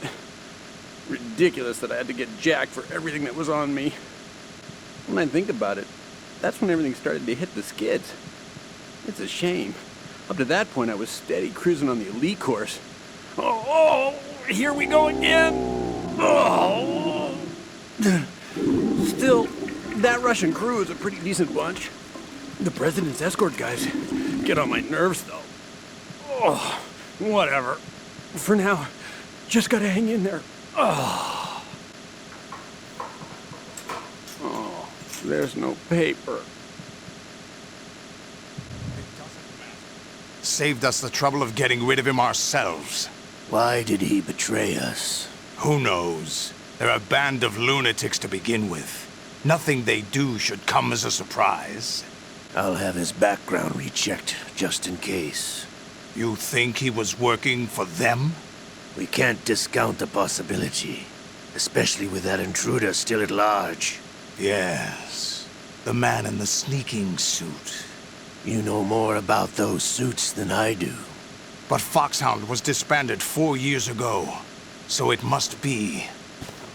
Ridiculous that I had to get jacked for everything that was on me. When I think about it, that's when everything started to hit the skids. It's a shame. Up to that point, I was steady cruising on the elite course. Oh, here we go again! Oh! Still, that Russian crew is a pretty decent bunch. The President's escort guys get on my nerves, though. Oh, whatever. For now, just gotta hang in there. Oh, there's no paper. Saved us the trouble of getting rid of him ourselves. Why did he betray us? Who knows? They're a band of lunatics to begin with. Nothing they do should come as a surprise. I'll have his background rechecked, just in case. You think he was working for them? We can't discount the possibility, especially with that intruder still at large. Yes, the man in the sneaking suit. You know more about those suits than I do. But Foxhound was disbanded 4 years ago, so it must be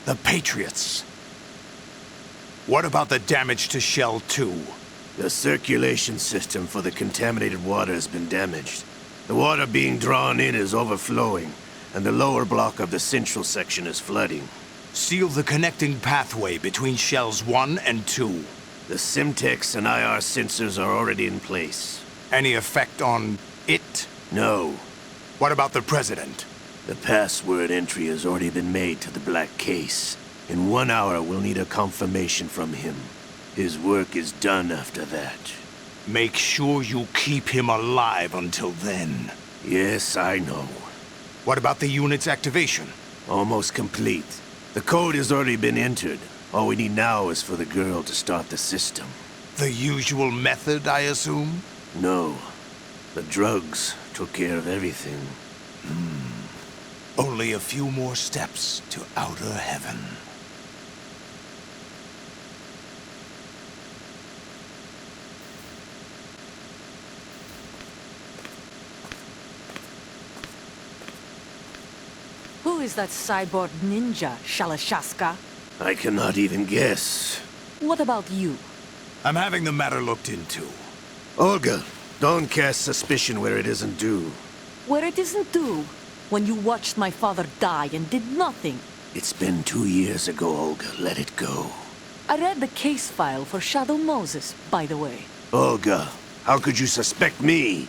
the Patriots. What about the damage to Shell 2? The circulation system for the contaminated water has been damaged. The water being drawn in is overflowing, and the lower block of the central section is flooding. Seal the connecting pathway between Shells 1 and 2. The Simtex and IR sensors are already in place. Any effect on it? No. What about the President? The password entry has already been made to the Black Case. In 1 hour, we'll need a confirmation from him. His work is done after that. Make sure you keep him alive until then. Yes, I know. What about the unit's activation? Almost complete. The code has already been entered. All we need now is for the girl to start the system. The usual method, I assume? No. The drugs took care of everything. Only a few more steps to outer heaven. Who is that cyborg ninja, Shalashaska? I cannot even guess. What about you? I'm having the matter looked into. Olga, don't cast suspicion where it isn't due. Where it isn't due? When you watched my father die and did nothing. It's been 2 years ago, Olga. Let it go. I read the case file for Shadow Moses, by the way. Olga, how could you suspect me?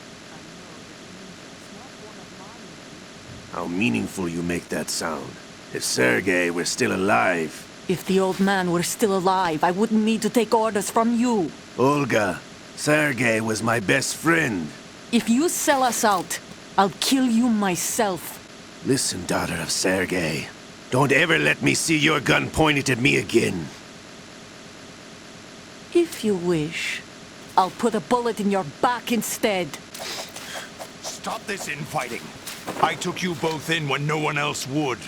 How meaningful you make that sound. If Sergei were still alive... If the old man were still alive, I wouldn't need to take orders from you. Olga, Sergei was my best friend. If you sell us out, I'll kill you myself. Listen, daughter of Sergei. Don't ever let me see your gun pointed at me again. If you wish, I'll put a bullet in your back instead. Stop this infighting. I took you both in when no one else would.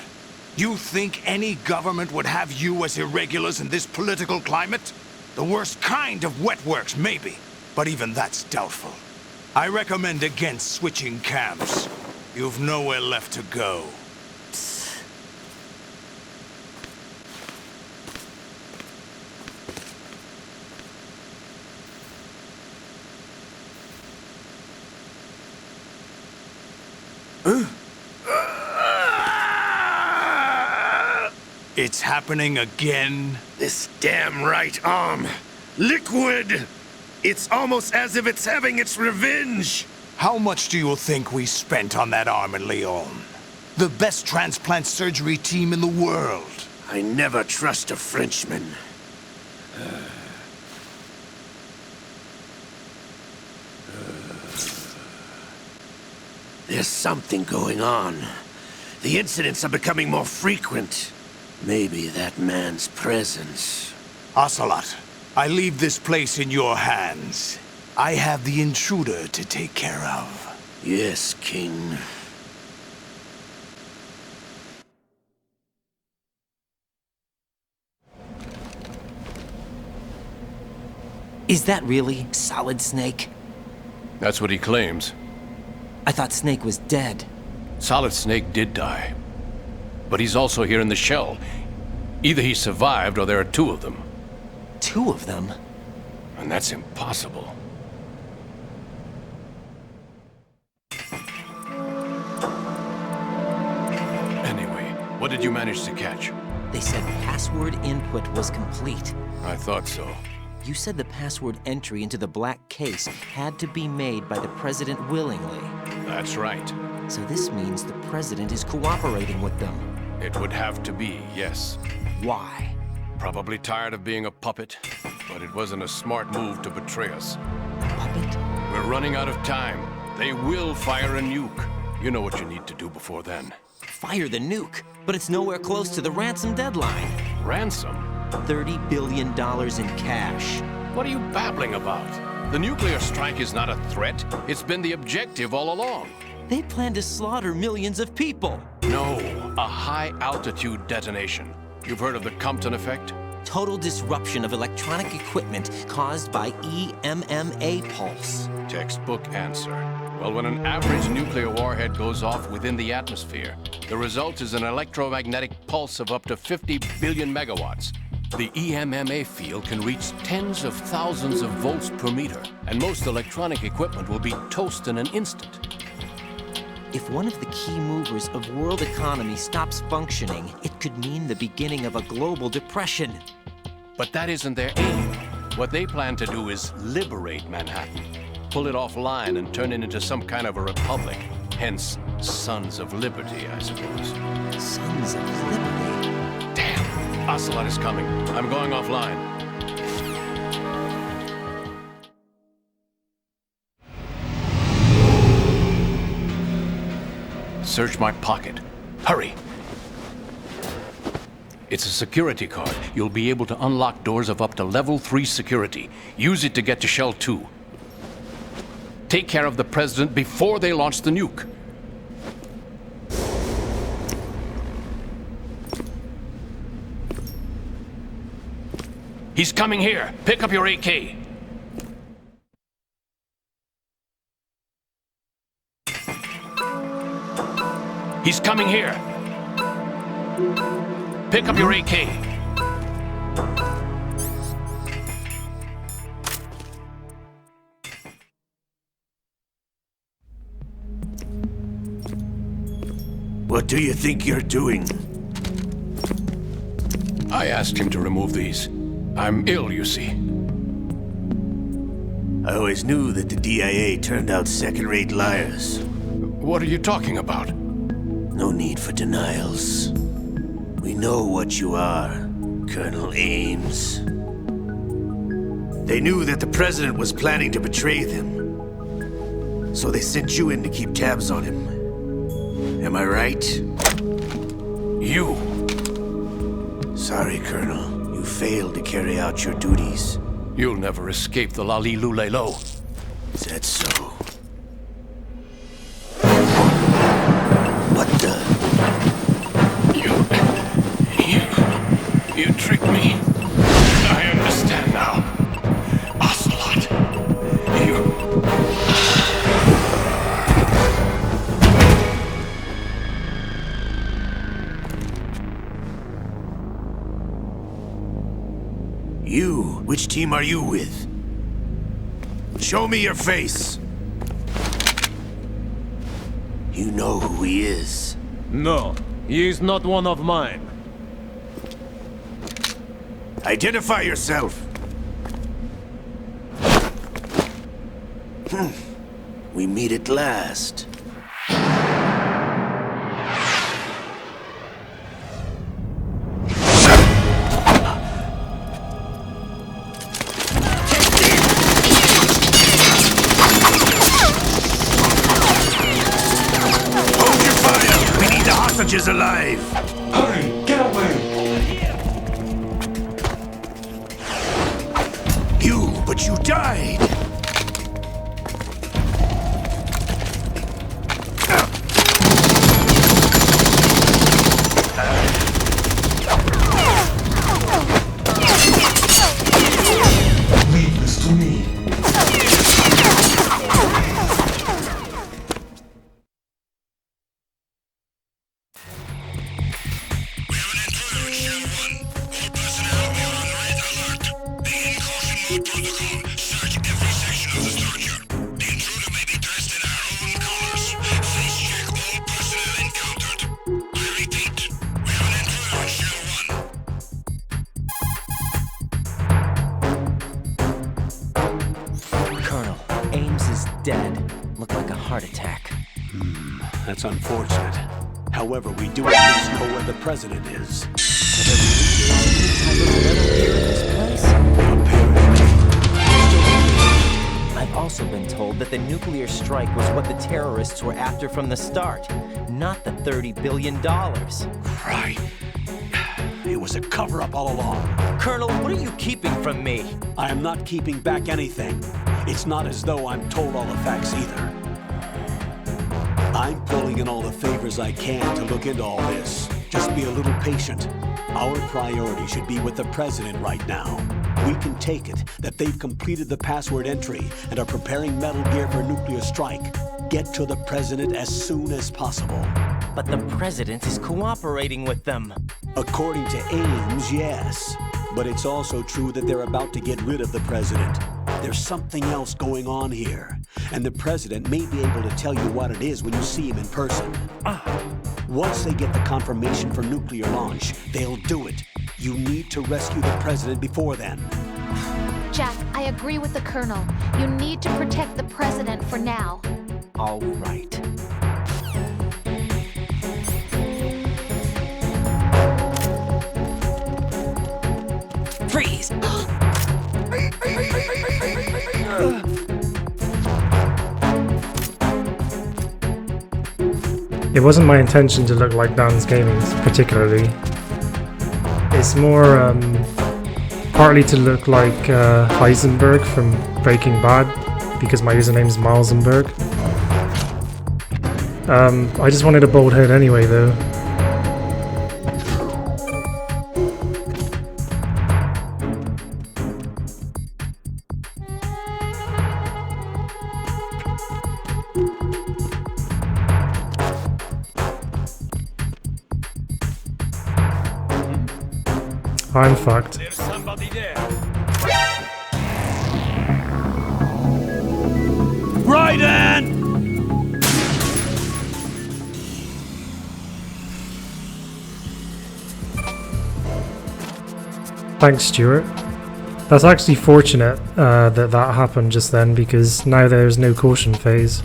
You think any government would have you as irregulars in this political climate? The worst kind of wet works, maybe. But even that's doubtful. I recommend against switching camps. You've nowhere left to go. It's happening again? This damn right arm. Liquid! It's almost as if it's having its revenge! How much do you think we spent on that arm in Lyon? The best transplant surgery team in the world. I never trust a Frenchman. There's something going on. The incidents are becoming more frequent. Maybe that man's presence. Ocelot, I leave this place in your hands. I have the intruder to take care of. Yes, King. Is that really Solid Snake? That's what he claims. I thought Snake was dead. Solid Snake did die. But he's also here in the shell. Either he survived or there are two of them. Two of them? And that's impossible. Anyway, what did you manage to catch? They said password input was complete. I thought so. You said the password entry into the black case had to be made by the President willingly. That's right. So this means the President is cooperating with them. It would have to be, yes. Why? Probably tired of being a puppet, but it wasn't a smart move to betray us. Puppet? We're running out of time. They will fire a nuke. You know what you need to do before then. Fire the nuke? But it's nowhere close to the ransom deadline. Ransom? $30 billion in cash. What are you babbling about? The nuclear strike is not a threat. It's been the objective all along. They plan to slaughter millions of people. No, a high-altitude detonation. You've heard of the Compton effect? Total disruption of electronic equipment caused by EMMA pulse. Textbook answer. Well, when an average nuclear warhead goes off within the atmosphere, the result is an electromagnetic pulse of up to 50 billion megawatts. The EMMA field can reach tens of thousands of volts per meter, and most electronic equipment will be toast in an instant. If one of the key movers of world economy stops functioning, it could mean the beginning of a global depression. But that isn't their aim. What they plan to do is liberate Manhattan, pull it offline and turn it into some kind of a republic. Hence, Sons of Liberty, I suppose. Sons of Liberty? Damn! Ocelot is coming. I'm going offline. Search my pocket. Hurry! It's a security card. You'll be able to unlock doors of up to level 3 security. Use it to get to Shell 2. Take care of the President before they launch the nuke. He's coming here. Pick up your AK. He's coming here. Pick up your AK. What do you think you're doing? I asked him to remove these. I'm ill, you see. I always knew that the DIA turned out second-rate liars. What are you talking about? No need for denials. We know what you are, Colonel Ames. They knew that the President was planning to betray them. So they sent you in to keep tabs on him. Am I right? You! Sorry, Colonel. You failed to carry out your duties. You'll never escape the Lali-Lu-Le-Lo. Is that so? What the? You... Which team are you with? Show me your face. You know who he is. No, he is not one of mine. Identify yourself. We meet at last. Hold your fire! We need the hostages alive! Hurry! Get away! But you died! Leave this to me. Dead. Looked like a heart attack. That's unfortunate. However, we do at least know where the president is. I've also been told that the nuclear strike was what the terrorists were after from the start, not the $30 billion. Right. It was a cover-up all along. Colonel, what are you keeping from me? I am not keeping back anything. It's not as though I'm told all the facts either. I'm pulling in all the favors I can to look into all this. Just be a little patient. Our priority should be with the president right now. We can take it that they've completed the password entry and are preparing Metal Gear for nuclear strike. Get to the president as soon as possible. But the president is cooperating with them. According to Ames, yes. But it's also true that they're about to get rid of the president. There's something else going on here, and the president may be able to tell you what it is when you see him in person. Once they get the confirmation for nuclear launch, they'll do it. You need to rescue the president before then. Jack, I agree with the Colonel. You need to protect the president for now. All right. Freeze! It wasn't my intention to look like Dan's Gaming, particularly. It's more partly to look like Heisenberg from Breaking Bad, because my username is Milesenberg. I just wanted a bald head anyway, though. I'm fucked. There's somebody there. Raiden! Thanks, Stuart. That's actually fortunate that happened just then, because now there's no caution phase.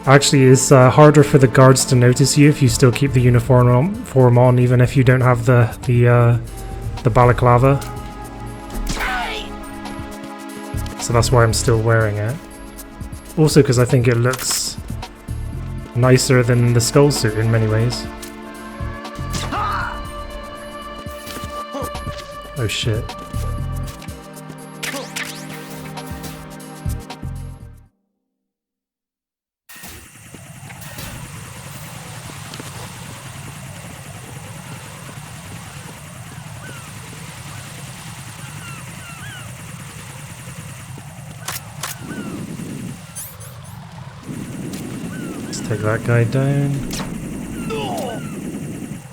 Actually, it's harder for the guards to notice you if you still keep the uniform on, even if you don't have the balaclava. So that's why I'm still wearing it. Also, because I think it looks nicer than the skull suit in many ways. Oh shit. Take that guy down.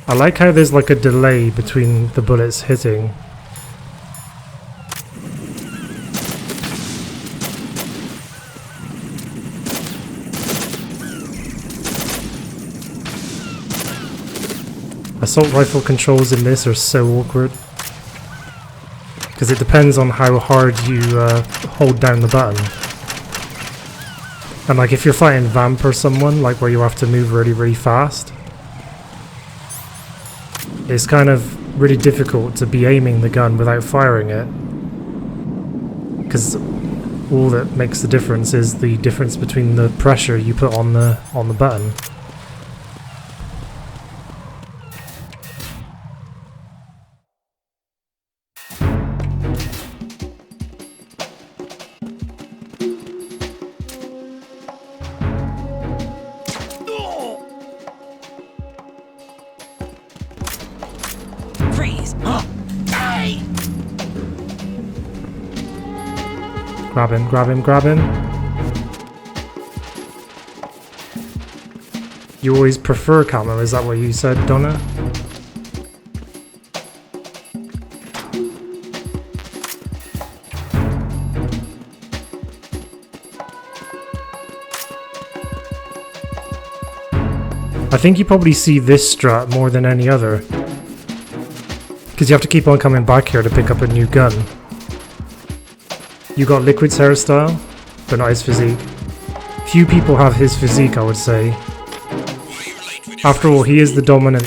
I like how there's like a delay between the bullets hitting. Assault rifle controls in this are so awkward. Because it depends on how hard you hold down the button. And like if you're fighting Vamp or someone, like where you have to move really, really fast, it's kind of really difficult to be aiming the gun without firing it. Because all that makes the difference is the difference between the pressure you put on the button. Grab him, grab him, grab him. You always prefer camo, is that what you said, Donna? I think you probably see this strat more than any other. Because you have to keep on coming back here to pick up a new gun. You got Liquid's hairstyle, but not his physique. Few people have his physique, I would say. After all, he is the dominant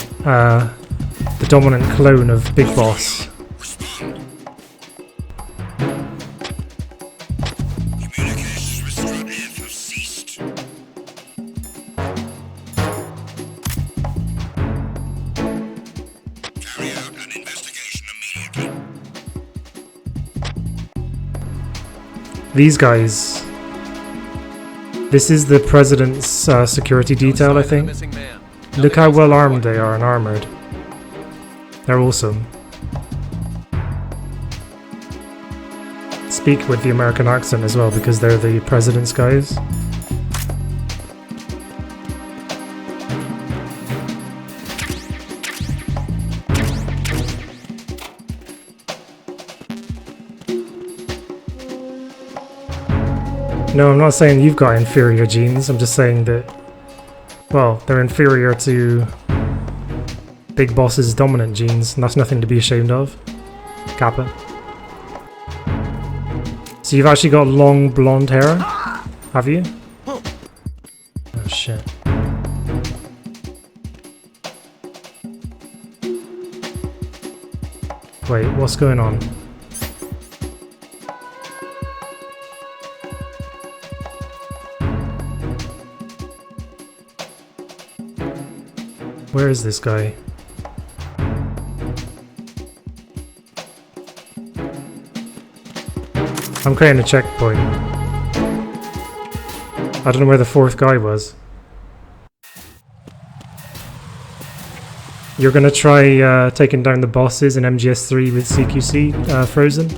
clone of Big Boss. These guys. This is the president's security detail, I think. Look how well armed they are and armored. They're awesome. Speak with the American accent as well because they're the president's guys. No, I'm not saying you've got inferior genes, I'm just saying that, well, they're inferior to Big Boss's dominant genes, and that's nothing to be ashamed of. Kappa. So you've actually got long blonde hair? Have you? Oh shit. Wait, what's going on? Where is this guy? I'm creating a checkpoint. I don't know where the fourth guy was. You're gonna try taking down the bosses in MGS3 with CQC frozen?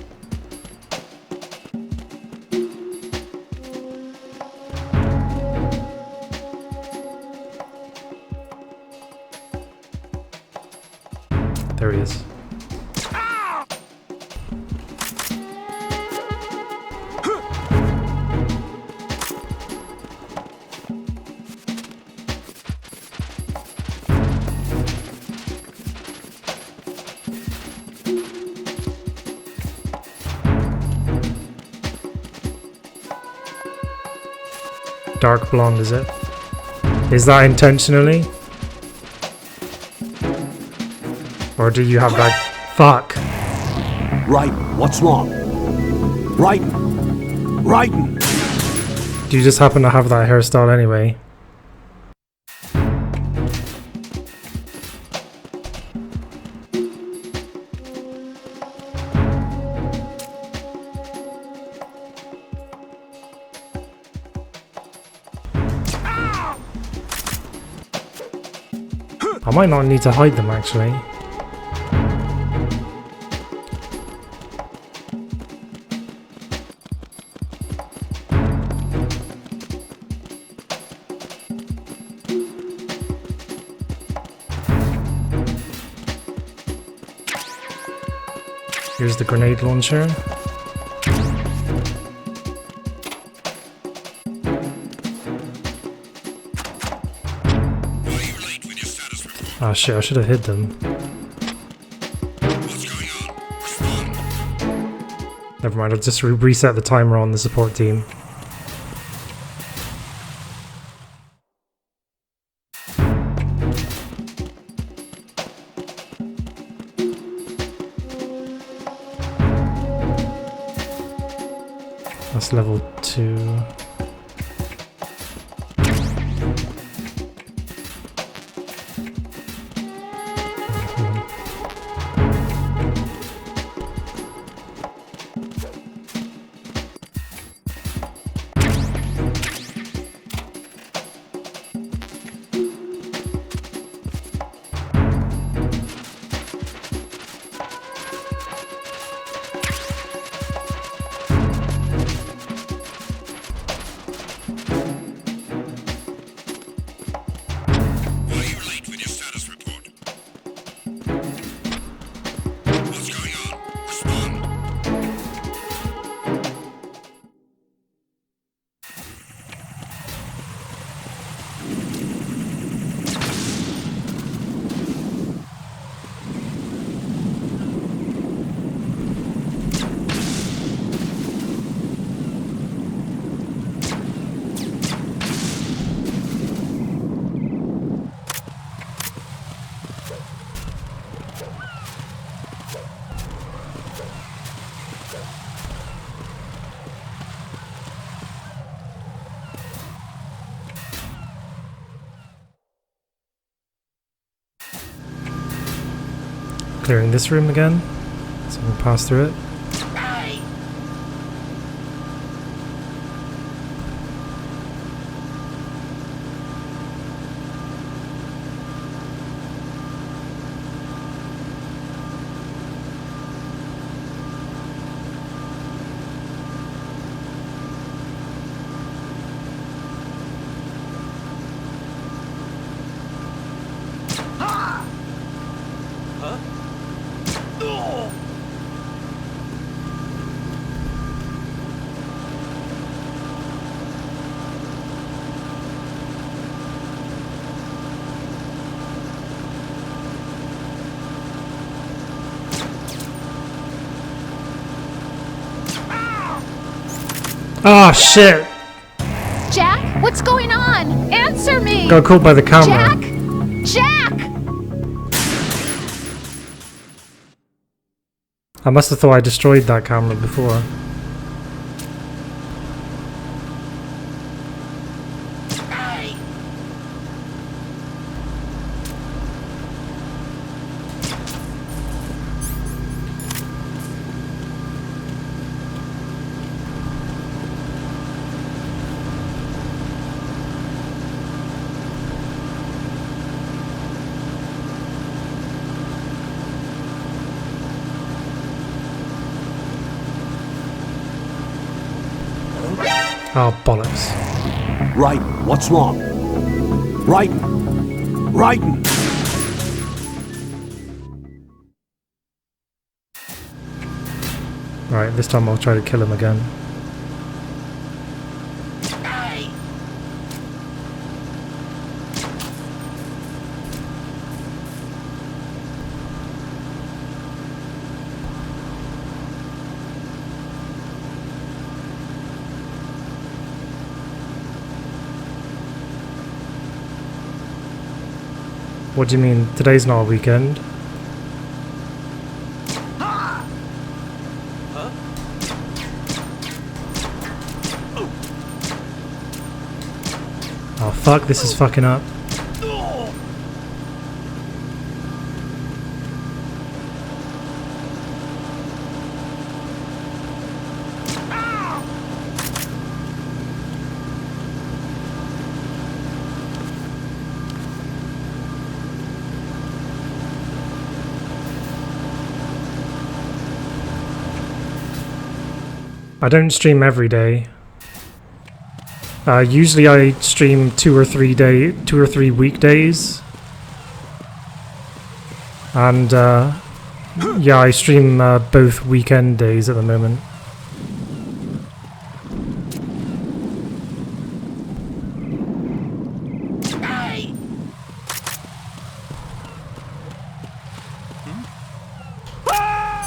There he is. Dark blonde, is it? Is that intentionally? Or do you have that? Fuck. Raiden, what's wrong? Raiden! Raiden! Do you just happen to have that hairstyle anyway? I might not need to hide them actually. Here's the grenade launcher. Ah shit, I should have hid them. Never mind, I'll just reset the timer on the support team. That's level 2. Clearing this room again, so we'll pass through it. Oh shit! Jack, what's going on? Answer me! Got caught by the camera. Jack! I must have thought I destroyed that camera before. Oh, bollocks. Raiden, what's wrong? Raiden! Raiden! Right, this time I'll try to kill him again. What do you mean? Today's not a weekend? Oh fuck, this is fucking up. I don't stream every day. Usually I stream 2 or 3 weekdays, and Yeah, I stream both weekend days at the moment.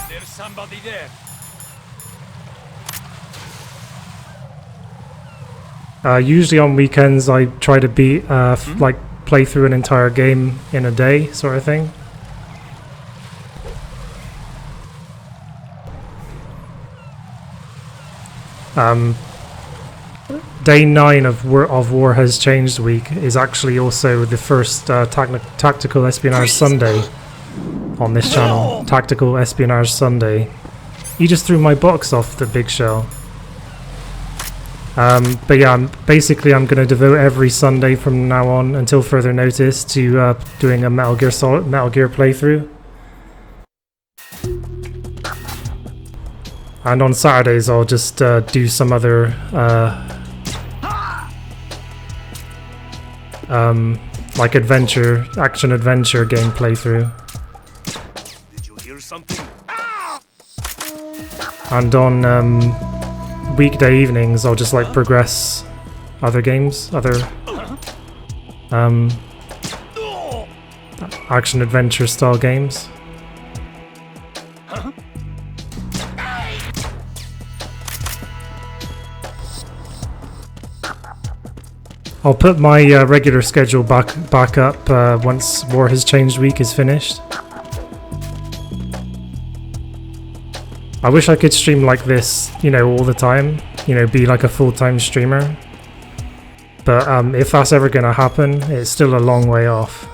There's somebody there. Usually on weekends I try to beat like play through an entire game in a day, sort of thing. Day 9 of War Has Changed week is actually also the first Tactical Espionage Sunday on this channel. Tactical Espionage Sunday. You just threw my box off the big shell. But yeah, basically I'm going to devote every Sunday from now on until further notice to doing a Metal Gear playthrough. And on Saturdays I'll just do some other like action adventure game playthrough. Did you hear something? And on weekday evenings I'll just like progress other games, other action adventure style games. I'll put my regular schedule back up once War Has Changed week is finished. I wish I could stream like this, you know, all the time, you know, be like a full-time streamer. But if that's ever gonna happen, it's still a long way off.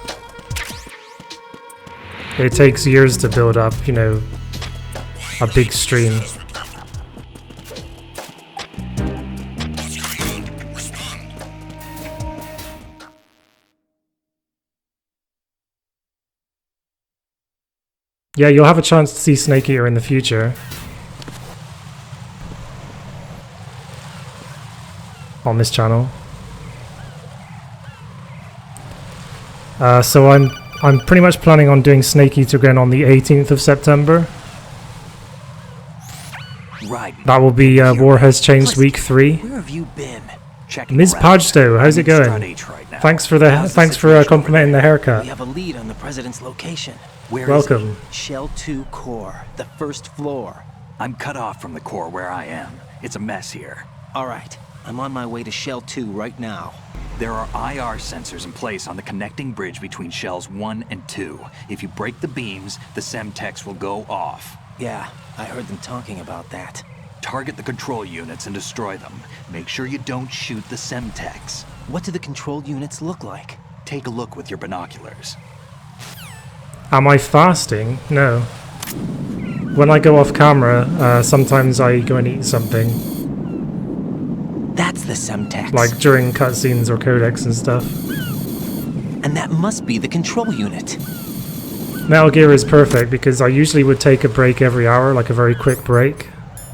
It takes years to build up, you know, a big stream. Yeah, you'll have a chance to see Snake Eater in the future. On this channel. So I'm pretty much planning on doing Snake Eater again on the 18th of September. Right. That will be War Has Changed week 3. Where have you been? Ms. Pajdo, how's it going? Thanks for complimenting the haircut. We have a lead on the president's location. Where Welcome. is Shell 2 core, the first floor. I'm cut off from the core where I am. It's a mess here. All right, I'm on my way to Shell 2 right now. There are IR sensors in place on the connecting bridge between Shells 1 and 2. If you break the beams, the Semtex will go off. Yeah, I heard them talking about that. Target the control units and destroy them. Make sure you don't shoot the Semtex. What do the control units look like? Take a look with your binoculars. Am I fasting? No. When I go off camera, sometimes I go and eat something. That's the Semtex. Like during cutscenes or codecs and stuff. And that must be the control unit. Metal Gear is perfect because I usually would take a break every hour, like a very quick break.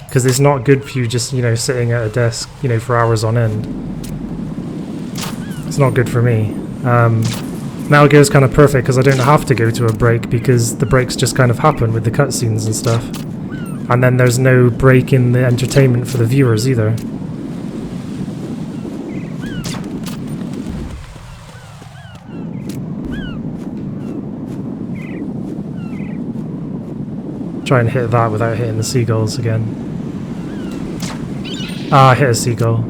Because it's not good for you just, you know, sitting at a desk, you know, for hours on end. It's not good for me. Metal Gear is kind of perfect because I don't have to go to a break because the breaks just kind of happen with the cutscenes and stuff. And then there's no break in the entertainment for the viewers either. Try and hit that without hitting the seagulls again. Ah, I hit a seagull.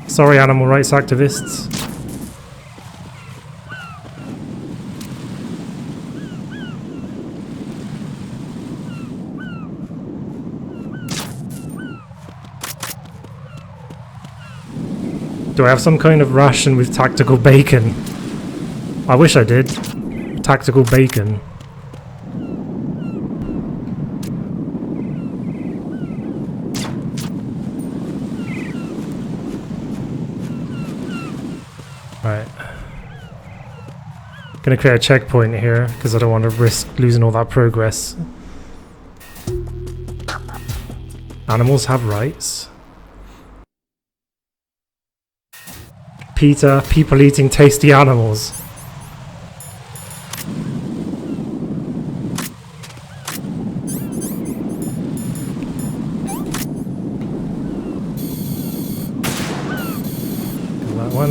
Sorry, animal rights activists. Do I have some kind of ration with tactical bacon? I wish I did. Tactical bacon. Right. Gonna create a checkpoint here because I don't want to risk losing all that progress. Animals have rights. PETA, people eating tasty animals. one.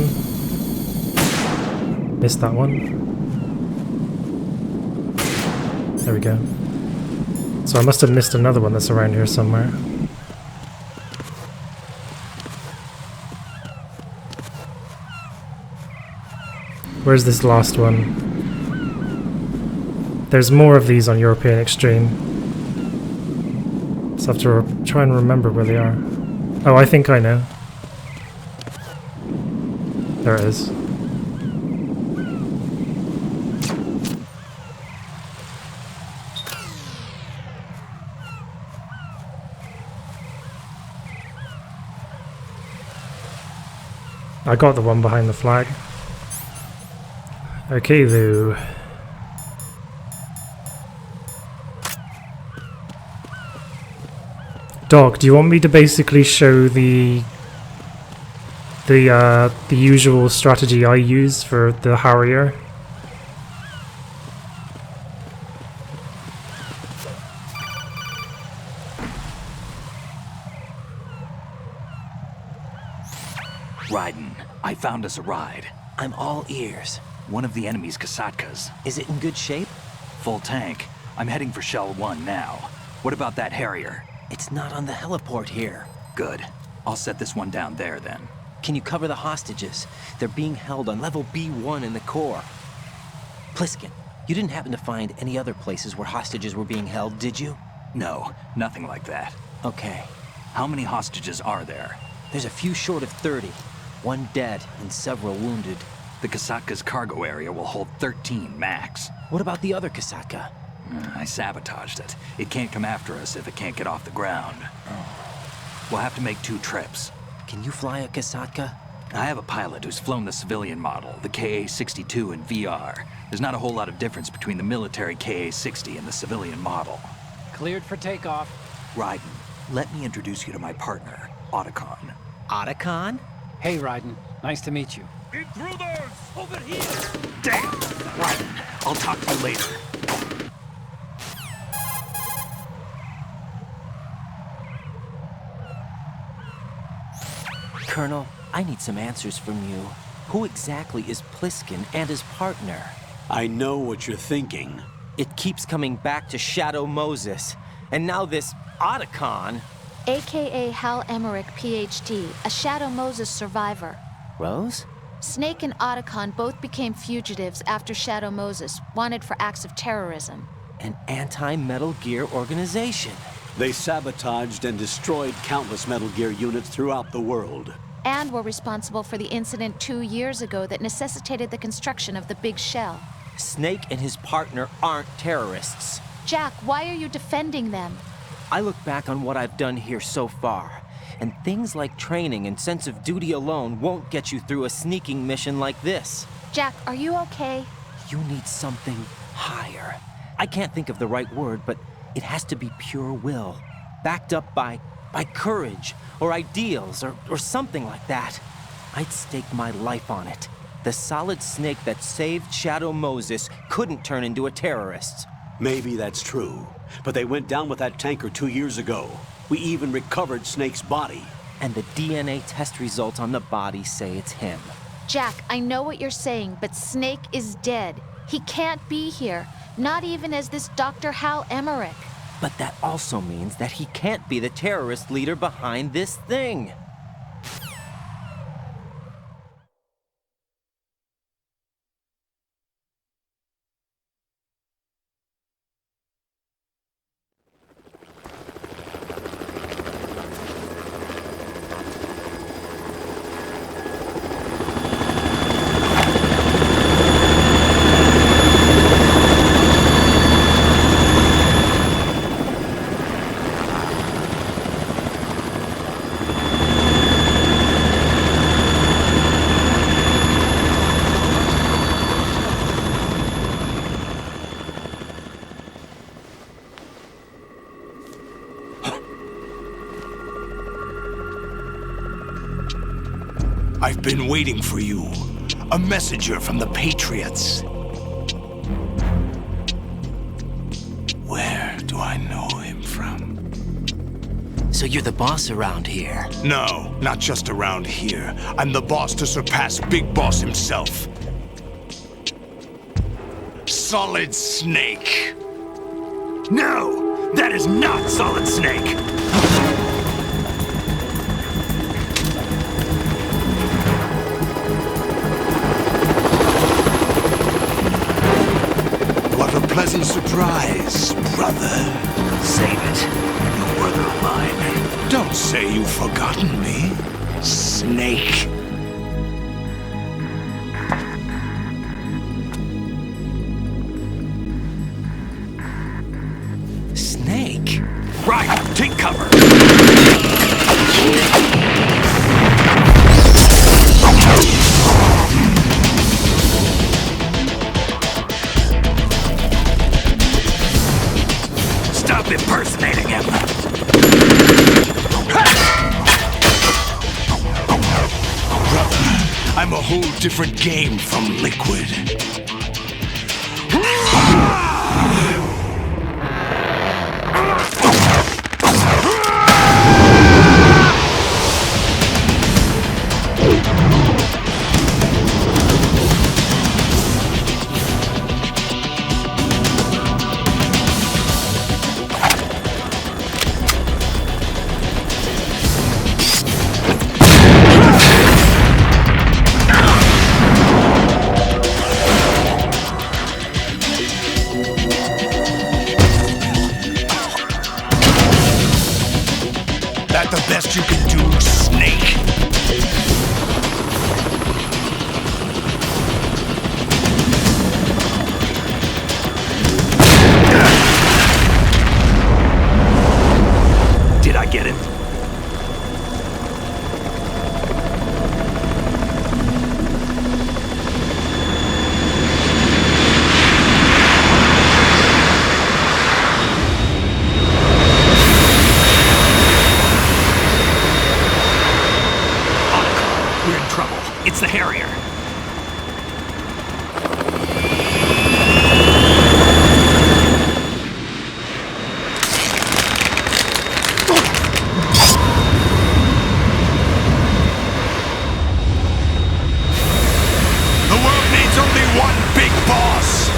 Missed that one. There we go. So I must have missed another one that's around here somewhere. Where's this last one? There's more of these on European Extreme. So I have to try and remember where they are. Oh, I think I know. There it is. I got the one behind the flag. Okay, though. Doc, do you want me to basically show the usual strategy I use for the Harrier? Raiden, I found us a ride. I'm all ears. One of the enemy's Kasatkas. Is it in good shape? Full tank. I'm heading for Shell 1 now. What about that Harrier? It's not on the heliport here. Good. I'll set this one down there then. Can you cover the hostages? They're being held on level B1 in the core. Pliskin, you didn't happen to find any other places where hostages were being held, did you? No, nothing like that. Okay. How many hostages are there? There's a few short of 30. One dead and several wounded. The Kasatka's cargo area will hold 13 max. What about the other Kasatka? I sabotaged it. It can't come after us if it can't get off the ground. Oh. We'll have to make 2 trips. Can you fly a Kasatka? I have a pilot who's flown the civilian model, the KA-62 in VR. There's not a whole lot of difference between the military KA-60 and the civilian model. Cleared for takeoff. Raiden, let me introduce you to my partner, Otacon. Otacon? Hey, Raiden. Nice to meet you. Intruders! Over here! Damn! Raiden, I'll talk to you later. Colonel, I need some answers from you. Who exactly is Pliskin and his partner? I know what you're thinking. It keeps coming back to Shadow Moses. And now this Otacon. AKA Hal Emmerich, PhD, a Shadow Moses survivor. Rose? Snake and Otacon both became fugitives after Shadow Moses, wanted for acts of terrorism. An anti-Metal Gear organization. They sabotaged and destroyed countless Metal Gear units throughout the world. And were responsible for the incident 2 years ago that necessitated the construction of the Big Shell. Snake and his partner aren't terrorists. Jack, why are you defending them? I look back on what I've done here so far, and things like training and sense of duty alone won't get you through a sneaking mission like this. Jack, are you okay? You need something higher. I can't think of the right word, but it has to be pure will, backed up by courage, or ideals, or something like that. I'd stake my life on it. The solid Snake that saved Shadow Moses couldn't turn into a terrorist. Maybe that's true, but they went down with that tanker 2 years ago. We even recovered Snake's body. And the DNA test results on the body say it's him. Jack, I know what you're saying, but Snake is dead. He can't be here, not even as this Dr. Hal Emmerich. But that also means that he can't be the terrorist leader behind this thing. I've been waiting for you. A messenger from the Patriots. Where do I know him from? So you're the boss around here? No, not just around here. I'm the boss to surpass Big Boss himself. Solid Snake. No! That is not Solid Snake! What a pleasant surprise, brother. Save it. No brother of mine. Don't say you've forgotten me, Snake. Snake? Right, take cover! Stop impersonating him! Brother, I'm a whole different game from Liquid. That the best you can do, Snake? Did I get it? We're in trouble. It's the Harrier. The world needs only one big boss.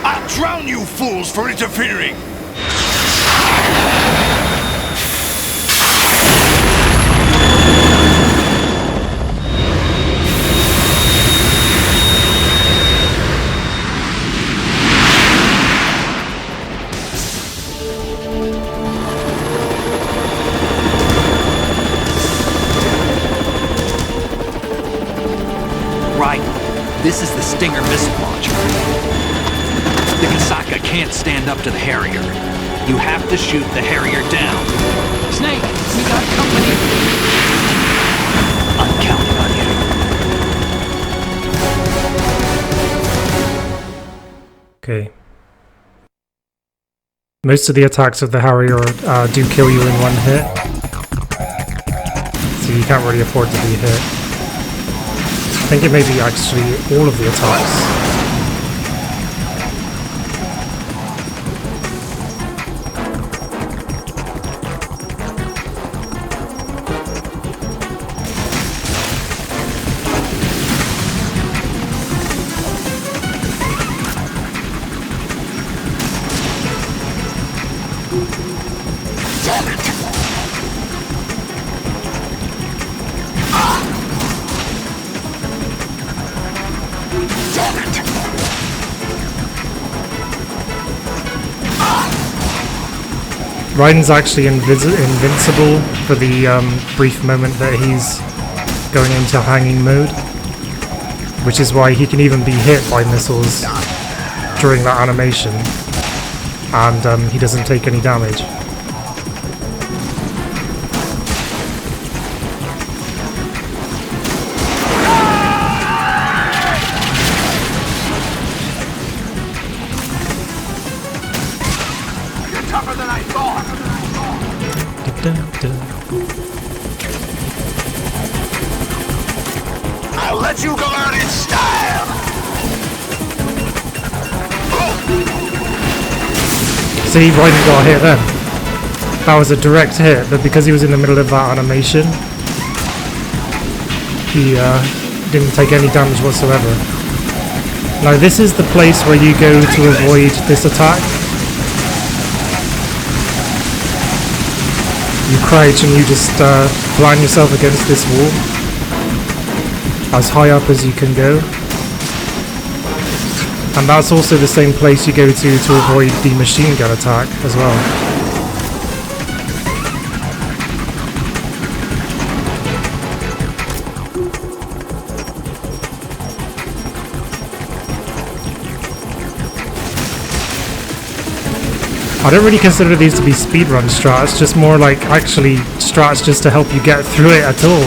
I'll drown you fools for interfering. Right. This is the Stinger missile launcher. The Kasaka can't stand up to the Harrier. You have to shoot the Harrier down. Snake, we got company. I'm counting on you. Okay. Most of the attacks of the Harrier do kill you in one hit. So you can't really afford to be hit. I think it may be actually all of the attacks. Raiden's actually invincible for the brief moment that he's going into hanging mode, which is why he can even be hit by missiles during that animation, and he doesn't take any damage. I'll let you go out in style. See, Raiden got hit then. That was a direct hit, but because he was in the middle of that animation, he didn't take any damage whatsoever. Now this is the place where you go to avoid this attack. You crouch and you just blind yourself against this wall as high up as you can go. And that's also the same place you go to avoid the machine gun attack as well. I don't really consider these to be speedrun strats, just more like actually strats just to help you get through it at all.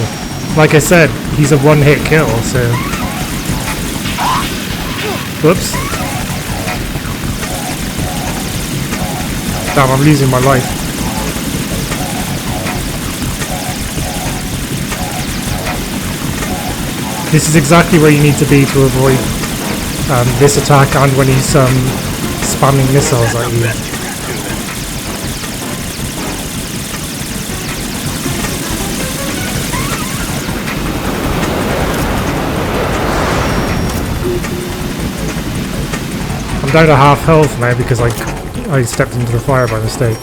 Like I said, he's a one-hit kill, so... Whoops. Damn, I'm losing my life. This is exactly where you need to be to avoid this attack and when he's spamming missiles at you. I'm down to half health now because I stepped into the fire by mistake.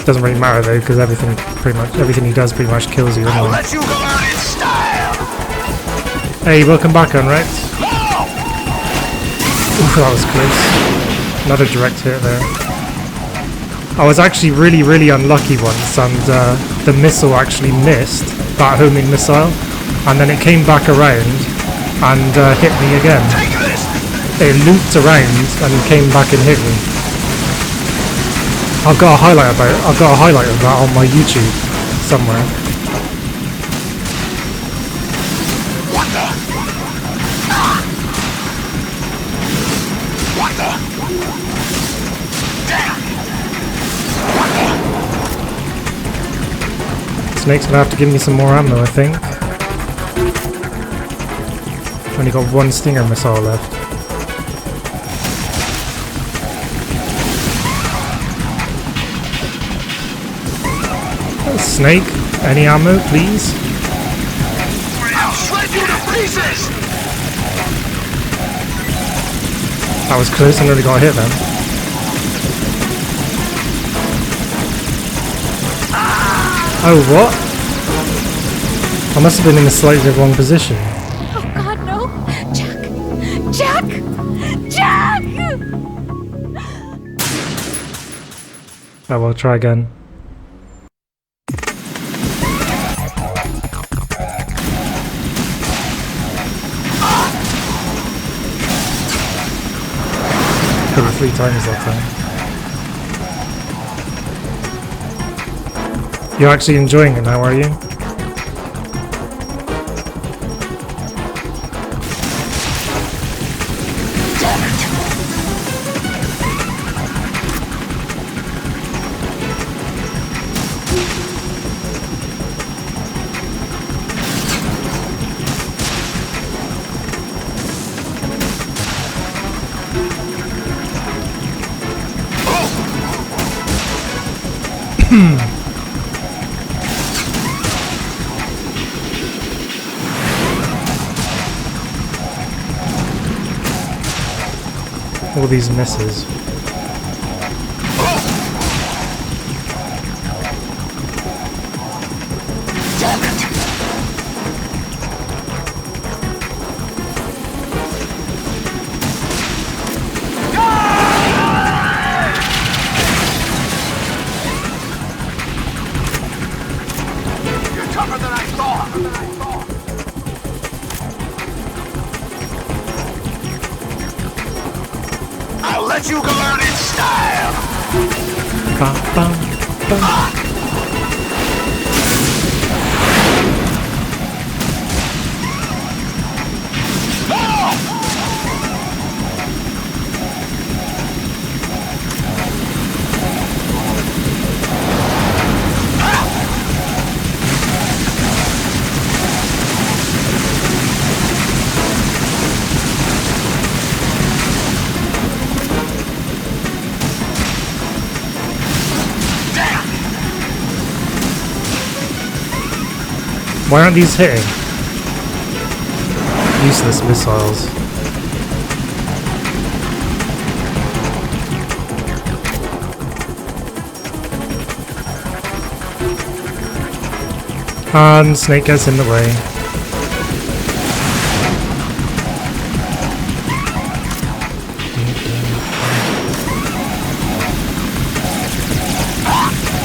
Doesn't really matter though because everything he does pretty much kills you. I'll let you go out in style. Hey, welcome back, Unwrecked. Oof, that was close. Another direct hit there. I was actually really unlucky once, and the missile actually missed that homing missile, and then it came back around and hit me again. It looped around and came back and hit me. I've got a highlight of that on my YouTube somewhere. What the? What the? Damn! What Snake's gonna have to give me some more ammo, I think. Only got one Stinger missile left. Snake, any ammo, please? I'll shred you to pieces! That was close, I nearly got hit then. Oh, what? I must have been in a slightly wrong position. Oh God, no! Jack! Jack! Oh well, try again. Hit it 3 times that time. You're actually enjoying it now, are you? All these misses. I'll let you go out in style! Bum, bum, bum. Why aren't these hitting? Useless missiles. And Snake gets in the way.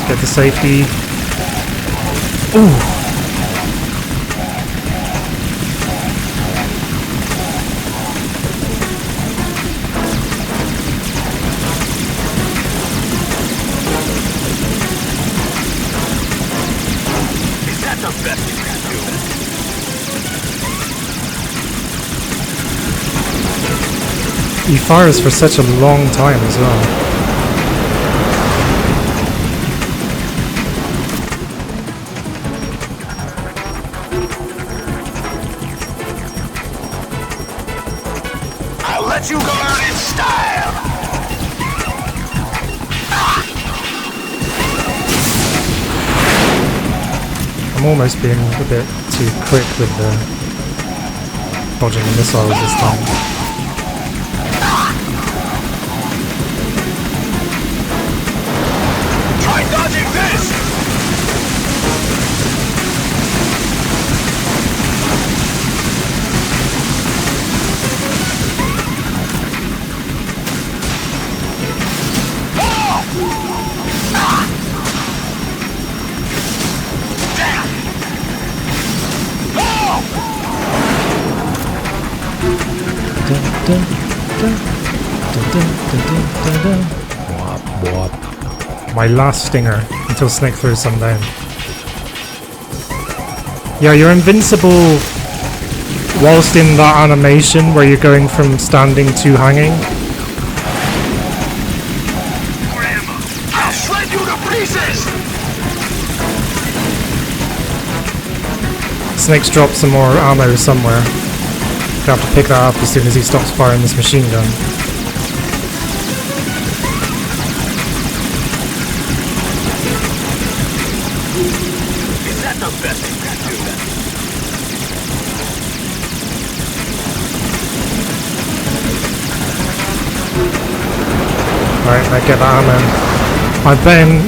Get the safety. Ooh. He fires for such a long time as well. I'll let you go out in style! I'm almost being a bit too quick with the dodging the missiles this time. Try dodging this! My last stinger until Snake throws some down. Yeah, you're invincible whilst in that animation where you're going from standing to hanging. I'll shred you to pieces! Snake's dropped some more ammo somewhere. Gonna have to pick that up as soon as he stops firing this machine gun. Is that the best you can do? Alright, I get that ammo. I'm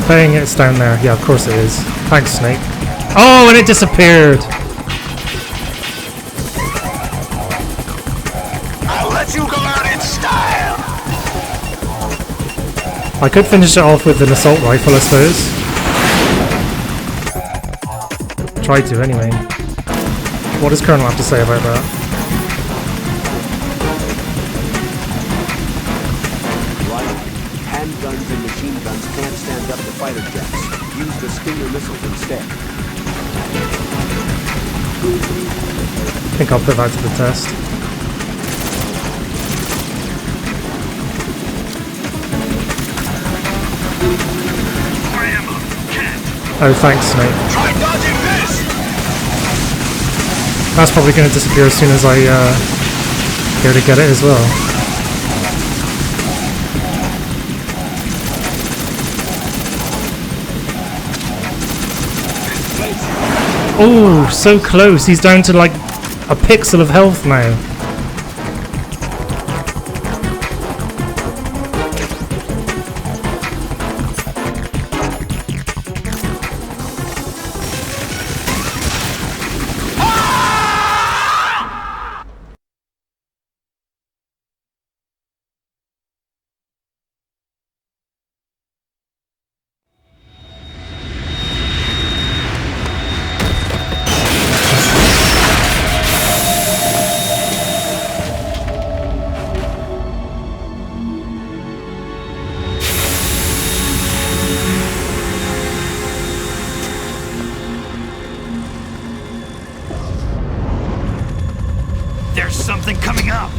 betting it's down there. Yeah, of course it is. Thanks, Snake. Oh, and it disappeared! You go out in style. I could finish it off with an assault rifle, I suppose. Try to, anyway. What does Colonel have to say about that? Right. Handguns and machine guns can't stand up to fighter jets. Use the Stinger missiles instead. I think I'll put that to the test. Oh, thanks, Snake. Try dodging this. That's probably going to disappear as soon as I go to get it as well. Oh, so close. He's down to like a pixel of health now. There's something coming up!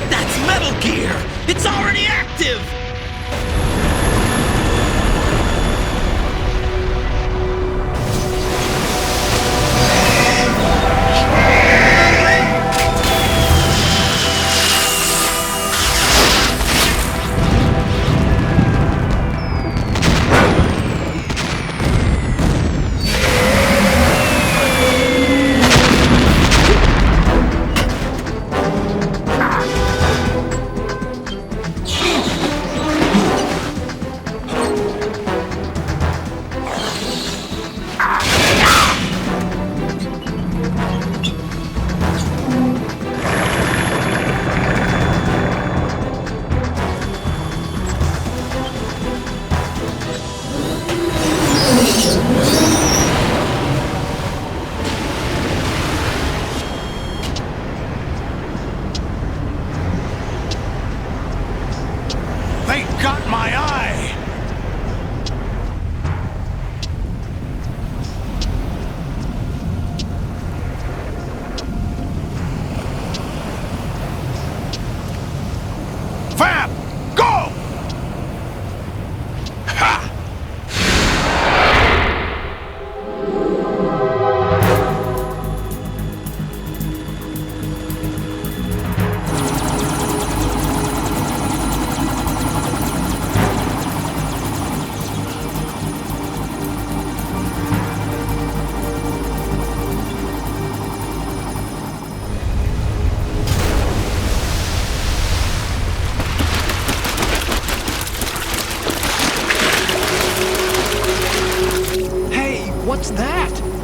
That's Metal Gear! It's already active!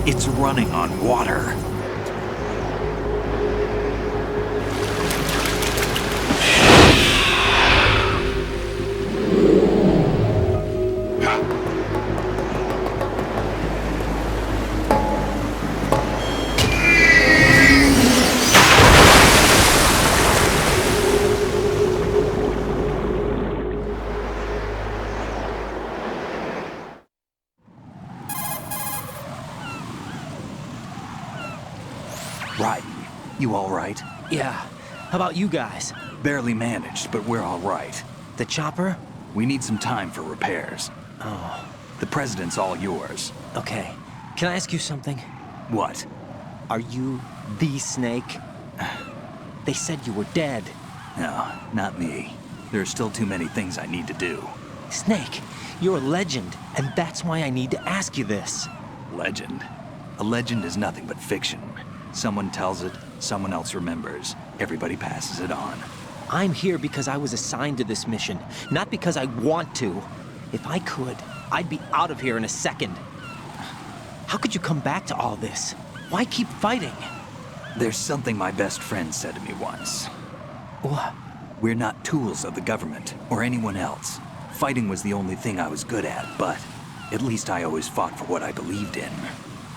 It's running on water. Right. You all right? Yeah. How about you guys? Barely managed, but we're all right. The chopper? We need some time for repairs. Oh. The president's all yours. Okay. Can I ask you something? What? Are you the Snake? They said you were dead. No, not me. There are still too many things I need to do. Snake, you're a legend, and that's why I need to ask you this. Legend? A legend is nothing but fiction. Someone tells it, someone else remembers. Everybody passes it on. I'm here because I was assigned to this mission, not because I want to. If I could, I'd be out of here in a second. How could you come back to all this? Why keep fighting? There's something my best friend said to me once. What? We're not tools of the government or anyone else. Fighting was the only thing I was good at, but at least I always fought for what I believed in.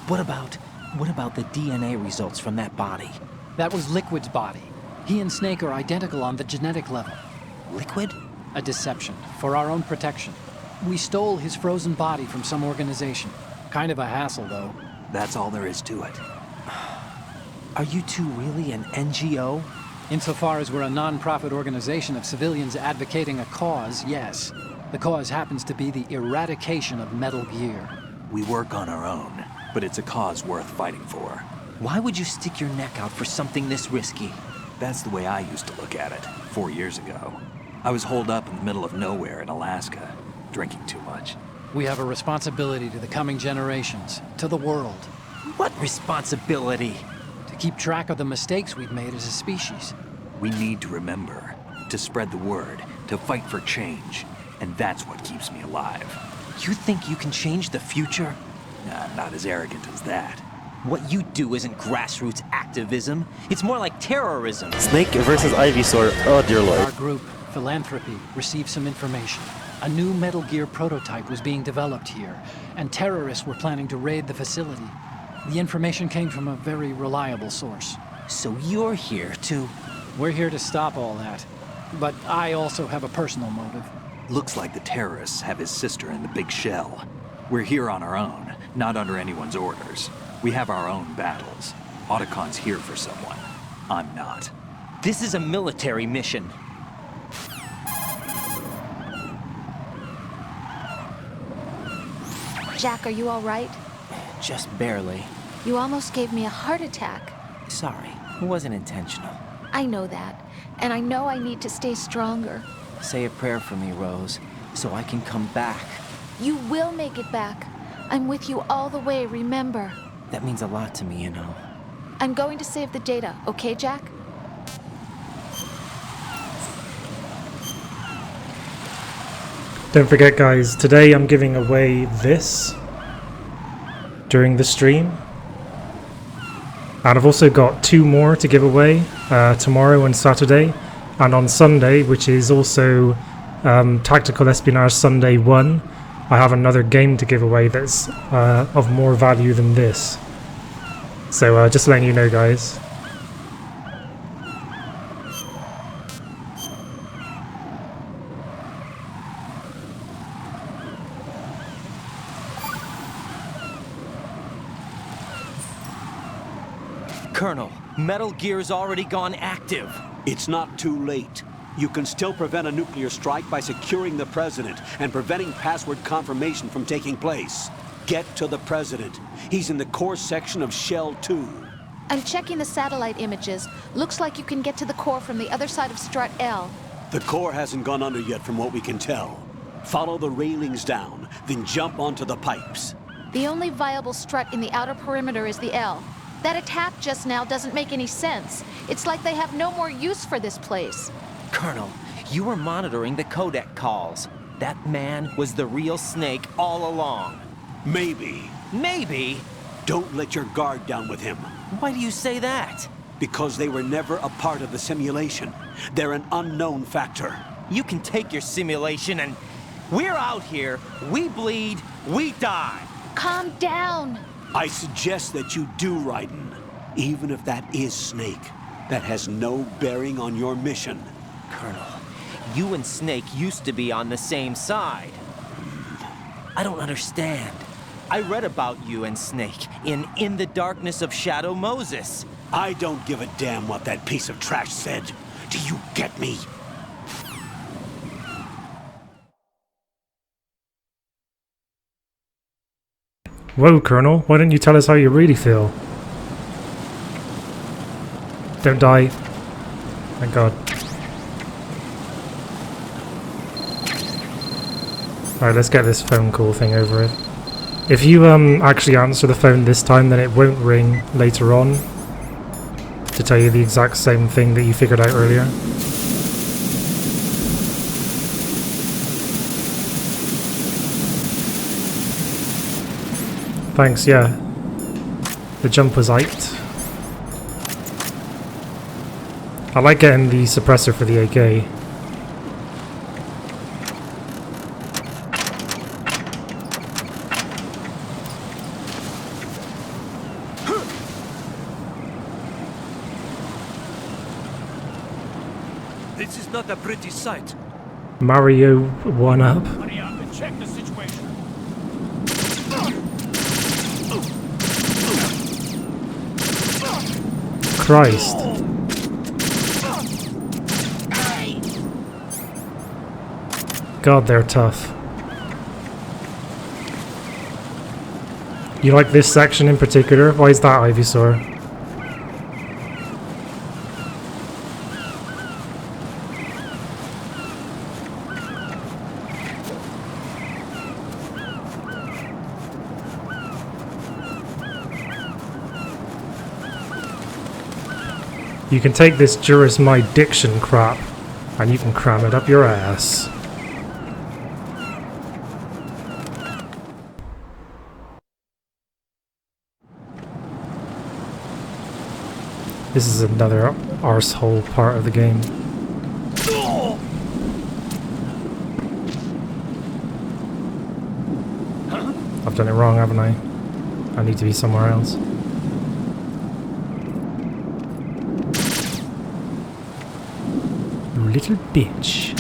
What about the DNA results from that body? That was Liquid's body. He and Snake are identical on the genetic level. Liquid? A deception, for our own protection. We stole his frozen body from some organization. Kind of a hassle, though. That's all there is to it. Are you two really an NGO? Insofar as we're a non-profit organization of civilians advocating a cause, yes. The cause happens to be the eradication of Metal Gear. We work on our own, but it's a cause worth fighting for. Why would you stick your neck out for something this risky? That's the way I used to look at it 4 years ago. I was holed up in the middle of nowhere in Alaska, drinking too much. We have a responsibility to the coming generations, to the world. What responsibility? To keep track of the mistakes we've made as a species. We need to remember, to spread the word, to fight for change, and that's what keeps me alive. You think you can change the future? Nah, not as arrogant as that. What you do isn't grassroots activism. It's more like terrorism. Snake versus Ivysaur. Oh dear lord. Our group, Philanthropy, received some information. A new Metal Gear prototype was being developed here, and terrorists were planning to raid the facility. The information came from a very reliable source. So you're here to... We're here to stop all that. But I also have a personal motive. Looks like the terrorists have his sister in the big shell. We're here on our own, not under anyone's orders. We have our own battles. Otacon's here for someone. I'm not. This is a military mission. Jack, are you all right? Just barely. You almost gave me a heart attack. Sorry, it wasn't intentional. I know that, and I know I need to stay stronger. Say a prayer for me, Rose, so I can come back. You will make it back. I'm with you all the way, remember? That means a lot to me, you know. I'm going to save the data, okay, Jack? Don't forget, guys, today I'm giving away this during the stream. And I've also got 2 more to give away tomorrow and Saturday. And on Sunday, which is also Tactical Espionage Sunday 1, I have another game to give away that's of more value than this. So just letting you know, guys. Colonel, Metal Gear's already gone active. It's not too late. You can still prevent a nuclear strike by securing the President and preventing password confirmation from taking place. Get to the President. He's in the core section of Shell 2. I'm checking the satellite images. Looks like you can get to the core from the other side of Strut L. The core hasn't gone under yet from what we can tell. Follow the railings down, then jump onto the pipes. The only viable strut in the outer perimeter is the L. That attack just now doesn't make any sense. It's like they have no more use for this place. Colonel, you were monitoring the codec calls. That man was the real Snake all along. Maybe. Maybe? Don't let your guard down with him. Why do you say that? Because they were never a part of the simulation. They're an unknown factor. You can take your simulation and... We're out here, we bleed, we die. Calm down. I suggest that you do, Raiden. Even if that is Snake. That has no bearing on your mission. Colonel, you and Snake used to be on the same side. I don't understand. I read about you and Snake in the Darkness of Shadow Moses. I don't give a damn what that piece of trash said. Do you get me? Whoa, Colonel, why don't you tell us how you really feel? Don't die. Thank God. Alright, let's get this phone call thing over with. If you actually answer the phone this time, then it won't ring later on to tell you the exact same thing that you figured out earlier. Thanks, yeah. The jump was hyped. I like getting the suppressor for the AK. This is not a pretty sight. Mario 1-up. Hurry up and check the situation. Christ. God, they're tough. You like this section in particular? Why is that, Ivysaur? You can take this Juris My Diction crap, and you can cram it up your ass. This is another arsehole part of the game. I've done it wrong, haven't I? I need to be somewhere else. Little bitch.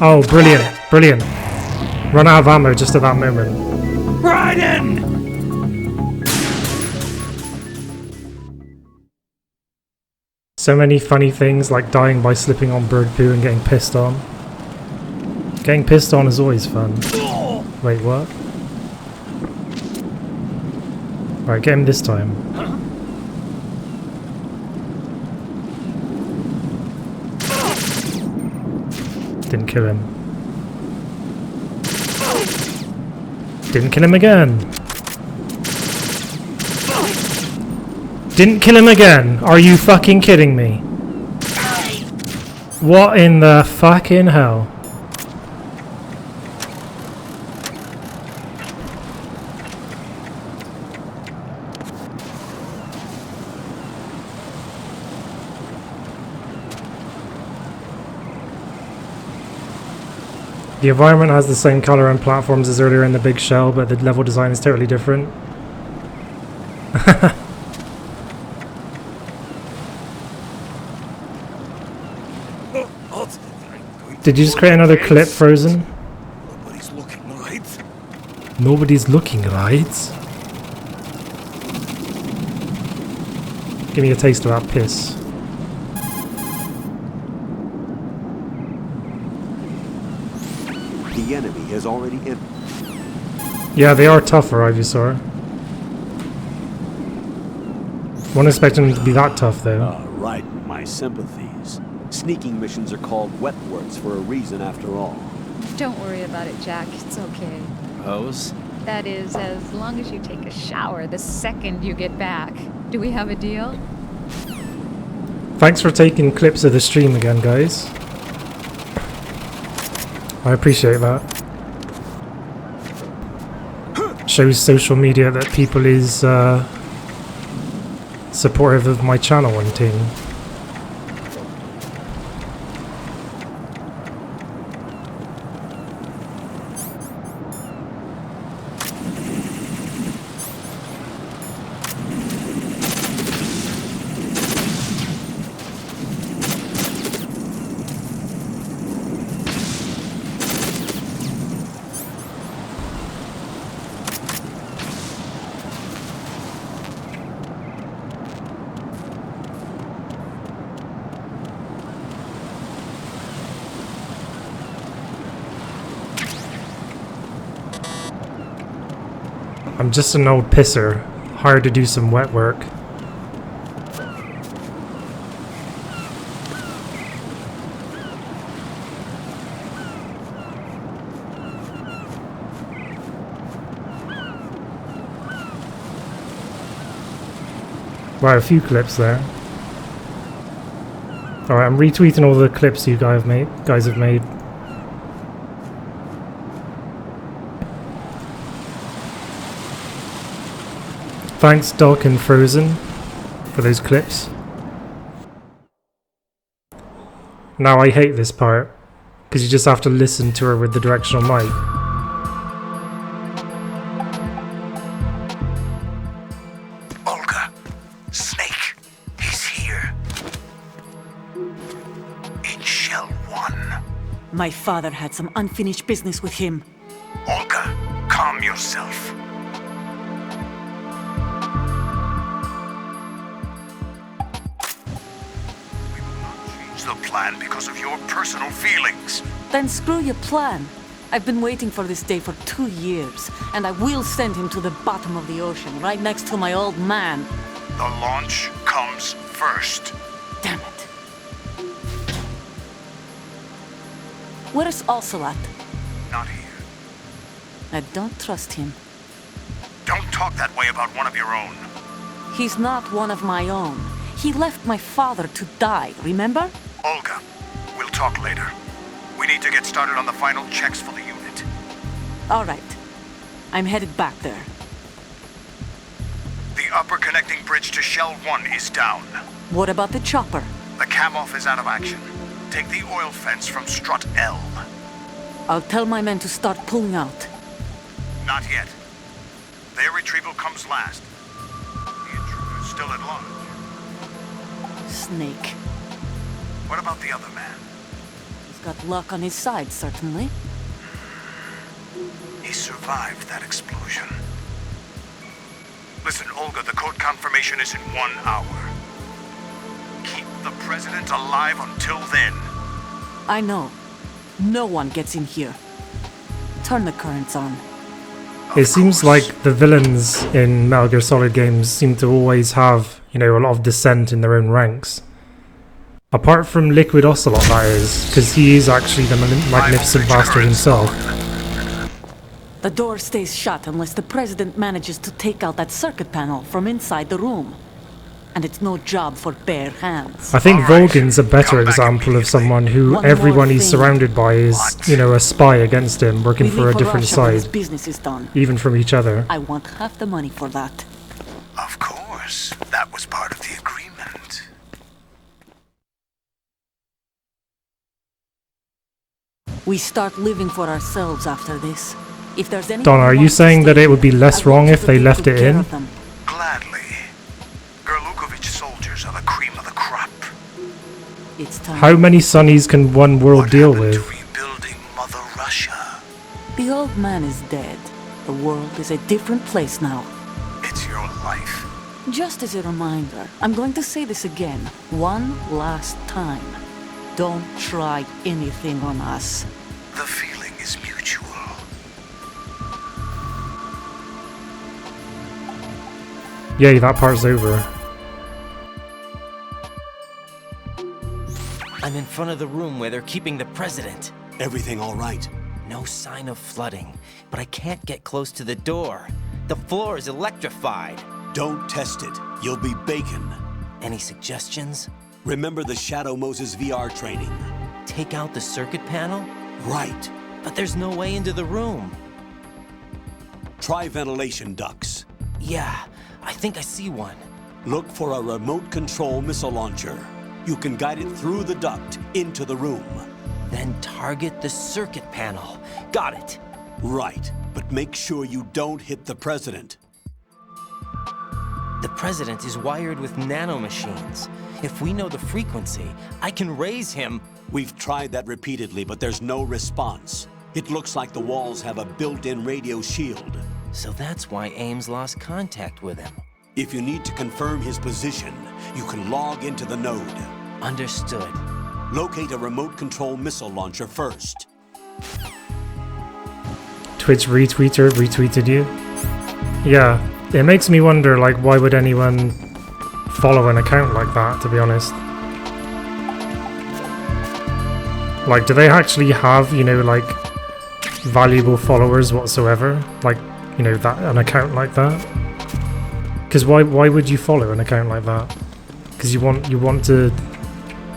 Oh, brilliant, brilliant. Run out of ammo just at that moment. Raiden! So many funny things like dying by slipping on bird poo and getting pissed on. Getting pissed on is always fun. Wait, what? Alright, get him this time. Didn't kill him. Didn't kill him again. Didn't kill him again. Are you fucking kidding me? What in the fucking hell? The environment has the same color and platforms as earlier in the big shell, but the level design is totally different. Did you just create another clip, Frozen? Nobody's looking right. Nobody's looking right. Give me a taste of that piss. The enemy has already Yeah, they are tougher, Ivysaur. Wasn't expecting them to be that tough, though. Right, my sympathies. Sneaking missions are called wet works for a reason after all. Don't worry about it, Jack. It's okay. Pose? That is, as long as you take a shower the second you get back. Do we have a deal? Thanks for taking clips of the stream again, guys. I appreciate that. shows social media that people is supportive of my channel and thing. I'm just an old pisser, hired to do some wet work. Wow, a few clips there. Alright, I'm retweeting all the clips you guys have made. Thanks, Doc and Frozen, for those clips. Now I hate this part, because you just have to listen to her with the directional mic. Olga, Snake, he's here. In Shell 1. My father had some unfinished business with him. Olga, calm yourself. The plan because of your personal feelings. Then screw your plan. I've been waiting for this day for 2 years, and I will send him to the bottom of the ocean, right next to my old man. The launch comes first. Damn it. Where's Ocelot? Not here. I don't trust him. Don't talk that way about one of your own. He's not one of my own. He left my father to die, remember? Olga, we'll talk later. We need to get started on the final checks for the unit. All right. I'm headed back there. The upper connecting bridge to Shell 1 is down. What about the chopper? The cam-off is out of action. Take the oil fence from strut L. I'll tell my men to start pulling out. Not yet. Their retrieval comes last. The intruder's still at large. Snake. What about the other man? He's got luck on his side, certainly. He survived that explosion. Listen, Olga, the code confirmation is in 1 hour. Keep the president alive until then. I know. No one gets in here. Turn the currents on. It seems like the villains in Metal Gear Solid games seem to always have, you know, a lot of dissent in their own ranks. Apart from Liquid Ocelot, that is, because he is actually the magnificent bastard himself. The door stays shut unless the president manages to take out that circuit panel from inside the room. And it's no job for bare hands. I think Volgin's a better example of someone who everyone he's surrounded by is, you know, a spy against him, working for a different side, business is done. even from each other. I want half the money for that. Of course. That was part of the agreement. We start living for ourselves after this. If there's any Donna, are you saying that it would be less wrong if they left it in? Gladly. Gerlukovich soldiers are the cream of the crop. It's time. How many Sonnies can one world deal with? Rebuilding Mother Russia. The old man is dead. The world is a different place now. It's your life. Just as a reminder, I'm going to say this again, one last time. Don't try anything on us. The feeling is mutual. Yay, that part's over. I'm in front of the room where they're keeping the president. Everything all right? No sign of flooding, but I can't get close to the door. The floor is electrified. Don't test it. You'll be bacon. Any suggestions? Remember the Shadow Moses VR training. Take out the circuit panel? Right. But there's no way into the room. Try ventilation ducts. Yeah, I think I see one. Look for a remote control missile launcher. You can guide it through the duct into the room. Then target the circuit panel. Got it. Right, but make sure you don't hit the president. The president is wired with nanomachines. If we know the frequency, I can raise him. We've tried that repeatedly, but there's no response. It looks like the walls have a built-in radio shield. So that's why Ames lost contact with him. If you need to confirm his position, you can log into the node. Understood. Locate a remote control missile launcher first. Twitch retweeter retweeted you. Yeah, it makes me wonder, like, why would anyone follow an account like that, to be honest? Like, do they actually have, you know, like, valuable followers whatsoever? Like, you know, that an account like that? Because why would you follow an account like that? Because you want to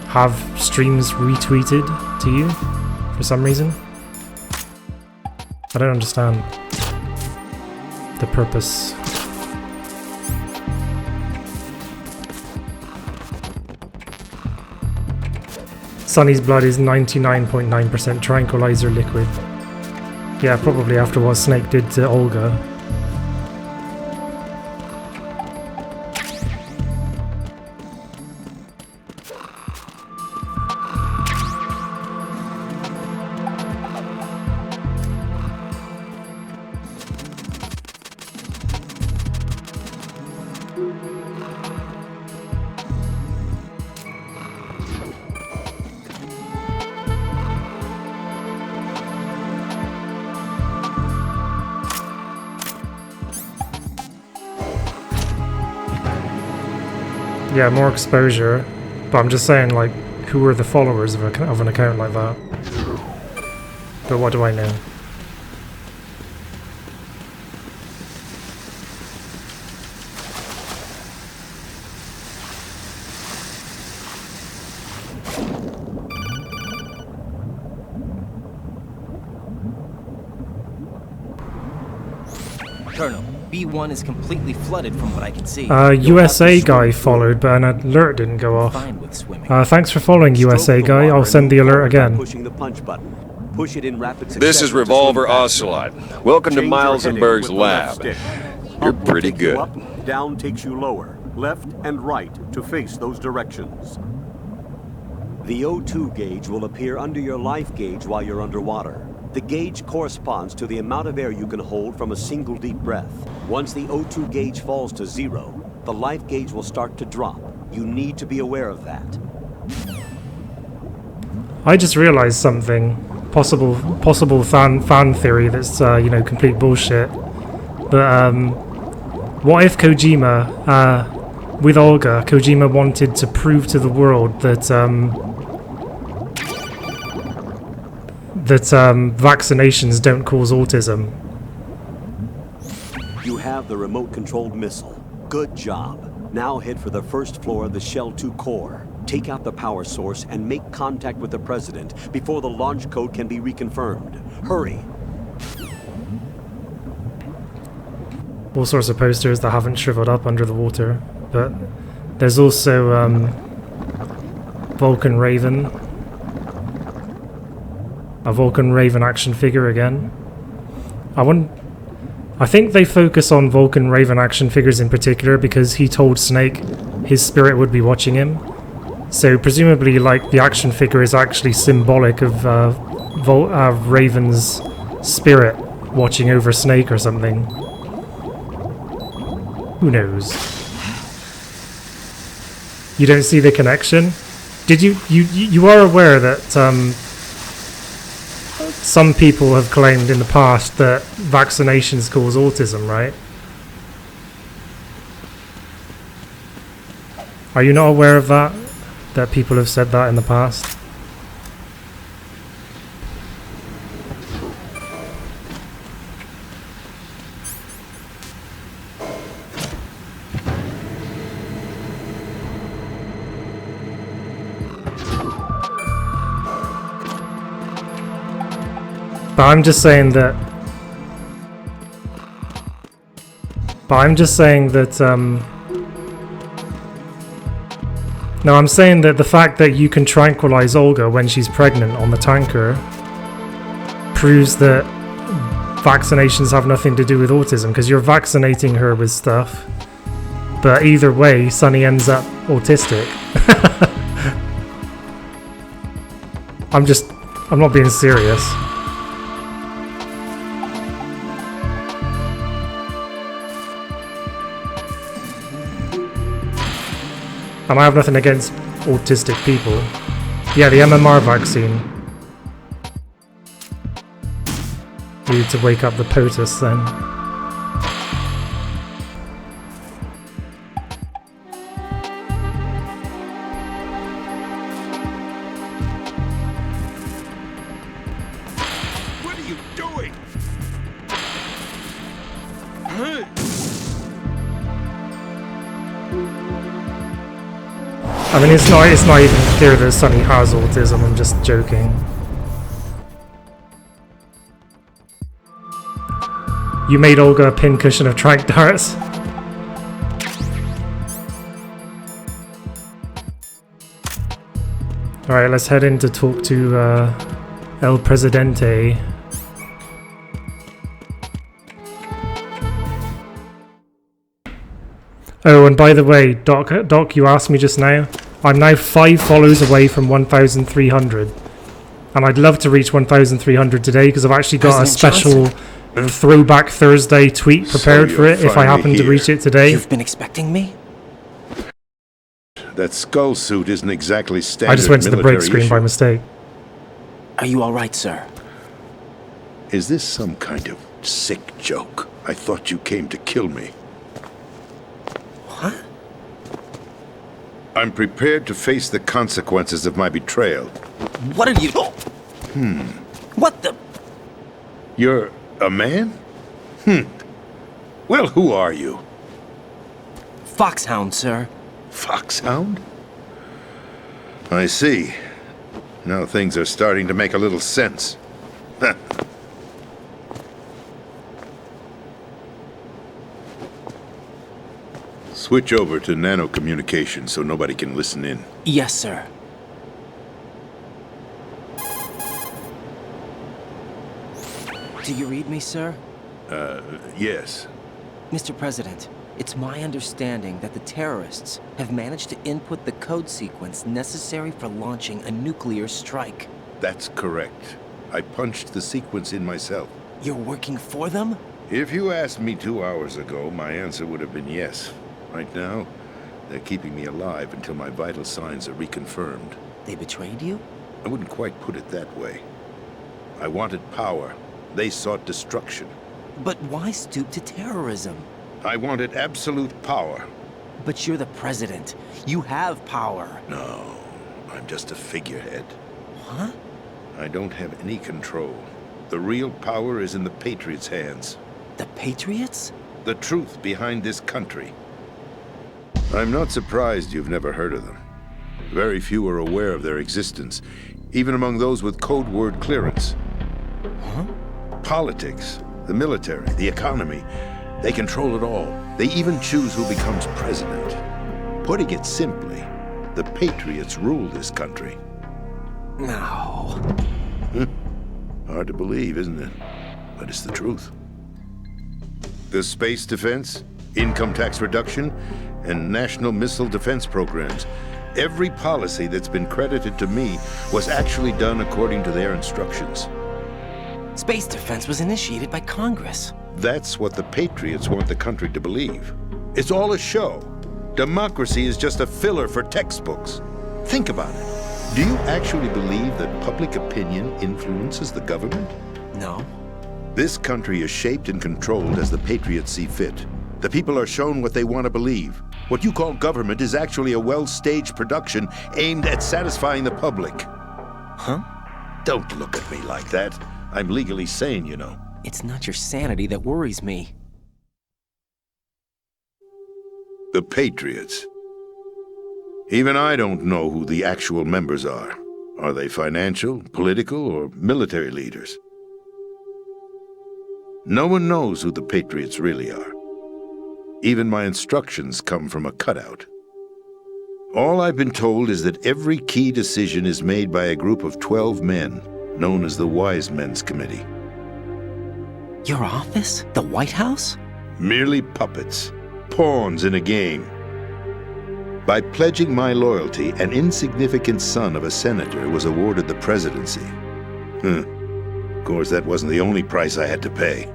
have streams retweeted to you for some reason? I don't understand the purpose. Sonny's blood is 99.9% tranquilizer liquid. Yeah, probably after what Snake did to Olga. Yeah, more exposure, but I'm just saying, like, who are the followers of an account like that? But what do I know? Colonel, B1 is completely flooded from what I can see. USA guy followed, but an alert didn't go off. Thanks for following, USA guy. I'll send the alert again. Pushing the punch button. Push it in rapid succession. This is Revolver Ocelot. Welcome to Miles and Berg's lab. You're pretty good. Up, down takes you lower. Left and right to face those directions. The O2 gauge will appear under your life gauge while you're underwater. The gauge corresponds to the amount of air you can hold from a single deep breath. Once the O2 gauge falls to 0, the life gauge will start to drop. You need to be aware of that. I just realized something. Possible fan theory that's, you know, complete bullshit. But, what if Kojima, with Olga, Kojima wanted to prove to the world that, vaccinations don't cause autism? You have the remote-controlled missile. Good job. Now head for the first floor of the Shell 2 core. Take out the power source and make contact with the President before the launch code can be reconfirmed. Hurry! All sorts of posters that haven't shriveled up under the water. But there's also, Vulcan Raven. A Vulcan Raven action figure again. I think they focus on Vulcan Raven action figures in particular because he told Snake his spirit would be watching him. So presumably, like, the action figure is actually symbolic of Raven's spirit watching over Snake or something. Who knows? You don't see the connection? Did you are aware that some people have claimed in the past that vaccinations cause autism, right? Are you not aware of that? That people have said that in the past? But I'm just saying that But I'm just saying that, no, I'm saying that the fact that you can tranquilize Olga when she's pregnant on the tanker proves that vaccinations have nothing to do with autism, because you're vaccinating her with stuff. But either way, Sunny ends up autistic. I'm not being serious. And I have nothing against autistic people. Yeah, the MMR vaccine. We need to wake up the POTUS then. What are you doing? I mean, it's not even clear that Sunny has autism, I'm just joking. You made Olga a pincushion of tranq darts. Alright, let's head in to talk to El Presidente. Oh, and by the way, Doc, you asked me just now. I'm now 5 follows away from 1,300. And I'd love to reach 1,300 today because I've actually got President a special Throwback Thursday tweet prepared for it if I happen to reach it today. You've been expecting me? That skull suit isn't exactly standard. I just went to the break military screen by issue. mistake. Are you alright, sir? Is this some kind of sick joke? I thought you came to kill me. What? I'm prepared to face the consequences of my betrayal. What are you... What the... You're a man? Well, who are you? Foxhound, sir. Foxhound? I see. Now things are starting to make a little sense. Switch over to nano communication so nobody can listen in. Yes, sir. Do you read me, sir? Yes. Mr. President, it's my understanding that the terrorists have managed to input the code sequence necessary for launching a nuclear strike. That's correct. I punched the sequence in myself. You're working for them? If you asked me 2 hours ago, my answer would have been yes. Right now, they're keeping me alive until my vital signs are reconfirmed. They betrayed you? I wouldn't quite put it that way. I wanted power. They sought destruction. But why stoop to terrorism? I wanted absolute power. But you're the president. You have power. No, I'm just a figurehead. Huh? I don't have any control. The real power is in the Patriots' hands. The Patriots? The truth behind this country. I'm not surprised you've never heard of them. Very few are aware of their existence, even among those with code word clearance. Huh? Politics, the military, the economy, they control it all. They even choose who becomes president. Putting it simply, the Patriots rule this country. No. Hard to believe, isn't it? But it's the truth. The space defense, income tax reduction, and national missile defense programs. Every policy that's been credited to me was actually done according to their instructions. Space defense was initiated by Congress. That's what the Patriots want the country to believe. It's all a show. Democracy is just a filler for textbooks. Think about it. Do you actually believe that public opinion influences the government? No. This country is shaped and controlled as the Patriots see fit. The people are shown what they want to believe. What you call government is actually a well-staged production aimed at satisfying the public. Huh? Don't look at me like that. I'm legally sane, you know. It's not your sanity that worries me. The Patriots. Even I don't know who the actual members are. Are they financial, political, or military leaders? No one knows who the Patriots really are. Even my instructions come from a cutout. All I've been told is that every key decision is made by a group of 12 men, known as the Wise Men's Committee. Your office? The White House? Merely puppets, pawns in a game. By pledging my loyalty, an insignificant son of a senator was awarded the presidency. Of course, that wasn't the only price I had to pay.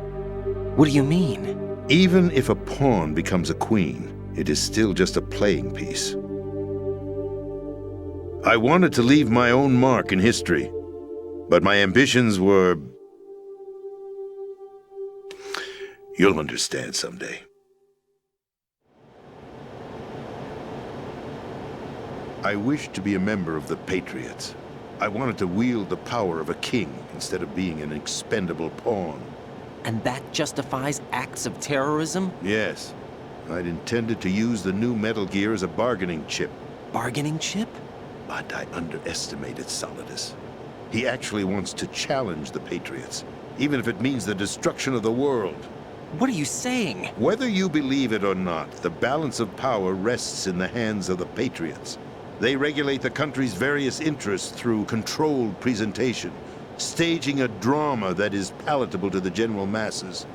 What do you mean? Even if a pawn becomes a queen, it is still just a playing piece. I wanted to leave my own mark in history, but my ambitions were... You'll understand someday. I wished to be a member of the Patriots. I wanted to wield the power of a king instead of being an expendable pawn. And that justifies acts of terrorism? Yes. I'd intended to use the new Metal Gear as a bargaining chip. Bargaining chip? But I underestimated Solidus. He actually wants to challenge the Patriots, even if it means the destruction of the world. What are you saying? Whether you believe it or not, the balance of power rests in the hands of the Patriots. They regulate the country's various interests through controlled presentation, staging a drama that is palatable to the general masses.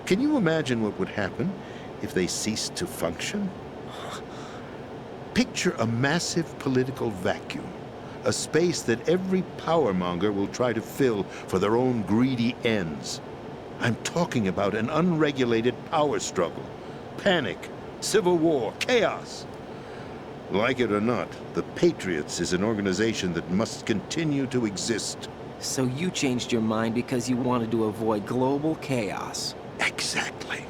Can you imagine what would happen if they ceased to function? Picture a massive political vacuum, a space that every powermonger will try to fill for their own greedy ends. I'm talking about an unregulated power struggle, panic, civil war, chaos. Like it or not, the Patriots is an organization that must continue to exist. So you changed your mind because you wanted to avoid global chaos. Exactly.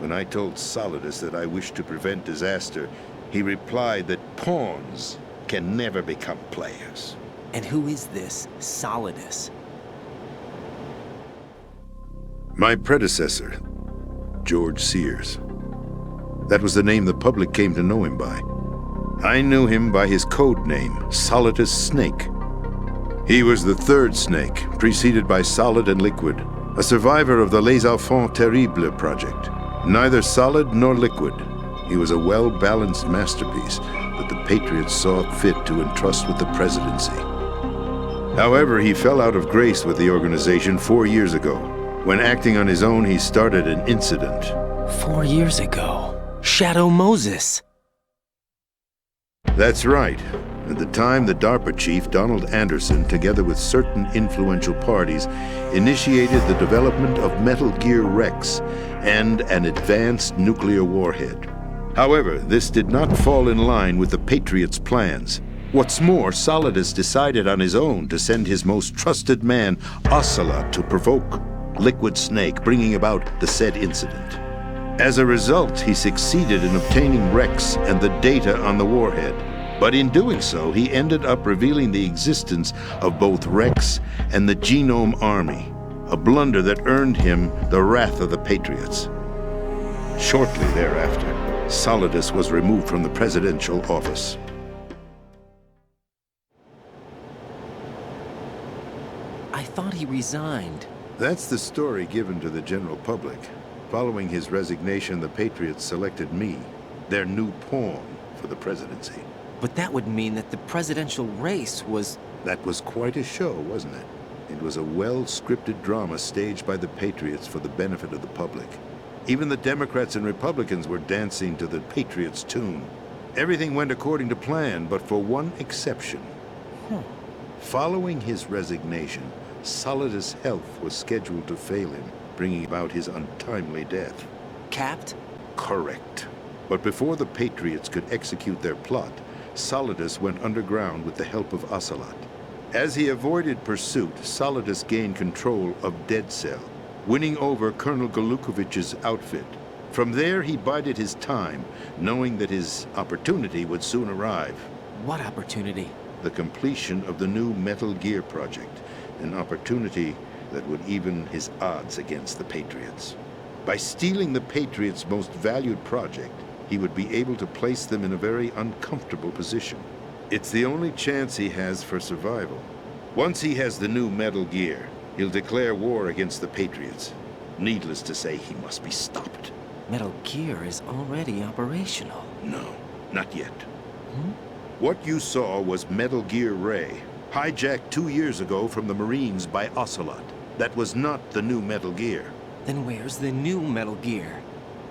When I told Solidus that I wished to prevent disaster, he replied that pawns can never become players. And who is this Solidus? My predecessor, George Sears. That was the name the public came to know him by. I knew him by his code name, Solidus Snake. He was the third Snake, preceded by Solid and Liquid, a survivor of the Les Enfants Terribles project. Neither solid nor liquid, he was a well-balanced masterpiece that the Patriots saw fit to entrust with the presidency. However, he fell out of grace with the organization 4 years ago. When acting on his own, he started an incident. 4 years ago? Shadow Moses! That's right. At the time, the DARPA chief, Donald Anderson, together with certain influential parties, initiated the development of Metal Gear Rex and an advanced nuclear warhead. However, this did not fall in line with the Patriots' plans. What's more, Solidus decided on his own to send his most trusted man, Ocelot, to provoke Liquid Snake, bringing about the said incident. As a result, he succeeded in obtaining Rex and the data on the warhead. But in doing so, he ended up revealing the existence of both Rex and the Genome Army, a blunder that earned him the wrath of the Patriots. Shortly thereafter, Solidus was removed from the presidential office. I thought he resigned. That's the story given to the general public. Following his resignation, the Patriots selected me, their new pawn, for the presidency. But that would mean that the presidential race was... That was quite a show, wasn't it? It was a well-scripted drama staged by the Patriots for the benefit of the public. Even the Democrats and Republicans were dancing to the Patriots' tune. Everything went according to plan, but for one exception. Following his resignation, Solidus' health was scheduled to fail him, bringing about his untimely death. Capped? Correct. But before the Patriots could execute their plot, Solidus went underground with the help of Ocelot. As he avoided pursuit, Solidus gained control of Dead Cell, winning over Colonel Golukovich's outfit. From there, he bided his time, knowing that his opportunity would soon arrive. What opportunity? The completion of the new Metal Gear project, an opportunity that would even his odds against the Patriots. By stealing the Patriots' most valued project, he would be able to place them in a very uncomfortable position. It's the only chance he has for survival. Once he has the new Metal Gear, he'll declare war against the Patriots. Needless to say, he must be stopped. Metal Gear is already operational. No, not yet. What you saw was Metal Gear Ray, hijacked 2 years ago from the Marines by Ocelot. That was not the new Metal Gear. Then where's the new Metal Gear?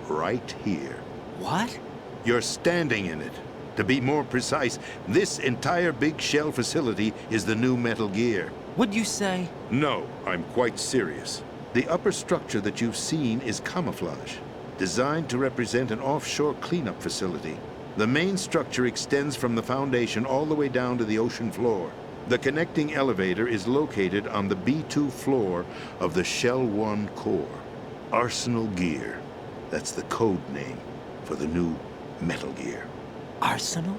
Right here. What? You're standing in it. To be more precise, this entire big shell facility is the new Metal Gear. What'd you say? No, I'm quite serious. The upper structure that you've seen is camouflage, designed to represent an offshore cleanup facility. The main structure extends from the foundation all the way down to the ocean floor. The connecting elevator is located on the B2 floor of the Shell 1 core. Arsenal Gear. That's the code name for the new Metal Gear. Arsenal?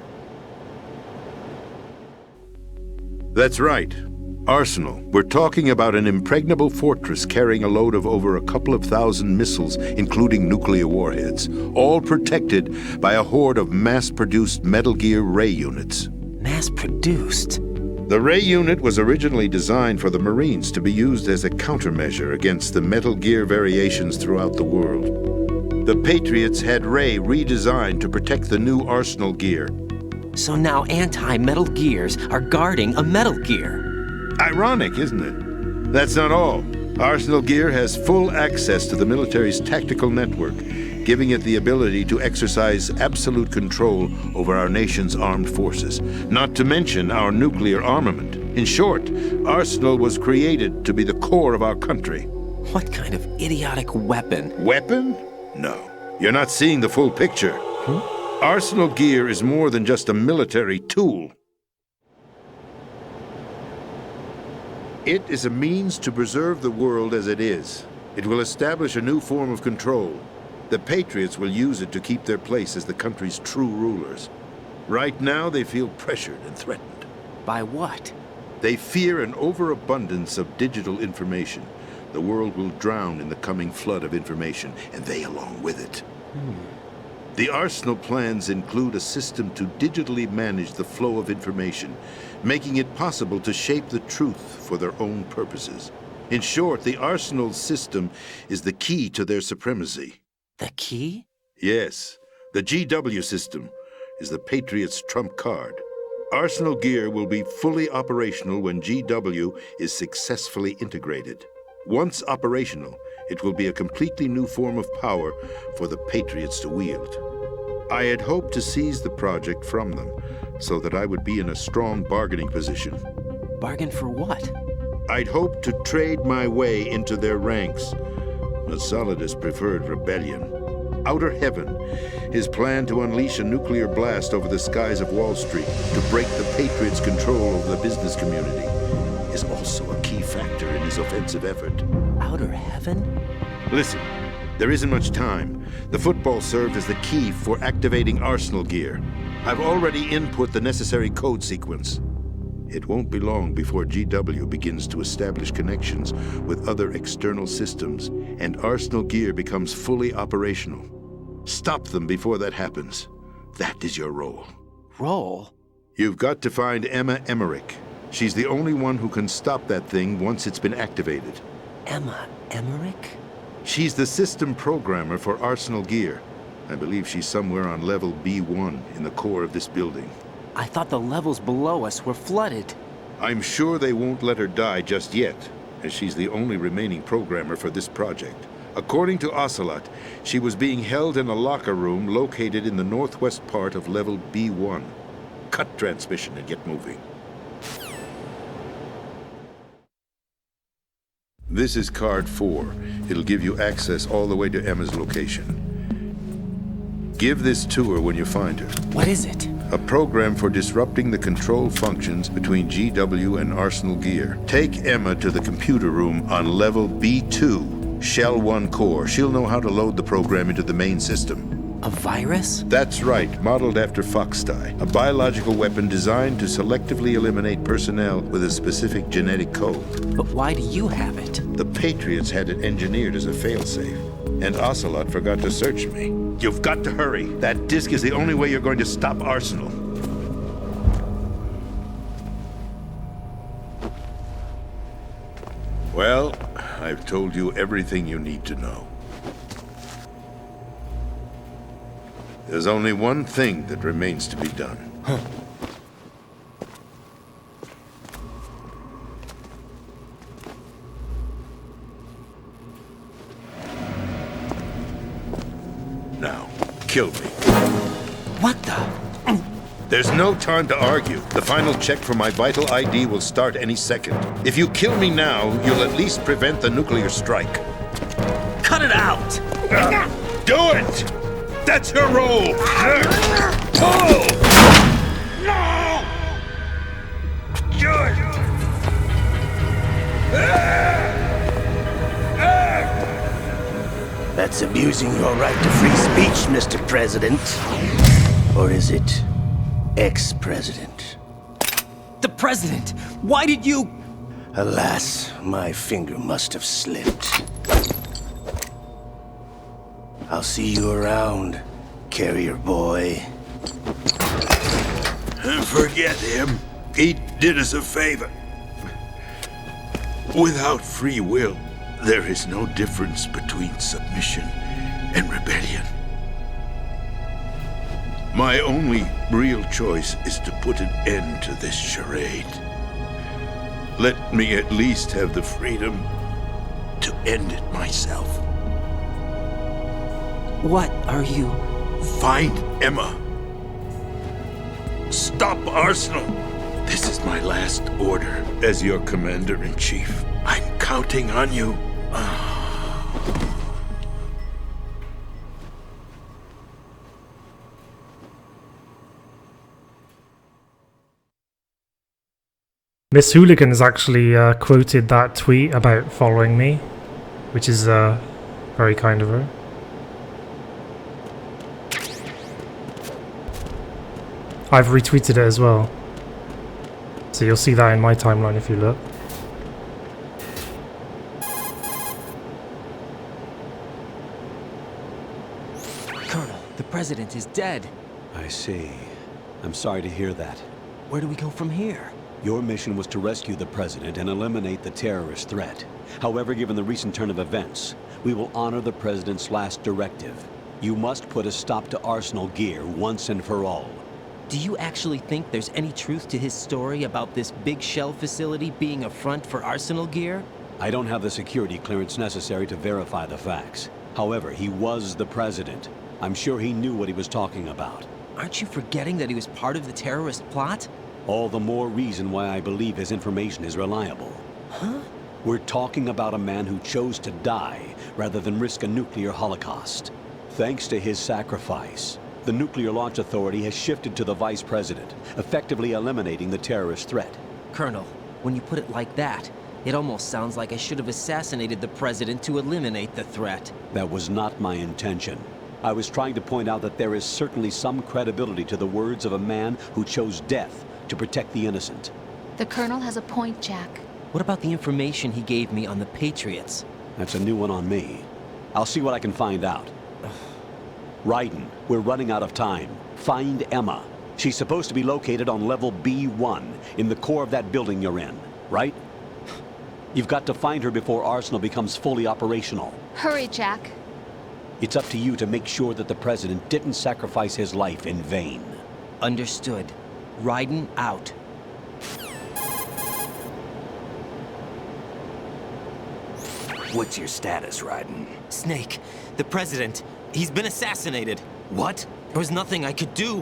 That's right. Arsenal. We're talking about an impregnable fortress carrying a load of over a couple of thousand missiles, including nuclear warheads, all protected by a horde of mass-produced Metal Gear Ray units. Mass-produced? The Ray unit was originally designed for the Marines to be used as a countermeasure against the Metal Gear variations throughout the world. The Patriots had Ray redesigned to protect the new Arsenal Gear. So now anti-Metal Gears are guarding a Metal Gear. Ironic, isn't it? That's not all. Arsenal Gear has full access to the military's tactical network, giving it the ability to exercise absolute control over our nation's armed forces, not to mention our nuclear armament. In short, Arsenal was created to be the core of our country. What kind of idiotic weapon? Weapon? No. You're not seeing the full picture. Arsenal Gear is more than just a military tool. It is a means to preserve the world as it is. It will establish a new form of control. The Patriots will use it to keep their place as the country's true rulers. Right now, they feel pressured and threatened. By what? They fear an overabundance of digital information. The world will drown in the coming flood of information, and they along with it. The Arsenal plans include a system to digitally manage the flow of information, making it possible to shape the truth for their own purposes. In short, the Arsenal system is the key to their supremacy. The key? Yes. The GW system is the Patriots' trump card. Arsenal Gear will be fully operational when GW is successfully integrated. Once operational, it will be a completely new form of power for the Patriots to wield. I had hoped to seize the project from them, so that I would be in a strong bargaining position. Bargain for what? I'd hoped to trade my way into their ranks, but Solidus preferred rebellion. Outer Heaven, his plan to unleash a nuclear blast over the skies of Wall Street to break the Patriots' control over the business community, is also a key factor in his offensive effort. Outer Heaven? Listen, there isn't much time. The football served as the key for activating Arsenal Gear. I've already input the necessary code sequence. It won't be long before GW begins to establish connections with other external systems, and Arsenal Gear becomes fully operational. Stop them before that happens. That is your role. Role? You've got to find Emma Emmerich. She's the only one who can stop that thing once it's been activated. Emma Emmerich? She's the system programmer for Arsenal Gear. I believe she's somewhere on level B1 in the core of this building. I thought the levels below us were flooded. I'm sure they won't let her die just yet, as she's the only remaining programmer for this project. According to Ocelot, she was being held in a locker room located in the northwest part of level B1. Cut transmission and get moving. This is card 4. It'll give you access all the way to Emma's location. Give this to her when you find her. What is it? A program for disrupting the control functions between GW and Arsenal Gear. Take Emma to the computer room on level B2, Shell 1 core. She'll know how to load the program into the main system. A virus? That's right, modeled after Foxdie, a biological weapon designed to selectively eliminate personnel with a specific genetic code. But why do you have it? The Patriots had it engineered as a failsafe, and Ocelot forgot to search me. You've got to hurry. That disk is the only way you're going to stop Arsenal. Well, I've told you everything you need to know. There's only one thing that remains to be done. Now, kill me. What the? There's no time to argue. The final check for my vital ID will start any second. If you kill me now, you'll at least prevent the nuclear strike. Cut it out! Do it! That's your role! Pull! No! Do it! That's abusing your right to free speech, Mr. President. Or is it ex-president? The president! Why did you... Alas, my finger must have slipped. I'll see you around, carrier boy. Forget him. He did us a favor. Without free will, there is no difference between submission and rebellion. My only real choice is to put an end to this charade. Let me at least have the freedom to end it myself. What are you... Find Emma. Stop Arsenal. This is my last order as your commander-in-chief. I'm counting on you. Miss Hooligan has actually quoted that tweet about following me, which is very kind of her. I've retweeted it as well, so you'll see that in my timeline if you look. Colonel, the president is dead. I see. I'm sorry to hear that. Where do we go from here? Your mission was to rescue the president and eliminate the terrorist threat. However, given the recent turn of events, we will honor the president's last directive. You must put a stop to Arsenal Gear once and for all. Do you actually think there's any truth to his story about this big shell facility being a front for Arsenal Gear? I don't have the security clearance necessary to verify the facts. However, he was the president. I'm sure he knew what he was talking about. Aren't you forgetting that he was part of the terrorist plot? All the more reason why I believe his information is reliable. Huh? We're talking about a man who chose to die rather than risk a nuclear holocaust. Thanks to his sacrifice, the Nuclear Launch Authority has shifted to the Vice President, effectively eliminating the terrorist threat. Colonel, when you put it like that, it almost sounds like I should have assassinated the President to eliminate the threat. That was not my intention. I was trying to point out that there is certainly some credibility to the words of a man who chose death to protect the innocent. The Colonel has a point, Jack. What about the information he gave me on the Patriots? That's a new one on me. I'll see what I can find out. Raiden, we're running out of time. Find Emma. She's supposed to be located on level B1, in the core of that building you're in, right? You've got to find her before Arsenal becomes fully operational. Hurry, Jack. It's up to you to make sure that the President didn't sacrifice his life in vain. Understood. Raiden out. What's your status, Raiden? Snake, the President, he's been assassinated. What? There was nothing I could do.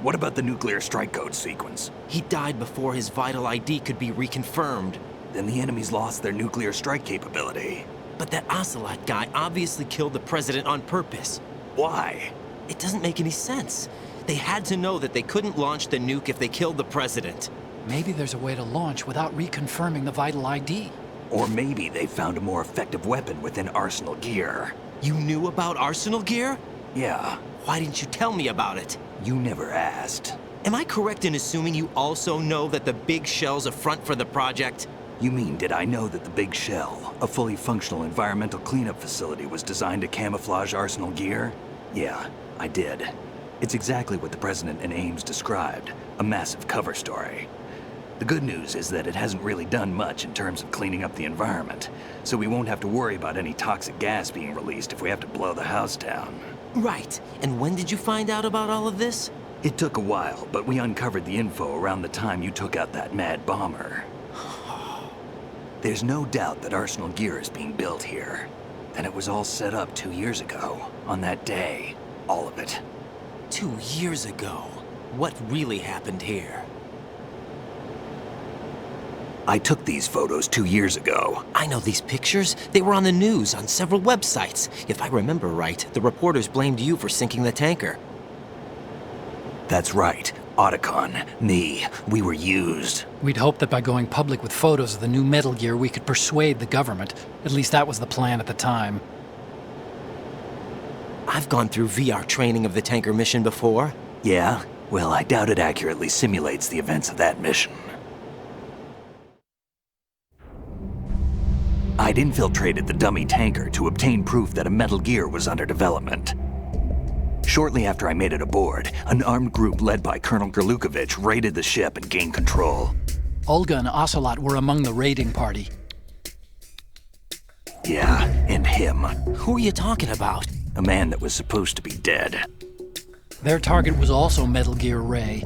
What about the nuclear strike code sequence? He died before his vital ID could be reconfirmed. Then the enemy's lost their nuclear strike capability. But that Ocelot guy obviously killed the President on purpose. Why? It doesn't make any sense. They had to know that they couldn't launch the nuke if they killed the President. Maybe there's a way to launch without reconfirming the vital ID. Or maybe they found a more effective weapon within Arsenal Gear. You knew about Arsenal Gear? Yeah. Why didn't you tell me about it? You never asked. Am I correct in assuming you also know that the Big Shell's a front for the project? You mean, did I know that the Big Shell, a fully functional environmental cleanup facility, was designed to camouflage Arsenal Gear? Yeah, I did. It's exactly what the President and Ames described, a massive cover story. The good news is that it hasn't really done much in terms of cleaning up the environment, so we won't have to worry about any toxic gas being released if we have to blow the house down. Right. And when did you find out about all of this? It took a while, but we uncovered the info around the time you took out that mad bomber. There's no doubt that Arsenal gear is being built here. And it was all set up 2 years ago, on that day. All of it. 2 years ago? What really happened here? I took these photos 2 years ago. I know these pictures. They were on the news, on several websites. If I remember right, the reporters blamed you for sinking the tanker. That's right. Otacon, me, we were used. We'd hoped that by going public with photos of the new Metal Gear, we could persuade the government. At least that was the plan at the time. I've gone through VR training of the tanker mission before. Yeah? Well, I doubt it accurately simulates the events of that mission. I'd infiltrated the dummy tanker to obtain proof that a Metal Gear was under development. Shortly after I made it aboard, an armed group led by Colonel Gerlukovich raided the ship and gained control. Olga and Ocelot were among the raiding party. Yeah, and him. Who are you talking about? A man that was supposed to be dead. Their target was also Metal Gear Ray.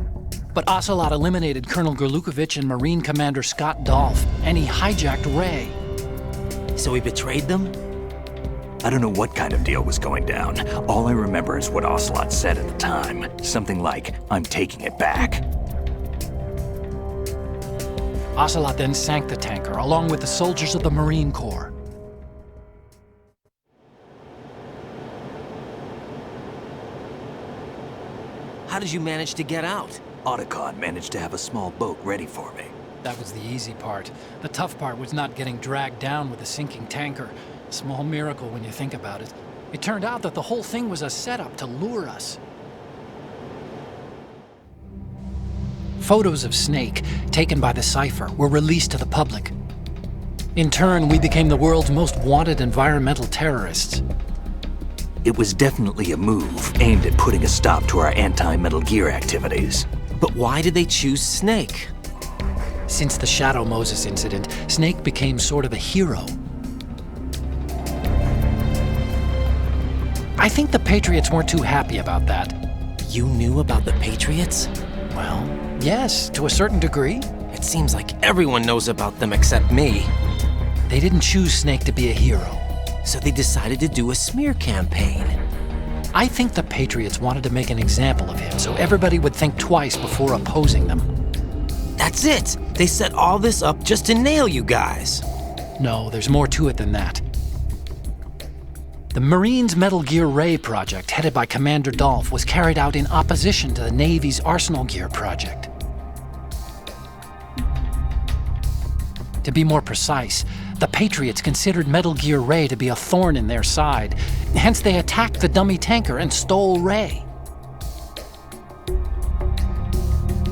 But Ocelot eliminated Colonel Gerlukovich and Marine Commander Scott Dolph, and he hijacked Ray. So he betrayed them? I don't know what kind of deal was going down. All I remember is what Ocelot said at the time. Something like, "I'm taking it back." Ocelot then sank the tanker, along with the soldiers of the Marine Corps. How did you manage to get out? Otacon managed to have a small boat ready for me. That was the easy part. The tough part was not getting dragged down with a sinking tanker. Small miracle when you think about it. It turned out that the whole thing was a setup to lure us. Photos of Snake, taken by the Cypher, were released to the public. In turn, we became the world's most wanted environmental terrorists. It was definitely a move aimed at putting a stop to our anti-Metal Gear activities. But why did they choose Snake? Since the Shadow Moses incident, Snake became sort of a hero. I think the Patriots weren't too happy about that. You knew about the Patriots? Well, yes, to a certain degree. It seems like everyone knows about them except me. They didn't choose Snake to be a hero. So they decided to do a smear campaign. I think the Patriots wanted to make an example of him so everybody would think twice before opposing them. That's it! They set all this up just to nail you guys. No, there's more to it than that. The Marines' Metal Gear Ray project, headed by Commander Dolph, was carried out in opposition to the Navy's Arsenal Gear project. To be more precise, the Patriots considered Metal Gear Ray to be a thorn in their side. Hence, they attacked the dummy tanker and stole Ray.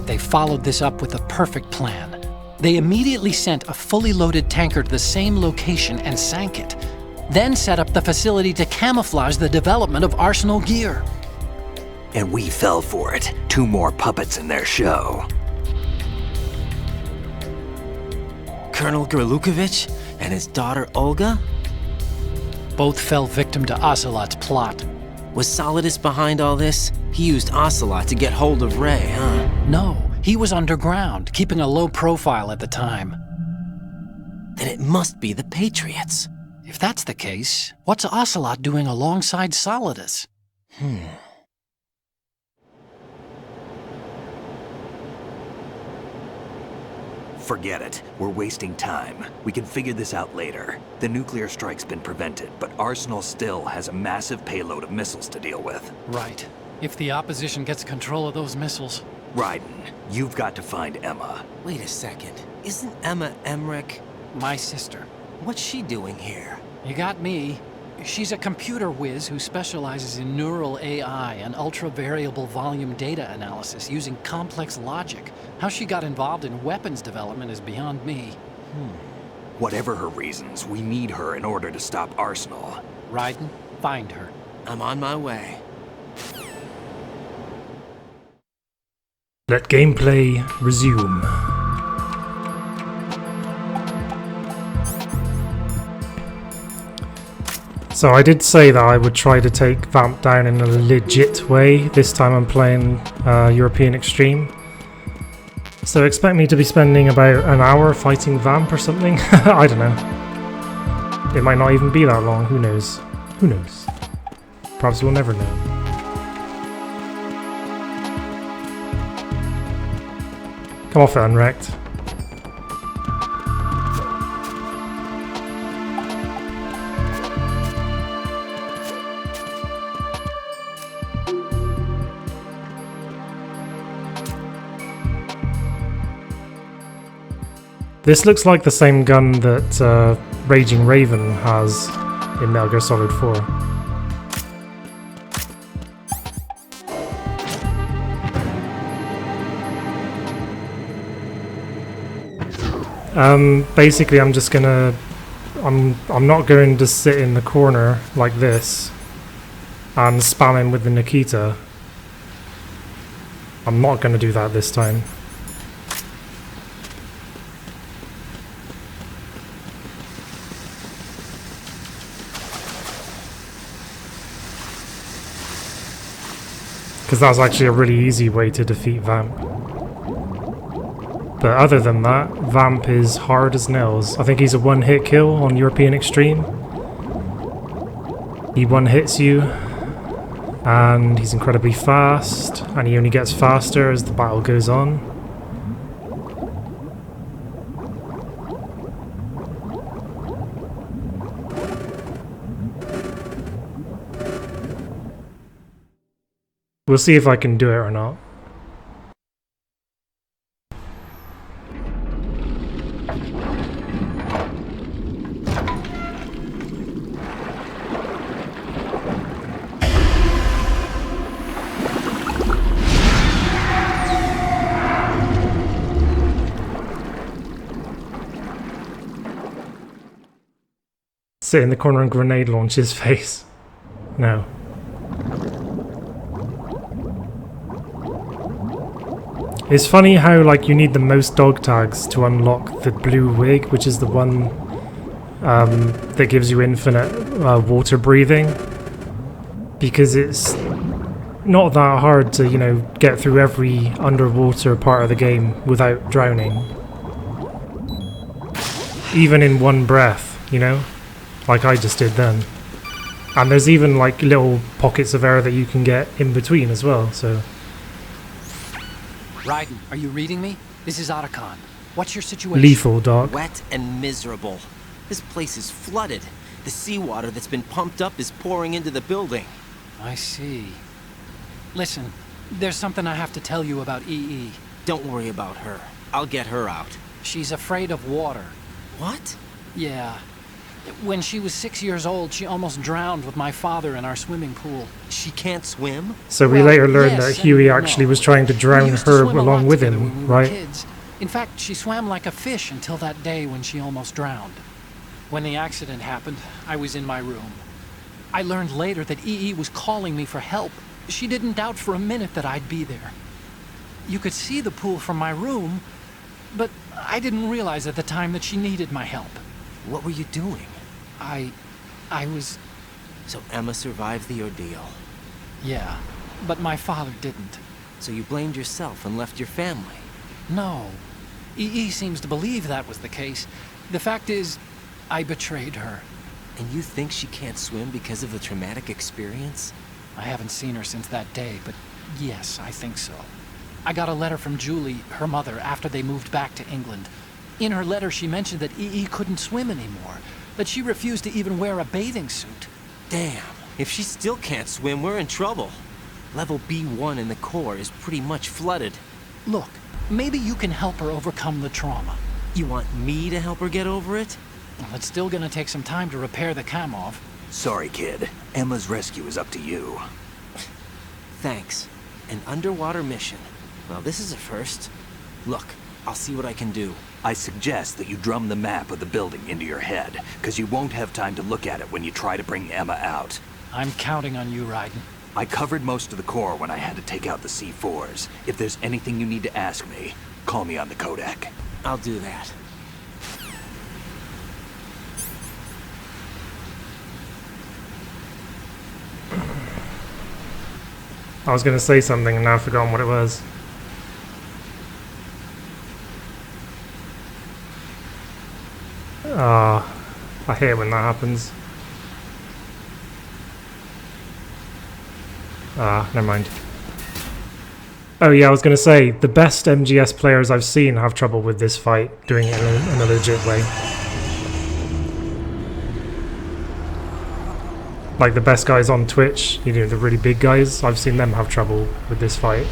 They followed this up with a perfect plan. They immediately sent a fully loaded tanker to the same location and sank it. Then set up the facility to camouflage the development of Arsenal Gear. And we fell for it. 2 more puppets in their show. Colonel Gerlukovich and his daughter Olga? Both fell victim to Ocelot's plot. Was Solidus behind all this? He used Ocelot to get hold of Ray, huh? No, he was underground, keeping a low profile at the time. Then it must be the Patriots. If that's the case, what's Ocelot doing alongside Solidus? Forget it. We're wasting time. We can figure this out later. The nuclear strike's been prevented, but Arsenal still has a massive payload of missiles to deal with. Right. If the opposition gets control of those missiles. Raiden, you've got to find Emma. Wait a second. Isn't Emma Emmerich my sister? What's she doing here? You got me. She's a computer whiz who specializes in neural AI and ultra-variable volume data analysis using complex logic. How she got involved in weapons development is beyond me. Whatever her reasons, we need her in order to stop Arsenal. Raiden, find her. I'm on my way. Let gameplay resume. So I did say that I would try to take Vamp down in a legit way. This time I'm playing European Extreme. So expect me to be spending about an hour fighting Vamp or something. I don't know. It might not even be that long, who knows? Who knows? Perhaps we'll never know. Come off it, Unwrecked. This looks like the same gun that Raging Raven has in Metal Gear Solid 4. Basically I'm just gonna... I'm not going to sit in the corner like this and spam him with the Nikita. I'm not gonna do that this time. Because that's actually a really easy way to defeat Vamp. But other than that, Vamp is hard as nails. I think he's a one-hit kill on European Extreme. He one-hits you, and he's incredibly fast, and he only gets faster as the battle goes on. We'll see if I can do it or not. Sit in the corner and grenade launch his face. No. It's funny how like you need the most dog tags to unlock the blue wig, which is the one that gives you infinite water breathing, because it's not that hard to, you know, get through every underwater part of the game without drowning, even in one breath, you know, like I just did then. And there's even like little pockets of air that you can get in between as well, so. Raiden, are you reading me? This is Otacon. What's your situation? Lethal, Doc. Wet and miserable. This place is flooded. The seawater that's been pumped up is pouring into the building. I see. Listen, there's something I have to tell you about EE. Don't worry about her. I'll get her out. She's afraid of water. What? Yeah. When she was 6 years old, she almost drowned with my father in our swimming pool. She can't swim? So we later learned that Huey actually was trying to drown her along with him, right? Kids. In fact, she swam like a fish until that day when she almost drowned. When the accident happened, I was in my room. I learned later that EE was calling me for help. She didn't doubt for a minute that I'd be there. You could see the pool from my room, but I didn't realize at the time that she needed my help. What were you doing? I was... So Emma survived the ordeal? Yeah, but my father didn't. So you blamed yourself and left your family? No. EE seems to believe that was the case. The fact is, I betrayed her. And you think she can't swim because of the traumatic experience? I haven't seen her since that day, but yes, I think so. I got a letter from Julie, her mother, after they moved back to England. In her letter, she mentioned that EE couldn't swim anymore, that she refused to even wear a bathing suit. Damn, if she still can't swim, we're in trouble. Level B1 in the core is pretty much flooded. Look, maybe you can help her overcome the trauma. You want me to help her get over it? Well, it's still gonna take some time to repair the Kamov. Sorry, kid. Emma's rescue is up to you. Thanks. An underwater mission. Well, this is a first. Look, I'll see what I can do. I suggest that you drum the map of the building into your head, because you won't have time to look at it when you try to bring Emma out. I'm counting on you, Raiden. I covered most of the core when I had to take out the C4s. If there's anything you need to ask me, call me on the Kodak. I'll do that. I was going to say something and now I've forgotten what it was. I hate it when that happens. Never mind. Oh yeah, I was going to say, the best MGS players I've seen have trouble with this fight, doing it in a legit way. Like the best guys on Twitch, you know, the really big guys, I've seen them have trouble with this fight.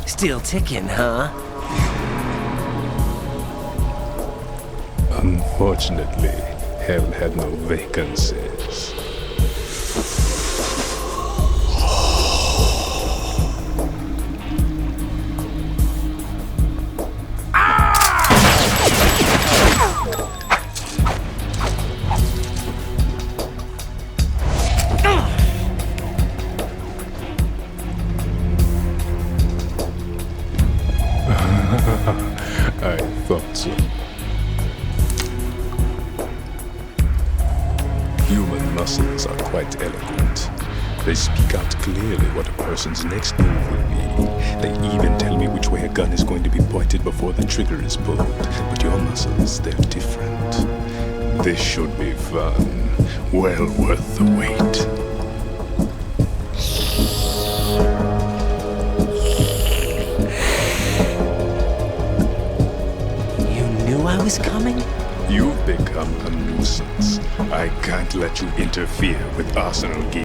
Still ticking, huh? Unfortunately, hell had no vacancies. I thought so. Human muscles are quite eloquent. They speak out clearly what a person's next move will be. They even tell me which way a gun is going to be pointed before the trigger is pulled. But your muscles, they're different. This should be fun. Well worth the wait. I was coming? You've become a nuisance. I can't let you interfere with Arsenal Gear.